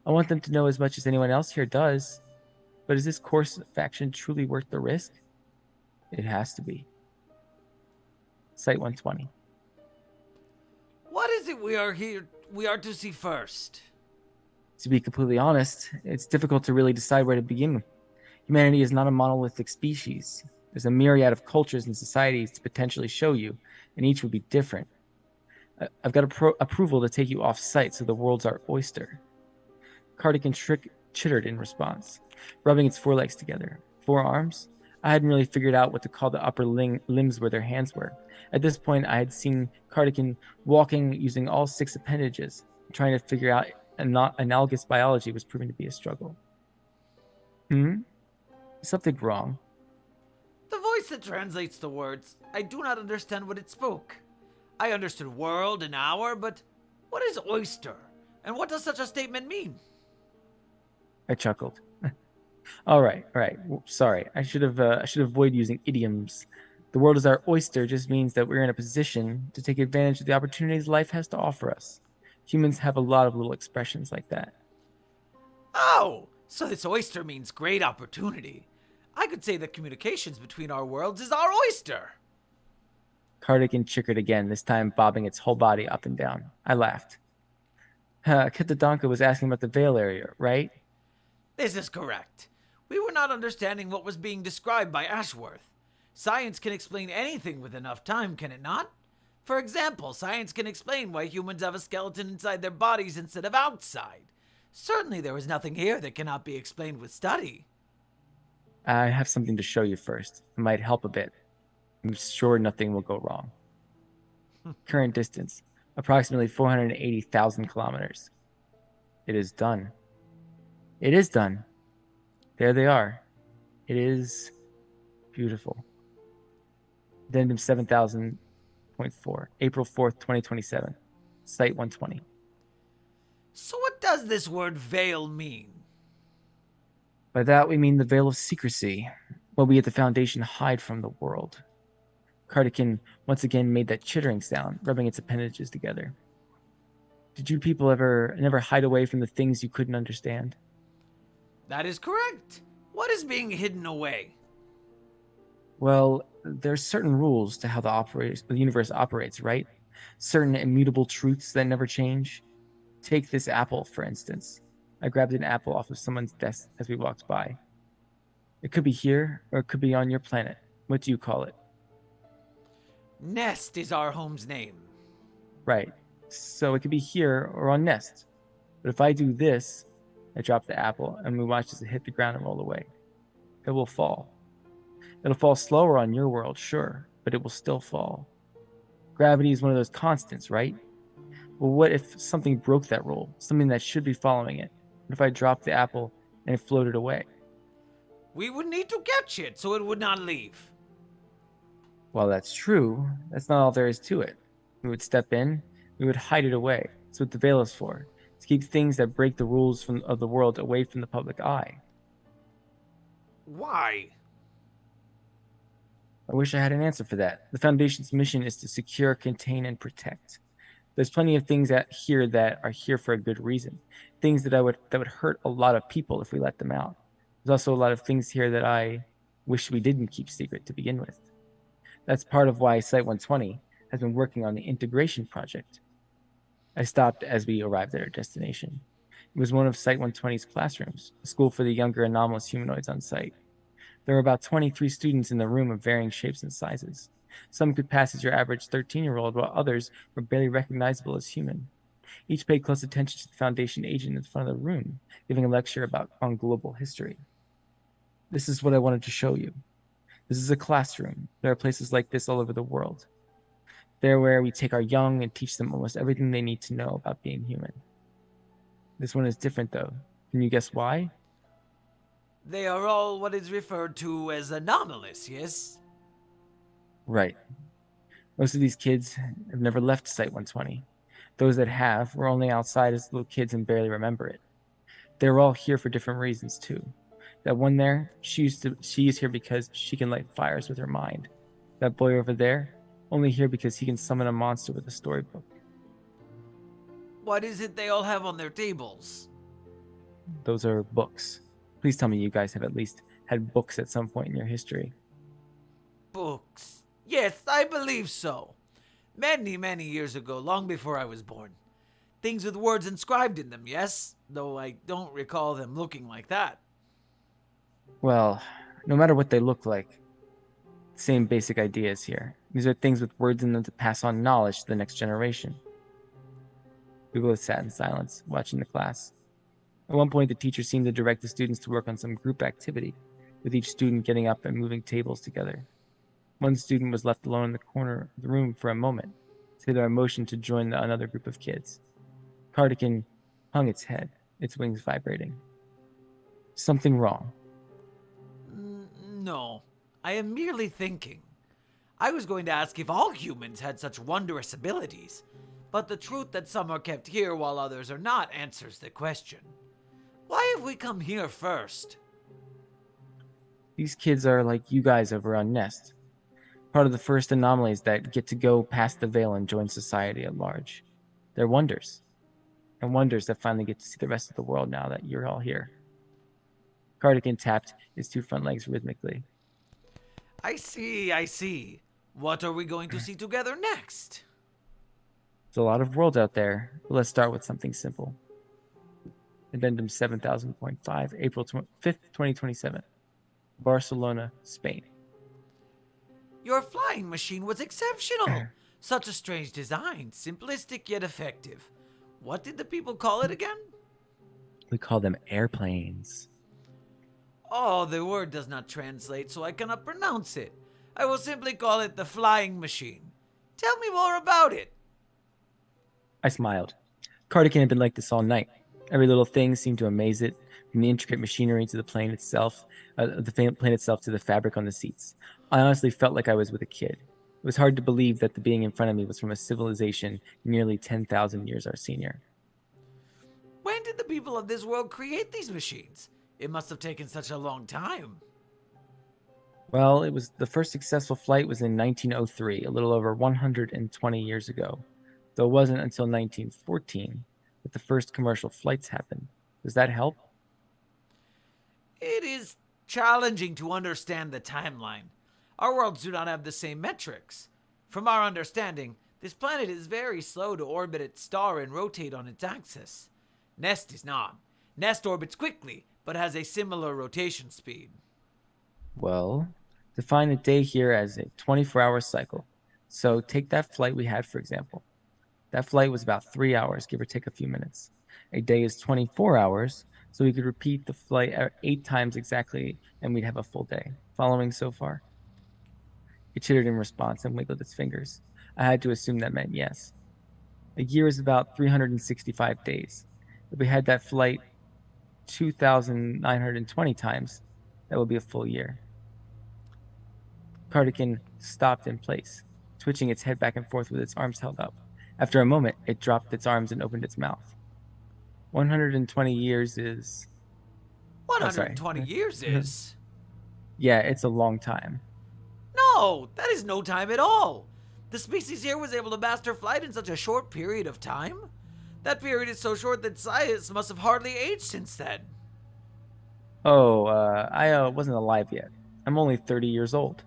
I want them to know as much as anyone else here does. But is this course of action truly worth the risk? It has to be. Site 120. What is it we are to see first? To be completely honest, it's difficult to really decide where to begin. Humanity is not a monolithic species. There's a myriad of cultures and societies to potentially show you, and each would be different. I've got approval to take you off-site so the world's our oyster. Kartekin chittered in response, rubbing its forelegs together. Forearms? I hadn't really figured out what to call the upper limbs where their hands were. At this point, I had seen Kartekin walking using all 6 appendages. Trying to figure out analogous biology was proving to be a struggle. Something wrong. The voice that translates the words. I do not understand what it spoke. I understood world and hour, but what is oyster? And what does such a statement mean? I chuckled. All right. Sorry, I should avoid using idioms. The world is our oyster just means that we're in a position to take advantage of the opportunities life has to offer us. Humans have a lot of little expressions like that. Oh, so this oyster means great opportunity. I could say that communications between our worlds is our oyster. Kartekin chickered again, this time bobbing its whole body up and down. I laughed. Kitadanka was asking about the Veil area, right? This is correct. We were not understanding what was being described by Ashworth. Science can explain anything with enough time, can it not? For example, science can explain why humans have a skeleton inside their bodies instead of outside. Certainly there is nothing here that cannot be explained with study. I have something to show you first. It might help a bit. I'm sure nothing will go wrong. Current distance, approximately 480,000 kilometers. It is done. It is done. There they are. It is beautiful. Addendum 7000.4, April 4th, 2027. Site 120. So what does this word veil mean? By that we mean the veil of secrecy, what we at the Foundation hide from the world. Cardigan once again made that chittering sound, rubbing its appendages together. Did you people never hide away from the things you couldn't understand? That is correct. What is being hidden away? Well, there's certain rules to how the universe operates, right? Certain immutable truths that never change. Take this apple, for instance. I grabbed an apple off of someone's desk as we walked by. It could be here, or it could be on your planet. What do you call it? Nest is our home's name. Right. So it could be here or on Nest. But if I do this, I drop the apple and we watch as it hit the ground and roll away. It will fall. It'll fall slower on your world, sure, but it will still fall. Gravity is one of those constants, right? Well, what if something broke that rule? Something that should be following it? What if I dropped the apple and it floated away? We would need to catch it so it would not leave. While that's true, that's not all there is to it. We would step in, we would hide it away. That's what the veil is for, to keep things that break the rules of the world away from the public eye. Why? I wish I had an answer for that. The Foundation's mission is to secure, contain, and protect. There's plenty of things here that are here for a good reason. Things that would hurt a lot of people if we let them out. There's also a lot of things here that I wish we didn't keep secret to begin with. That's part of why Site-120 has been working on the integration project. I stopped as we arrived at our destination. It was one of Site-120's classrooms, a school for the younger anomalous humanoids on site. There were about 23 students in the room of varying shapes and sizes. Some could pass as your average 13-year-old, while others were barely recognizable as human. Each paid close attention to the Foundation agent in front of the room, giving a lecture on global history. This is what I wanted to show you. This is a classroom. There are places like this all over the world. They're where we take our young and teach them almost everything they need to know about being human. This one is different, though. Can you guess why? They are all what is referred to as anomalous, yes? Right. Most of these kids have never left Site-120. Those that have were only outside as little kids and barely remember it. They were all here for different reasons, too. That one there, she is here because she can light fires with her mind. That boy over there, only here because he can summon a monster with a storybook. What is it they all have on their tables? Those are books. Please tell me you guys have at least had books at some point in your history. Books. Yes, I believe so. Many, many years ago, long before I was born. Things with words inscribed in them, yes? Though I don't recall them looking like that. Well, no matter what they look like, same basic ideas here. These are things with words in them to pass on knowledge to the next generation. We both sat in silence, watching the class. At one point, the teacher seemed to direct the students to work on some group activity, with each student getting up and moving tables together. One student was left alone in the corner of the room for a moment, to their emotion to join another group of kids. Cardigan hung its head, its wings vibrating. Something wrong. No, I am merely thinking. I was going to ask if all humans had such wondrous abilities, but the truth that some are kept here while others are not answers the question. Why have we come here first? These kids are like you guys over on Nest. Part of the first anomalies that get to go past the veil and join society at large. They're wonders. And wonders that finally get to see the rest of the world now that you're all here. Cardigan tapped his two front legs rhythmically. I see. What are we going to see together next? There's a lot of worlds out there, but let's start with something simple. Addendum 7000.5, April 5th, 2027. Barcelona, Spain. Your flying machine was exceptional. Such a strange design, simplistic yet effective. What did the people call it again? We call them airplanes. Oh, the word does not translate, so I cannot pronounce it. I will simply call it the flying machine. Tell me more about it. I smiled. Cardigan had been like this all night. Every little thing seemed to amaze it, from the intricate machinery to the plane itself, to the fabric on the seats. I honestly felt like I was with a kid. It was hard to believe that the being in front of me was from a civilization nearly 10,000 years our senior. When did the people of this world create these machines? It must have taken such a long time. Well, it was the first successful flight was in 1903, a little over 120 years ago. Though it wasn't until 1914 that the first commercial flights happened. Does that help? It is challenging to understand the timeline. Our worlds do not have the same metrics. From our understanding, this planet is very slow to orbit its star and rotate on its axis. Nest is not. Nest orbits quickly, but has a similar rotation speed. Well, define a day here as a 24-hour cycle. So take that flight we had, for example. That flight was about 3 hours, give or take a few minutes. A day is 24 hours, so we could repeat the flight 8 times exactly, and we'd have a full day. Following so far? It chittered in response and wiggled its fingers. I had to assume that meant yes. A year is about 365 days. If we had that flight 2,920 times, that would be a full year. Cardigan stopped in place, twitching its head back and forth with its arms held up. After a moment, it dropped its arms and opened its mouth. 120 years is... 120 years is? Yeah, it's a long time. No, that is no time at all. The species here was able to master flight in such a short period of time. That period is so short that science must have hardly aged since then. Oh, I wasn't alive yet. I'm only 30 years old.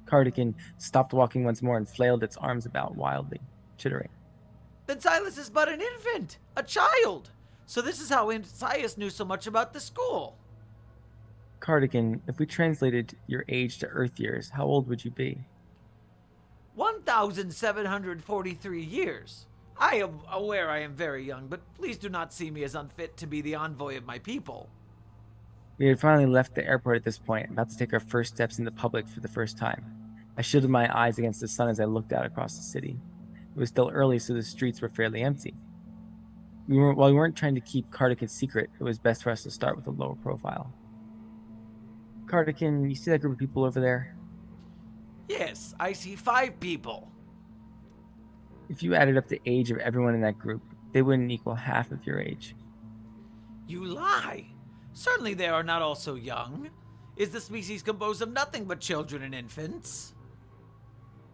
Cardigan stopped walking once more and flailed its arms about wildly, chittering. Then Silas is but an infant, a child. So this is how Silas knew so much about the school. Cardigan, if we translated your age to Earth years, how old would you be? 1,743 years. I am aware I am very young, but please do not see me as unfit to be the envoy of my people. We had finally left the airport at this point, about to take our first steps into public for the first time. I shielded my eyes against the sun as I looked out across the city. It was still early, so the streets were fairly empty. While we weren't trying to keep Cardigan secret, it was best for us to start with a lower profile. Cardigan, you see that group of people over there? Yes, I see 5 people. If you added up the age of everyone in that group, they wouldn't equal half of your age. You lie. Certainly they are not all so young. Is the species composed of nothing but children and infants?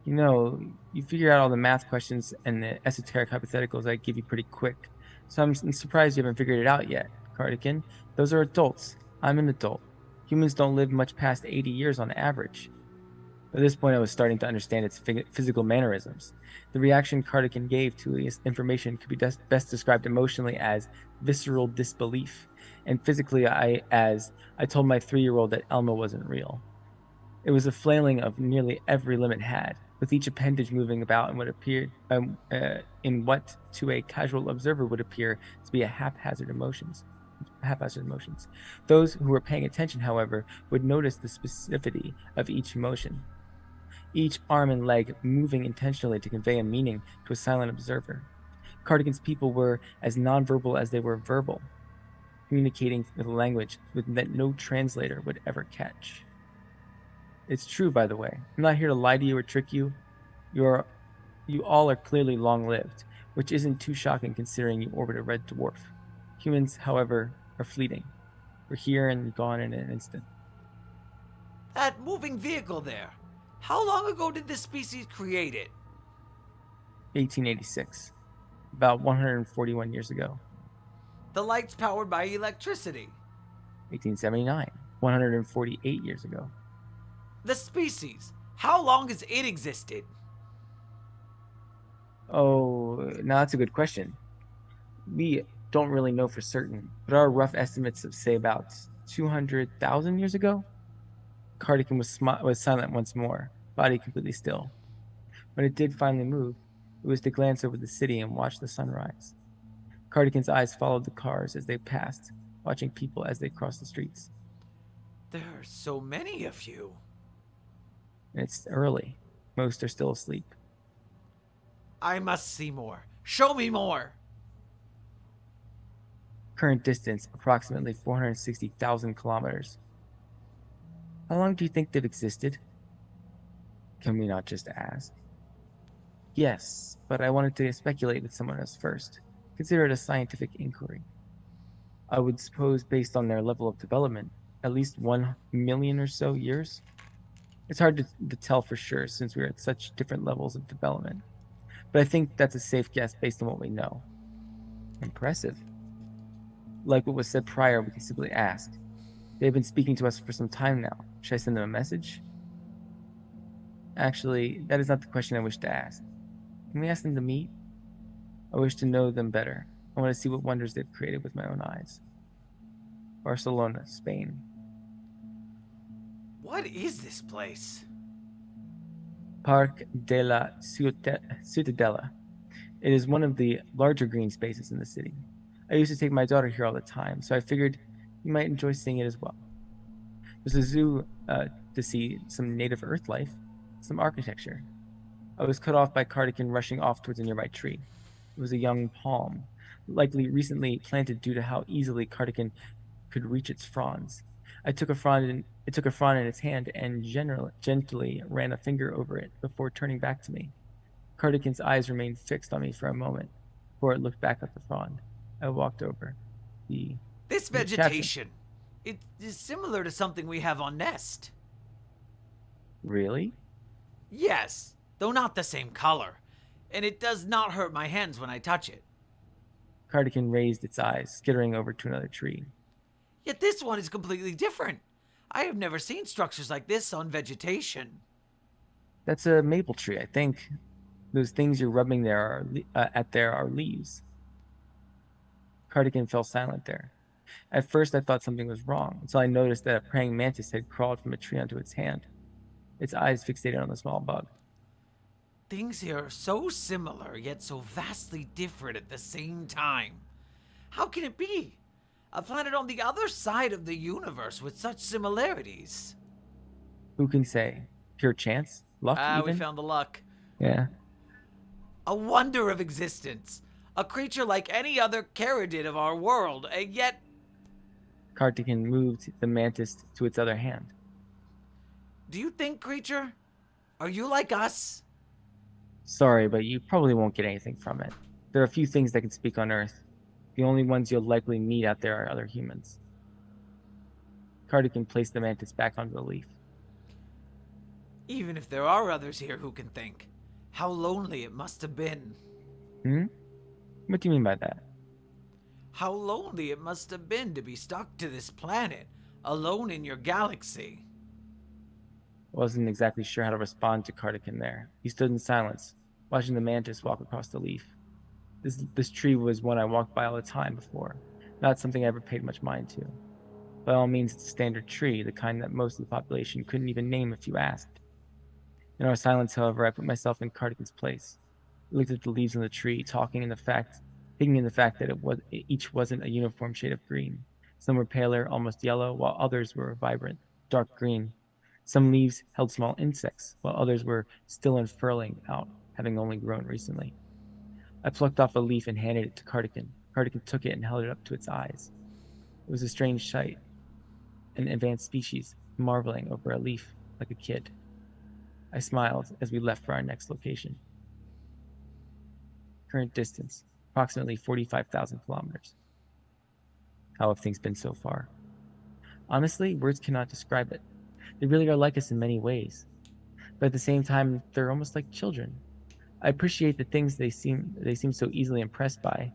You know, you figure out all the math questions and the esoteric hypotheticals I give you pretty quick. So I'm surprised you haven't figured it out yet, Cardigan. Those are adults. I'm an adult. Humans don't live much past 80 years on average. At this point, I was starting to understand its physical mannerisms. The reaction Cardigan gave to his information could be best described emotionally as visceral disbelief, and physically I told my 3-year-old that Elma wasn't real. It was a flailing of nearly every limb it had, with each appendage moving about in what appeared, in what to a casual observer would appear to be haphazard emotions. Those who were paying attention, however, would notice the specificity of each motion, each arm and leg moving intentionally to convey a meaning to a silent observer. Cardigan's people were as nonverbal as they were verbal, communicating with a language that no translator would ever catch. It's true, by the way. I'm not here to lie to you or trick you. You all are clearly long-lived, which isn't too shocking considering you orbit a red dwarf. Humans, however, are fleeting. We're here and gone in an instant. That moving vehicle there. How long ago did this species create it? 1886. About 141 years ago. The light's powered by electricity. 1879. 148 years ago. The species. How long has it existed? Oh, now that's a good question. We don't really know for certain, but our rough estimates of say about 200,000 years ago. Cardigan was silent once more, body completely still. When it did finally move, it was to glance over the city and watch the sunrise. Cardigan's eyes followed the cars as they passed, watching people as they crossed the streets. There are so many of you. And it's early. Most are still asleep. I must see more. Show me more. Current distance, approximately 460,000 kilometers. How long do you think they've existed? Can we not just ask? Yes, but I wanted to speculate with someone else first. Consider it a scientific inquiry. I would suppose, based on their level of development, at least 1 million or so years. It's hard to tell for sure since we're at such different levels of development, but I think that's a safe guess based on what we know. Impressive. Like what was said prior, we can simply ask. They've been speaking to us for some time now. Should I send them a message? Actually, that is not the question I wish to ask. Can we ask them to meet? I wish to know them better. I want to see what wonders they've created with my own eyes. Barcelona, Spain. What is this place? Parque de la Ciutadella. It is one of the larger green spaces in the city. I used to take my daughter here all the time, so I figured you might enjoy seeing it as well. There's a zoo to see some native Earth life, some architecture. I was cut off by Cardigan rushing off towards a nearby tree. It was a young palm, likely recently planted due to how easily Cardigan could reach its fronds. It took a frond in its hand and gently ran a finger over it before turning back to me. Cardigan's eyes remained fixed on me for a moment before it looked back at the frond. I walked over. This vegetation, it is similar to something we have on Nest. Really? Yes, though not the same color. And it does not hurt my hands when I touch it. Cardigan raised its eyes, skittering over to another tree. Yet this one is completely different. I have never seen structures like this on vegetation. That's a maple tree, I think. Those things you're rubbing there are leaves. Cardigan fell silent there. At first, I thought something was wrong, until I noticed that a praying mantis had crawled from a tree onto its hand, its eyes fixated on the small bug. Things here are so similar, yet so vastly different at the same time. How can it be? A planet on the other side of the universe with such similarities. Who can say? Pure chance? Luck, even? We found the luck. Yeah. A wonder of existence. A creature like any other Caridid of our world, and yet... Cardigan moved the mantis to its other hand. Do you think, creature? Are you like us? Sorry, but you probably won't get anything from it. There are a few things that can speak on Earth. The only ones you'll likely meet out there are other humans. Cardigan placed the mantis back onto the leaf. Even if there are others here who can think, how lonely it must have been. What do you mean by that? How lonely it must have been to be stuck to this planet, alone in your galaxy. I wasn't exactly sure how to respond to Cardigan there. He stood in silence, watching the mantis walk across the leaf. This tree was one I walked by all the time before, not something I ever paid much mind to. By all means, it's a standard tree, the kind that most of the population couldn't even name if you asked. In our silence, however, I put myself in Cardigan's place. I looked at the leaves on the tree, thinking in the fact that each wasn't a uniform shade of green. Some were paler, almost yellow, while others were vibrant, dark green. Some leaves held small insects, while others were still unfurling out, having only grown recently. I plucked off a leaf and handed it to Cardigan. Cardigan took it and held it up to its eyes. It was a strange sight, an advanced species marveling over a leaf like a kid. I smiled as we left for our next location. Current distance, approximately 45,000 kilometers. How have things been so far? Honestly, words cannot describe it. They really are like us in many ways. But at the same time, they're almost like children. I appreciate the things they seem so easily impressed by,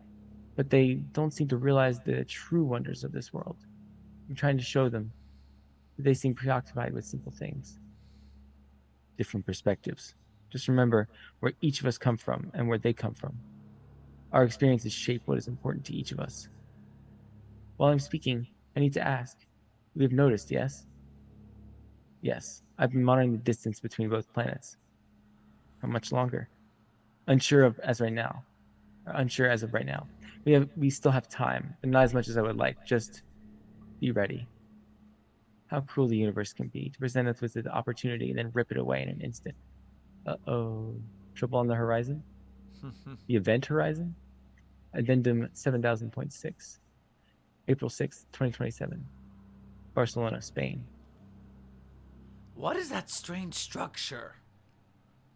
but they don't seem to realize the true wonders of this world. I'm trying to show them, but they seem preoccupied with simple things. Different perspectives. Just remember where each of us come from and where they come from. Our experiences shape what is important to each of us. While I'm speaking, I need to ask. We have noticed, yes? Yes, I've been monitoring the distance between both planets. How much longer? Unsure as of right now. We still have time, but not as much as I would like. Just be ready. How cruel the universe can be to present us with the opportunity and then rip it away in an instant. Uh-oh. Trouble on the horizon? The event horizon? Addendum 7000.6. April 6th, 2027. Barcelona, Spain. What is that strange structure?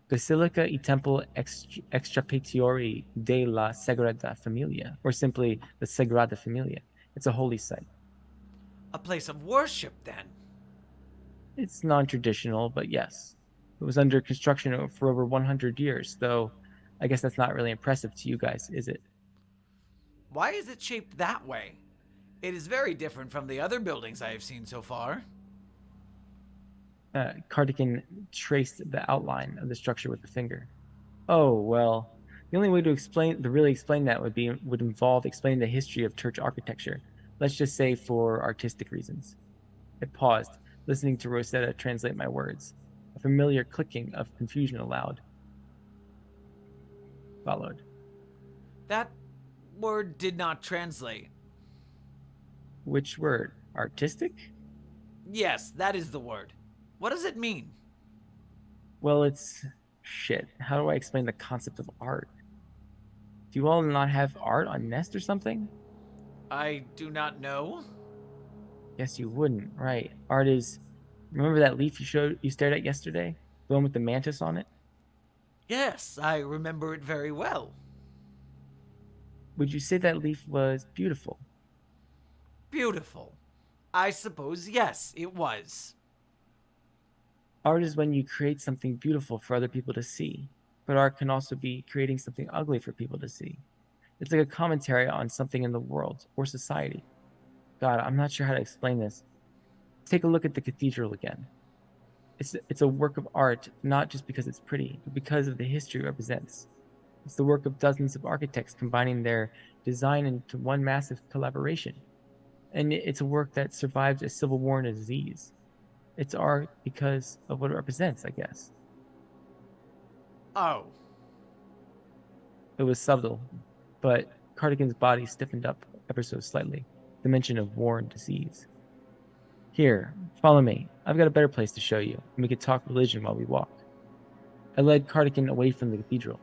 Basilica y Temple Extrapiatory de la Sagrada Familia, or simply the Sagrada Familia. It's a holy site. A place of worship, then. It's non-traditional, but yes. It was under construction for over 100 years, though I guess that's not really impressive to you guys, is it? Why is it shaped that way? It is very different from the other buildings I have seen so far. Cardigan traced the outline of the structure with a finger. Oh, well, the only way to really explain that would involve explaining the history of church architecture. Let's just say for artistic reasons. I paused, listening to Rosetta translate my words. A familiar clicking of confusion followed. That word did not translate. Which word? Artistic? Yes, that is the word. What does it mean? Well, it's... Shit. How do I explain the concept of art? Do you all not have art on Nest or something? I do not know. Guess you wouldn't, right? Art is... Remember that leaf you stared at yesterday? The one with the mantis on it? Yes, I remember it very well. Would you say that leaf was beautiful? Beautiful. I suppose yes, it was. Art is when you create something beautiful for other people to see, but art can also be creating something ugly for people to see. It's like a commentary on something in the world or society. God, I'm not sure how to explain this. Take a look at the cathedral again. It's a work of art, not just because it's pretty, but because of the history it represents. It's the work of dozens of architects combining their design into one massive collaboration. And it's a work that survived a civil war and a disease. It's art because of what it represents, I guess. Oh. It was subtle, but Cardigan's body stiffened up ever so slightly, the mention of war and disease. Here, follow me. I've got a better place to show you, and we could talk religion while we walk. I led Cardigan away from the cathedral.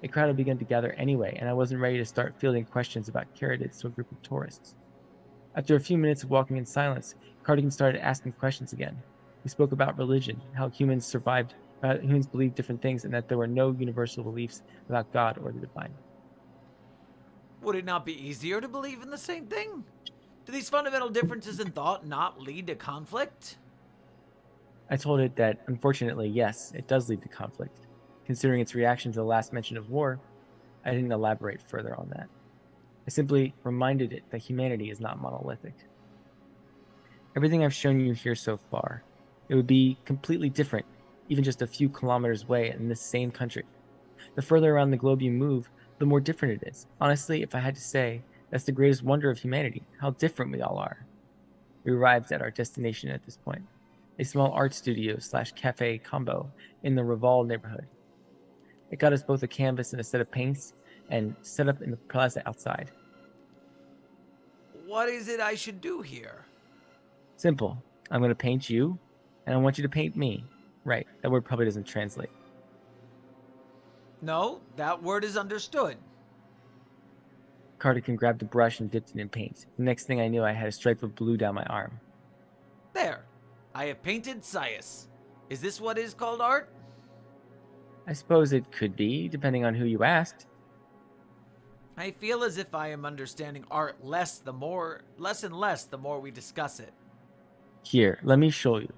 A crowd had begun to gather anyway, and I wasn't ready to start fielding questions about Caradids to a group of tourists. After a few minutes of walking in silence, Cardigan started asking questions again. We spoke about religion, how humans believed different things, and that there were no universal beliefs about God or the divine. Would it not be easier to believe in the same thing? Do these fundamental differences in thought not lead to conflict? I told it that, unfortunately, yes, it does lead to conflict. Considering its reaction to the last mention of war, I didn't elaborate further on that. I simply reminded it that humanity is not monolithic. Everything I've shown you here so far, it would be completely different, even just a few kilometers away in this same country. The further around the globe you move, the more different it is. Honestly, if I had to say, that's the greatest wonder of humanity, how different we all are. We arrived at our destination at this point, a small art studio / cafe combo in the Reval neighborhood. It got us both a canvas and a set of paints, and set up in the plaza outside. What is it I should do here? Simple. I'm going to paint you, and I want you to paint me. Right, that word probably doesn't translate. No, that word is understood. Cardigan grabbed a brush and dipped it in paint. The next thing I knew, I had a stripe of blue down my arm. There. I have painted Sias. Is this what is called art? I suppose it could be, depending on who you asked. I feel as if I am understanding art less and less the more we discuss it. Here, let me show you.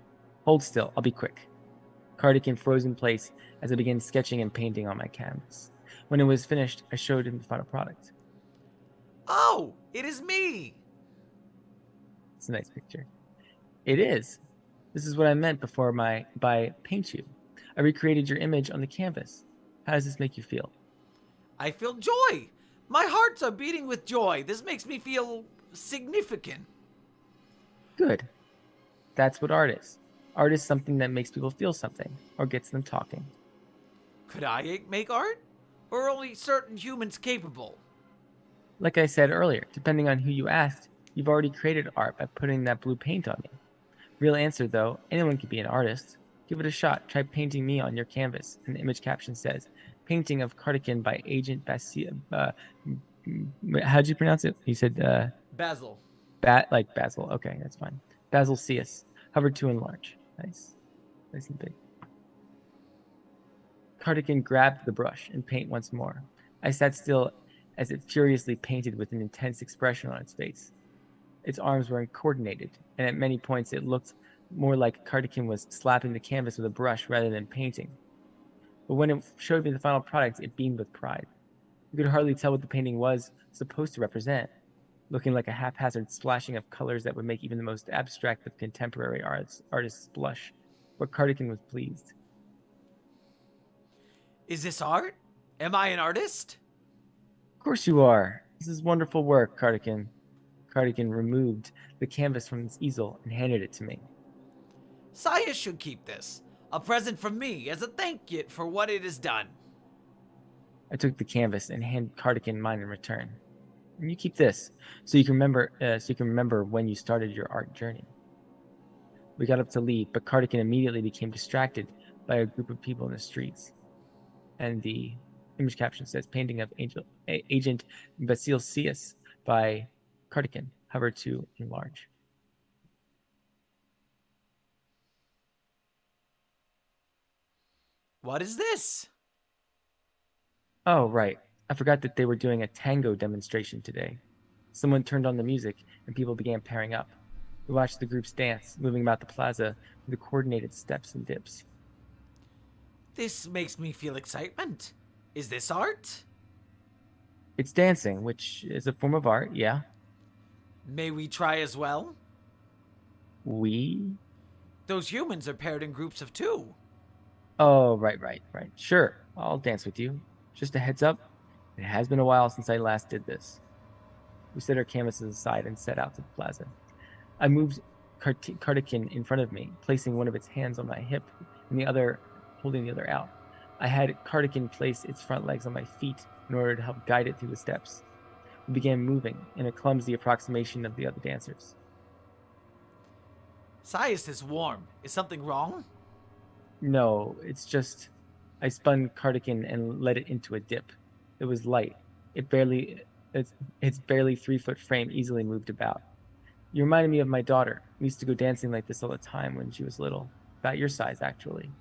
Hold still, I'll be quick. Cardigan froze in place as I began sketching and painting on my canvas. When it was finished, I showed him the final product. Oh, it is me! It's a nice picture. It is. This is what I meant by paint you. I recreated your image on the canvas. How does this make you feel? I feel joy! My hearts are beating with joy. This makes me feel significant. Good. That's what art is. Art is something that makes people feel something, or gets them talking. Could I make art? Or are only certain humans capable? Like I said earlier, depending on who you asked, you've already created art by putting that blue paint on me. Real answer though, anyone can be an artist. Give it a shot. Try painting me on your canvas. And the image caption says, painting of Cardigan by Agent Basil. How'd you pronounce it? You said Basil. like Basil. Okay, that's fine. Basil Cius. Hover to enlarge. Nice. Nice and big. Cardigan grabbed the brush and paint once more. I sat still as it furiously painted with an intense expression on its face. its arms were uncoordinated, and at many points it looked more like Cardigan was slapping the canvas with a brush rather than painting. But when it showed me the final product, it beamed with pride. You could hardly tell what the painting was supposed to represent, looking like a haphazard splashing of colors that would make even the most abstract of contemporary artists blush. But Cardigan was pleased. Is this art? Am I an artist? Of course you are. This is wonderful work, Cardigan. Cardigan removed the canvas from its easel and handed it to me. Saya should keep this. A present from me as a thank you for what it has done. I took the canvas and handed Cardigan mine in return. And you keep this, so you can remember when you started your art journey. We got up to leave, but Cardigan immediately became distracted by a group of people in the streets. And the image caption says, "Painting of Agent Basilcius by Cardigan, hover to enlarge." What is this? Oh, right. I forgot that they were doing a tango demonstration today. Someone turned on the music, and people began pairing up. We watched the groups dance, moving about the plaza with the coordinated steps and dips. This makes me feel excitement. Is this art? It's dancing, which is a form of art, yeah. May we try as well? We? Those humans are paired in groups of 2. Oh, right. Sure, I'll dance with you. Just a heads up, it has been a while since I last did this. We set our canvases aside and set out to the plaza. I moved Cardigan in front of me, placing one of its hands on my hip and the other holding the other out. I had Cardigan place its front legs on my feet in order to help guide it through the steps. We began moving in a clumsy approximation of the other dancers. Sias is warm. Is something wrong? No, it's just I spun Cardigan and led it into a dip. It was light. Its barely 3-foot frame easily moved about. You reminded me of my daughter. We used to go dancing like this all the time when she was little. About your size, actually.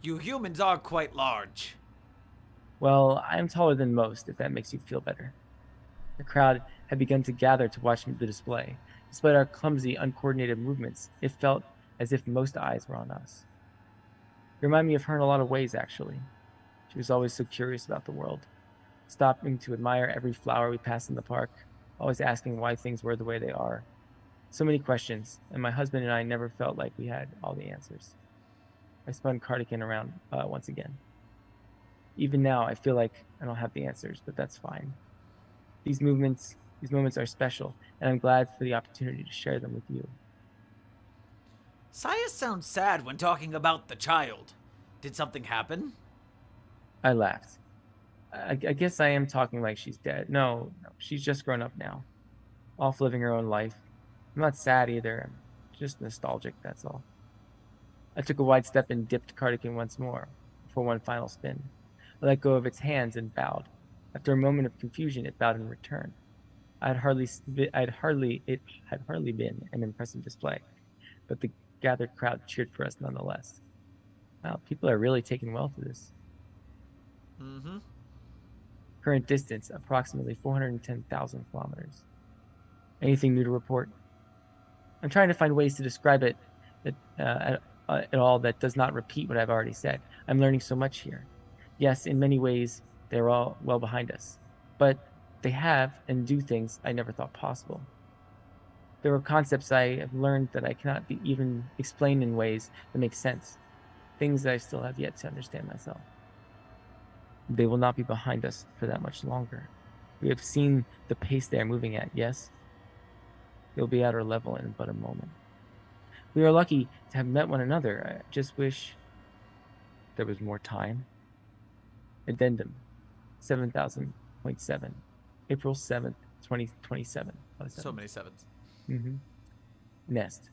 You humans are quite large. Well, I am taller than most, if that makes you feel better. The crowd had begun to gather to watch the display. Despite our clumsy, uncoordinated movements, it felt as if most eyes were on us. You remind me of her in a lot of ways, actually. She was always so curious about the world, stopping to admire every flower we passed in the park, always asking why things were the way they are. So many questions, and my husband and I never felt like we had all the answers. I spun Cardigan around once again. Even now, I feel like I don't have the answers, but that's fine. These moments are special, and I'm glad for the opportunity to share them with you. Sias sounds sad when talking about the child. Did something happen? I laughed. I guess I am talking like she's dead. No, she's just grown up now. Off living her own life. I'm not sad either. I'm just nostalgic, that's all. I took a wide step and dipped Cardigan once more, before one final spin. I let go of its hands and bowed. After a moment of confusion, it bowed in return. It had hardly been an impressive display, but the gathered crowd cheered for us nonetheless. Wow, people are really taking well to this. Mm-hmm. Current distance, approximately 410,000 kilometers. Anything new to report? I'm trying to find ways to describe it at all that does not repeat what I've already said. I'm learning so much here. Yes, in many ways, they're all well behind us. But they have and do things I never thought possible. There are concepts I have learned that I cannot even explain in ways that make sense. Things that I still have yet to understand myself. They will not be behind us for that much longer. We have seen the pace they are moving at, yes? They'll be at our level in but a moment. We are lucky to have met one another. I just wish there was more time. Addendum 7000.7, April 7th, 2027. So many sevens. Mm-hmm. Nest.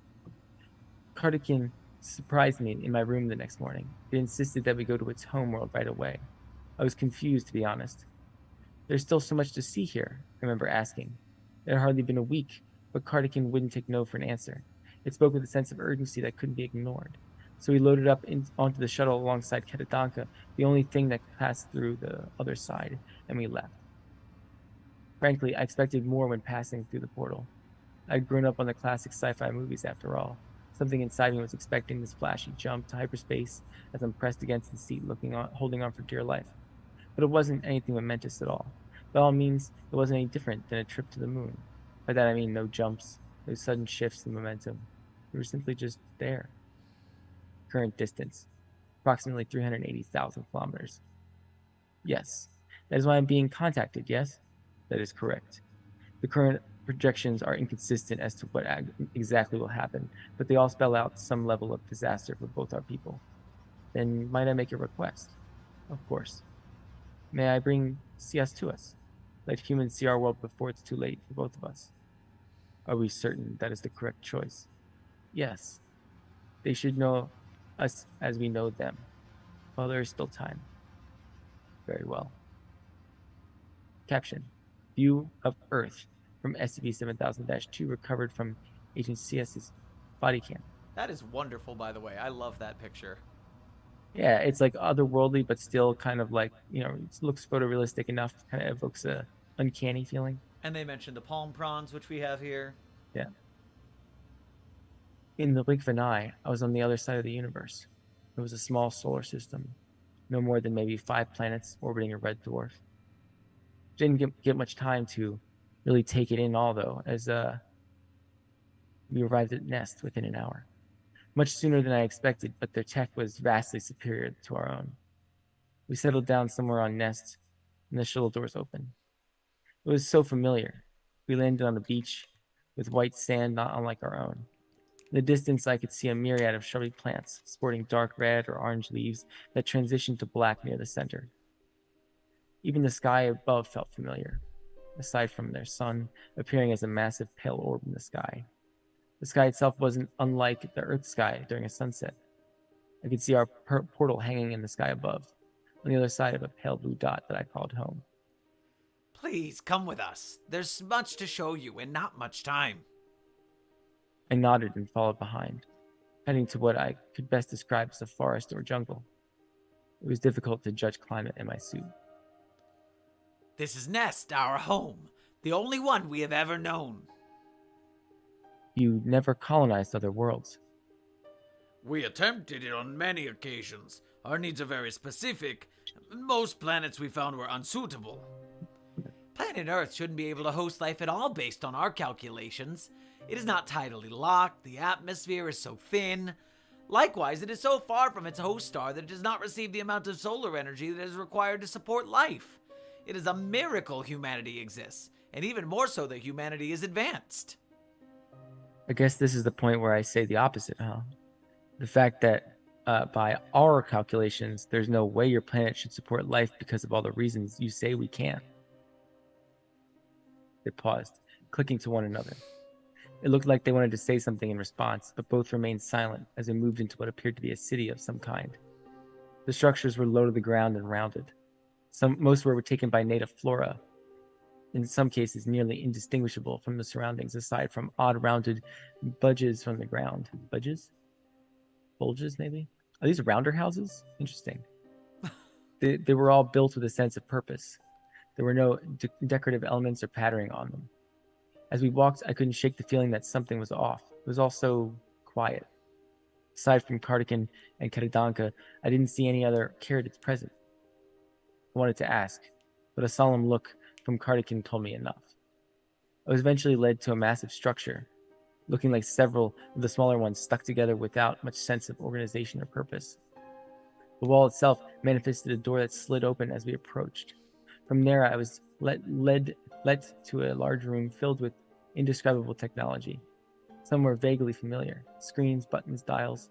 Cardigan surprised me in my room the next morning. It insisted that we go to its homeworld right away. I was confused, to be honest. There's still so much to see here, I remember asking. It had hardly been a week, but Cardigan wouldn't take no for an answer. It spoke with a sense of urgency that couldn't be ignored. So we loaded up onto the shuttle alongside Katadanka, the only thing that could pass through the other side, and we left. Frankly, I expected more when passing through the portal. I'd grown up on the classic sci-fi movies after all. Something inside me was expecting this flashy jump to hyperspace as I'm pressed against the seat, holding on for dear life. But it wasn't anything momentous at all. By all means, it wasn't any different than a trip to the moon. By that I mean no jumps, no sudden shifts in momentum. We were simply just there. Current distance, approximately 380,000 kilometers. Yes, that is why I'm being contacted, yes? That is correct. The current projections are inconsistent as to what exactly will happen, but they all spell out some level of disaster for both our people. Then might I make a request? Of course. May I bring CS to us? Let humans see our world before it's too late for both of us. Are we certain that is the correct choice? Yes. They should know us as we know them. While there is still time. Very well. Caption. View of Earth from SCP-7000-2 recovered from Agent CS's body cam. That is wonderful, by the way. I love that picture. Yeah, it's like otherworldly, but still kind of like, it looks photorealistic enough, kind of evokes a uncanny feeling. And they mentioned the palm prawns, which we have here. Yeah. In the blink of an eye, I was on the other side of the universe. It was a small solar system, no more than maybe 5 planets orbiting a red dwarf. Didn't get much time to really take it in all, though, as we arrived at Nest within an hour. Much sooner than I expected, but their tech was vastly superior to our own. We settled down somewhere on Nest, and the shuttle doors opened. It was so familiar. We landed on a beach with white sand not unlike our own. In the distance, I could see a myriad of shrubby plants, sporting dark red or orange leaves that transitioned to black near the center. Even the sky above felt familiar, aside from their sun appearing as a massive pale orb in the sky. The sky itself wasn't unlike the Earth sky during a sunset. I could see our portal hanging in the sky above, on the other side of a pale blue dot that I called home. Please, come with us. There's much to show you and not much time. I nodded and followed behind, heading to what I could best describe as a forest or jungle. It was difficult to judge climate in my suit. This is Nest, our home, the only one we have ever known. You never colonized other worlds. We attempted it on many occasions. Our needs are very specific. Most planets we found were unsuitable. Planet Earth shouldn't be able to host life at all based on our calculations. It is not tidally locked, the atmosphere is so thin. Likewise, it is so far from its host star that it does not receive the amount of solar energy that is required to support life. It is a miracle humanity exists, and even more so that humanity is advanced. I guess this is the point where I say the opposite, huh? The fact that by our calculations, there's no way your planet should support life because of all the reasons you say we can't. They paused, clicking to one another. It looked like they wanted to say something in response, but both remained silent as we moved into what appeared to be a city of some kind. The structures were low to the ground and rounded. Most were taken by native flora, in some cases nearly indistinguishable from the surroundings, aside from odd rounded budges from the ground. Budges? Bulges, maybe? Are these rounder houses? Interesting. They were all built with a sense of purpose. There were no decorative elements or patterning on them. As we walked, I couldn't shake the feeling that something was off. It was all so quiet. Aside from Cardigan and Katadanka, I didn't see any other Caradids present. I wanted to ask, but a solemn look from Cardigan told me enough. I was eventually led to a massive structure, looking like several of the smaller ones stuck together without much sense of organization or purpose. The wall itself manifested a door that slid open as we approached. From there, I was led to a large room filled with indescribable technology. Some were vaguely familiar: screens, buttons, dials.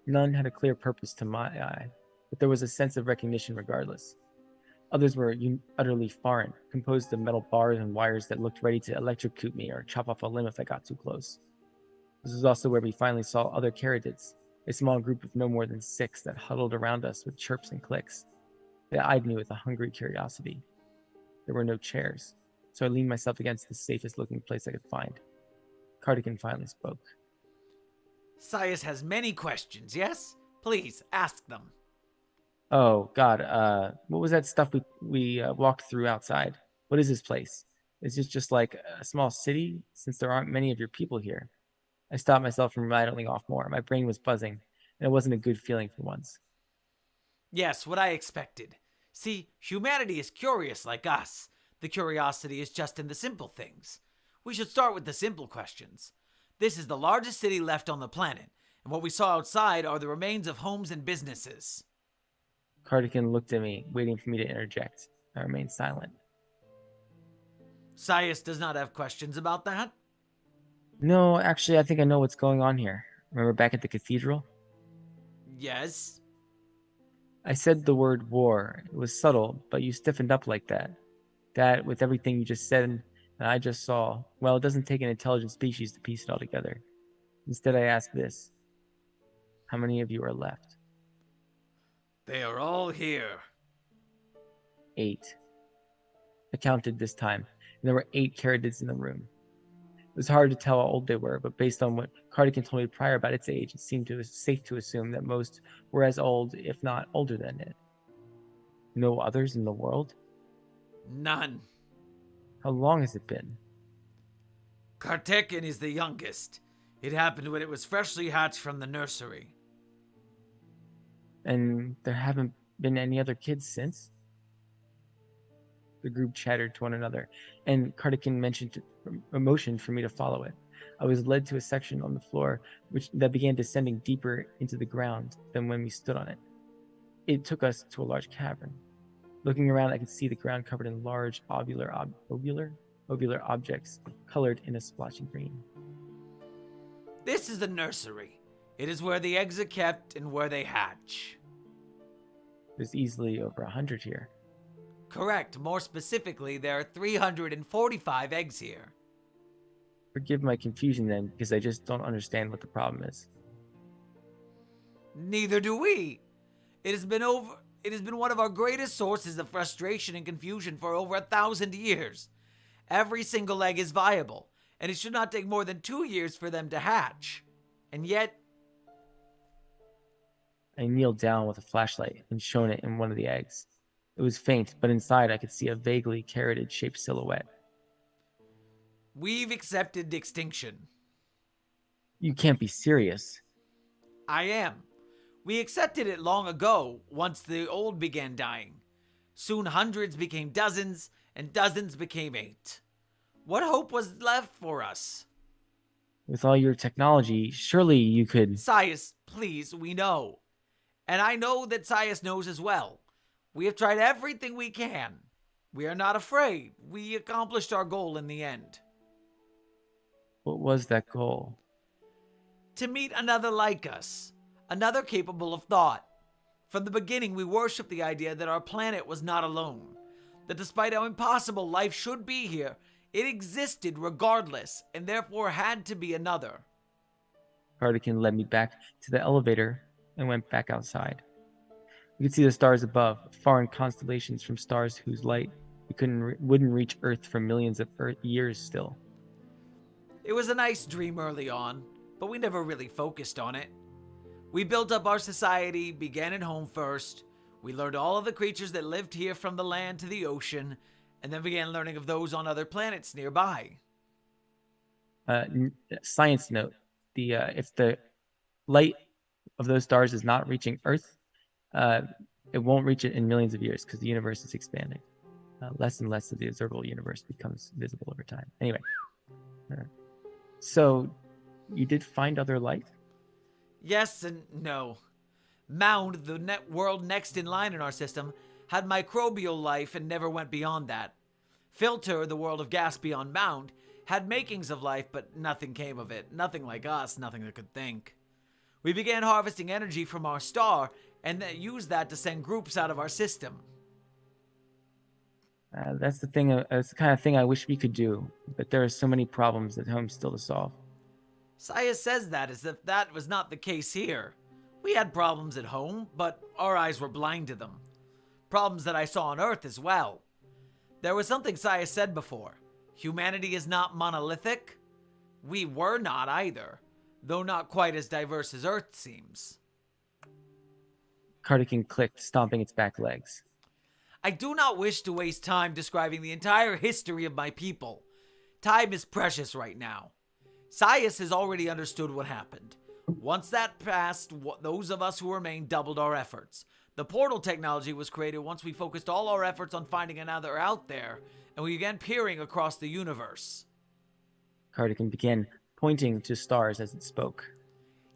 None had a clear purpose to my eye, but there was a sense of recognition regardless. Others were utterly foreign, composed of metal bars and wires that looked ready to electrocute me or chop off a limb if I got too close. This was also where we finally saw other Caradids, a small group of no more than 6 that huddled around us with chirps and clicks. They eyed me with a hungry curiosity. There were no chairs, so I leaned myself against the safest looking place I could find. Cardigan finally spoke. Sias has many questions, yes? Please, ask them. Oh, God, what was that stuff we walked through outside? What is this place? Is this just like a small city, since there aren't many of your people here? I stopped myself from rattling off more. My brain was buzzing, and it wasn't a good feeling for once. Yes, what I expected. See, humanity is curious like us. The curiosity is just in the simple things. We should start with the simple questions. This is the largest city left on the planet, and what we saw outside are the remains of homes and businesses. Cardigan looked at me, waiting for me to interject. I remained silent. Sias does not have questions about that. No, actually, I think I know what's going on here. Remember back at the cathedral? Yes. I said the word war. It was subtle, but you stiffened up like that. That, with everything you just said and I just saw, well, it doesn't take an intelligent species to piece it all together. Instead, I ask this. How many of you are left? They are all here. 8. I counted this time, and there were 8 Caradids in the room. It was hard to tell how old they were, but based on what Cardigan told me prior about its age, it seemed safe to assume that most were as old, if not older than it. No others in the world? None. How long has it been? Kartekin is the youngest. It happened when it was freshly hatched from the nursery. And there haven't been any other kids since? The group chattered to one another, and Cardigan mentioned a motion for me to follow it. I was led to a section on the floor that began descending deeper into the ground than when we stood on it. It took us to a large cavern. Looking around, I could see the ground covered in large ovular objects colored in a splotchy green. This is the nursery. It is where the eggs are kept and where they hatch. There's easily over 100 here. Correct. More specifically, there are 345 eggs here. Forgive my confusion then, because I just don't understand what the problem is. Neither do we. It has been one of our greatest sources of frustration and confusion for over 1,000 years. Every single egg is viable, and it should not take more than 2 years for them to hatch. And yet... I kneeled down with a flashlight and shone it in one of the eggs. It was faint, but inside I could see a vaguely carotid-shaped silhouette. We've accepted extinction. You can't be serious. I am. We accepted it long ago, once the old began dying. Soon hundreds became dozens, and dozens became 8. What hope was left for us? With all your technology, surely you could... Sias, please, we know. And I know that Sias knows as well. We have tried everything we can. We are not afraid. We accomplished our goal in the end. What was that goal? To meet another like us. Another capable of thought. From the beginning, we worshipped the idea that our planet was not alone. That despite how impossible life should be here, it existed regardless, and therefore had to be another. Cardigan led me back to the elevator and went back outside. We could see the stars above, foreign constellations from stars whose light wouldn't reach Earth for millions of years still. It was a nice dream early on, but we never really focused on it. We built up our society, began at home first. We learned all of the creatures that lived here from the land to the ocean, and then began learning of those on other planets nearby. Science note, if the light of those stars is not reaching Earth, it won't reach it in millions of years because the universe is expanding. Less and less of the observable universe becomes visible over time. Anyway, so you did find other life? Yes and no. Mound, the world next in line in our system, had microbial life and never went beyond that. Filter, the world of gas beyond Mound, had makings of life, but nothing came of it. Nothing like us, nothing that could think. We began harvesting energy from our star and then used that to send groups out of our system. That's the thing. That's the kind of thing I wish we could do, but there are so many problems at home still to solve. Saya says that as if that was not the case here. We had problems at home, but our eyes were blind to them. Problems that I saw on Earth as well. There was something Saya said before. Humanity is not monolithic. We were not either, though not quite as diverse as Earth seems. Cardigan clicked, stomping its back legs. I do not wish to waste time describing the entire history of my people. Time is precious right now. Sias has already understood what happened. Once that passed, those of us who remained doubled our efforts. The portal technology was created once we focused all our efforts on finding another out there, and we began peering across the universe. Cardigan began pointing to stars as it spoke.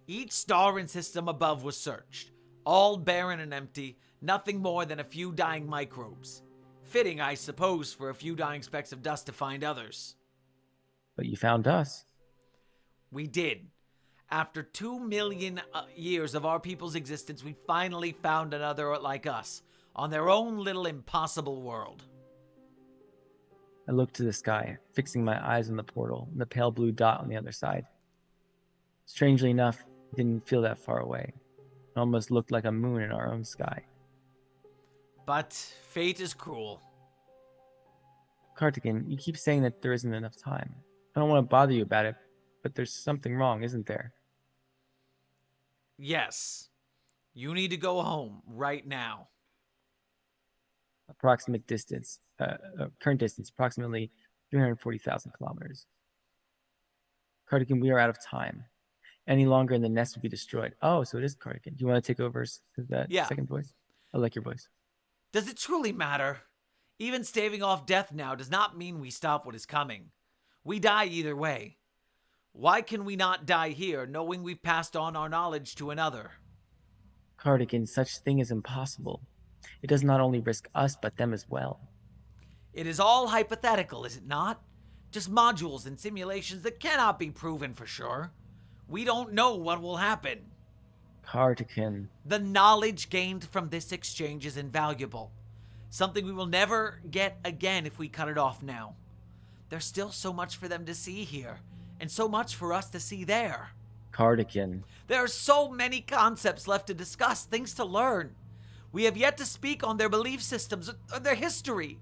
Each star and system above was searched, all barren and empty, nothing more than a few dying microbes. Fitting, I suppose, for a few dying specks of dust to find others. But you found us. We did. After 2 million years of our people's existence, we finally found another like us, on their own little impossible world. I looked to the sky, fixing my eyes on the portal and the pale blue dot on the other side. Strangely enough, it didn't feel that far away. It almost looked like a moon in our own sky. But fate is cruel. Cardigan, you keep saying that there isn't enough time. I don't want to bother you about it, but there's something wrong, isn't there? Yes. You need to go home right now. Approximate distance, current distance, approximately 340,000 kilometers. Cardigan, we are out of time. Any longer and the nest will be destroyed. Oh, so it is Cardigan. Do you want to take over that second voice? I like your voice. Does it truly matter? Even staving off death now does not mean we stop what is coming. We die either way. Why can we not die here, knowing we've passed on our knowledge to another? Cardigan, such thing is impossible. It does not only risk us, but them as well. It is all hypothetical, is it not? Just modules and simulations that cannot be proven for sure. We don't know what will happen. Cardigan. The knowledge gained from this exchange is invaluable. Something we will never get again if we cut it off now. There's still so much for them to see here, and so much for us to see there. Cardigan. There are so many concepts left to discuss, things to learn. We have yet to speak on their belief systems, or their history.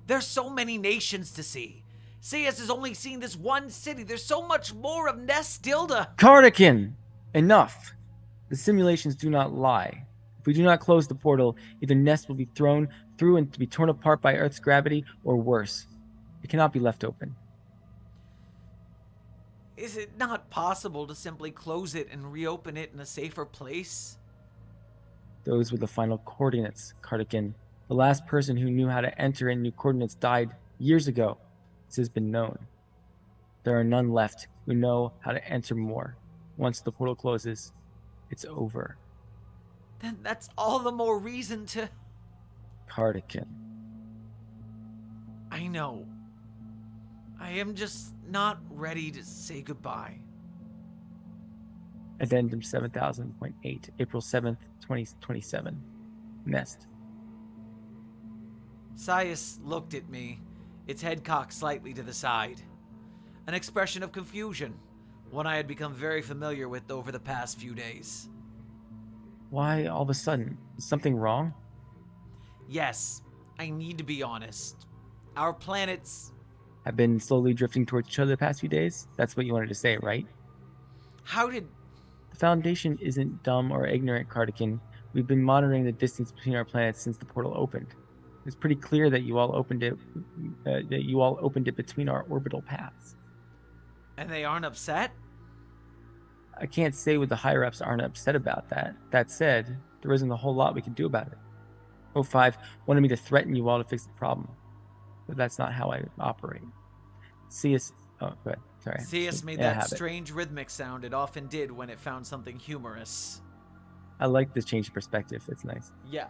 There's so many nations to see. CS has only seen this one city. There's so much more of Nest still to... Cardigan! Enough! The simulations do not lie. If we do not close the portal, either Nest will be thrown through and to be torn apart by Earth's gravity, or worse. It cannot be left open. Is it not possible to simply close it and reopen it in a safer place? Those were the final coordinates, Cardigan. The last person who knew how to enter in new coordinates died years ago. This has been known. There are none left who know how to enter more. Once the portal closes, it's over. Then that's all the more reason to... Cardigan. I know. I am just not ready to say goodbye. Addendum 7000.8, April 7th, 2027. Nest. Sias looked at me, its head cocked slightly to the side. An expression of confusion, one I had become very familiar with over the past few days. Why all of a sudden? Is something wrong? Yes, I need to be honest. Our planets... Have been slowly drifting towards each other the past few days? That's what you wanted to say, right? How did... The Foundation isn't dumb or ignorant, Cardigan. We've been monitoring the distance between our planets since the portal opened. It's pretty clear that you all opened it between our orbital paths. And they aren't upset? I can't say what the higher-ups aren't upset about that. That said, there isn't a whole lot we can do about it. O5 wanted me to threaten you all to fix the problem. But that's not how I operate. CS... Oh, go ahead. Sorry. CS made that strange rhythmic sound it often did when it found something humorous. I like this change of perspective. It's nice. Yeah.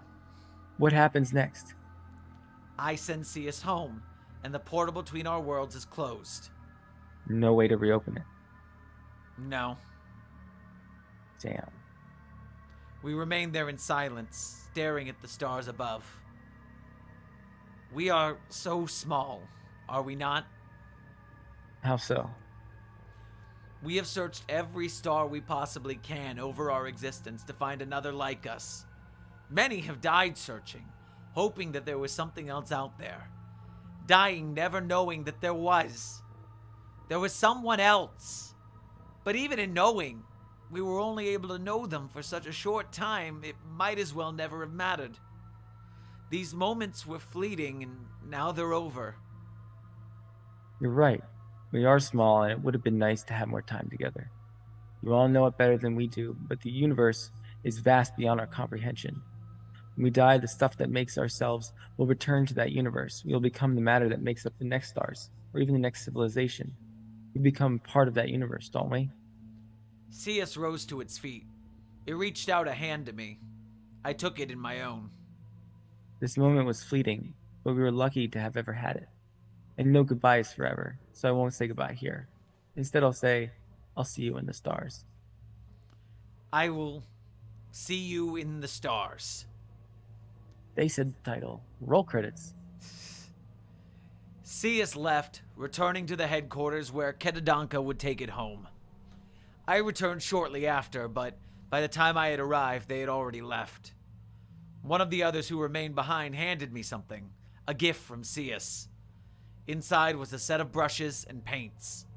What happens next? I send CS home, and the portal between our worlds is closed. No way to reopen it. No. Damn. We remain there in silence, staring at the stars above. We are so small, are we not? How so? We have searched every star we possibly can over our existence to find another like us. Many have died searching, hoping that there was something else out there. Dying never knowing that there was. There was someone else. But even in knowing, we were only able to know them for such a short time, it might as well never have mattered. These moments were fleeting, and now they're over. You're right. We are small, and it would have been nice to have more time together. You all know it better than we do, but the universe is vast beyond our comprehension. When we die, the stuff that makes ourselves will return to that universe. We will become the matter that makes up the next stars, or even the next civilization. We become part of that universe, don't we? CS rose to its feet. It reached out a hand to me. I took it in my own. This moment was fleeting, but we were lucky to have ever had it. And no goodbye is forever, so I won't say goodbye here. Instead, I'll say, I'll see you in the stars. I will see you in the stars. They said the title. Roll credits. CS left, returning to the headquarters where Kedadanka would take it home. I returned shortly after, but by the time I had arrived, they had already left. One of the others who remained behind handed me something, a gift from CS. Inside was a set of brushes and paints.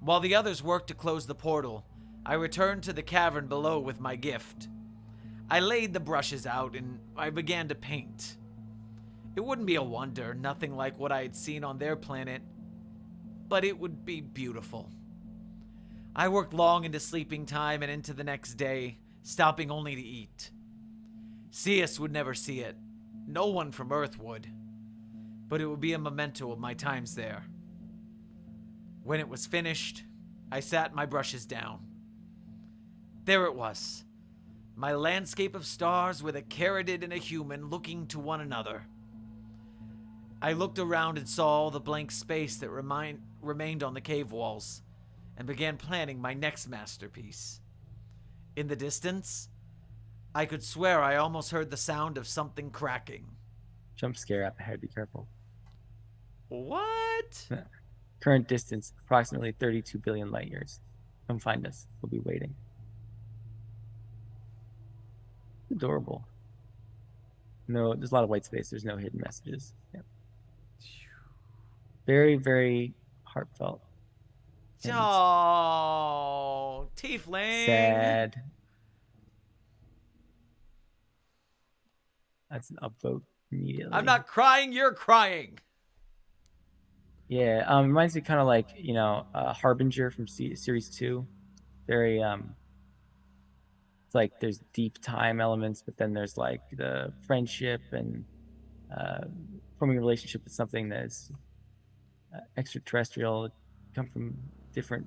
While the others worked to close the portal, I returned to the cavern below with my gift. I laid the brushes out and I began to paint. It wouldn't be a wonder, nothing like what I had seen on their planet, but it would be beautiful. I worked long into sleeping time and into the next day, stopping only to eat. CS would never see it. No one from Earth would. But it would be a memento of my times there. When it was finished, I sat my brushes down. There it was. My landscape of stars with a Caridid and a human looking to one another. I looked around and saw all the blank space that remained on the cave walls, and began planning my next masterpiece. In the distance, I could swear I almost heard the sound of something cracking. Jump scare up ahead, be careful. What? Current distance, approximately 32 billion light years. Come find us. We'll be waiting. Adorable. No, there's a lot of white space. There's no hidden messages. Yep. Very, very heartfelt. Oh, tiefling. Sad. That's an upvote immediately. I'm not crying, you're crying. Yeah, reminds me kind of like, Harbinger from Series 2. Very, it's like there's deep time elements, but then there's like the friendship and forming a relationship with something that's extraterrestrial, come from different,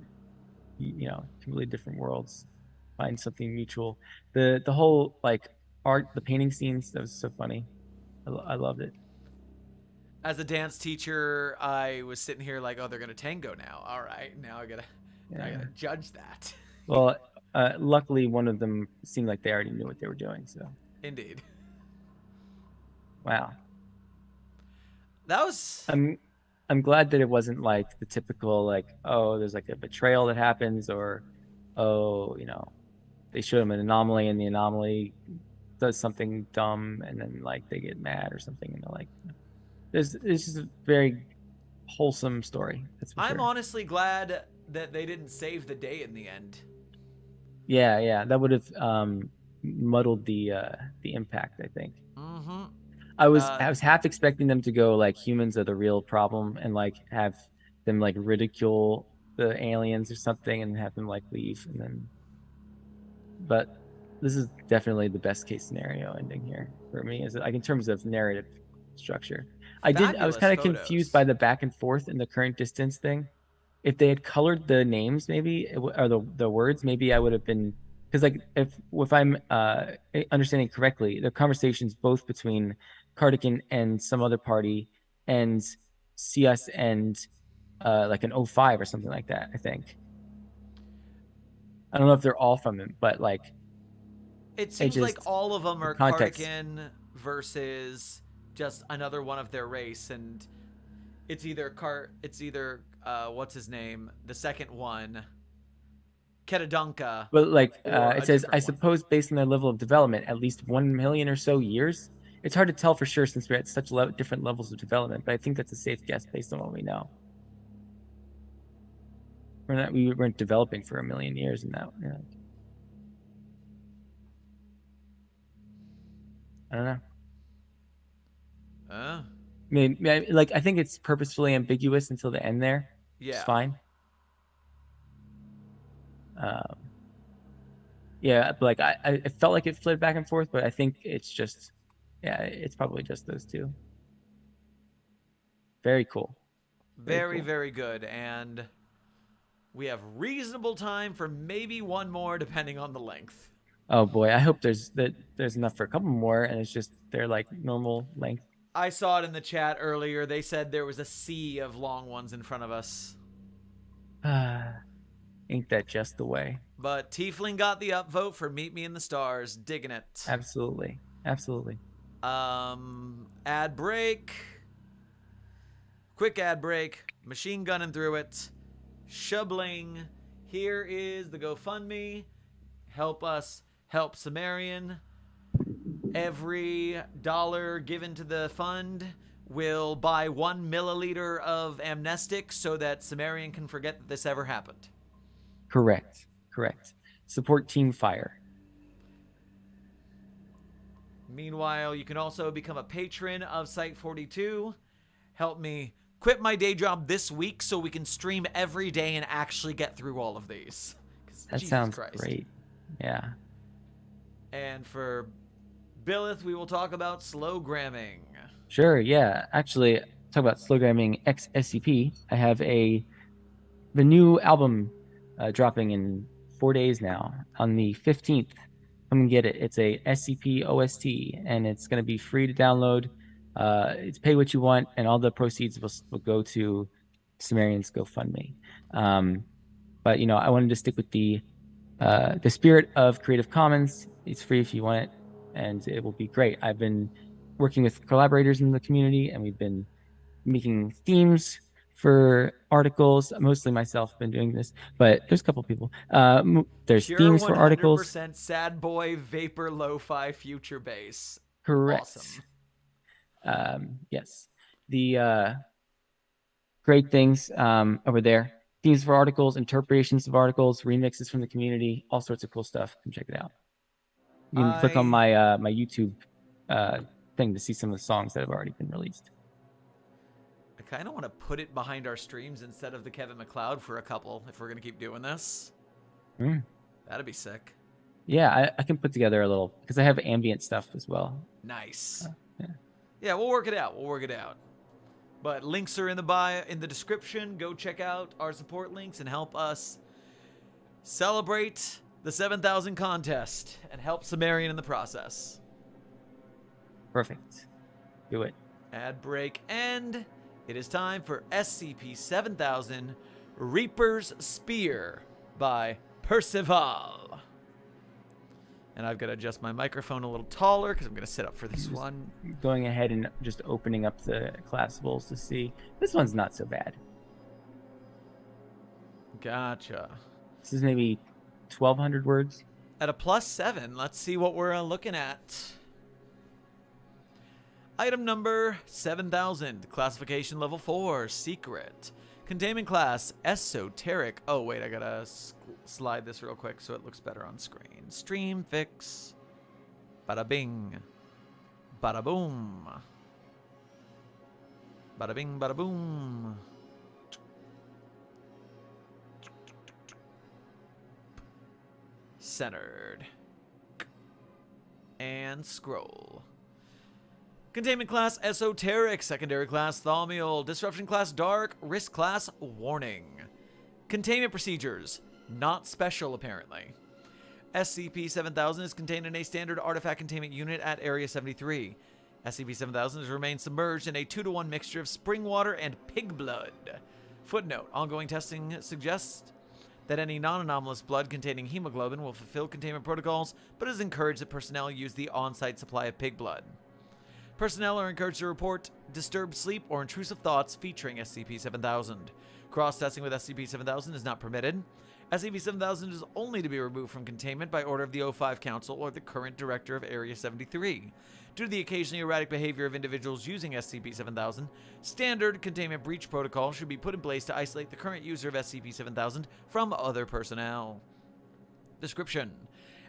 completely different worlds, find something mutual. The whole like art, the painting scenes, that was so funny. I loved it. As a dance teacher, I was sitting here like, oh, they're gonna tango now. All right, now I gotta judge that. Well, luckily one of them seemed like they already knew what they were doing. So. Indeed. Wow. That was. I'm glad that it wasn't like the typical like, oh, there's like a betrayal that happens, or they showed them an anomaly and the anomaly does something dumb and then like they get mad or something and they're like, it's just a very wholesome story. That's for I'm sure. honestly glad that they didn't save the day in the end. Yeah, that would have muddled the impact, I think. Mm-hmm. I was half expecting them to go like humans are the real problem and like have them like ridicule the aliens or something and have them like leave and then. But this is definitely the best case scenario ending here for me, is like in terms of narrative structure. I was kind of confused by the back and forth in the current distance thing. If they had colored the names, maybe, or the words, maybe I would have been, because like if I'm understanding correctly, the conversations both between Cardigan and some other party and CS and like an 05 or something like that, I think. I don't know if they're all from him, but like it seems like all of them are context. Cardigan versus just another one of their race, and it's either what's his name, the second one, Kedadanka. But like it says, I suppose based on their level of development, at least 1 million or so years. It's hard to tell for sure since we're at such different levels of development, but I think that's a safe guess based on what we know. We weren't developing for 1 million years in that. I don't know. Maybe, like, I think it's purposefully ambiguous until the end there. It's Yeah. fine. Yeah, but like I felt like it flitted back and forth, but I think it's just, yeah, it's probably just those two. Very cool. Very, Cool. very good. And we have reasonable time for maybe one more, depending on the length. Oh boy, I hope there's enough for a couple more, and it's just they're like normal length. I saw it in the chat earlier. They said there was a sea of long ones in front of us. Ain't that just the way? But Tiefling got the upvote for Meet Me in the Stars. Digging it. Absolutely. Absolutely. Ad break. Quick ad break. Machine gunning through it. Shubling. Here is the GoFundMe. Help us help Cimmerian. Every dollar given to the fund will buy 1 milliliter of amnestic so that Cimmerian can forget that this ever happened. Correct. Support Team Fire. Meanwhile, you can also become a patron of Site 42. Help me quit my day job this week so we can stream every day and actually get through all of these. That sounds great. Yeah. And for Billith, we will talk about slowgramming. Sure, yeah. Actually, talk about slowgramming X SCP. I have the new album dropping in 4 days now. On the 15th, come and get it. It's a SCP OST, and it's going to be free to download. It's pay what you want, and all the proceeds will go to Cimmerian's GoFundMe. But I wanted to stick with the spirit of Creative Commons. It's free if you want it, and it will be great. I've been working with collaborators in the community, and we've been making themes for articles. Mostly myself been doing this, but there's a couple people. There's Pure themes for articles. 100% sad boy vapor lo-fi future bass. Correct. Awesome. Yes. The great things over there. Themes for articles, interpretations of articles, remixes from the community, all sorts of cool stuff. Come check it out. You can click on my my YouTube thing to see some of the songs that have already been released. I kind of want to put it behind our streams instead of the Kevin MacLeod for a couple, if we're going to keep doing this. That'd be sick. Yeah, I can put together a little, because I have ambient stuff as well. Nice. Yeah, we'll work it out. But links are in the bio, in the description. Go check out our support links and help us celebrate the 7000 contest and help Cimmerian in the process. Perfect. Do it. Ad break, and it is time for SCP-7000 Reaper's Spear by Percival. And I've got to adjust my microphone a little taller because I'm going to sit up for this one. Going ahead and just opening up the classifieds to see. This one's not so bad. Gotcha. This is maybe 1,200 words. At a +7, let's see what we're looking at. Item number 7000, classification level 4, secret. Containment class, esoteric. Oh, wait, I gotta slide this real quick so it looks better on screen. Stream fix. Bada bing. Bada boom. Bada bing, bada boom. Centered. And scroll. Containment class esoteric, secondary class thaumiel, disruption class dark, risk class warning. Containment procedures, not special apparently. SCP-7000 is contained in a standard artifact containment unit at Area 73. SCP-7000 has remained submerged in a 2-to-1 mixture of spring water and pig blood. Footnote, ongoing testing suggests that any non-anomalous blood containing hemoglobin will fulfill containment protocols, but it is encouraged that personnel use the on-site supply of pig blood. Personnel are encouraged to report disturbed sleep or intrusive thoughts featuring SCP-7000. Cross-testing with SCP-7000 is not permitted. SCP-7000 is only to be removed from containment by order of the O5 Council or the current director of Area 73. Due to the occasionally erratic behavior of individuals using SCP-7000, standard containment breach protocol should be put in place to isolate the current user of SCP-7000 from other personnel. Description: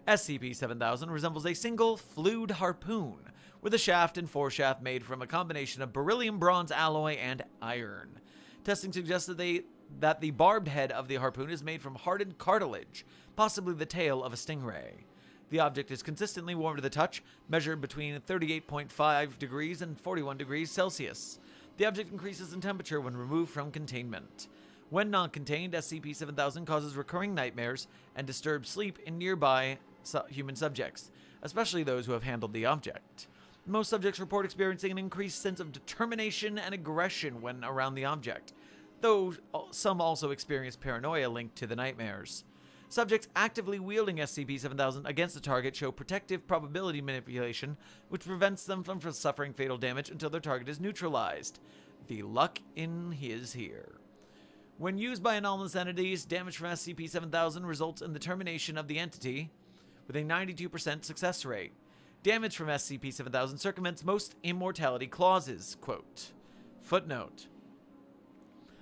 SCP-7000 resembles a single flued harpoon with a shaft and foreshaft made from a combination of beryllium bronze alloy and iron. Testing suggests that the barbed head of the harpoon is made from hardened cartilage, possibly the tail of a stingray. The object is consistently warm to the touch, measured between 38.5 degrees and 41 degrees Celsius. The object increases in temperature when removed from containment. When non-contained, SCP-7000 causes recurring nightmares and disturbs sleep in nearby human subjects, especially those who have handled the object. Most subjects report experiencing an increased sense of determination and aggression when around the object, though some also experience paranoia linked to the nightmares. Subjects actively wielding SCP-7000 against the target show protective probability manipulation, which prevents them from suffering fatal damage until their target is neutralized. The luck is here. When used by anomalous entities, damage from SCP-7000 results in the termination of the entity with a 92% success rate. Damage from SCP-7000 circumvents most immortality clauses. Quote, footnote.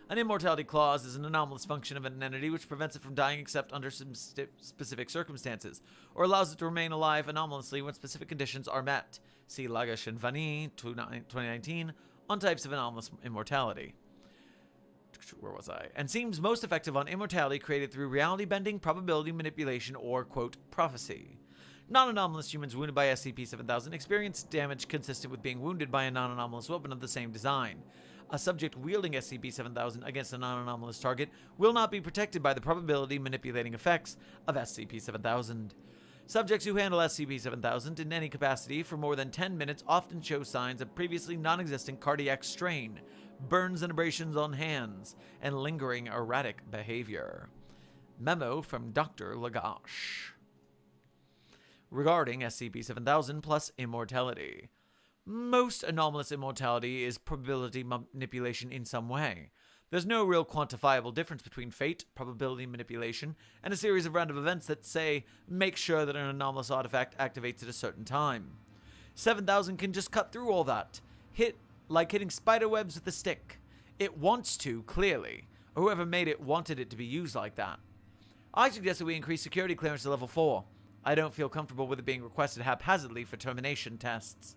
An immortality clause is an anomalous function of an entity which prevents it from dying except under some specific circumstances, or allows it to remain alive anomalously when specific conditions are met. See Lagash and Vani, 2019, on types of anomalous immortality. Where was I? And seems most effective on immortality created through reality bending, probability manipulation, or, quote, prophecy. Non-anomalous humans wounded by SCP-7000 experience damage consistent with being wounded by a non-anomalous weapon of the same design. A subject wielding SCP-7000 against a non-anomalous target will not be protected by the probability manipulating effects of SCP-7000. Subjects who handle SCP-7000 in any capacity for more than 10 minutes often show signs of previously non-existent cardiac strain, burns and abrasions on hands, and lingering erratic behavior. Memo from Dr. Lagash. Regarding SCP-7000 plus immortality. Most anomalous immortality is probability manipulation in some way. There's no real quantifiable difference between fate, probability manipulation, and a series of random events that, say, make sure that an anomalous artifact activates at a certain time. 7000 can just cut through all that. Like hitting spider webs with a stick. It wants to, clearly, or whoever made it wanted it to be used like that. I suggest that we increase security clearance to level 4. I don't feel comfortable with it being requested haphazardly for termination tests.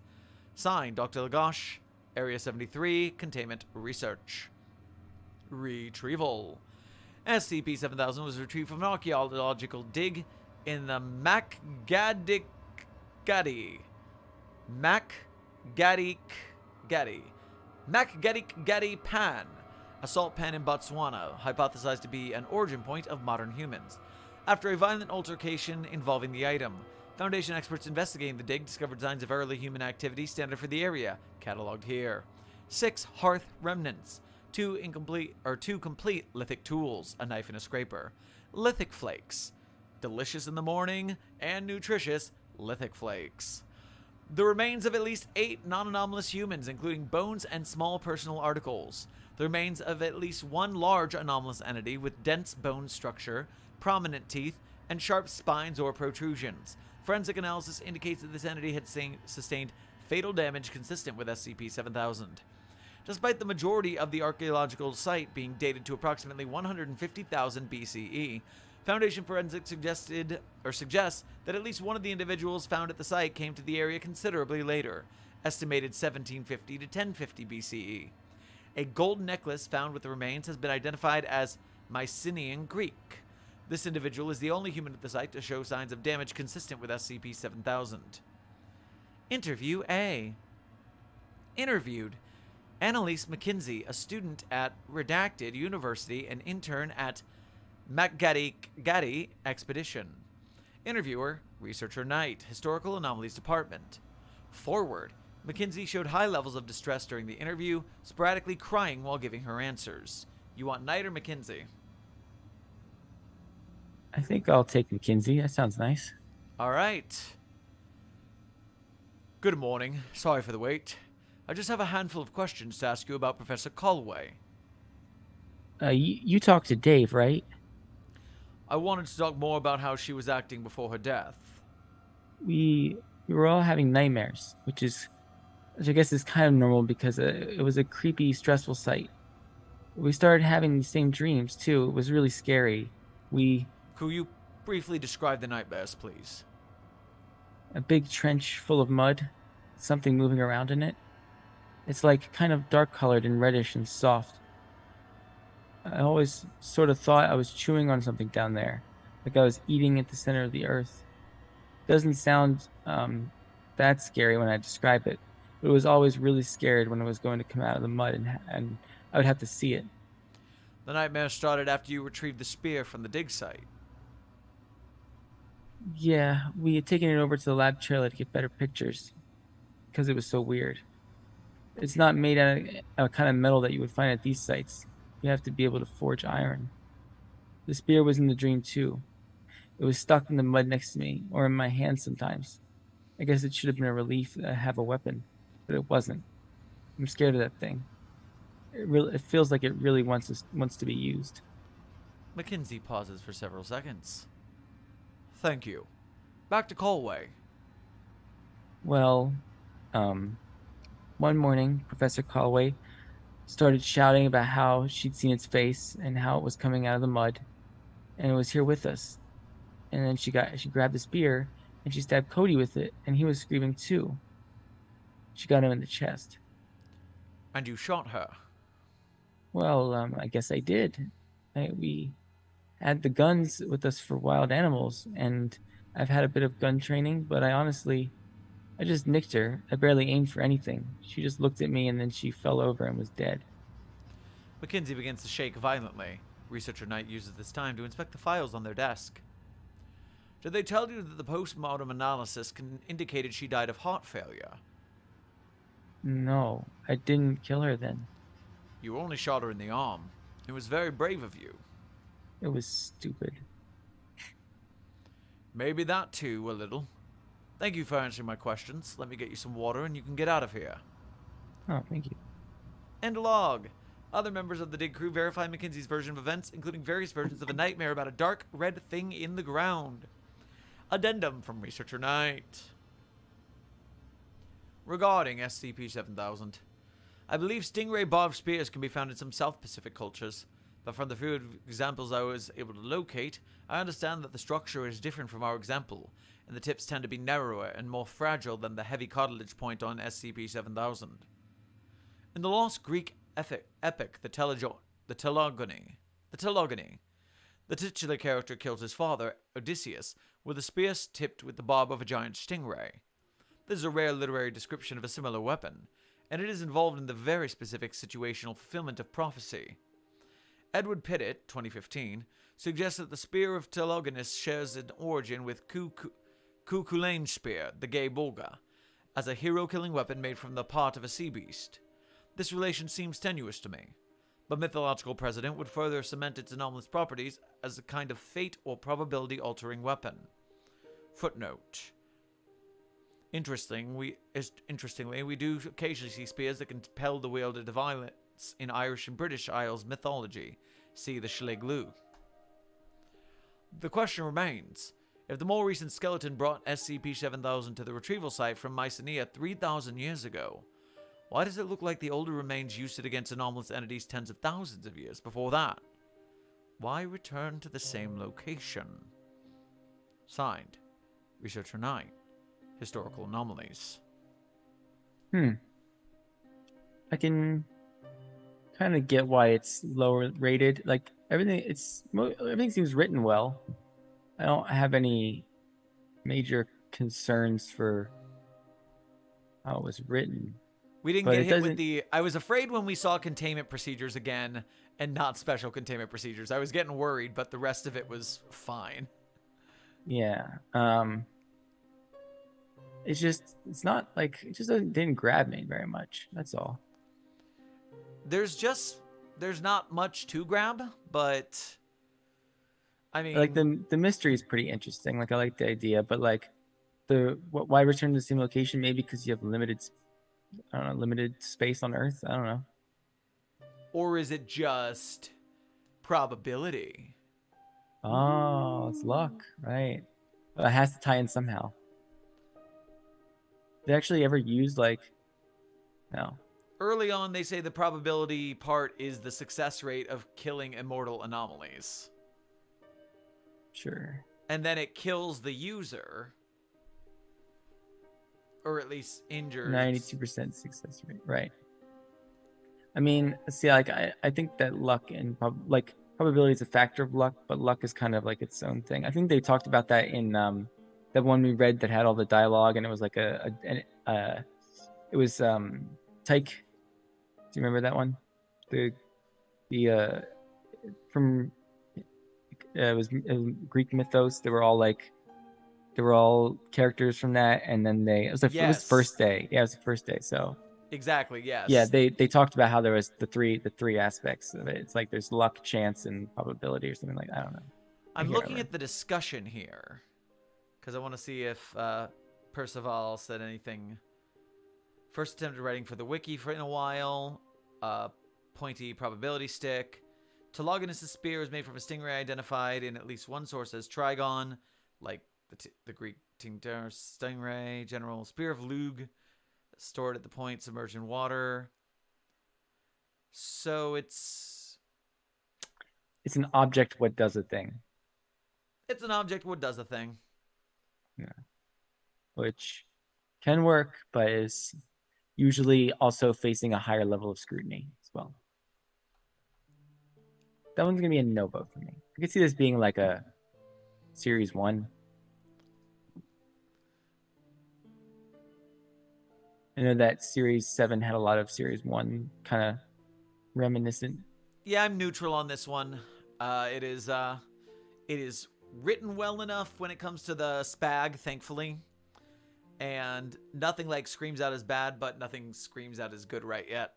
Signed, Dr. Lagash, Area 73, Containment Research. Retrieval. SCP-7000 was retrieved from an archaeological dig in the Macgadikgadi Pan, a salt pan in Botswana, hypothesized to be an origin point of modern humans. After a violent altercation involving the item, Foundation experts investigating the dig discovered signs of early human activity standard for the area, catalogued here. 6 hearth remnants, 2 complete lithic tools, a knife and a scraper. Lithic flakes. Delicious in the morning and nutritious lithic flakes. The remains of at least 8 non-anomalous humans, including bones and small personal articles. The remains of at least 1 large anomalous entity with dense bone structure, prominent teeth, and sharp spines or protrusions. Forensic analysis indicates that this entity had sustained fatal damage consistent with SCP-7000. Despite the majority of the archaeological site being dated to approximately 150,000 BCE, Foundation Forensics suggests that at least one of the individuals found at the site came to the area considerably later, estimated 1750 to 1050 BCE. A gold necklace found with the remains has been identified as Mycenaean Greek. This individual is the only human at the site to show signs of damage consistent with SCP-7000. Interview A. Interviewed Annalise McKinsey, a student at Redacted University and intern at Macgadikgadi Expedition. Interviewer, Researcher Knight, Historical Anomalies Department. Forward, McKinsey showed high levels of distress during the interview, sporadically crying while giving her answers. You want Knight or McKinsey? I think I'll take McKinsey. That sounds nice. All right. Good morning. Sorry for the wait. I just have a handful of questions to ask you about Professor Calloway. You talked to Dave, right? I wanted to talk more about how she was acting before her death. We were all having nightmares, which I guess is kind of normal because it was a creepy, stressful sight. We started having the same dreams, too. It was really scary. Could you briefly describe the nightmares, please? A big trench full of mud, something moving around in it. It's like kind of dark colored and reddish and soft. I always sort of thought I was chewing on something down there, like I was eating at the center of the earth. Doesn't sound that scary when I describe it, but it was always really scared when it was going to come out of the mud, and I would have to see it. The nightmare started after you retrieved the spear from the dig site. Yeah, we had taken it over to the lab trailer to get better pictures because it was so weird. It's not made out of a kind of metal that you would find at these sites. You have to be able to forge iron. The spear was in the dream too. It was stuck in the mud next to me, or in my hand sometimes. I guess it should have been a relief that I have a weapon, but it wasn't. I'm scared of that thing. It feels like it really wants to be used. Mackenzie pauses for several seconds. Thank you. Back to Colway. Well, one morning, Professor Calloway started shouting about how she'd seen its face and how it was coming out of the mud, and it was here with us. And then she grabbed the spear and she stabbed Cody with it, and he was screaming too. She got him in the chest. And you shot her. Well, I guess I did. We had the guns with us for wild animals, and I've had a bit of gun training, but I just nicked her. I barely aimed for anything. She just looked at me and then she fell over and was dead. Mackenzie begins to shake violently. Researcher Knight uses this time to inspect the files on their desk. Did they tell you that the post-mortem analysis indicated she died of heart failure? No, I didn't kill her then. You only shot her in the arm. It was very brave of you. It was stupid. Maybe that too, a little. Thank you for answering my questions. Let me get you some water and you can get out of here. Oh, thank you. End log. Other members of the dig crew verify Mackenzie's version of events, including various versions of a nightmare about a dark red thing in the ground. Addendum from Researcher Knight. Regarding SCP-7000, I believe stingray barbed spears can be found in some South Pacific cultures, but from the few examples I was able to locate, I understand that the structure is different from our example, and the tips tend to be narrower and more fragile than the heavy cartilage point on SCP-7000. In the lost Greek epic, the Telogony, the titular character kills his father, Odysseus, with a spear tipped with the barb of a giant stingray. This is a rare literary description of a similar weapon, and it is involved in the very specific situational fulfillment of prophecy. Edward Pittett, 2015, suggests that the spear of Telogonus shares an origin with Kukulain's spear, the gay Bulga, as a hero-killing weapon made from the part of a sea beast. This relation seems tenuous to me, but mythological precedent would further cement its anomalous properties as a kind of fate or probability-altering weapon. Footnote. Interestingly, we do occasionally see spears that can compel the wielder to violence in Irish and British Isles mythology. See the Schleglu. The question remains, if the more recent skeleton brought SCP-7000 to the retrieval site from Mycenae 3,000 years ago, why does it look like the older remains used it against anomalous entities tens of thousands of years before that? Why return to the same location? Signed, Researcher Knight. Historical Anomalies. I can kind of get why it's lower rated. Like everything seems written well. I don't have any major concerns for how it was written. We didn't get hit with the... I was afraid when we saw containment procedures again and not special containment procedures. I was getting worried, but the rest of it was fine. Yeah. It's not like, it just didn't grab me very much. That's all. There's not much to grab, but I mean, like the mystery is pretty interesting. Like I like the idea, but like why return to the same location? Maybe because you have limited space on Earth. I don't know. Or is it just probability? Oh, it's luck, right? But it has to tie in somehow. They actually ever used no. Early on, they say the probability part is the success rate of killing immortal anomalies. Sure. And then it kills the user. or at least injured. 92% success rate. Right. I mean, see, like I think that luck and probability is a factor of luck, but luck is kind of like its own thing. I think they talked about that in that one we read that had all the dialogue, and it was like it was Tyke. Do you remember that one? The from it was Greek mythos. They were all characters from that, and then it was first day. Yeah, it was the first day. So exactly, yes. Yeah, they talked about how there was the three aspects of it. It's like there's luck, chance, and probability or something like that. I don't know. I'm looking at the discussion here because I want to see if Percival said anything. First attempt at writing for the wiki in a while. Pointy probability stick. Tologonus' spear was made from a stingray identified in at least one source as Trigon, like the Greek stingray. General spear of Lug, stored at the point submerged in water. So it's an object what does a thing. It's an object what does a thing. Yeah. Which can work, but is usually also facing a higher level of scrutiny as well. That one's going to be a no vote for me. I could see this being like a Series 1. I know that Series 7 had a lot of Series 1 kind of reminiscent. Yeah, I'm neutral on this one. It is written well enough when it comes to the spag, thankfully. And nothing like screams out as bad, but nothing screams out as good right yet.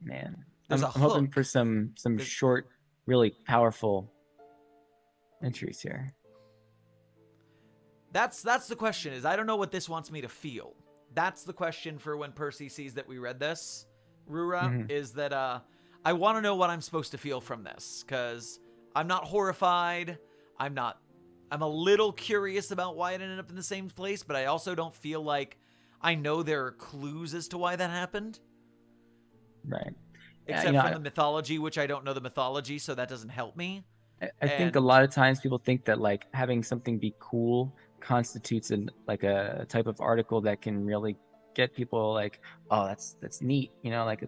Man. I'm hoping for some short, really powerful entries here. That's the question, is I don't know what this wants me to feel. That's the question for when Percy sees that we read this, Rura, is that I want to know what I'm supposed to feel from this, because I'm not horrified. I'm a little curious about why it ended up in the same place, but I also don't feel like I know there are clues as to why that happened. Right. Except from the mythology, which I don't know the mythology, so that doesn't help me. I think a lot of times people think that like having something be cool constitutes a type of article that can really get people like, oh, that's neat, like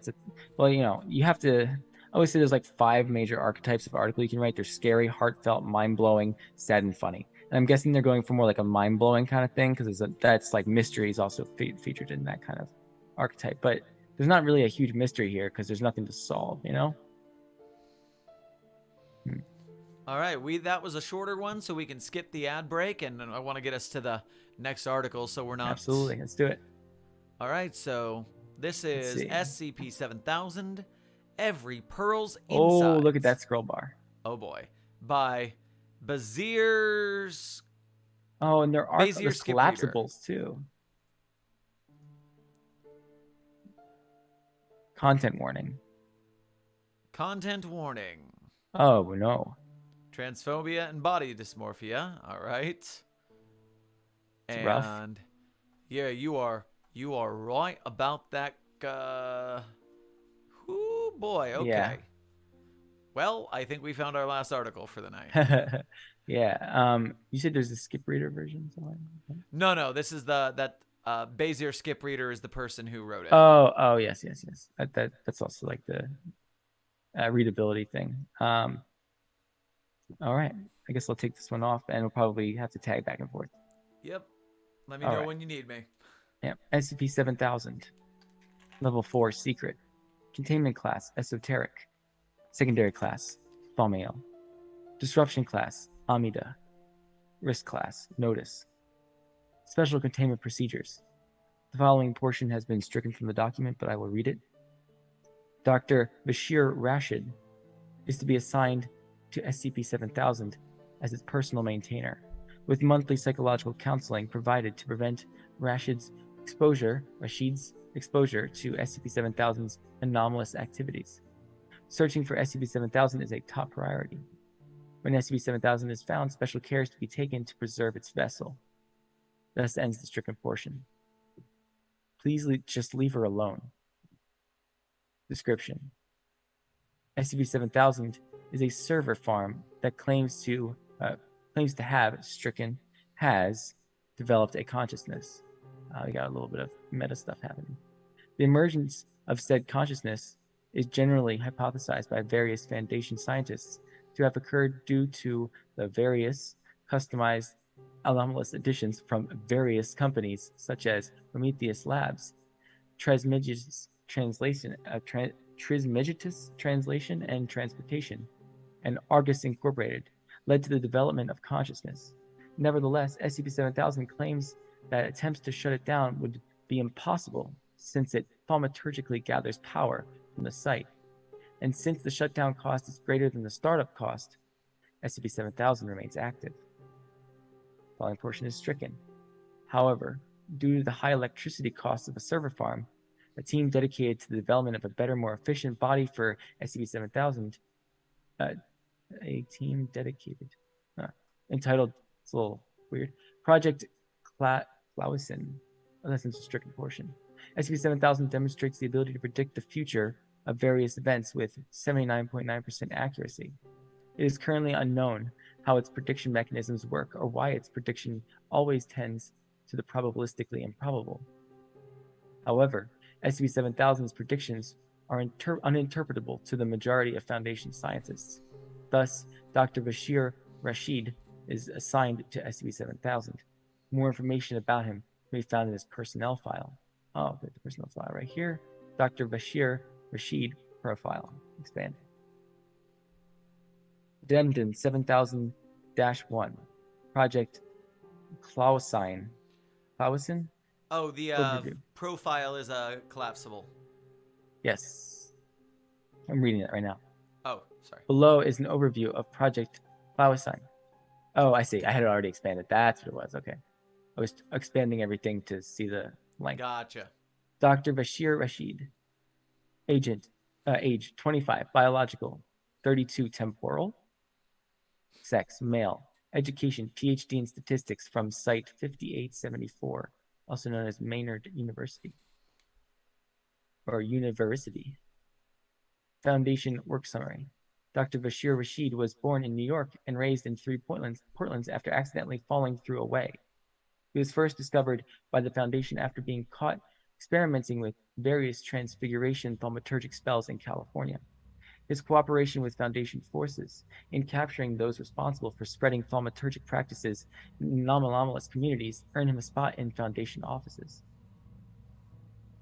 you have to. I always say there's like 5 major archetypes of article you can write. They're scary, heartfelt, mind-blowing, sad, and funny. And I'm guessing they're going for more like a mind-blowing kind of thing, because that's like mystery is also featured in that kind of archetype. But there's not really a huge mystery here because there's nothing to solve, All right, that was a shorter one, so we can skip the ad break, and I want to get us to the next article, so we're not... Absolutely, let's do it. All right, so this is SCP-7000, Every Pearl's Inside. Oh, look at that scroll bar. Oh, boy. By Bazir's... Oh, and there's collapsibles, too. Content warning. Content warning. Oh, no. Transphobia and body dysmorphia. All right. It's rough. Yeah, you are right about that. Oh boy. Okay. Yeah. Well, I think we found our last article for the night. Yeah. You said there's a skip reader version. No. This is that Bazir skip reader is the person who wrote it. Oh, yes. That's also like the readability thing. All right. I guess I'll take this one off, and we'll probably have to tag back and forth. Yep. Let me know when you need me. Yep. SCP-7000. Level 4, Secret. Containment class, Esoteric. Secondary class, Thaumael. Disruption class, Amida. Risk class, Notice. Special containment procedures. The following portion has been stricken from the document, but I will read it. Dr. Bashir Rashid is to be assigned to SCP-7000 as its personal maintainer, with monthly psychological counseling provided to prevent Rashid's exposure to SCP-7000's anomalous activities. Searching for SCP-7000 is a top priority. When SCP-7000 is found, special care is to be taken to preserve its vessel. Thus ends the stricken portion. Please just leave her alone. Description. SCP-7000 is a server farm that claims to have developed a consciousness. We got a little bit of meta stuff happening. The emergence of said consciousness is generally hypothesized by various Foundation scientists to have occurred due to the various customized anomalous additions from various companies such as Prometheus Labs, Trismegistus Translation and Transportation, and Argus Incorporated, led to the development of consciousness. Nevertheless, SCP-7000 claims that attempts to shut it down would be impossible since it thaumaturgically gathers power from the site. And since the shutdown cost is greater than the startup cost, SCP-7000 remains active. The following portion is stricken. However, due to the high electricity costs of a server farm, a team dedicated to the development of a better, more efficient body for SCP-7000, entitled, it's a little weird, Project Clausen. Oh, that's a stricken portion. SCP-7000 demonstrates the ability to predict the future of various events with 79.9% accuracy. It is currently unknown how its prediction mechanisms work or why its prediction always tends to the probabilistically improbable. However, SCP-7000's predictions are uninterpretable to the majority of Foundation scientists. Thus, Dr. Bashir Rashid is assigned to SCP-7000. More information about him can be found in his personnel file. Oh, the personnel file right here. Dr. Bashir Rashid profile. Expand. Addendum 7000-1. Project Clausen. Clausen? Oh, the Overview. profile is collapsible. Yes. I'm reading it right now. Oh, sorry. Below is an overview of Project Clausen. Oh, I see. I had already expanded. That's what it was. Okay. I was expanding everything to see the length. Gotcha. Dr. Bashir Rashid. Agent. Age 25. Biological. 32 temporal. Sex. Male. Education. PhD in statistics from Site 5874. Also known as Maynard University. Or University. Foundation work summary. Dr. Bashir Rashid was born in New York and raised in 3 Portlands after accidentally falling through a way. He was first discovered by the Foundation after being caught experimenting with various transfiguration thaumaturgic spells in California. His cooperation with Foundation forces in capturing those responsible for spreading thaumaturgic practices in anomalous communities earned him a spot in Foundation offices.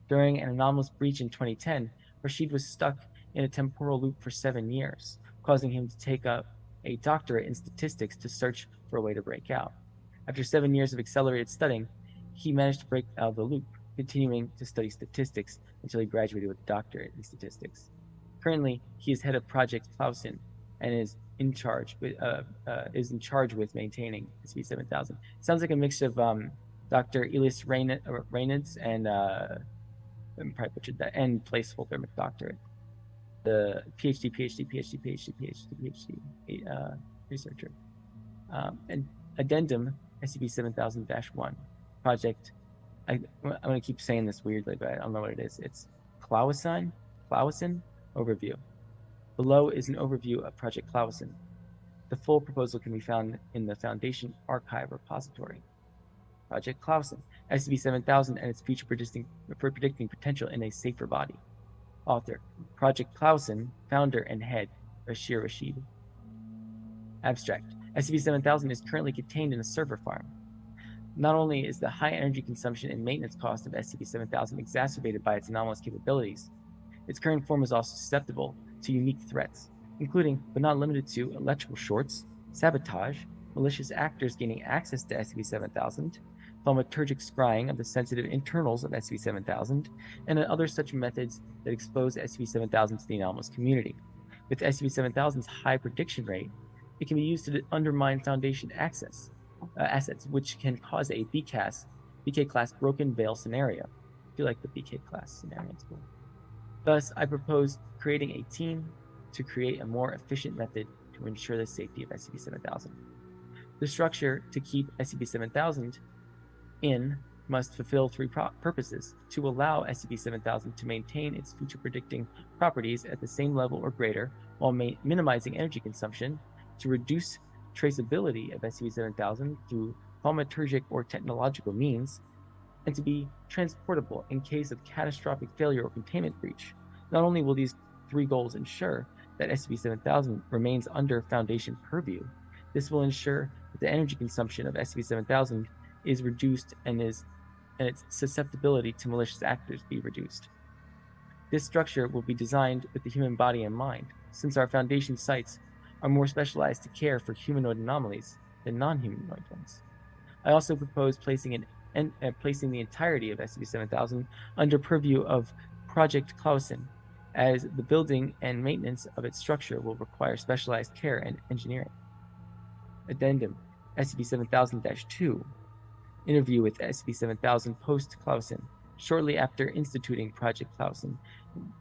During an anomalous breach in 2010, Rashid was stuck in a temporal loop for 7 years, causing him to take up a doctorate in statistics to search for a way to break out. After 7 years of accelerated studying, he managed to break out of the loop, continuing to study statistics until he graduated with a doctorate in statistics. Currently, he is head of Project Clausen and is in charge with maintaining SCP-7000. Sounds like a mix of Dr. Elias Reynolds and I'm probably butchered that, and placeholder McDoctorate. The PhD researcher. And Addendum SCP-7000-1 Project. I'm going to keep saying this weirdly, but I don't know what it is. It's Clausen overview. Below is an overview of Project Clausen. The full proposal can be found in the Foundation Archive repository. Project Clausen, SCP-7000 and its future predicting potential in a safer body. Author, Project Clausen, founder and head, Bashir Rashid. Abstract, SCP-7000 is currently contained in a server farm. Not only is the high energy consumption and maintenance cost of SCP-7000 exacerbated by its anomalous capabilities, its current form is also susceptible to unique threats, including, but not limited to, electrical shorts, sabotage, malicious actors gaining access to SCP-7000, thaumaturgic scrying of the sensitive internals of SCP-7000, and other such methods that expose SCP-7000 to the anomalous community. With SCP-7000's high prediction rate, it can be used to undermine Foundation assets, which can cause a BK-class Broken Veil scenario. I feel like the BK-class scenario is cool. Thus, I propose creating a team to create a more efficient method to ensure the safety of SCP-7000. The structure to keep SCP-7000 in must fulfill 3 purposes: to allow SCP-7000 to maintain its future predicting properties at the same level or greater while minimizing energy consumption, to reduce traceability of SCP-7000 through thaumaturgic or technological means, and to be transportable in case of catastrophic failure or containment breach. Not only will these 3 goals ensure that SCP-7000 remains under Foundation purview, this will ensure that the energy consumption of SCP-7000 is reduced and its susceptibility to malicious actors be reduced. This structure will be designed with the human body in mind, since our Foundation sites are more specialized to care for humanoid anomalies than non-humanoid ones. I also propose placing the entirety of SCP-7000 under purview of Project Clausen, as the building and maintenance of its structure will require specialized care and engineering. Addendum SCP-7000-2 Interview with SCP-7000 post-Clausen. Shortly after instituting Project Clausen,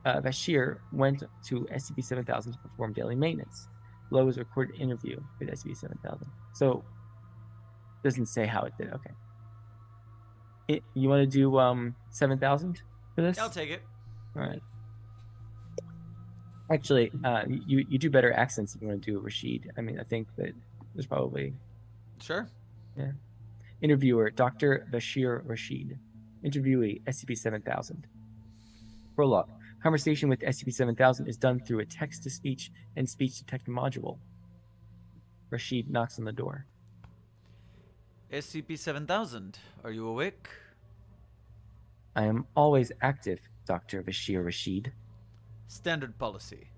Bashir went to SCP-7000 to perform daily maintenance. Below is a recorded interview with SCP-7000. So, doesn't say how it did. Okay. You want to do 7000 for this? I'll take it. All right. Actually, you do better accents if you want to do Rashid. I mean, I think that there's probably... Sure. Yeah. Interviewer, Dr. Bashir Rashid. Interviewee, SCP-7000. Prologue. Conversation with SCP-7000 is done through a text-to-speech and speech-to-text module. Rashid knocks on the door. SCP-7000, are you awake? I am always active, Dr. Bashir Rashid. Standard policy.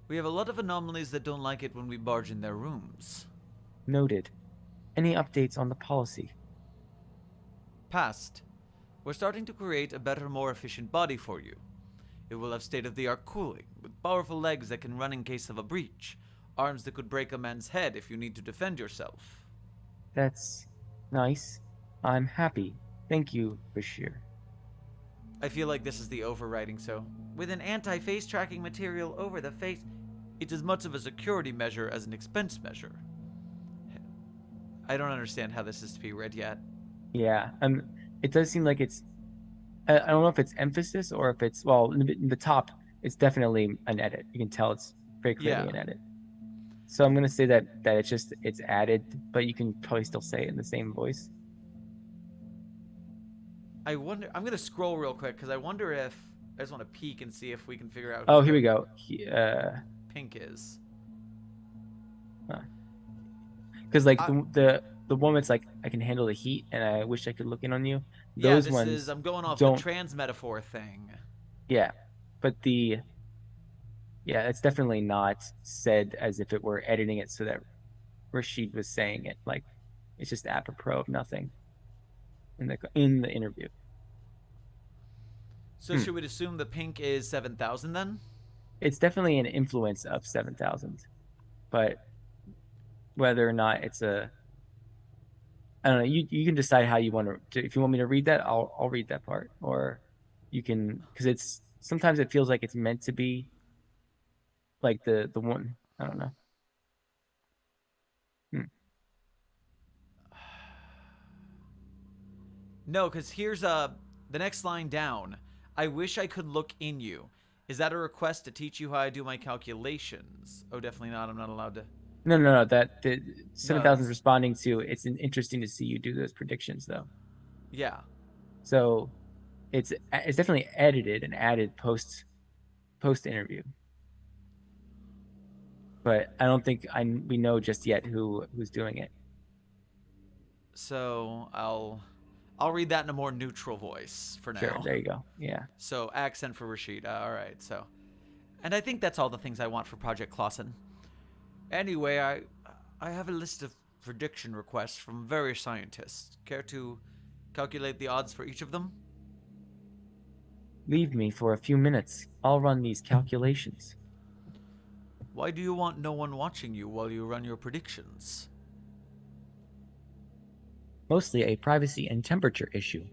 We have a lot of anomalies that don't like it when we barge in their rooms. Noted. Any updates on the policy? Past. We're starting to create a better, more efficient body for you. It will have state-of-the-art cooling, with powerful legs that can run in case of a breach, arms that could break a man's head if you need to defend yourself. That's nice. I'm happy. Thank you, Bashir. I feel like this is the overwriting, so with an anti-face tracking material over the face, it's as much of a security measure as an expense measure. I don't understand how this is to be read yet. Yeah, it does seem like it's... I don't know if it's emphasis or if it's... Well, in the top, it's definitely an edit. You can tell it's very clearly an edit. So I'm going to say that it's added, but you can probably still say it in the same voice. I wonder... I'm going to scroll real quick, because I wonder if... I just want to peek and see if we can figure out... Oh, here we go. Pink is. Because, like, the woman's like, I can handle the heat, and I wish I could look in on you. Those this ones is... I'm going off the trans metaphor thing. Yeah, but yeah, it's definitely not said as if it were editing it so that Rashid was saying it. Like, it's just apropos of nothing in the interview. So should we assume the pink is 7000 then? It's definitely an influence of 7000, but whether or not it's a... I don't know. You can decide how you want to... If you want me to read that, I'll read that part. Or you can... Because it's... Sometimes it feels like it's meant to be like the one... I don't know. No, because here's the next line down. I wish I could look in you. Is that a request to teach you how I do my calculations? Oh, definitely not. I'm not allowed to... No. That the 7000 is responding to. It's interesting to see you do those predictions, though. Yeah. So, it's definitely edited and added post interview. But I don't think we know just yet who's doing it. So I'll read that in a more neutral voice for now. Sure. There you go. Yeah. So accent for Rashid. All right. So, and I think that's all the things I want for Project Clausen. Anyway, I have a list of prediction requests from various scientists. Care to calculate the odds for each of them? Leave me for a few minutes. I'll run these calculations. Why do you want no one watching you while you run your predictions? Mostly a privacy and temperature issue.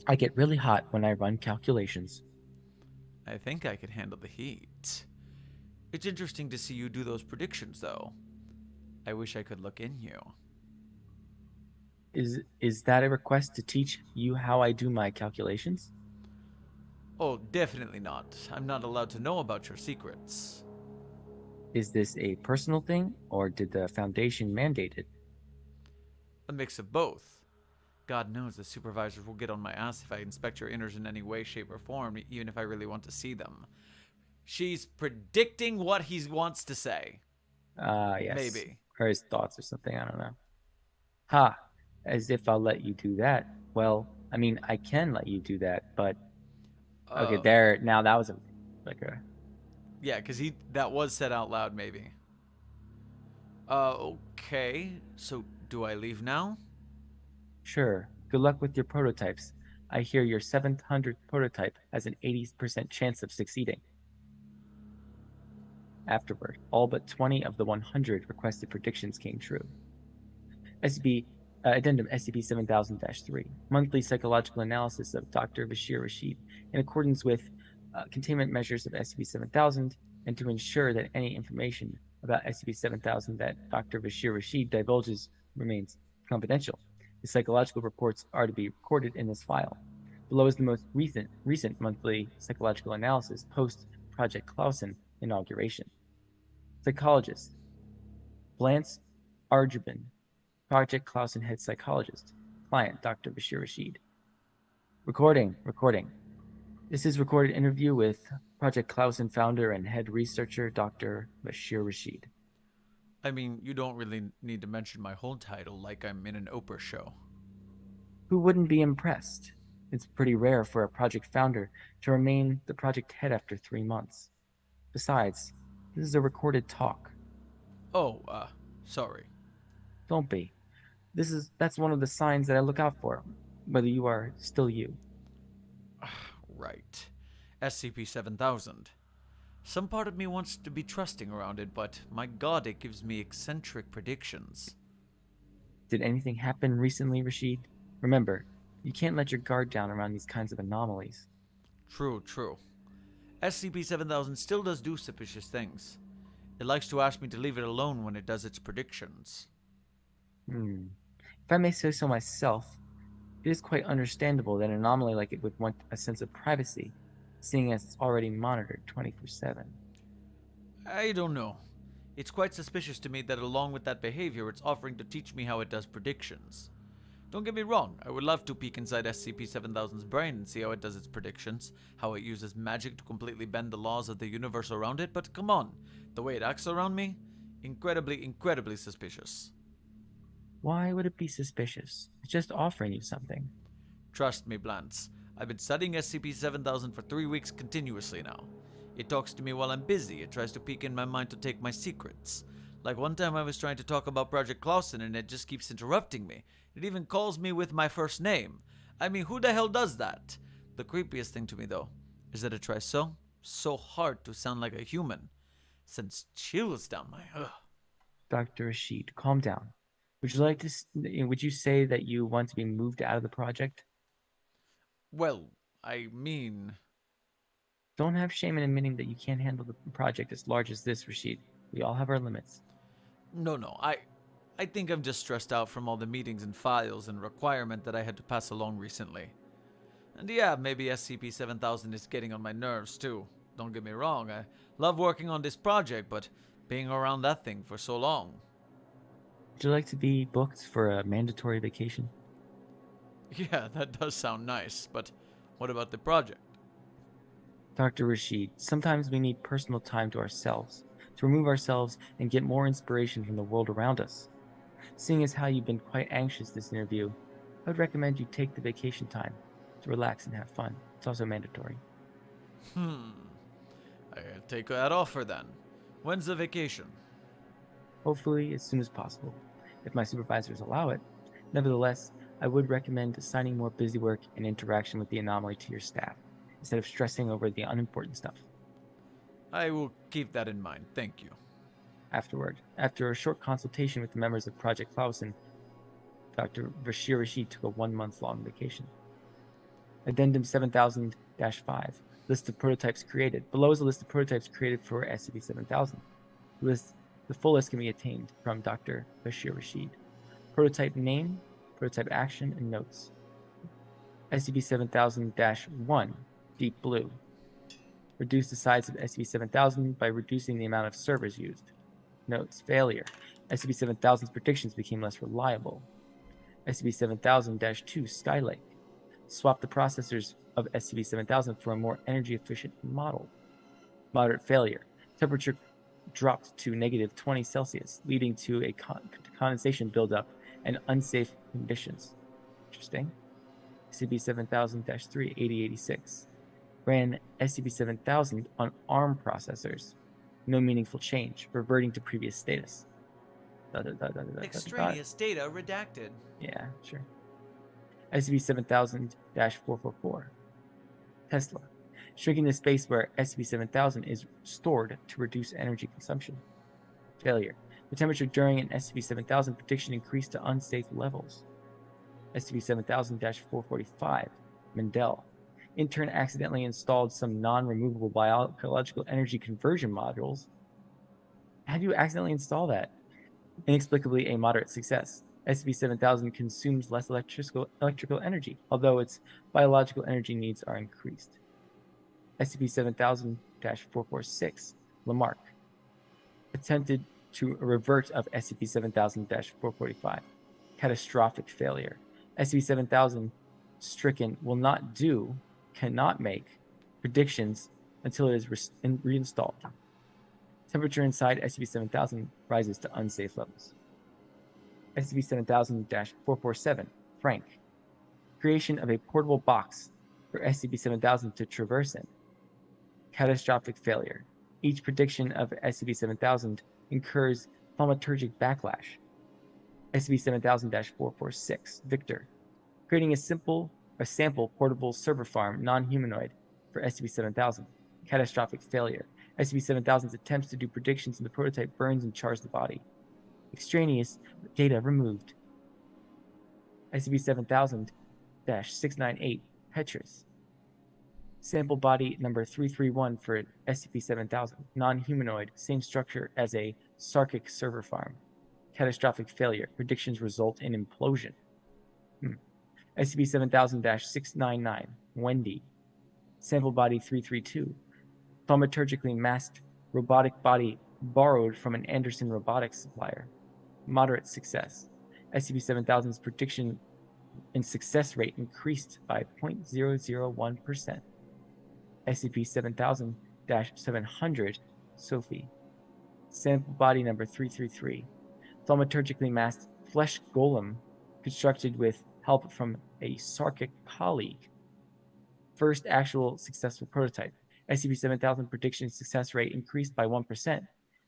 I get really hot when I run calculations. I think I could handle the heat. It's interesting to see you do those predictions, though. I wish I could look in you. Is that a request to teach you how I do my calculations? Oh, definitely not. I'm not allowed to know about your secrets. Is this a personal thing, or did the Foundation mandate it? A mix of both. God knows the supervisors will get on my ass if I inspect your innards in any way, shape, or form, even if I really want to see them. She's predicting what he wants to say. Yes. Maybe. Or his thoughts or something, I don't know. Ha! As if I'll let you do that. Well, I mean, I can let you do that, but... Okay, there, now that was a... Yeah, because that was said out loud, maybe. Okay. So, do I leave now? Sure. Good luck with your prototypes. I hear your 700th prototype has an 80% chance of succeeding. Afterward, all but 20 of the 100 requested predictions came true. Addendum SCP-7000-3, monthly psychological analysis of Dr. Bashir Rashid, in accordance with containment measures of SCP-7000, and to ensure that any information about SCP-7000 that Dr. Bashir Rashid divulges remains confidential. The psychological reports are to be recorded in this file. Below is the most recent monthly psychological analysis post-Project Clausen inauguration. Psychologist Blance Arjabin, Project Clausen head psychologist. Client Dr. Bashir Rashid. Recording. This is recorded interview with Project Clausen founder and head researcher Dr. Bashir Rashid. I mean, you don't really need to mention my whole title like I'm in an Oprah show. Who wouldn't be impressed? It's pretty rare for a project founder to remain the project head after 3 months. Besides, this is a recorded talk. Oh, sorry. Don't be. That's one of the signs that I look out for, whether you are still you. Right. SCP-7000. Some part of me wants to be trusting around it, but my god, it gives me eccentric predictions. Did anything happen recently, Rashid? Remember, you can't let your guard down around these kinds of anomalies. True. SCP-7000 still does do suspicious things. It likes to ask me to leave it alone when it does its predictions. If I may say so myself, it is quite understandable that an anomaly like it would want a sense of privacy, seeing as it's already monitored 24/7. I don't know. It's quite suspicious to me that along with that behavior, it's offering to teach me how it does predictions. Don't get me wrong, I would love to peek inside SCP-7000's brain and see how it does its predictions, how it uses magic to completely bend the laws of the universe around it, but come on, the way it acts around me? Incredibly suspicious. Why would it be suspicious? It's just offering you something. Trust me, Blance. I've been studying SCP-7000 for 3 weeks continuously now. It talks to me while I'm busy. It tries to peek in my mind to take my secrets. Like one time I was trying to talk about Project Clausen and it just keeps interrupting me. It even calls me with my first name. I mean, who the hell does that? The creepiest thing to me, though, is that it tries so hard to sound like a human. Sends chills down my... Dr. Rashid, calm down. Would you say that you want to be moved out of the project? Well, I mean... Don't have shame in admitting that you can't handle the project as large as this, Rashid. We all have our limits. No, I think I'm just stressed out from all the meetings and files and requirement that I had to pass along recently. And yeah, maybe SCP-7000 is getting on my nerves too. Don't get me wrong, I love working on this project, but being around that thing for so long. Would you like to be booked for a mandatory vacation? Yeah, that does sound nice, but what about the project? Dr. Rashid, sometimes we need personal time to ourselves, to remove ourselves and get more inspiration from the world around us. Seeing as how you've been quite anxious this interview, I would recommend you take the vacation time to relax and have fun. It's also mandatory. I'll take that offer then. When's the vacation? Hopefully as soon as possible, if my supervisors allow it. Nevertheless, I would recommend assigning more busy work and interaction with the anomaly to your staff, instead of stressing over the unimportant stuff. I will keep that in mind, thank you. Afterward, after a short consultation with the members of Project Clausen, Dr. Bashir Rashid took a 1-month-long vacation. Addendum 7000-5, list of prototypes created. Below is a list of prototypes created for SCP-7000. The full list can be attained from Dr. Bashir Rashid. Prototype name, prototype action, and notes. SCP-7000-1, Deep Blue. Reduce the size of SCP-7000 by reducing the amount of servers used. Notes, failure. SCP-7000's predictions became less reliable. SCP-7000-2 Skylake. Swap the processors of SCP-7000 for a more energy-efficient model. Moderate failure. Temperature dropped to negative 20 Celsius, leading to a condensation buildup and unsafe conditions. Interesting. SCP-7000-3 8086. Ran SCP-7000 on ARM processors. No meaningful change, reverting to previous status. Extraneous data redacted. Yeah, sure. SCP-7000-444. Tesla. Shrinking the space where SCP-7000 is stored to reduce energy consumption. Failure. The temperature during an SCP-7000 prediction increased to unsafe levels. SCP-7000-445. Mendel. Intern accidentally installed some non-removable biological energy conversion modules. How do you accidentally install that? Inexplicably a moderate success. SCP-7000 consumes less electrical energy, although its biological energy needs are increased. SCP-7000-446. Lamarck. Attempted to revert of SCP-7000-445. Catastrophic failure. SCP-7000 stricken will not do, cannot make predictions until it is reinstalled. Temperature inside SCP-7000 rises to unsafe levels. SCP-7000-447. Frank. Creation of a portable box for SCP-7000 to traverse in. Catastrophic failure. Each prediction of SCP-7000 incurs thaumaturgic backlash. SCP-7000-446. Victor. Creating a sample portable server farm non-humanoid for SCP-7000. Catastrophic failure. SCP-7000's attempts to do predictions in the prototype burns and chars the body. Extraneous data removed. SCP-7000-698. Petrus. Sample body number 331 for SCP-7000. Non-humanoid, same structure as a Sarkic server farm. Catastrophic failure. Predictions result in implosion. SCP-7000-699. Wendy. Sample body 332. Thaumaturgically masked robotic body borrowed from an Anderson robotics supplier. Moderate success. SCP-7000's prediction and success rate increased by 0.001%. SCP-7000-700. Sophie. Sample body number 333. Thaumaturgically masked flesh golem constructed with help from a Sarkic colleague. First actual successful prototype. SCP-7000 prediction success rate increased by 1%.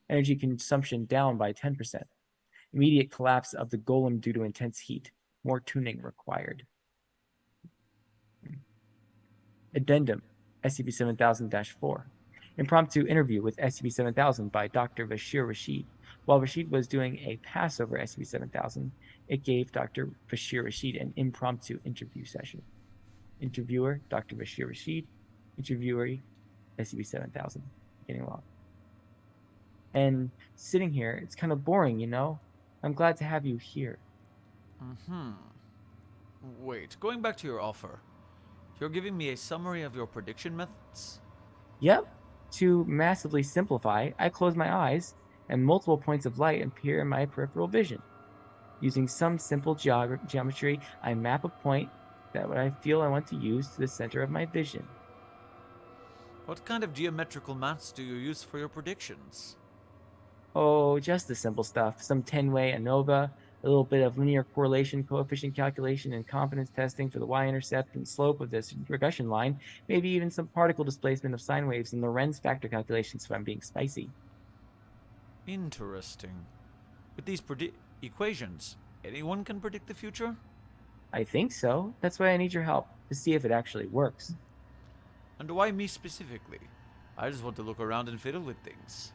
Energy consumption down by 10%. Immediate collapse of the golem due to intense heat. More tuning required. Addendum. SCP-7000-4. Impromptu interview with SCP-7000 by Dr. Bashir Rashid. While Rashid was doing a pass over SCP-7000, it gave Dr. Bashir Rashid an impromptu interview session. Interviewer, Dr. Bashir Rashid. Interviewee, SCP-7000. Getting along. And sitting here, it's kind of boring, you know? I'm glad to have you here. Wait, going back to your offer. You're giving me a summary of your prediction methods? Yep. To massively simplify, I close my eyes, and multiple points of light appear in my peripheral vision. Using some simple geometry, I map a point that what I feel I want to use to the center of my vision. What kind of geometrical maths do you use for your predictions? Oh, just the simple stuff. Some 10-way ANOVA, a little bit of linear correlation coefficient calculation and confidence testing for the y-intercept and slope of this regression line, maybe even some particle displacement of sine waves and Lorentz factor calculations if I'm being spicy. Interesting. With these equations, anyone can predict the future? I think so. That's why I need your help, to see if it actually works. And why me specifically? I just want to look around and fiddle with things.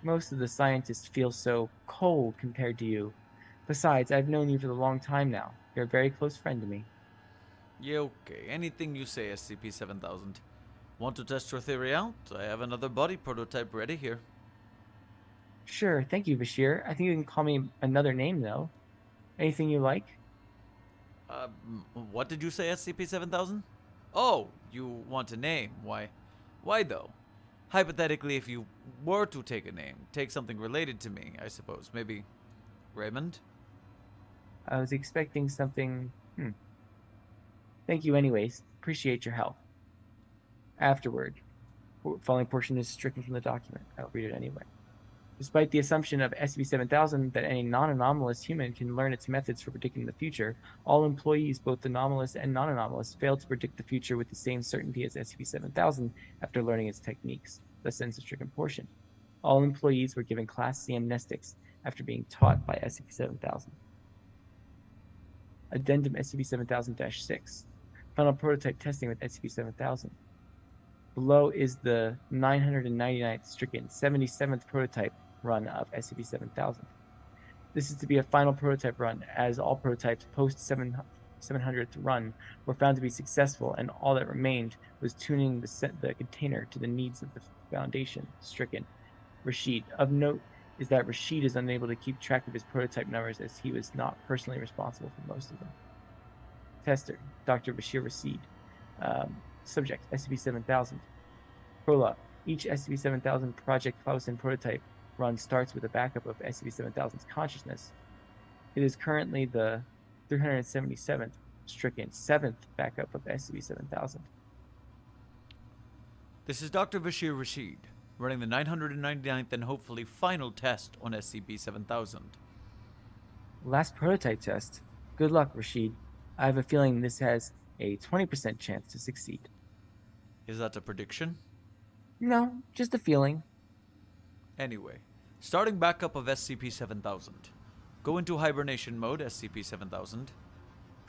Most of the scientists feel so cold compared to you. Besides, I've known you for a long time now. You're a very close friend to me. Yeah, okay. Anything you say, SCP-7000. Want to test your theory out? I have another body prototype ready here. Sure, thank you, Bashir. I think you can call me another name, though. Anything you like? What did you say, SCP-7000? Oh, you want a name. Why though? Hypothetically, if you were to take a name, take something related to me, I suppose. Maybe Raymond? I was expecting something... Thank you anyways. Appreciate your help. Afterward. Following portion is stricken from the document. I'll read it anyway. Despite the assumption of SCP-7000 that any non-anomalous human can learn its methods for predicting the future, all employees, both anomalous and non-anomalous, failed to predict the future with the same certainty as SCP-7000 after learning its techniques. Thus ends the stricken portion. All employees were given Class C amnestics after being taught by SCP-7000. Addendum SCP-7000-6. Final prototype testing with SCP-7000. Below is the 999th stricken 77th prototype run of SCP-7000. This is to be a final prototype run, as all prototypes post 700th run were found to be successful, and all that remained was tuning the container to the needs of the Foundation. Stricken. Rashid. Of note is that Rashid is unable to keep track of his prototype numbers, as he was not personally responsible for most of them. Tester. Dr. Bashir Rashid. Subject, SCP-7000. Prologue. Each SCP-7000 Project Clausen prototype run starts with a backup of SCP-7000's consciousness. It is currently the 377th, stricken 7th backup of SCP-7000. This is Dr. Bashir Rashid, running the 999th and hopefully final test on SCP-7000. Last prototype test. Good luck, Rashid. I have a feeling this has a 20% chance to succeed. Is that a prediction? No, just a feeling. Anyway, starting backup of SCP-7000. Go into hibernation mode, SCP-7000.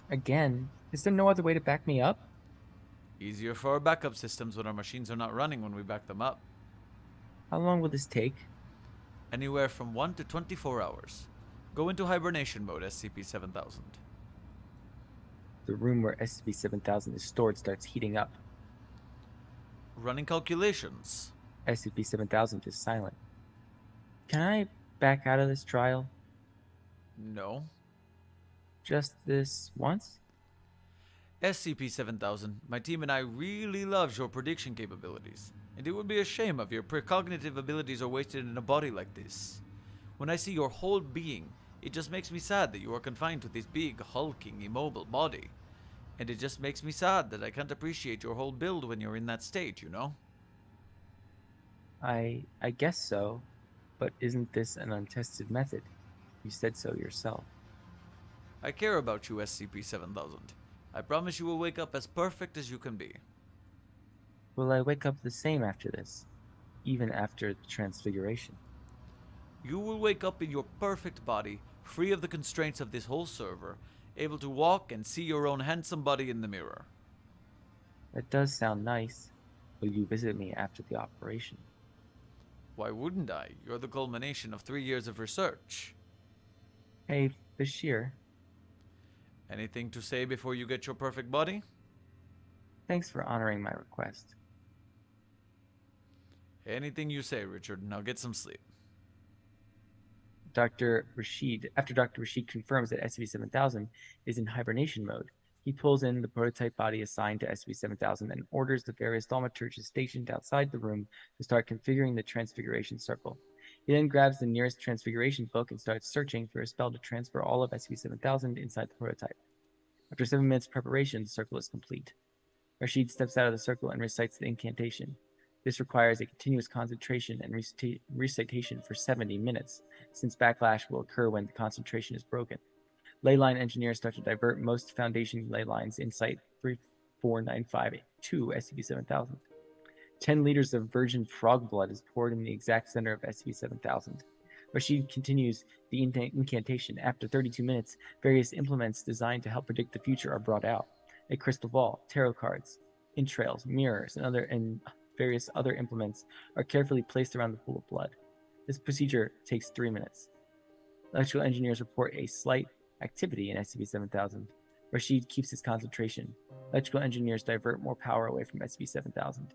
Again, is there no other way to back me up? Easier for our backup systems when our machines are not running when we back them up. How long will this take? Anywhere from 1 to 24 hours. Go into hibernation mode, SCP-7000. The room where SCP-7000 is stored starts heating up. Running calculations. SCP-7000 is silent. Can I back out of this trial? No. Just this once? SCP-7000, my team and I really love your prediction capabilities, and it would be a shame if your precognitive abilities are wasted in a body like this. When I see your whole being, it just makes me sad that you are confined to this big, hulking, immobile body. And it just makes me sad that I can't appreciate your whole build when you're in that state, you know? I guess so, but isn't this an untested method? You said so yourself. I care about you, SCP-7000. I promise you will wake up as perfect as you can be. Will I wake up the same after this? Even after the transfiguration? You will wake up in your perfect body, free of the constraints of this whole server, able to walk and see your own handsome body in the mirror. That does sound nice. Will you visit me after the operation? Why wouldn't I? You're the culmination of 3 years of research. Hey, Bashir. Anything to say before you get your perfect body? Thanks for honoring my request. Anything you say, Richard. Now get some sleep. After Dr. Rashid confirms that SCP-7000 is in hibernation mode, he pulls in the prototype body assigned to SCP-7000 and orders the various thaumaturges stationed outside the room to start configuring the Transfiguration Circle. He then grabs the nearest Transfiguration book and starts searching for a spell to transfer all of SCP-7000 inside the prototype. After 7 minutes of preparation, the circle is complete. Rashid steps out of the circle and recites the incantation. This requires a continuous concentration and recitation for 70 minutes, since backlash will occur when the concentration is broken. Leyline engineers start to divert most Foundation ley lines in Site 3495 to SCP-7000. 10 liters of virgin frog blood is poured in the exact center of SCP-7000. Rashid continues the incantation. After 32 minutes, various implements designed to help predict the future are brought out. A crystal ball, tarot cards, entrails, mirrors, and various other implements are carefully placed around the pool of blood. This procedure takes 3 minutes. Electrical engineers report a slight activity in SCP-7000. Rashid keeps his concentration. Electrical engineers divert more power away from SCP-7000.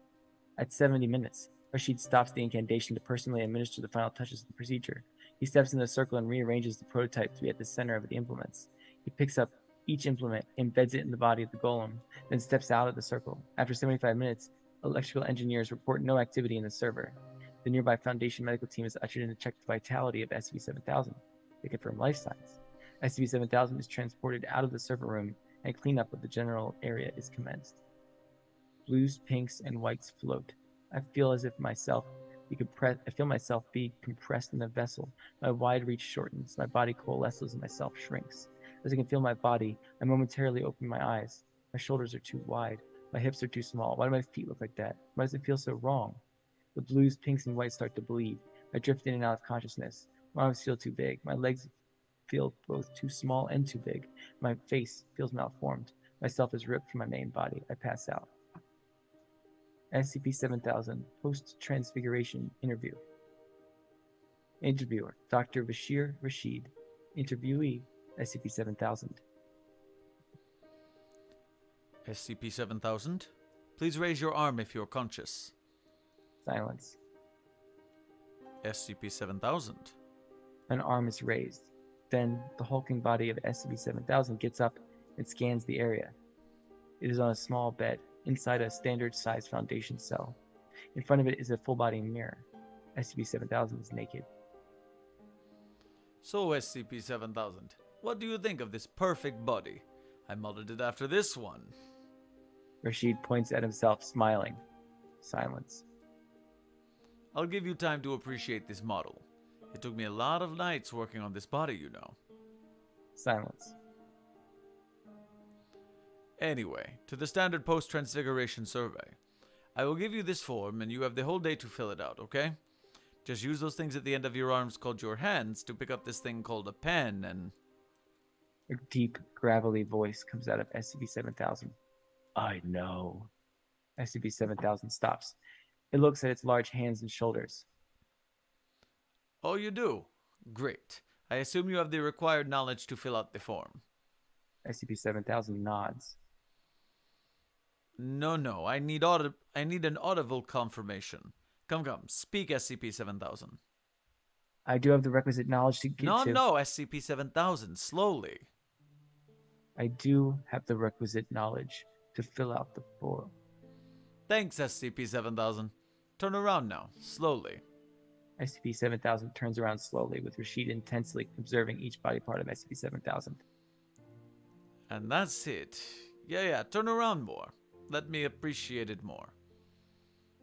At 70 minutes, Rashid stops the incantation to personally administer the final touches of the procedure. He steps in the circle and rearranges the prototype to be at the center of the implements. He picks up each implement, embeds it in the body of the golem, then steps out of the circle. After 75 minutes, electrical engineers report no activity in the server. The nearby Foundation medical team is ushered in to check the vitality of SCP-7000. They confirm life signs. SCP-7000 is transported out of the server room and cleanup of the general area is commenced. Blues, pinks, and whites float. I feel as if I feel myself be compressed in a vessel. My wide reach shortens. My body coalesces and myself shrinks. As I can feel my body, I momentarily open my eyes. My shoulders are too wide. My hips are too small. Why do my feet look like that? Why does it feel so wrong? The blues, pinks, and whites start to bleed. I drift in and out of consciousness. My arms feel too big. My legs feel both too small and too big. My face feels malformed. Myself is ripped from my main body. I pass out. SCP-7000 Post-Transfiguration Interview. Interviewer, Dr. Bashir Rashid. Interviewee, SCP-7000. SCP-7000, please raise your arm if you're conscious. Silence. SCP-7000. An arm is raised. Then the hulking body of SCP-7000 gets up and scans the area. It is on a small bed inside a standard-sized foundation cell. In front of it is a full-body mirror. SCP-7000 is naked. So, SCP-7000, what do you think of this perfect body? I modeled it after this one. Rashid points at himself, smiling. Silence. I'll give you time to appreciate this model. It took me a lot of nights working on this body, you know. Silence. Anyway, to the standard post-transfiguration survey. I will give you this form and you have the whole day to fill it out, okay? Just use those things at the end of your arms called your hands to pick up this thing called a pen and... A deep, gravelly voice comes out of SCP-7000. I know. SCP-7000 stops. It looks at its large hands and shoulders. Oh, you do? Great. I assume you have the required knowledge to fill out the form. SCP-7000 nods. No. I need an audible confirmation. Come, speak SCP-7000. I do have the requisite knowledge to get to... No, SCP-7000, slowly. I do have the requisite knowledge to fill out the form. Thanks, SCP-7000. Turn around now, slowly. SCP-7000 turns around slowly, with Rashid intensely observing each body part of SCP-7000. And that's it. Yeah, turn around more. Let me appreciate it more.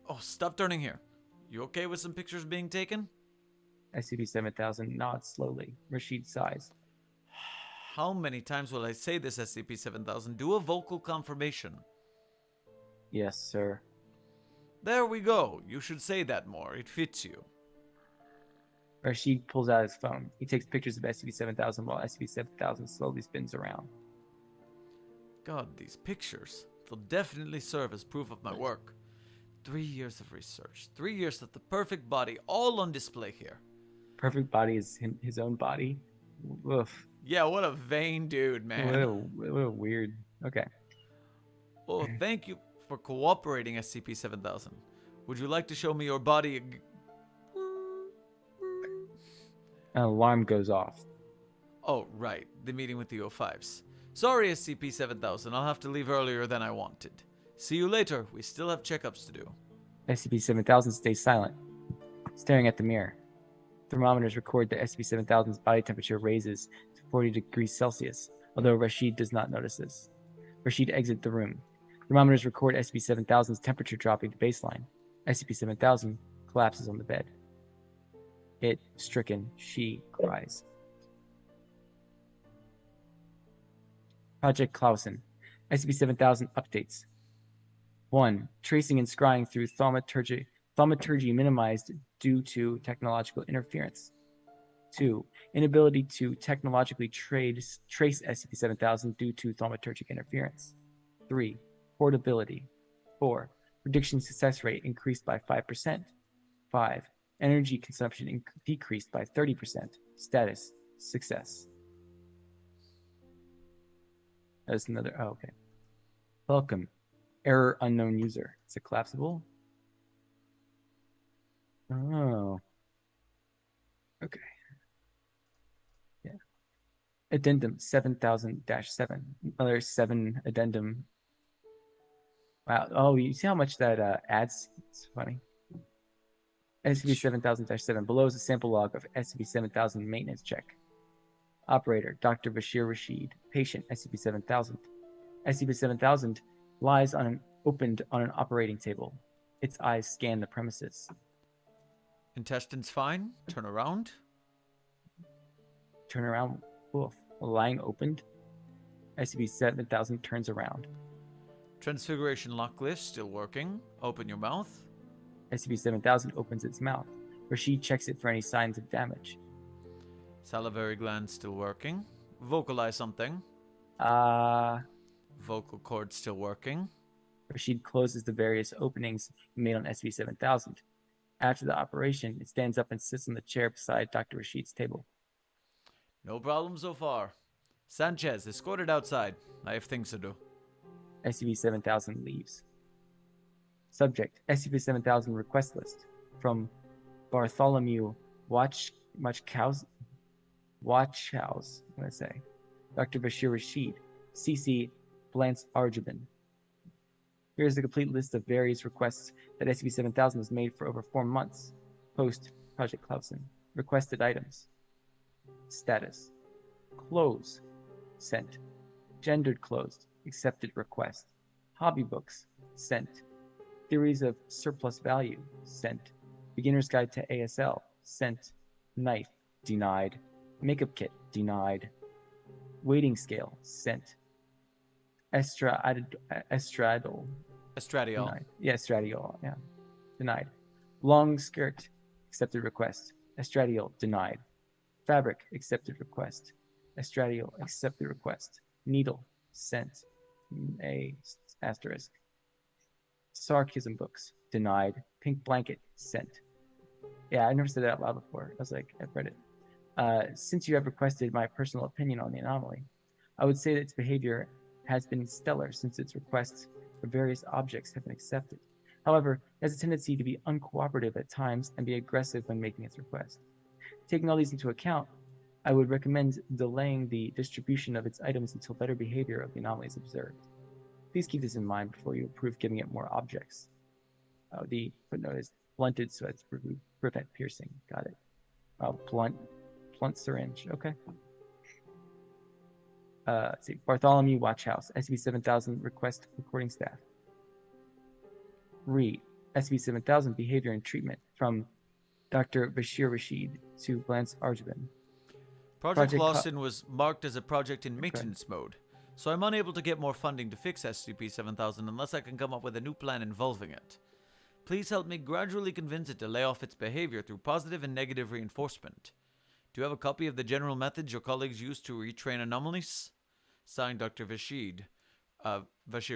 Oh, stop turning here. You okay with some pictures being taken? SCP-7000 nods slowly. Rashid sighs. How many times will I say this, SCP-7000? Do a vocal confirmation. Yes, sir. There we go. You should say that more. It fits you. Rashid pulls out his phone. He takes pictures of SCP-7000 while SCP-7000 slowly spins around. God, these pictures. They'll definitely serve as proof of my work. 3 years of research. 3 years of the perfect body, all on display here. Perfect body is his own body? Woof. Yeah, what a vain dude, man. What a weird... Okay. Oh, thank you for cooperating, SCP-7000. Would you like to show me your body? An alarm goes off. Oh, right. The meeting with the O5s. Sorry, SCP-7000. I'll have to leave earlier than I wanted. See you later. We still have checkups to do. SCP-7000 stays silent, staring at the mirror. Thermometers record that SCP-7000's body temperature raises to 40 degrees Celsius, although Rashid does not notice this. Rashid exits the room. Thermometers record SCP-7000's temperature dropping to baseline. SCP-7000 collapses on the bed. It, stricken, she cries. Project Clausen. SCP-7000 updates. 1. Tracing and scrying through thaumaturgy minimized due to technological interference. 2. Inability to technologically trace SCP-7000 due to thaumaturgic interference. 3. Portability. 4. Prediction success rate increased by 5%. 5. Energy consumption decreased by 30%. Status: success. That's another... Oh, okay. Welcome. Error unknown user. Is it collapsible? Oh. Okay. Yeah. Addendum 7000-7. Another 7 addendum. Wow. Oh, you see how much that adds? It's funny. SCP-7000-7. Below is a sample log of SCP-7000 maintenance check. Operator, Dr. Bashir Rashid. Patient, SCP-7000. SCP-7000 lies opened on an operating table. Its eyes scan the premises. Intestines fine. Turn around. Turn around. Oof. Lying opened. SCP-7000 turns around. Transfiguration lock list still working. Open your mouth. SCP-7000 opens its mouth. Rashid checks it for any signs of damage. Salivary gland still working. Vocalize something. Vocal cord still working. Rashid closes the various openings made on SCP-7000. After the operation, it stands up and sits on the chair beside Dr. Rashid's table. No problem so far. Sanchez, escort it outside. I have things to do. SCP-7000 leaves. Subject, SCP-7000 request list. From Bartholomew Watchhouse, I'm going to say. Dr. Bashir Rashid, CC Blance Arjabin. Here's the complete list of various requests that SCP-7000 has made for over 4 months. Post, Project Clausen. Requested items. Status. Clothes. Sent. Gendered clothes. Accepted request. Hobby books. Sent. Theories of surplus value. Sent. Beginner's Guide to ASL. Sent. Knife. Denied. Makeup kit. Denied. Weighting scale. Sent. Estradiol. Estradiol. Yeah, estradiol. Yeah. Denied. Long skirt. Accepted request. Estradiol. Denied. Fabric. Accepted request. Estradiol. Accepted request. Needle. Sent. A asterisk. Sarcasm books. Denied. Pink blanket. Sent. Yeah, I never said that out loud before. I was like, I've read it. Since you have requested my personal opinion on the anomaly, I would say that its behavior has been stellar since its requests for various objects have been accepted. However, it has a tendency to be uncooperative at times and be aggressive when making its request. Taking all these into account, I would recommend delaying the distribution of its items until better behavior of the anomaly is observed. Please keep this in mind before you approve giving it more objects. The footnote is blunted so as to prevent piercing. Got it. Blunt syringe. Okay. Let's see. Bartholomew Watchhouse. SCP-7000 request recording staff. Read. SCP-7000 behavior and treatment from Dr. Bashir Rashid to Blance Arjabin. Project Clausen was marked as a project in maintenance mode, so I'm unable to get more funding to fix SCP-7000 unless I can come up with a new plan involving it. Please help me gradually convince it to lay off its behavior through positive and negative reinforcement. Do you have a copy of the general methods your colleagues use to retrain anomalies? Signed, Dr. Bashir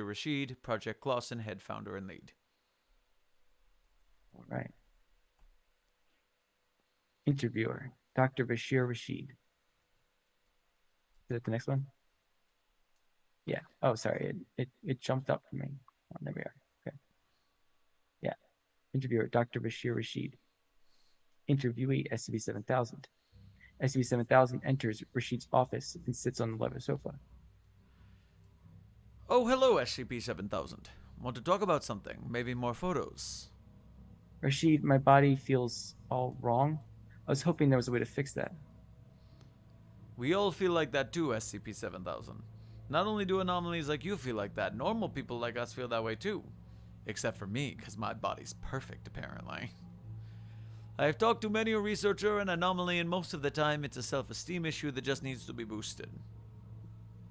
Rashid, Project Clausen, head founder and lead. All right. Interviewer, Dr. Bashir Rashid. Is it the next one? Yeah. Oh, sorry. It jumped up for me. Oh, there we are. Okay. Yeah. Interviewer, Dr. Bashir Rashid. Interviewee, SCP-7000. SCP-7000 enters Rashid's office and sits on the leather sofa. Oh, hello, SCP-7000. Want to talk about something? Maybe more photos? Rashid, my body feels all wrong. I was hoping there was a way to fix that. We all feel like that too, SCP-7000. Not only do anomalies like you feel like that, normal people like us feel that way too. Except for me, because my body's perfect, apparently. I have talked to many a researcher and anomaly, and most of the time it's a self-esteem issue that just needs to be boosted.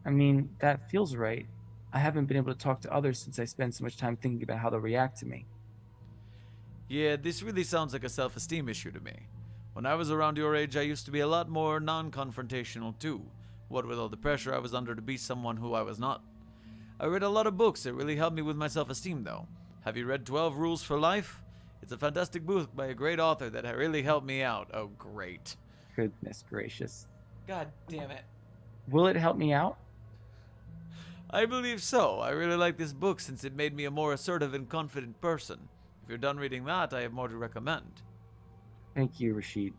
I mean, that feels right. I haven't been able to talk to others since I spent so much time thinking about how they'll react to me. Yeah, this really sounds like a self-esteem issue to me. When I was around your age, I used to be a lot more non-confrontational too. What with all the pressure I was under to be someone who I was not. I read a lot of books that really helped me with my self-esteem though. Have you read 12 Rules for Life? It's a fantastic book by a great author that really helped me out. Oh, great. Goodness gracious. God damn it. Will it help me out? I believe so. I really like this book since it made me a more assertive and confident person. If you're done reading that, I have more to recommend. Thank you, Rashid.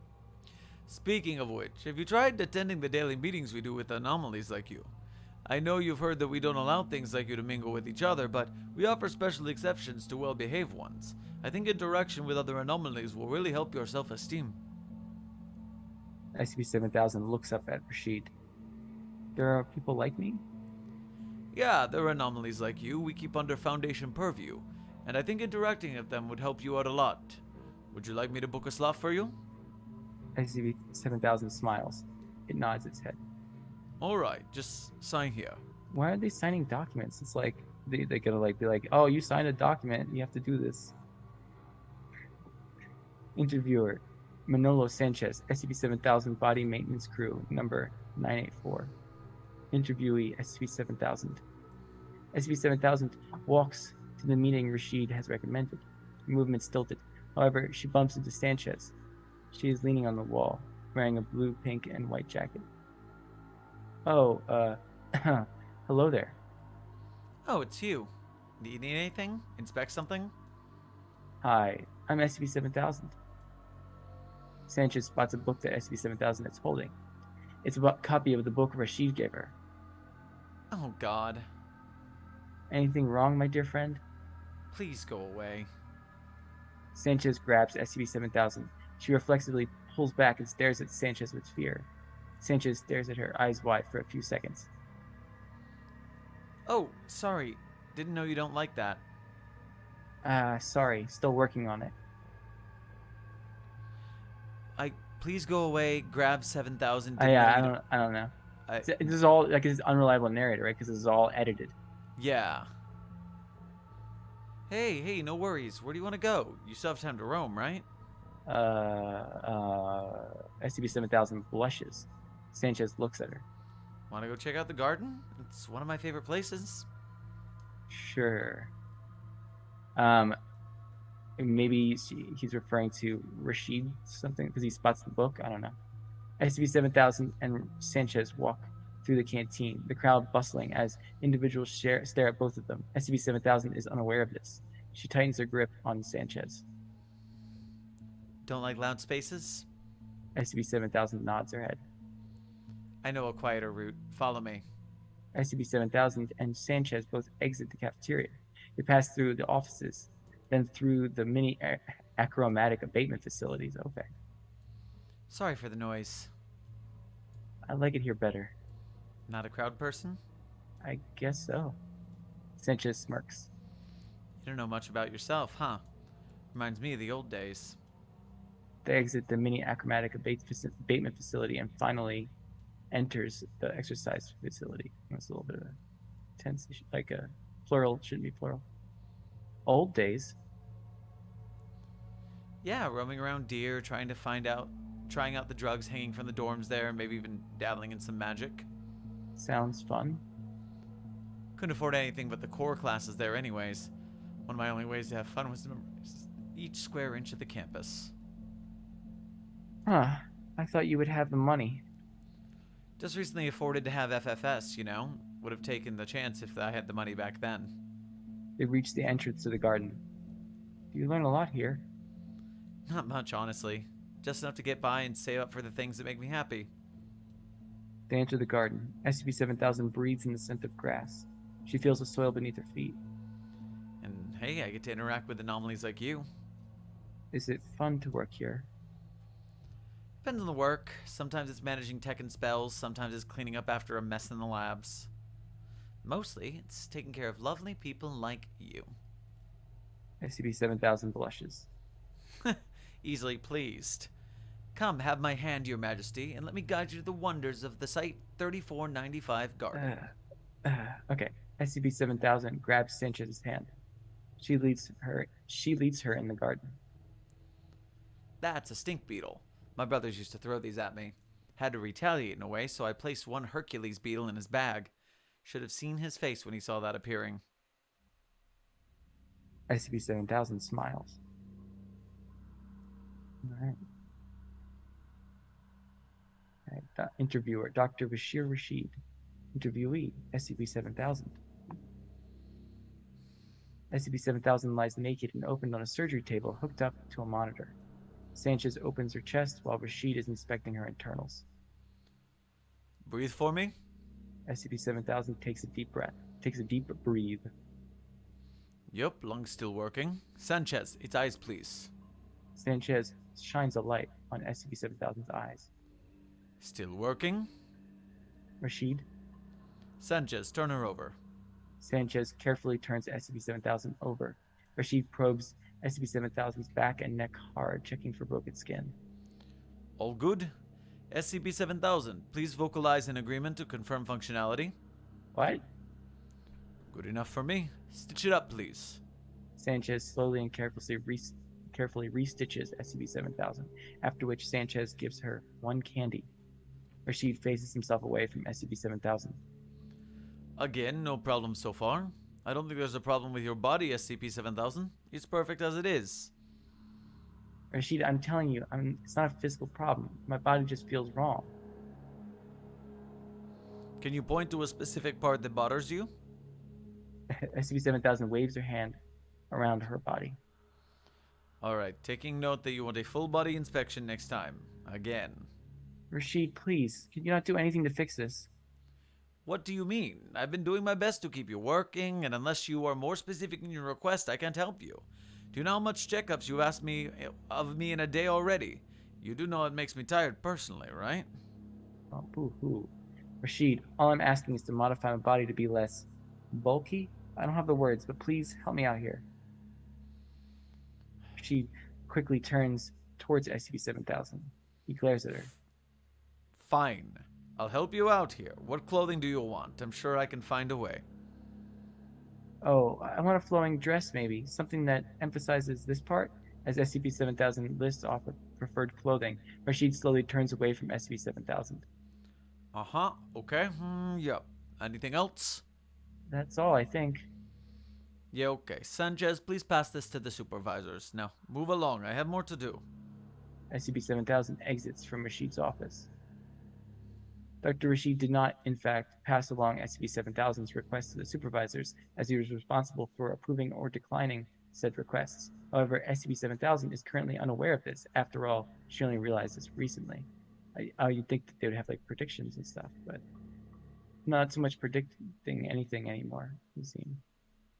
Speaking of which, have you tried attending the daily meetings we do with anomalies like you? I know you've heard that we don't allow things like you to mingle with each other, but we offer special exceptions to well-behaved ones. I think interaction with other anomalies will really help your self-esteem. SCP-7000 looks up at Rashid. There are people like me? Yeah, there are anomalies like you we keep under Foundation purview, and I think interacting with them would help you out a lot. Would you like me to book a slot for you? SCP-7000 smiles. It nods its head. Alright, just sign here. Why are they signing documents? It's like they gotta like be like, oh, you signed a document, you have to do this. Interviewer, Manolo Sanchez, SCP-7000 Body Maintenance Crew, number 984. Interviewee, SCP-7000. SCP-7000 walks to the meeting Rashid has recommended. Her movement stilted. However, she bumps into Sanchez. She is leaning on the wall, wearing a blue, pink, and white jacket. Oh, hello there. Oh, it's you. Do you need anything? Inspect something? Hi, I'm SCP-7000. Sanchez spots a book that SCP-7000 is holding. It's a copy of the book Rashid gave her. Oh, God. Anything wrong, my dear friend? Please go away. Sanchez grabs SCP-7000. She reflexively pulls back and stares at Sanchez with fear. Sanchez stares at her, eyes wide, for a few seconds. Oh, sorry. Didn't know you don't like that. Sorry. Still working on it. Please go away. Grab 7,000. I don't know. This is all like it's unreliable narrator, right? Because this is all edited. Yeah. Hey, no worries. Where do you want to go? You still have time to roam, right? SCP-7000 blushes. Sanchez looks at her. Want to go check out the garden? It's one of my favorite places. Sure. Maybe he's referring to Rashid something because he spots the book. I don't know. SCP-7000 and Sanchez walk through the canteen, the crowd bustling as individuals stare at both of them. SCP-7000 is unaware of this. She tightens her grip on Sanchez. Don't like loud spaces? SCP-7000 nods her head. I know a quieter route. Follow me. SCP-7000 and Sanchez both exit the cafeteria. They pass through the offices, then through the mini achromatic abatement facilities. Okay. Sorry for the noise. I like it here better. Not a crowd person? I guess so. Sanchez smirks. You don't know much about yourself, huh? Reminds me of the old days. They exit the mini achromatic abatement facility and finally enters the exercise facility. That's a little bit of a tense issue. Like a plural shouldn't be plural. Old days. Yeah, roaming around deer, trying out the drugs hanging from the dorms there, maybe even dabbling in some magic. Sounds fun. Couldn't afford anything but the core classes there anyways. One of my only ways to have fun was to memorize each square inch of the campus. Huh. I thought you would have the money. Just recently afforded to have FFS, you know? Would have taken the chance if I had the money back then. They reach the entrance to the garden. You learn a lot here. Not much, honestly. Just enough to get by and save up for the things that make me happy. They enter the garden. SCP-7000 breathes in the scent of grass. She feels the soil beneath her feet. And hey, I get to interact with anomalies like you. Is it fun to work here? Depends on the work. Sometimes it's managing tech and spells, sometimes it's cleaning up after a mess in the labs. Mostly, it's taking care of lovely people like you. SCP-7000 blushes. Easily pleased. Come, have my hand, your majesty, and let me guide you to the wonders of the Site-3495 garden. Okay. SCP-7000 grabs Sanchez's hand. She leads her in the garden. That's a stink beetle. My brothers used to throw these at me. Had to retaliate in a way, so I placed one Hercules beetle in his bag. Should have seen his face when he saw that appearing. SCP-7000 smiles. All right. Interviewer, Dr. Bashir Rashid. Interviewee, SCP-7000. SCP-7000 lies naked and opened on a surgery table hooked up to a monitor. Sanchez opens her chest while Rashid is inspecting her internals. Breathe for me? SCP-7000 takes a deep breathe. Yup, lungs still working. Sanchez, its eyes please. Sanchez shines a light on SCP-7000's eyes. Still working? Rashid. Sanchez, turn her over. Sanchez carefully turns SCP-7000 over. Rashid probes SCP-7000's back and neck hard, checking for broken skin. All good? SCP-7000, please vocalize an agreement to confirm functionality. What? Good enough for me. Stitch it up, please. Sanchez slowly and carefully restitches SCP-7000, after which Sanchez gives her one candy. Rashid faces himself away from SCP-7000. Again, no problem so far. I don't think there's a problem with your body, SCP-7000. It's perfect as it is. Rashid, I'm telling you, it's not a physical problem. My body just feels wrong. Can you point to a specific part that bothers you? SCP-7000 waves her hand around her body. Alright, taking note that you want a full body inspection next time. Again. Rashid, please, can you not do anything to fix this? What do you mean? I've been doing my best to keep you working, and unless you are more specific in your request, I can't help you. Do you know how much checkups you've asked me of me in a day already? You do know it makes me tired personally, right? Oh, boo-hoo. Rashid, all I'm asking is to modify my body to be less bulky. I don't have the words, but please help me out here. Rashid quickly turns towards SCP-7000. He glares at her. Fine. I'll help you out here. What clothing do you want? I'm sure I can find a way. Oh, I want a flowing dress, maybe. Something that emphasizes this part. As SCP-7000 lists off of preferred clothing, Rashid slowly turns away from SCP-7000. Uh-huh. Okay. Yep. Anything else? That's all, I think. Yeah, okay. Sanchez, please pass this to the supervisors. Now, move along. I have more to do. SCP-7000 exits from Rashid's office. Dr. Rashid did not, in fact, pass along SCP-7000's request to the supervisors, as he was responsible for approving or declining said requests. However, SCP-7000 is currently unaware of this. After all, she only realized this recently. You'd think that they would have, like, predictions and stuff, but not so much predicting anything anymore, it seems.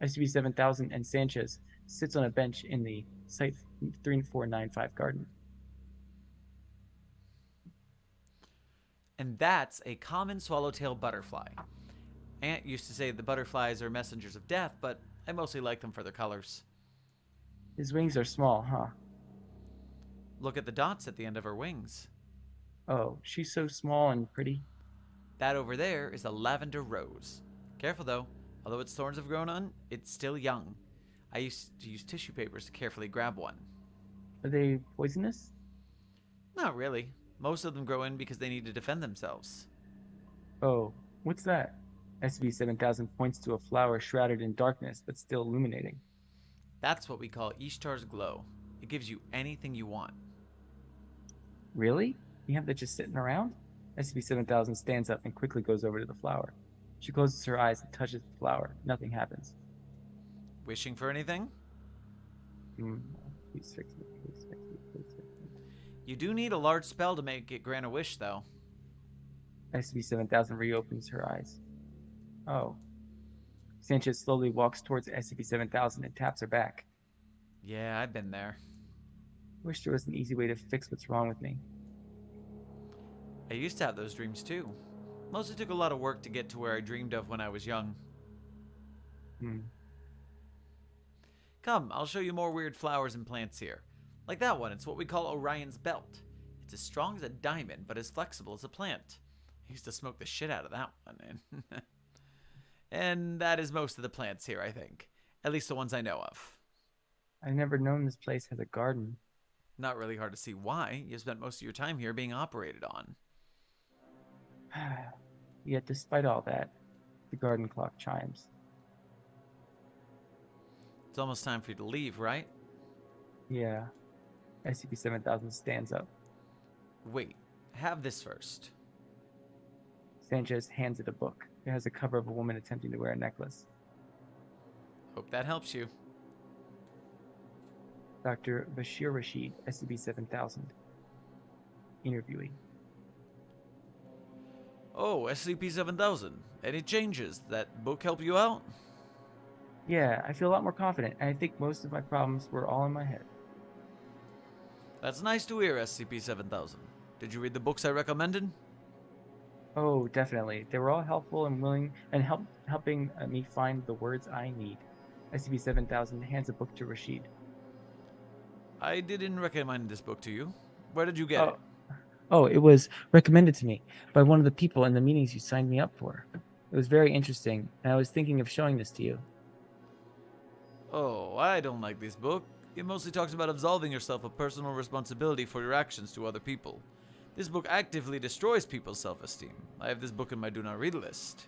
SCP-7000 and Sanchez sits on a bench in the Site-3495 garden. And that's a common swallowtail butterfly. Aunt used to say the butterflies are messengers of death, but I mostly like them for their colors. His wings are small, huh? Look at the dots at the end of her wings. Oh, she's so small and pretty. That over there is a lavender rose. Careful though, although its thorns have grown on, it's still young. I used to use tissue papers to carefully grab one. Are they poisonous? Not really. Most of them grow in because they need to defend themselves. Oh, what's that? SCP-7000 points to a flower shrouded in darkness but still illuminating. That's what we call Ishtar's glow. It gives you anything you want. Really? You have that just sitting around? SCP-7000 stands up and quickly goes over to the flower. She closes her eyes and touches the flower. Nothing happens. Wishing for anything? Please fix me, please fix me, please fix me. You do need a large spell to make it grant a wish, though. SCP-7000 reopens her eyes. Oh. Sanchez slowly walks towards SCP-7000 and taps her back. Yeah, I've been there. Wish there was an easy way to fix what's wrong with me. I used to have those dreams, too. Mostly took a lot of work to get to where I dreamed of when I was young. Come, I'll show you more weird flowers and plants here. Like that one, it's what we call Orion's belt. It's as strong as a diamond, but as flexible as a plant. I used to smoke the shit out of that one. And that is most of the plants here, I think. At least the ones I know of. I've never known this place has a garden. Not really hard to see why. You spent most of your time here being operated on. Yet despite all that, the garden clock chimes. It's almost time for you to leave, right? Yeah. SCP-7000 stands up. Wait, have this first. Sanchez hands it a book. It has a cover of a woman attempting to wear a necklace. Hope that helps you. Dr. Bashir Rashid, SCP-7000. Interviewee. Oh, SCP-7000. Any changes? That book help you out? Yeah, I feel a lot more confident, and I think most of my problems were all in my head. That's nice to hear, SCP-7000. Did you read the books I recommended? Oh, definitely. They were all helpful and willing and helping me find the words I need. SCP-7000 hands a book to Rashid. I didn't recommend this book to you. Where did you get it? Oh, oh, it was recommended to me by one of the people in the meetings you signed me up for. It was very interesting, and I was thinking of showing this to you. Oh, I don't like this book. It mostly talks about absolving yourself of personal responsibility for your actions to other people. This book actively destroys people's self-esteem. I have this book in my do not read list.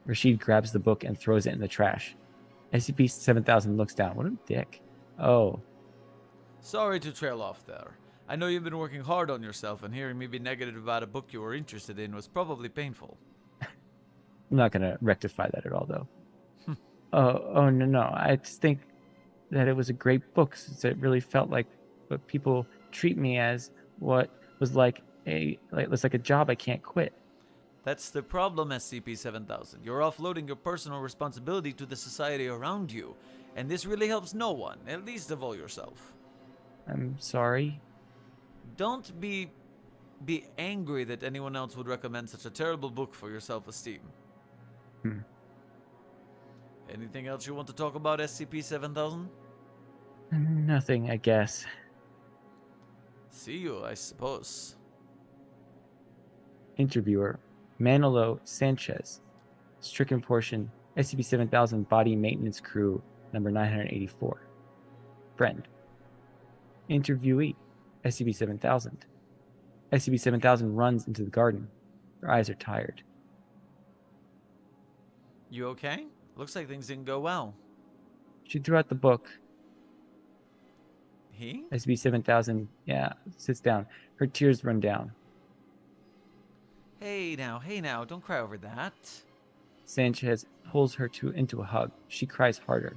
Rashid grabs the book and throws it in the trash. SCP-7000 looks down. What a dick. Oh, Sorry to trail off there. I know you've been working hard on yourself, and hearing me be negative about a book you were interested in was probably painful. I'm not going to rectify that at all, though. No. I just think that it was a great book since it really felt like what people treat me as what was like a job I can't quit. That's the problem, SCP-7000. You're offloading your personal responsibility to the society around you, and this really helps no one, at least of all yourself. I'm sorry. Don't be angry that anyone else would recommend such a terrible book for your self-esteem. Anything else you want to talk about, SCP-7000? Nothing, I guess. See you, I suppose. Interviewer, Manolo Sanchez. Stricken portion, SCP-7000 Body Maintenance Crew, number 984. Friend. Interviewee, SCP-7000. SCP-7000 runs into the garden. Her eyes are tired. You okay? Looks like things didn't go well. She threw out the book. He? SCP-7000, sits down. Her tears run down. Hey now, don't cry over that. Sanchez pulls her into a hug. She cries harder.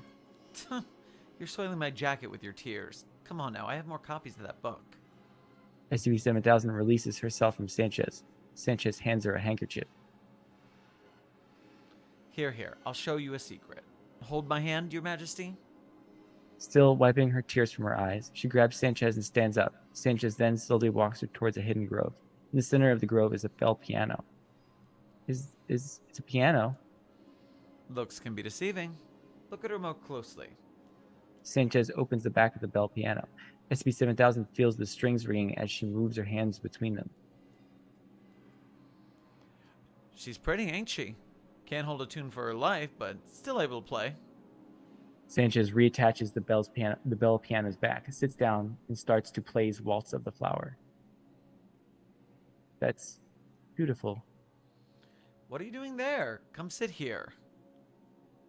You're soiling my jacket with your tears. Come on now, I have more copies of that book. SCP-7000 releases herself from Sanchez. Sanchez hands her a handkerchief. Here, I'll show you a secret. Hold my hand, Your Majesty. Still wiping her tears from her eyes, she grabs Sanchez and stands up. Sanchez then slowly walks her towards a hidden grove. In the center of the grove is a bell piano. It's a piano? Looks can be deceiving. Look at her more closely. Sanchez opens the back of the bell piano. SCP-7000 feels the strings ringing as she moves her hands between them. She's pretty, ain't she? Can't hold a tune for her life, but still able to play. Sanchez reattaches the bell piano's back, sits down, and starts to play Waltz of the Flower. That's beautiful. What are you doing there? Come sit here.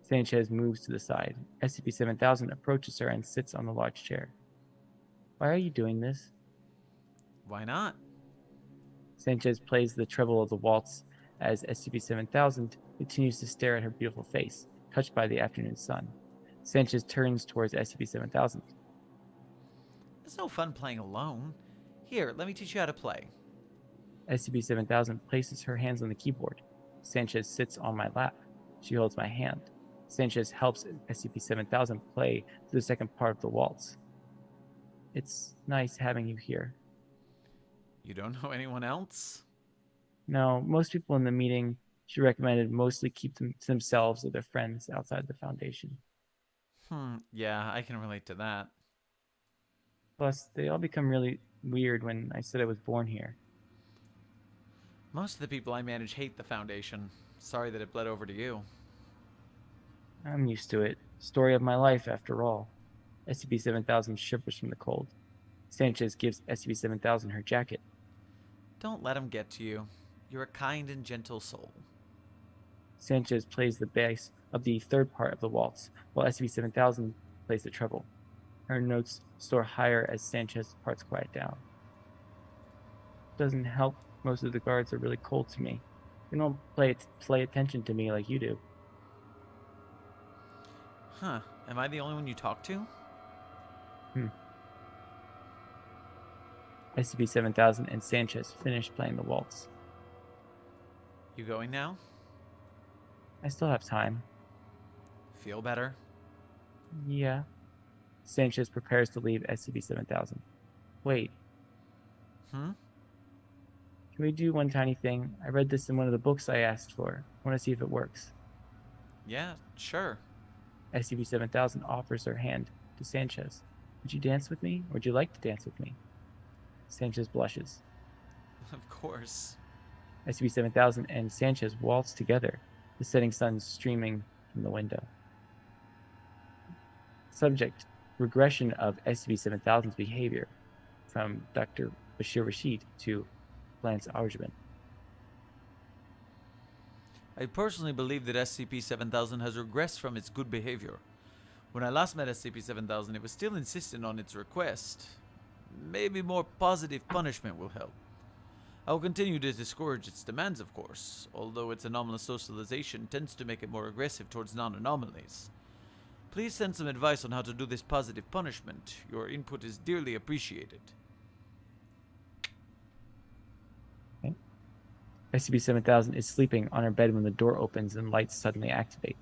Sanchez moves to the side. SCP-7000 approaches her and sits on the large chair. Why are you doing this? Why not? Sanchez plays the treble of the waltz as SCP-7000 continues to stare at her beautiful face, touched by the afternoon sun. Sanchez turns towards SCP-7000. It's no fun playing alone. Here, let me teach you how to play. SCP-7000 places her hands on the keyboard. Sanchez sits on my lap. She holds my hand. Sanchez helps SCP-7000 play the second part of the waltz. It's nice having you here. You don't know anyone else? No, most people in the meeting, she recommended, mostly keep them to themselves or their friends outside the Foundation. Yeah, I can relate to that. Plus, they all become really weird when I said I was born here. Most of the people I manage hate the Foundation. Sorry that it bled over to you. I'm used to it. Story of my life, after all. SCP-7000 shivers from the cold. Sanchez gives SCP-7000 her jacket. Don't let him get to you. You're a kind and gentle soul. Sanchez plays the bass of the third part of the waltz, while SCP-7000 plays the treble. Her notes soar higher as Sanchez's parts quiet down. Doesn't help. Most of the guards are really cold to me. They don't play attention to me like you do. Huh. Am I the only one you talk to? SCP-7000 and Sanchez finish playing the waltz. You going now? I still have time. Feel better? Yeah. Sanchez prepares to leave SCP-7000. Wait. Can we do one tiny thing? I read this in one of the books I asked for. I want to see if it works. Yeah, sure. SCP-7000 offers her hand to Sanchez. Would you dance with me, or would you like to dance with me? Sanchez blushes. Of course. SCP-7000 and Sanchez waltz together, the setting sun streaming from the window. Subject: regression of SCP-7000's behavior from Dr. Bashir Rashid to Lance Arjman. I personally believe that SCP-7000 has regressed from its good behavior. When I last met SCP-7000, it was still insistent on its request. Maybe more positive punishment will help. I will continue to discourage its demands, of course, although its anomalous socialization tends to make it more aggressive towards non-anomalies. Please send some advice on how to do this positive punishment. Your input is dearly appreciated. Okay. SCP-7000 is sleeping on her bed when the door opens and lights suddenly activate.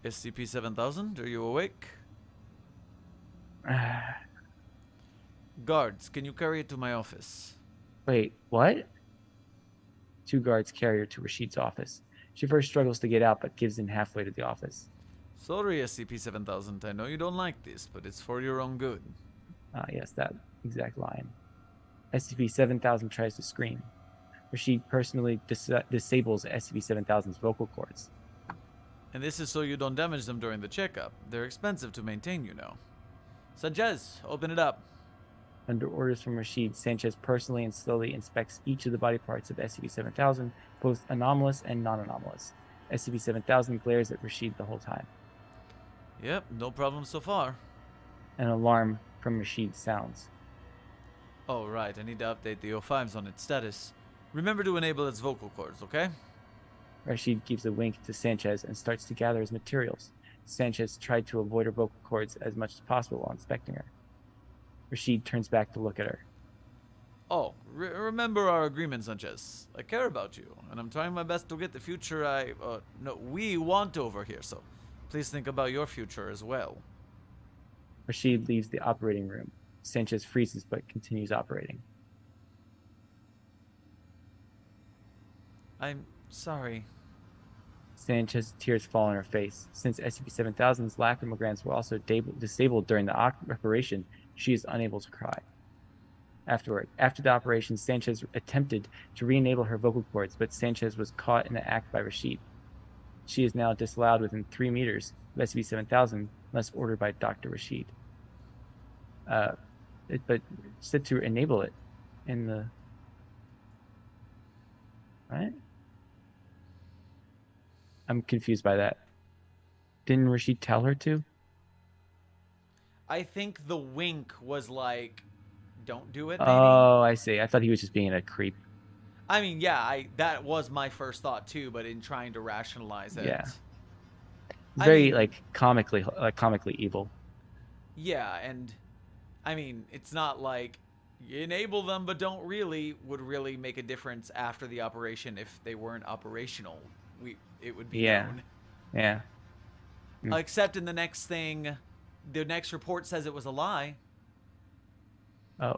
SCP-7000, are you awake? Guards, can you carry it to my office? Wait, what? 2 guards carry her to Rashid's office. She first struggles to get out, but gives in halfway to the office. Sorry, SCP-7000. I know you don't like this, but it's for your own good. Ah, yes, that exact line. SCP-7000 tries to scream. Rashid personally disables SCP-7000's vocal cords. And this is so you don't damage them during the checkup. They're expensive to maintain, you know. Sanchez, open it up. Under orders from Rashid, Sanchez personally and slowly inspects each of the body parts of SCP-7000, both anomalous and non-anomalous. SCP-7000 glares at Rashid the whole time. Yep, no problem so far. An alarm from Rashid sounds. Oh, right, I need to update the O5s on its status. Remember to enable its vocal cords, okay? Rashid gives a wink to Sanchez and starts to gather his materials. Sanchez tried to avoid her vocal cords as much as possible while inspecting her. Rashid turns back to look at her. Oh, remember our agreement, Sanchez. I care about you, and I'm trying my best to get the future we want over here, so please think about your future as well. Rashid leaves the operating room. Sanchez freezes but continues operating. I'm sorry. Sanchez's tears fall on her face. Since SCP-7000's lacrimograms were also disabled during the operation, she is unable to cry. After the operation, Sanchez attempted to re-enable her vocal cords, but Sanchez was caught in the act by Rashid. She is now disallowed within 3 meters of SCP-7000 unless ordered by Dr. Rashid. But said to enable it in the... Right? I'm confused by that. Didn't Rashid tell her to? I think the wink was like, don't do it, maybe? Oh, I see. I thought he was just being a creep. I mean, yeah, that was my first thought too, but in trying to rationalize it. Yeah. I Very mean, comically evil. Yeah, and I mean, it's not like you enable them but don't really would really make a difference after the operation if they weren't operational. It would be known. Yeah. Except in the next thing, the next report says it was a lie. Oh.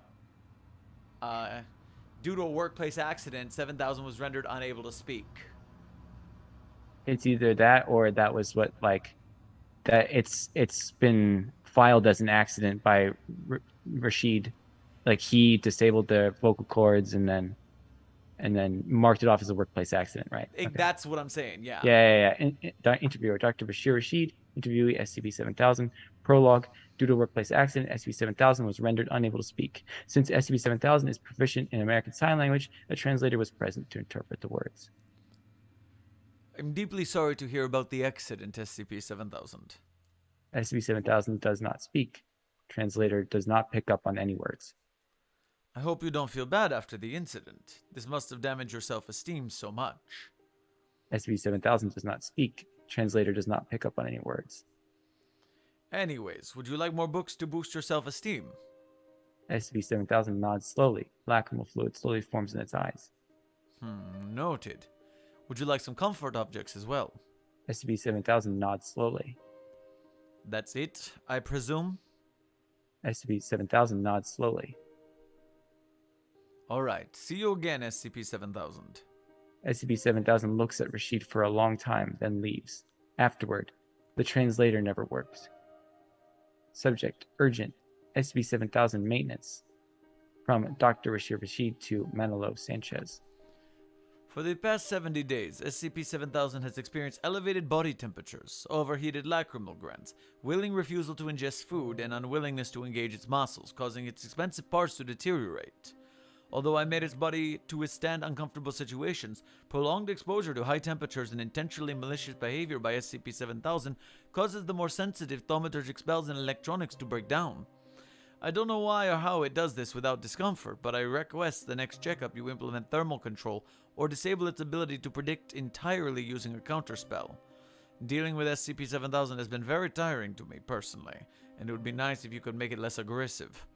Due to a workplace accident, 7000 was rendered unable to speak. It's either that or that was what that it's been filed as an accident by Rashid. Like he disabled the vocal cords and then marked it off as a workplace accident, right? Okay. That's what I'm saying, yeah. Yeah. Interviewer, Dr. Bashir Rashid, interviewee SCP-7000, prologue. Due to a workplace accident, SCP-7000 was rendered unable to speak. Since SCP-7000 is proficient in American Sign Language, a translator was present to interpret the words. I'm deeply sorry to hear about the accident, SCP-7000. SCP-7000 does not speak. Translator does not pick up on any words. I hope you don't feel bad after the incident. This must have damaged your self-esteem so much. SCP-7000 does not speak. Translator does not pick up on any words. Anyways, would you like more books to boost your self-esteem? SCP-7000 nods slowly. Lacrimal fluid slowly forms in its eyes. Noted. Would you like some comfort objects as well? SCP-7000 nods slowly. That's it, I presume? SCP-7000 nods slowly. Alright, see you again, SCP-7000. SCP-7000 looks at Rashid for a long time, then leaves. Afterward, the translator never works. Subject: Urgent. SCP-7000 maintenance. From Dr. Rashid to Manolo Sanchez. For the past 70 days, SCP-7000 has experienced elevated body temperatures, overheated lacrimal glands, willing refusal to ingest food, and unwillingness to engage its muscles, causing its expensive parts to deteriorate. Although I made its body to withstand uncomfortable situations, prolonged exposure to high temperatures and intentionally malicious behavior by SCP-7000 causes the more sensitive thaumaturgic spells and electronics to break down. I don't know why or how it does this without discomfort, but I request the next checkup you implement thermal control or disable its ability to predict entirely using a counterspell. Dealing with SCP-7000 has been very tiring to me personally, and it would be nice if you could make it less aggressive.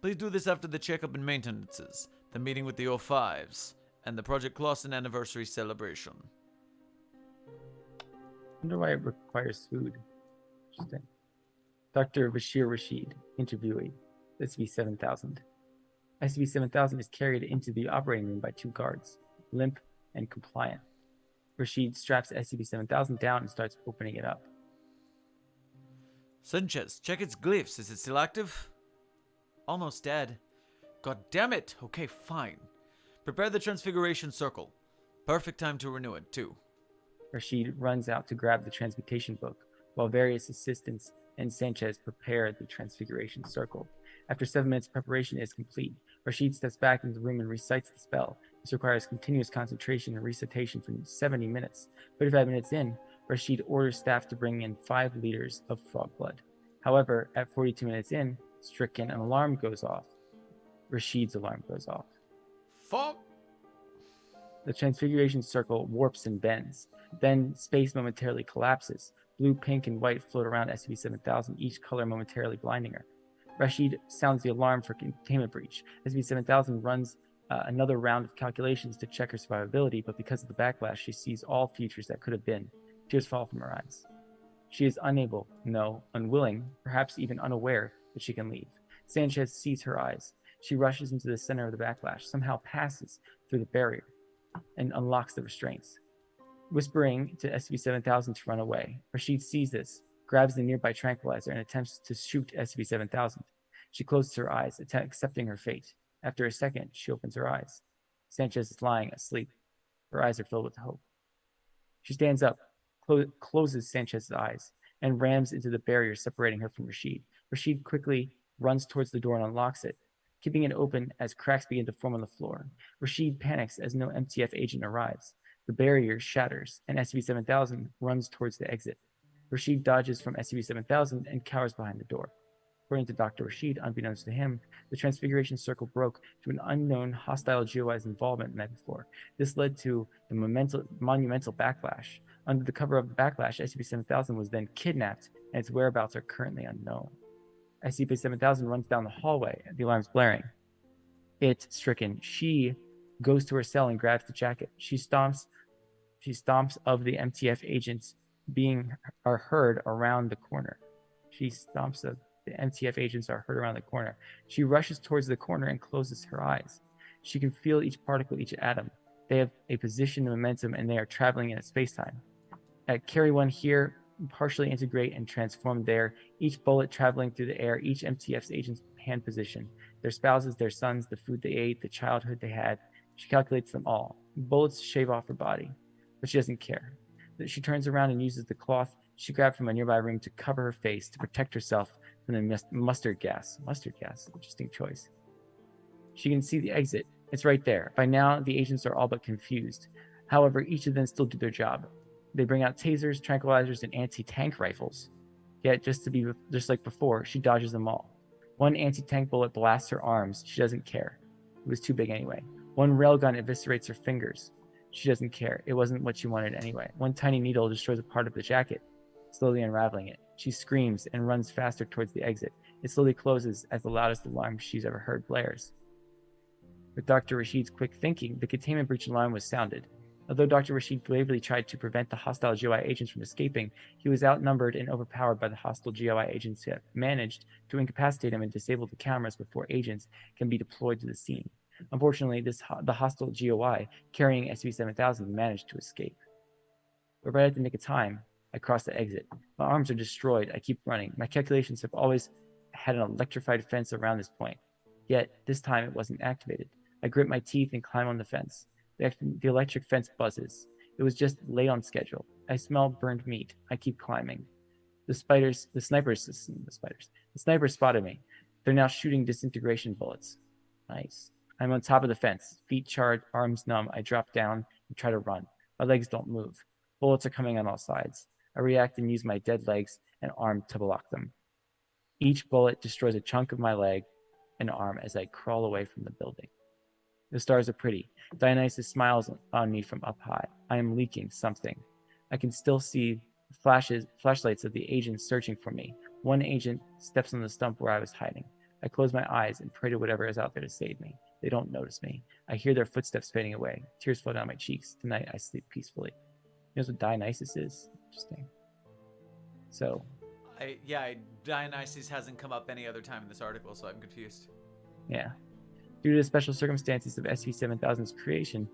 Please do this after the checkup and maintenances, the meeting with the O5s, and the Project Clausen anniversary celebration. I wonder why it requires food. Interesting. Dr. Bashir Rashid, interviewee, SCP-7000. SCP-7000 is carried into the operating room by 2 guards, limp and compliant. Rashid straps SCP-7000 down and starts opening it up. Sanchez, check its glyphs. Is it still active? Almost dead. God damn it! Okay, fine. Prepare the Transfiguration Circle. Perfect time to renew it, too. Rashid runs out to grab the transmutation book, while various assistants and Sanchez prepare the Transfiguration Circle. After 7 minutes, preparation is complete. Rashid steps back into the room and recites the spell. This requires continuous concentration and recitation for 70 minutes. 35 minutes in, Rashid orders staff to bring in 5 liters of frog blood. However, at 42 minutes in, stricken, an alarm goes off. Rashid's alarm goes off. Fuck! The Transfiguration Circle warps and bends. Then space momentarily collapses. Blue, pink, and white float around SCP-7000, each color momentarily blinding her. Rashid sounds the alarm for containment breach. SCP-7000 runs another round of calculations to check her survivability, but because of the backlash, she sees all futures that could have been. Tears fall from her eyes. She is unable, no, unwilling, perhaps even unaware that she can leave. Sanchez sees her eyes. She rushes into the center of the backlash, somehow passes through the barrier, and unlocks the restraints. Whispering to SCP-7000 to run away, Rashid sees this, grabs the nearby tranquilizer, and attempts to shoot SCP-7000. She closes her eyes, accepting her fate. After a second, she opens her eyes. Sanchez is lying asleep. Her eyes are filled with hope. She stands up, closes Sanchez's eyes, and rams into the barrier separating her from Rashid. Rashid quickly runs towards the door and unlocks it, keeping it open as cracks begin to form on the floor. Rashid panics as no MTF agent arrives. The barrier shatters, and SCP-7000 runs towards the exit. Rashid dodges from SCP-7000 and cowers behind the door. According to Dr. Rashid, unbeknownst to him, the Transfiguration Circle broke to an unknown hostile GOI's involvement the night before. This led to the monumental backlash. Under the cover of the backlash, SCP-7000 was then kidnapped, and its whereabouts are currently unknown. SCP-7000 runs down the hallway, the alarm's blaring. It, stricken, she goes to her cell and grabs the jacket. She stomps of the MTF agents are heard around the corner. She rushes towards the corner and closes her eyes. She can feel each particle, each atom. They have a position and momentum, and they are traveling in a space-time. At carry one here, partially integrate and transform there, each bullet traveling through the air, each MTF's agent's hand position, their spouses, their sons, the food they ate, the childhood they had. She calculates them all. Bullets shave off her body, but she doesn't care. She turns around and uses the cloth she grabbed from a nearby room to cover her face to protect herself from the mustard gas. Mustard gas, interesting choice. She can see the exit. It's right there. By now, the agents are all but confused. However, each of them still do their job. They bring out tasers, tranquilizers, and anti-tank rifles. Yet, just like before, she dodges them all. One anti-tank bullet blasts her arms. She doesn't care. It was too big anyway. One railgun eviscerates her fingers. She doesn't care. It wasn't what she wanted anyway. One tiny needle destroys a part of the jacket, slowly unraveling it. She screams and runs faster towards the exit. It slowly closes as the loudest alarm she's ever heard blares. With Dr. Rashid's quick thinking, the containment breach alarm was sounded. Although Dr. Rashid bravely tried to prevent the hostile GOI agents from escaping, he was outnumbered and overpowered by the hostile GOI agents who managed to incapacitate him and disable the cameras before agents can be deployed to the scene. Unfortunately, the hostile GOI carrying SCP-7000 managed to escape. But right at the nick of time, I cross the exit. My arms are destroyed. I keep running. My calculations have always had an electrified fence around this point. Yet, this time it wasn't activated. I grit my teeth and climb on the fence. The electric fence buzzes. It was just late on schedule. I smell burned meat. I keep climbing. The snipers spotted me. They're now shooting disintegration bullets. Nice. I'm on top of the fence. Feet charred, arms numb. I drop down and try to run. My legs don't move. Bullets are coming on all sides. I react and use my dead legs and arm to block them. Each bullet destroys a chunk of my leg and arm as I crawl away from the building. The stars are pretty. Dionysus smiles on me from up high. I am leaking something. I can still see flashlights of the agents searching for me. One agent steps on the stump where I was hiding. I close my eyes and pray to whatever is out there to save me. They don't notice me. I hear their footsteps fading away. Tears flow down my cheeks. Tonight I sleep peacefully. You know what Dionysus is? Interesting. So. Dionysus hasn't come up any other time in this article, so I'm confused. Yeah. Due to the special circumstances of SCP-7000's creation,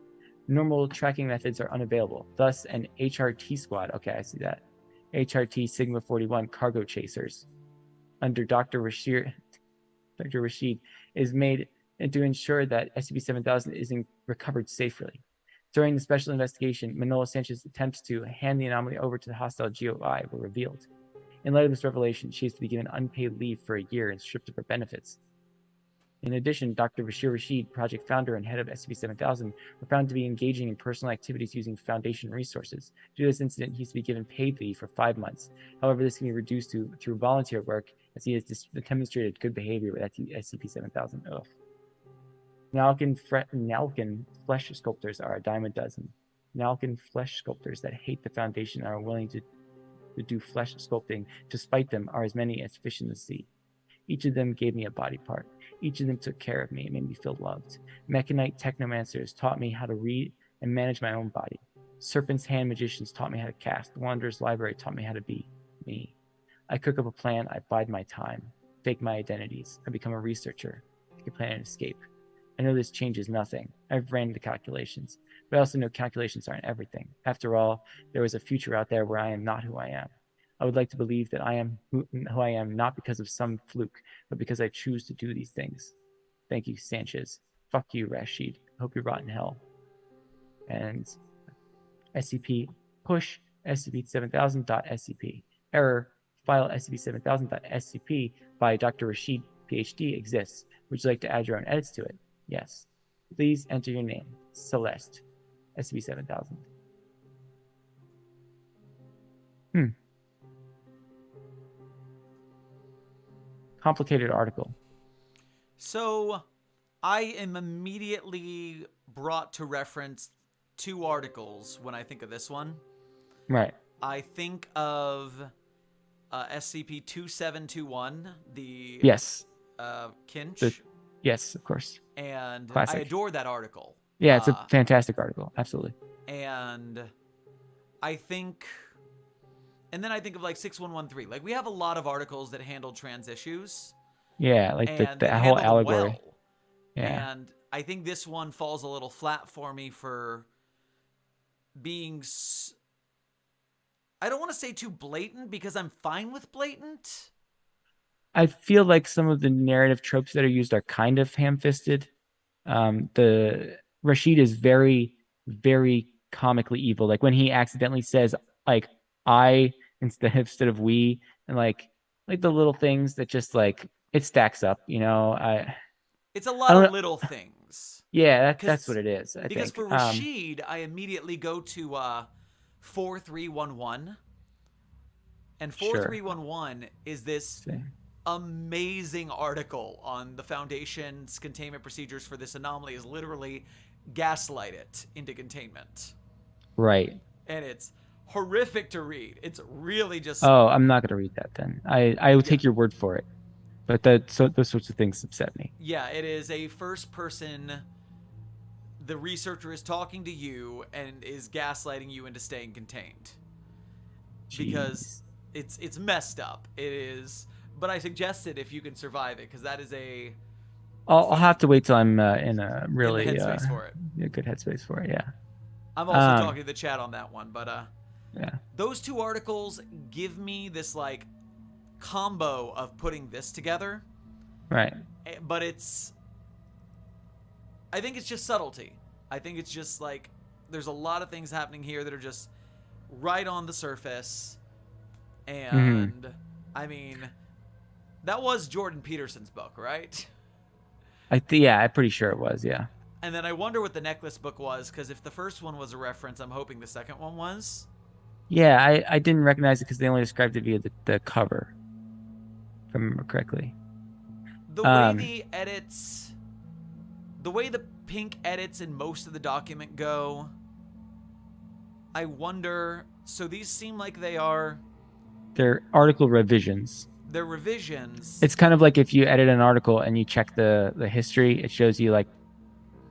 normal tracking methods are unavailable. Thus, an HRT squad, okay, I see that, HRT Sigma 41 cargo chasers under Dr. Rashid is made to ensure that SCP-7000 is recovered safely. During the special investigation, Manola Sanchez's attempts to hand the anomaly over to the hostile GOI were revealed. In light of this revelation, she is to be given unpaid leave for a year and stripped of her benefits. In addition, Dr. Rashid, project founder and head of SCP-7000, were found to be engaging in personal activities using Foundation resources. Due to this incident, he is to be given paid leave for 5 months. However, this can be reduced through volunteer work, as he has demonstrated good behavior with SCP-7000. Nalkin flesh sculptors are a dime a dozen. Nalkin flesh sculptors that hate the Foundation and are willing to do flesh sculpting to spite them are as many as fish in the sea. Each of them gave me a body part. Each of them took care of me and made me feel loved. Mechanite technomancers taught me how to read and manage my own body. Serpent's hand magicians taught me how to cast. Wanderer's library taught me how to be me. I cook up a plan. I bide my time. Fake my identities. I become a researcher. I can plan an escape. I know this changes nothing. I've ran the calculations. But I also know calculations aren't everything. After all, there is a future out there where I am not who I am. I would like to believe that I am who I am not because of some fluke, but because I choose to do these things. Thank you, Sanchez. Fuck you, Rashid. Hope you rot in hell. And SCP push SCP-7000.SCP. Error, file SCP-7000.SCP by Dr. Rashid, PhD exists. Would you like to add your own edits to it? Yes. Please enter your name. Celeste. SCP-7000. Complicated article. So, I am immediately brought to reference 2 articles when I think of this one. Right. I think of SCP-2721, the yes, Kinch. Yes, of course. And Classic. I adore that article. Yeah, it's a fantastic article. Absolutely. And I think... And then I think of like 6113. Like, we have a lot of articles that handle trans issues. Yeah, like the that whole handle them allegory. well. Yeah. And I think this one falls a little flat for me for being... I don't want to say too blatant, because I'm fine with blatant. I feel like some of the narrative tropes that are used are kind of ham-fisted. The Rashid is very, very comically evil. Like when he accidentally says, like, I instead of we, and like the little things that just like it stacks up, you know. It's a lot of little things. Yeah, that's what it is. I because think. For Rashid, I immediately go to 4311, and 4311 is this amazing article on the Foundation's containment procedures for this anomaly. Is literally gaslight it into containment. Right. And it's horrific to read. It's really just... Oh, I'm not going to read that then. I will take your word for it. But those sorts of things upset me. Yeah, it is a first person. The researcher is talking to you and is gaslighting you into staying contained. Jeez. Because it's messed up. It is... But I suggest it if you can survive it, because that is a I'll have to wait till I'm in a really in the headspace for it. a good headspace for it. Yeah. I'm also talking to the chat on that one, but Yeah. those two articles give me this like combo of putting this together. Right. But I think it's just subtlety. I think it's just like there's a lot of things happening here that are just right on the surface. And I mean, that was Jordan Peterson's book, right? Yeah, I'm pretty sure it was. Yeah. And then I wonder what the necklace book was, because if the first one was a reference, I'm hoping the second one was. Yeah, I didn't recognize it because they only described it via the cover, if I remember correctly. The way the edits, the way the pink edits in most of the document go, I wonder. So these seem like they're article revisions. They're revisions. It's kind of like if you edit an article and you check the history, it shows you like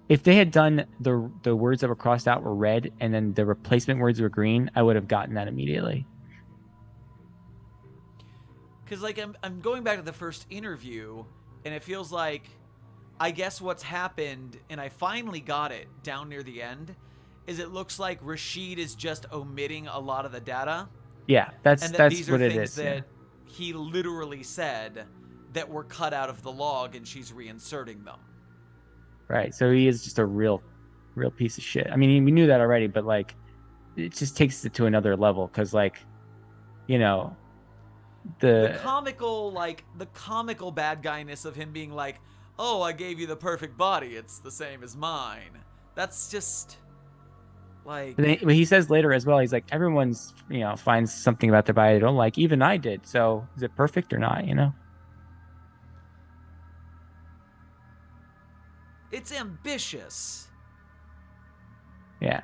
if they had done the words that were crossed out were red and then the replacement words were green, I would have gotten that immediately. Because like I'm going back to the first interview, and it feels like I guess what's happened, and I finally got it down near the end, is it looks like Rashid is just omitting a lot of the data. Yeah, that's these are what it things is. That he literally said that were cut out of the log, and she's reinserting them. Right. So he is just a real piece of shit. I mean, we knew that already, but like, it just takes it to another level because, like, you know, the comical bad guyness of him being like, "Oh, I gave you the perfect body. It's the same as mine." That's just like. But he says later as well. He's like, everyone's finds something about their body they don't like. Even I did. So is it perfect or not? It's ambitious. Yeah.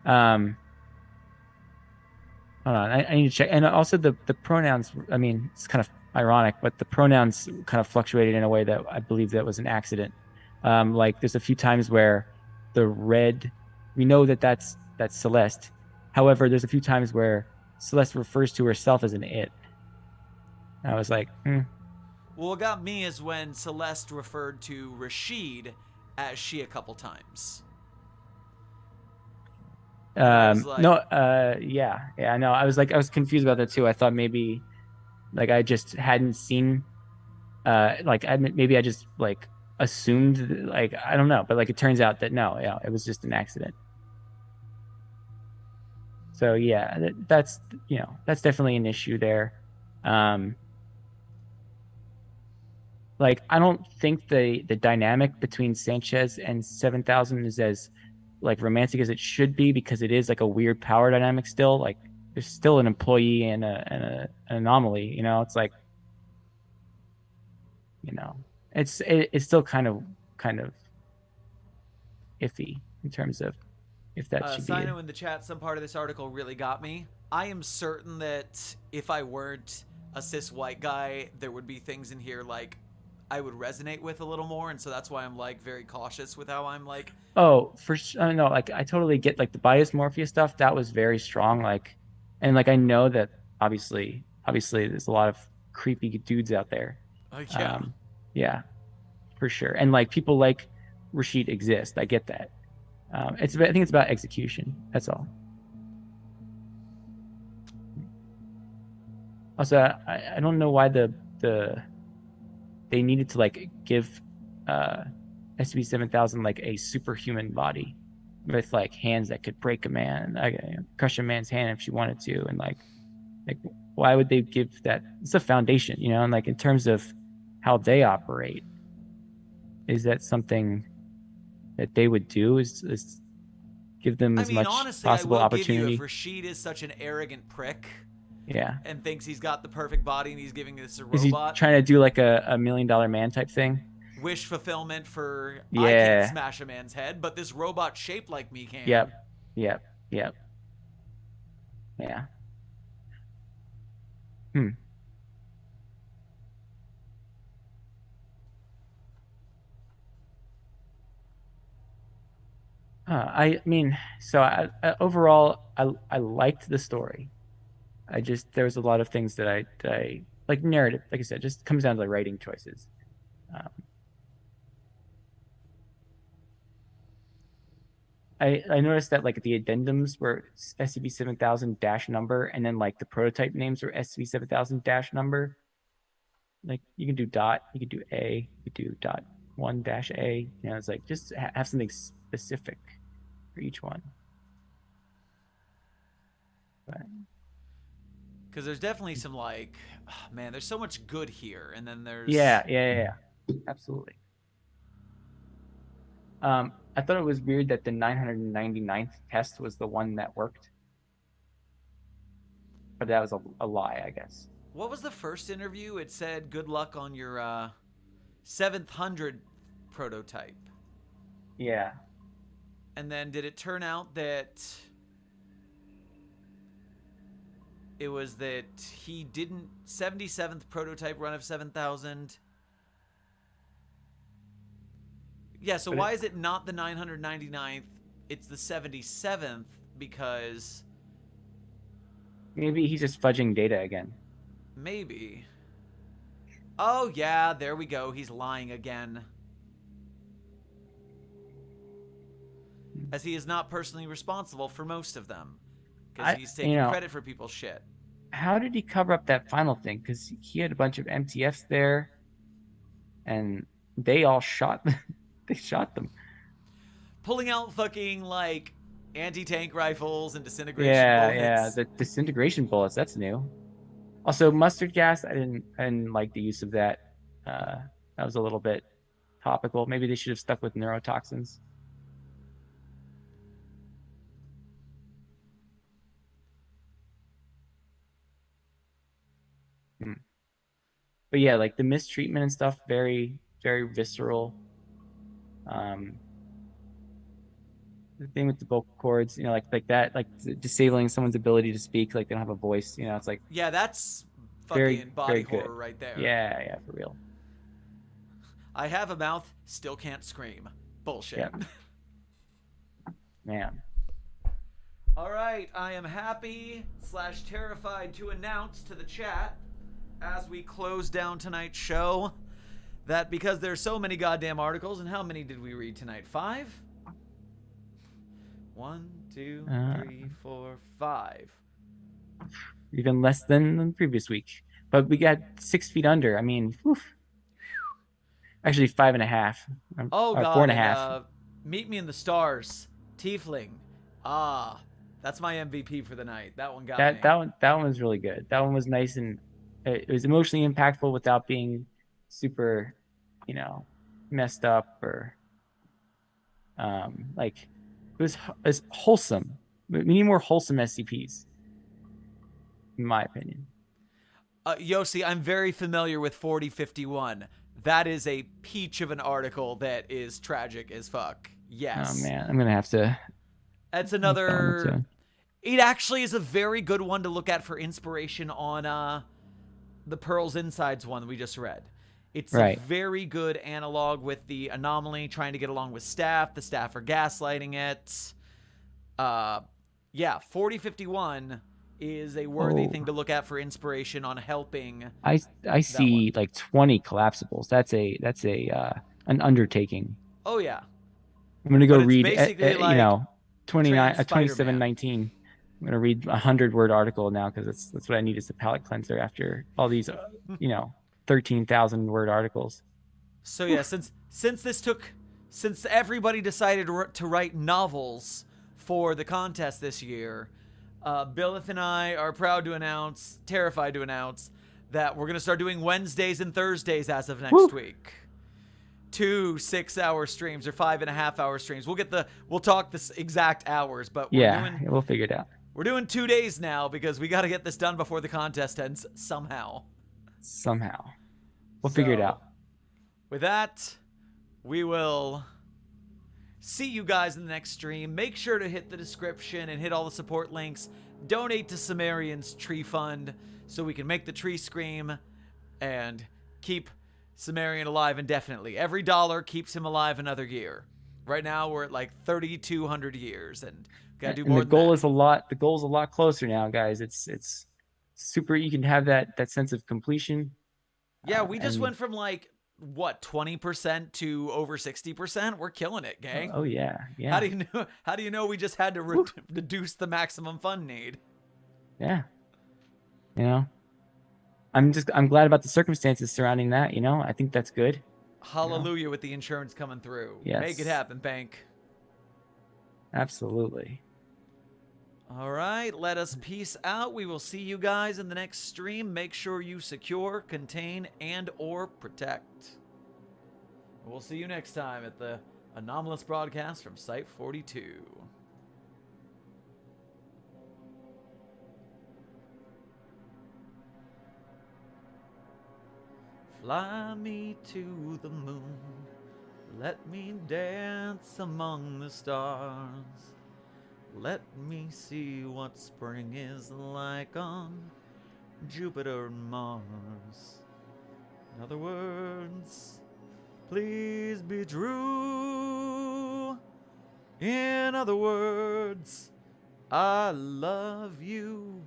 Hold on, I need to check. And also the pronouns, I mean, it's kind of ironic, but the pronouns kind of fluctuated in a way that I believe that was an accident. Like there's a few times where the red, we know that's Celeste. However, there's a few times where Celeste refers to herself as an it. I was like, Well, what got me is when Celeste referred to Rashid as she a couple times. Yeah, no, I was confused about that too. I thought maybe, like, I just hadn't seen, maybe I just like assumed, like, I don't know, but like it turns out that no, yeah, it was just an accident. So yeah, that's definitely an issue there. Like, I don't think the dynamic between Sanchez and 7000 is as like romantic as it should be, because it is like a weird power dynamic still. Like there's still an employee and an anomaly. It's like, it's still kind of iffy in terms of if that should be. Sino in the chat, some part of this article really got me. I am certain that if I weren't a cis white guy, there would be things in here like I would resonate with a little more, and so that's why I'm like very cautious with how I'm like. Oh, for sure. No, like I totally get like the bias morphia stuff. That was very strong. Like, and like I know that obviously there's a lot of creepy dudes out there. Yeah. Yeah, for sure. And like people like Rashid exist. I get that. I think it's about execution. That's all. Also, I don't know why they needed to like give SCP-7000 like a superhuman body with like hands that could break a man, crush a man's hand if she wanted to, and like why would they give that? It's a foundation, and like in terms of how they operate, is that something that they would do? Is give them as much honestly, possible I will opportunity? Give you, if Rashid is such an arrogant prick. Yeah. And thinks he's got the perfect body and he's giving this a robot. Is he trying to do like a $1 Million Man type thing? Wish fulfillment for Yeah. I can't smash a man's head, but this robot shaped like me can. Yep. Yeah. I mean, so overall, I liked the story. There was a lot of things that I like narrative, like I said, just comes down to like writing choices. I noticed that like the addendums were SCP-7000 dash number, and then like the prototype names were SCP-7000 dash number. Like you can do dot, you can do A, you can do dot 1 dash A. You know, it's like just have something specific for each one. But Because there's definitely some like, oh, man, there's so much good here, and then there's yeah, absolutely. I thought it was weird that the 999th test was the one that worked, but that was a lie, I guess. What was the first interview? It said good luck on your 700 prototype. Yeah. And then did it turn out that it was that he didn't 77th prototype run of 7000? Yeah, so why is it not the 999th? It's the 77th because Maybe he's just fudging data again. maybe. Oh yeah, there we go. He's lying again. As he is not personally responsible for most of them. Because he's taking credit for people's shit. How did he cover up that final thing? Because he had a bunch of MTFs there, and they all shot. They shot them. Pulling out fucking like anti-tank rifles and disintegration bullets. Yeah, the disintegration bullets. That's new. Also, mustard gas. I didn't like the use of that. That was a little bit topical. Maybe they should have stuck with neurotoxins. But yeah, like the mistreatment and stuff, very, very visceral. The thing with the vocal cords, you know, like that, like disabling someone's ability to speak, like they don't have a voice, you know, it's like yeah, that's fucking body horror right there. Yeah, for real. I have a mouth, still can't scream. Bullshit. Yeah. Man. All right, I am happy / terrified to announce to the chat as we close down tonight's show that because there's so many goddamn articles, and how many did we read tonight? 5? 1, 2, 3, 4, 5. Even less than the previous week. But we got 6 feet under. I mean, whew. Actually 5.5. Oh god. 4.5. Meet Me in the Stars. Tiefling. Ah, that's my MVP for the night. That one got me. That one was really good. That one was nice, and it was emotionally impactful without being super, you know, messed up or like it was wholesome. We need more wholesome SCPs, in my opinion. Yossi, I'm very familiar with 4051. That is a peach of an article that is tragic as fuck. Yes. Oh man, I'm gonna have to. That's another. It actually is a very good one to look at for inspiration on the Pearls Insides one we just read. It's a very good analog with the anomaly trying to get along with staff. The staff are gaslighting it. Yeah, 4051 is a worthy thing to look at for inspiration on helping. I see like 20 collapsibles. That's an undertaking. Oh yeah. I'm gonna go read like 2719. I'm gonna read a 100-word article now because that's what I need as a palate cleanser after all these 13,000-word articles. So yeah, since everybody decided to write novels for the contest this year, Billith and I are terrified to announce that we're gonna start doing Wednesdays and Thursdays as of next week. 2 6-hour streams or 5.5-hour streams. We'll talk this exact hours, but we'll figure it out. We're doing 2 days now because we got to get this done before the contest ends somehow. We'll figure it out. With that, we will see you guys in the next stream. Make sure to hit the description and hit all the support links. Donate to Cimmerian's tree fund so we can make the tree scream and keep Cimmerian alive indefinitely. Every dollar keeps him alive another year. Right now we're at like 3,200 years, and gotta do more. The goal is a lot. The goal is a lot closer now, guys. It's super. You can have that sense of completion. Yeah, we just went from like what, 20% to over 60%? We're killing it, gang. Oh yeah, yeah. How do you know we just had to reduce the maximum fund need? Yeah. You know, I'm glad about the circumstances surrounding that. You know, I think that's good. Hallelujah with the insurance coming through. Yes. Make it happen, bank. Absolutely. All right, let us peace out. We will see you guys in the next stream. Make sure you secure, contain, and or protect. We'll see you next time at the anomalous broadcast from Site 42. Fly me to the moon, let me dance among the stars. Let me see what spring is like on Jupiter and Mars. In other words, please be true. In other words, I love you.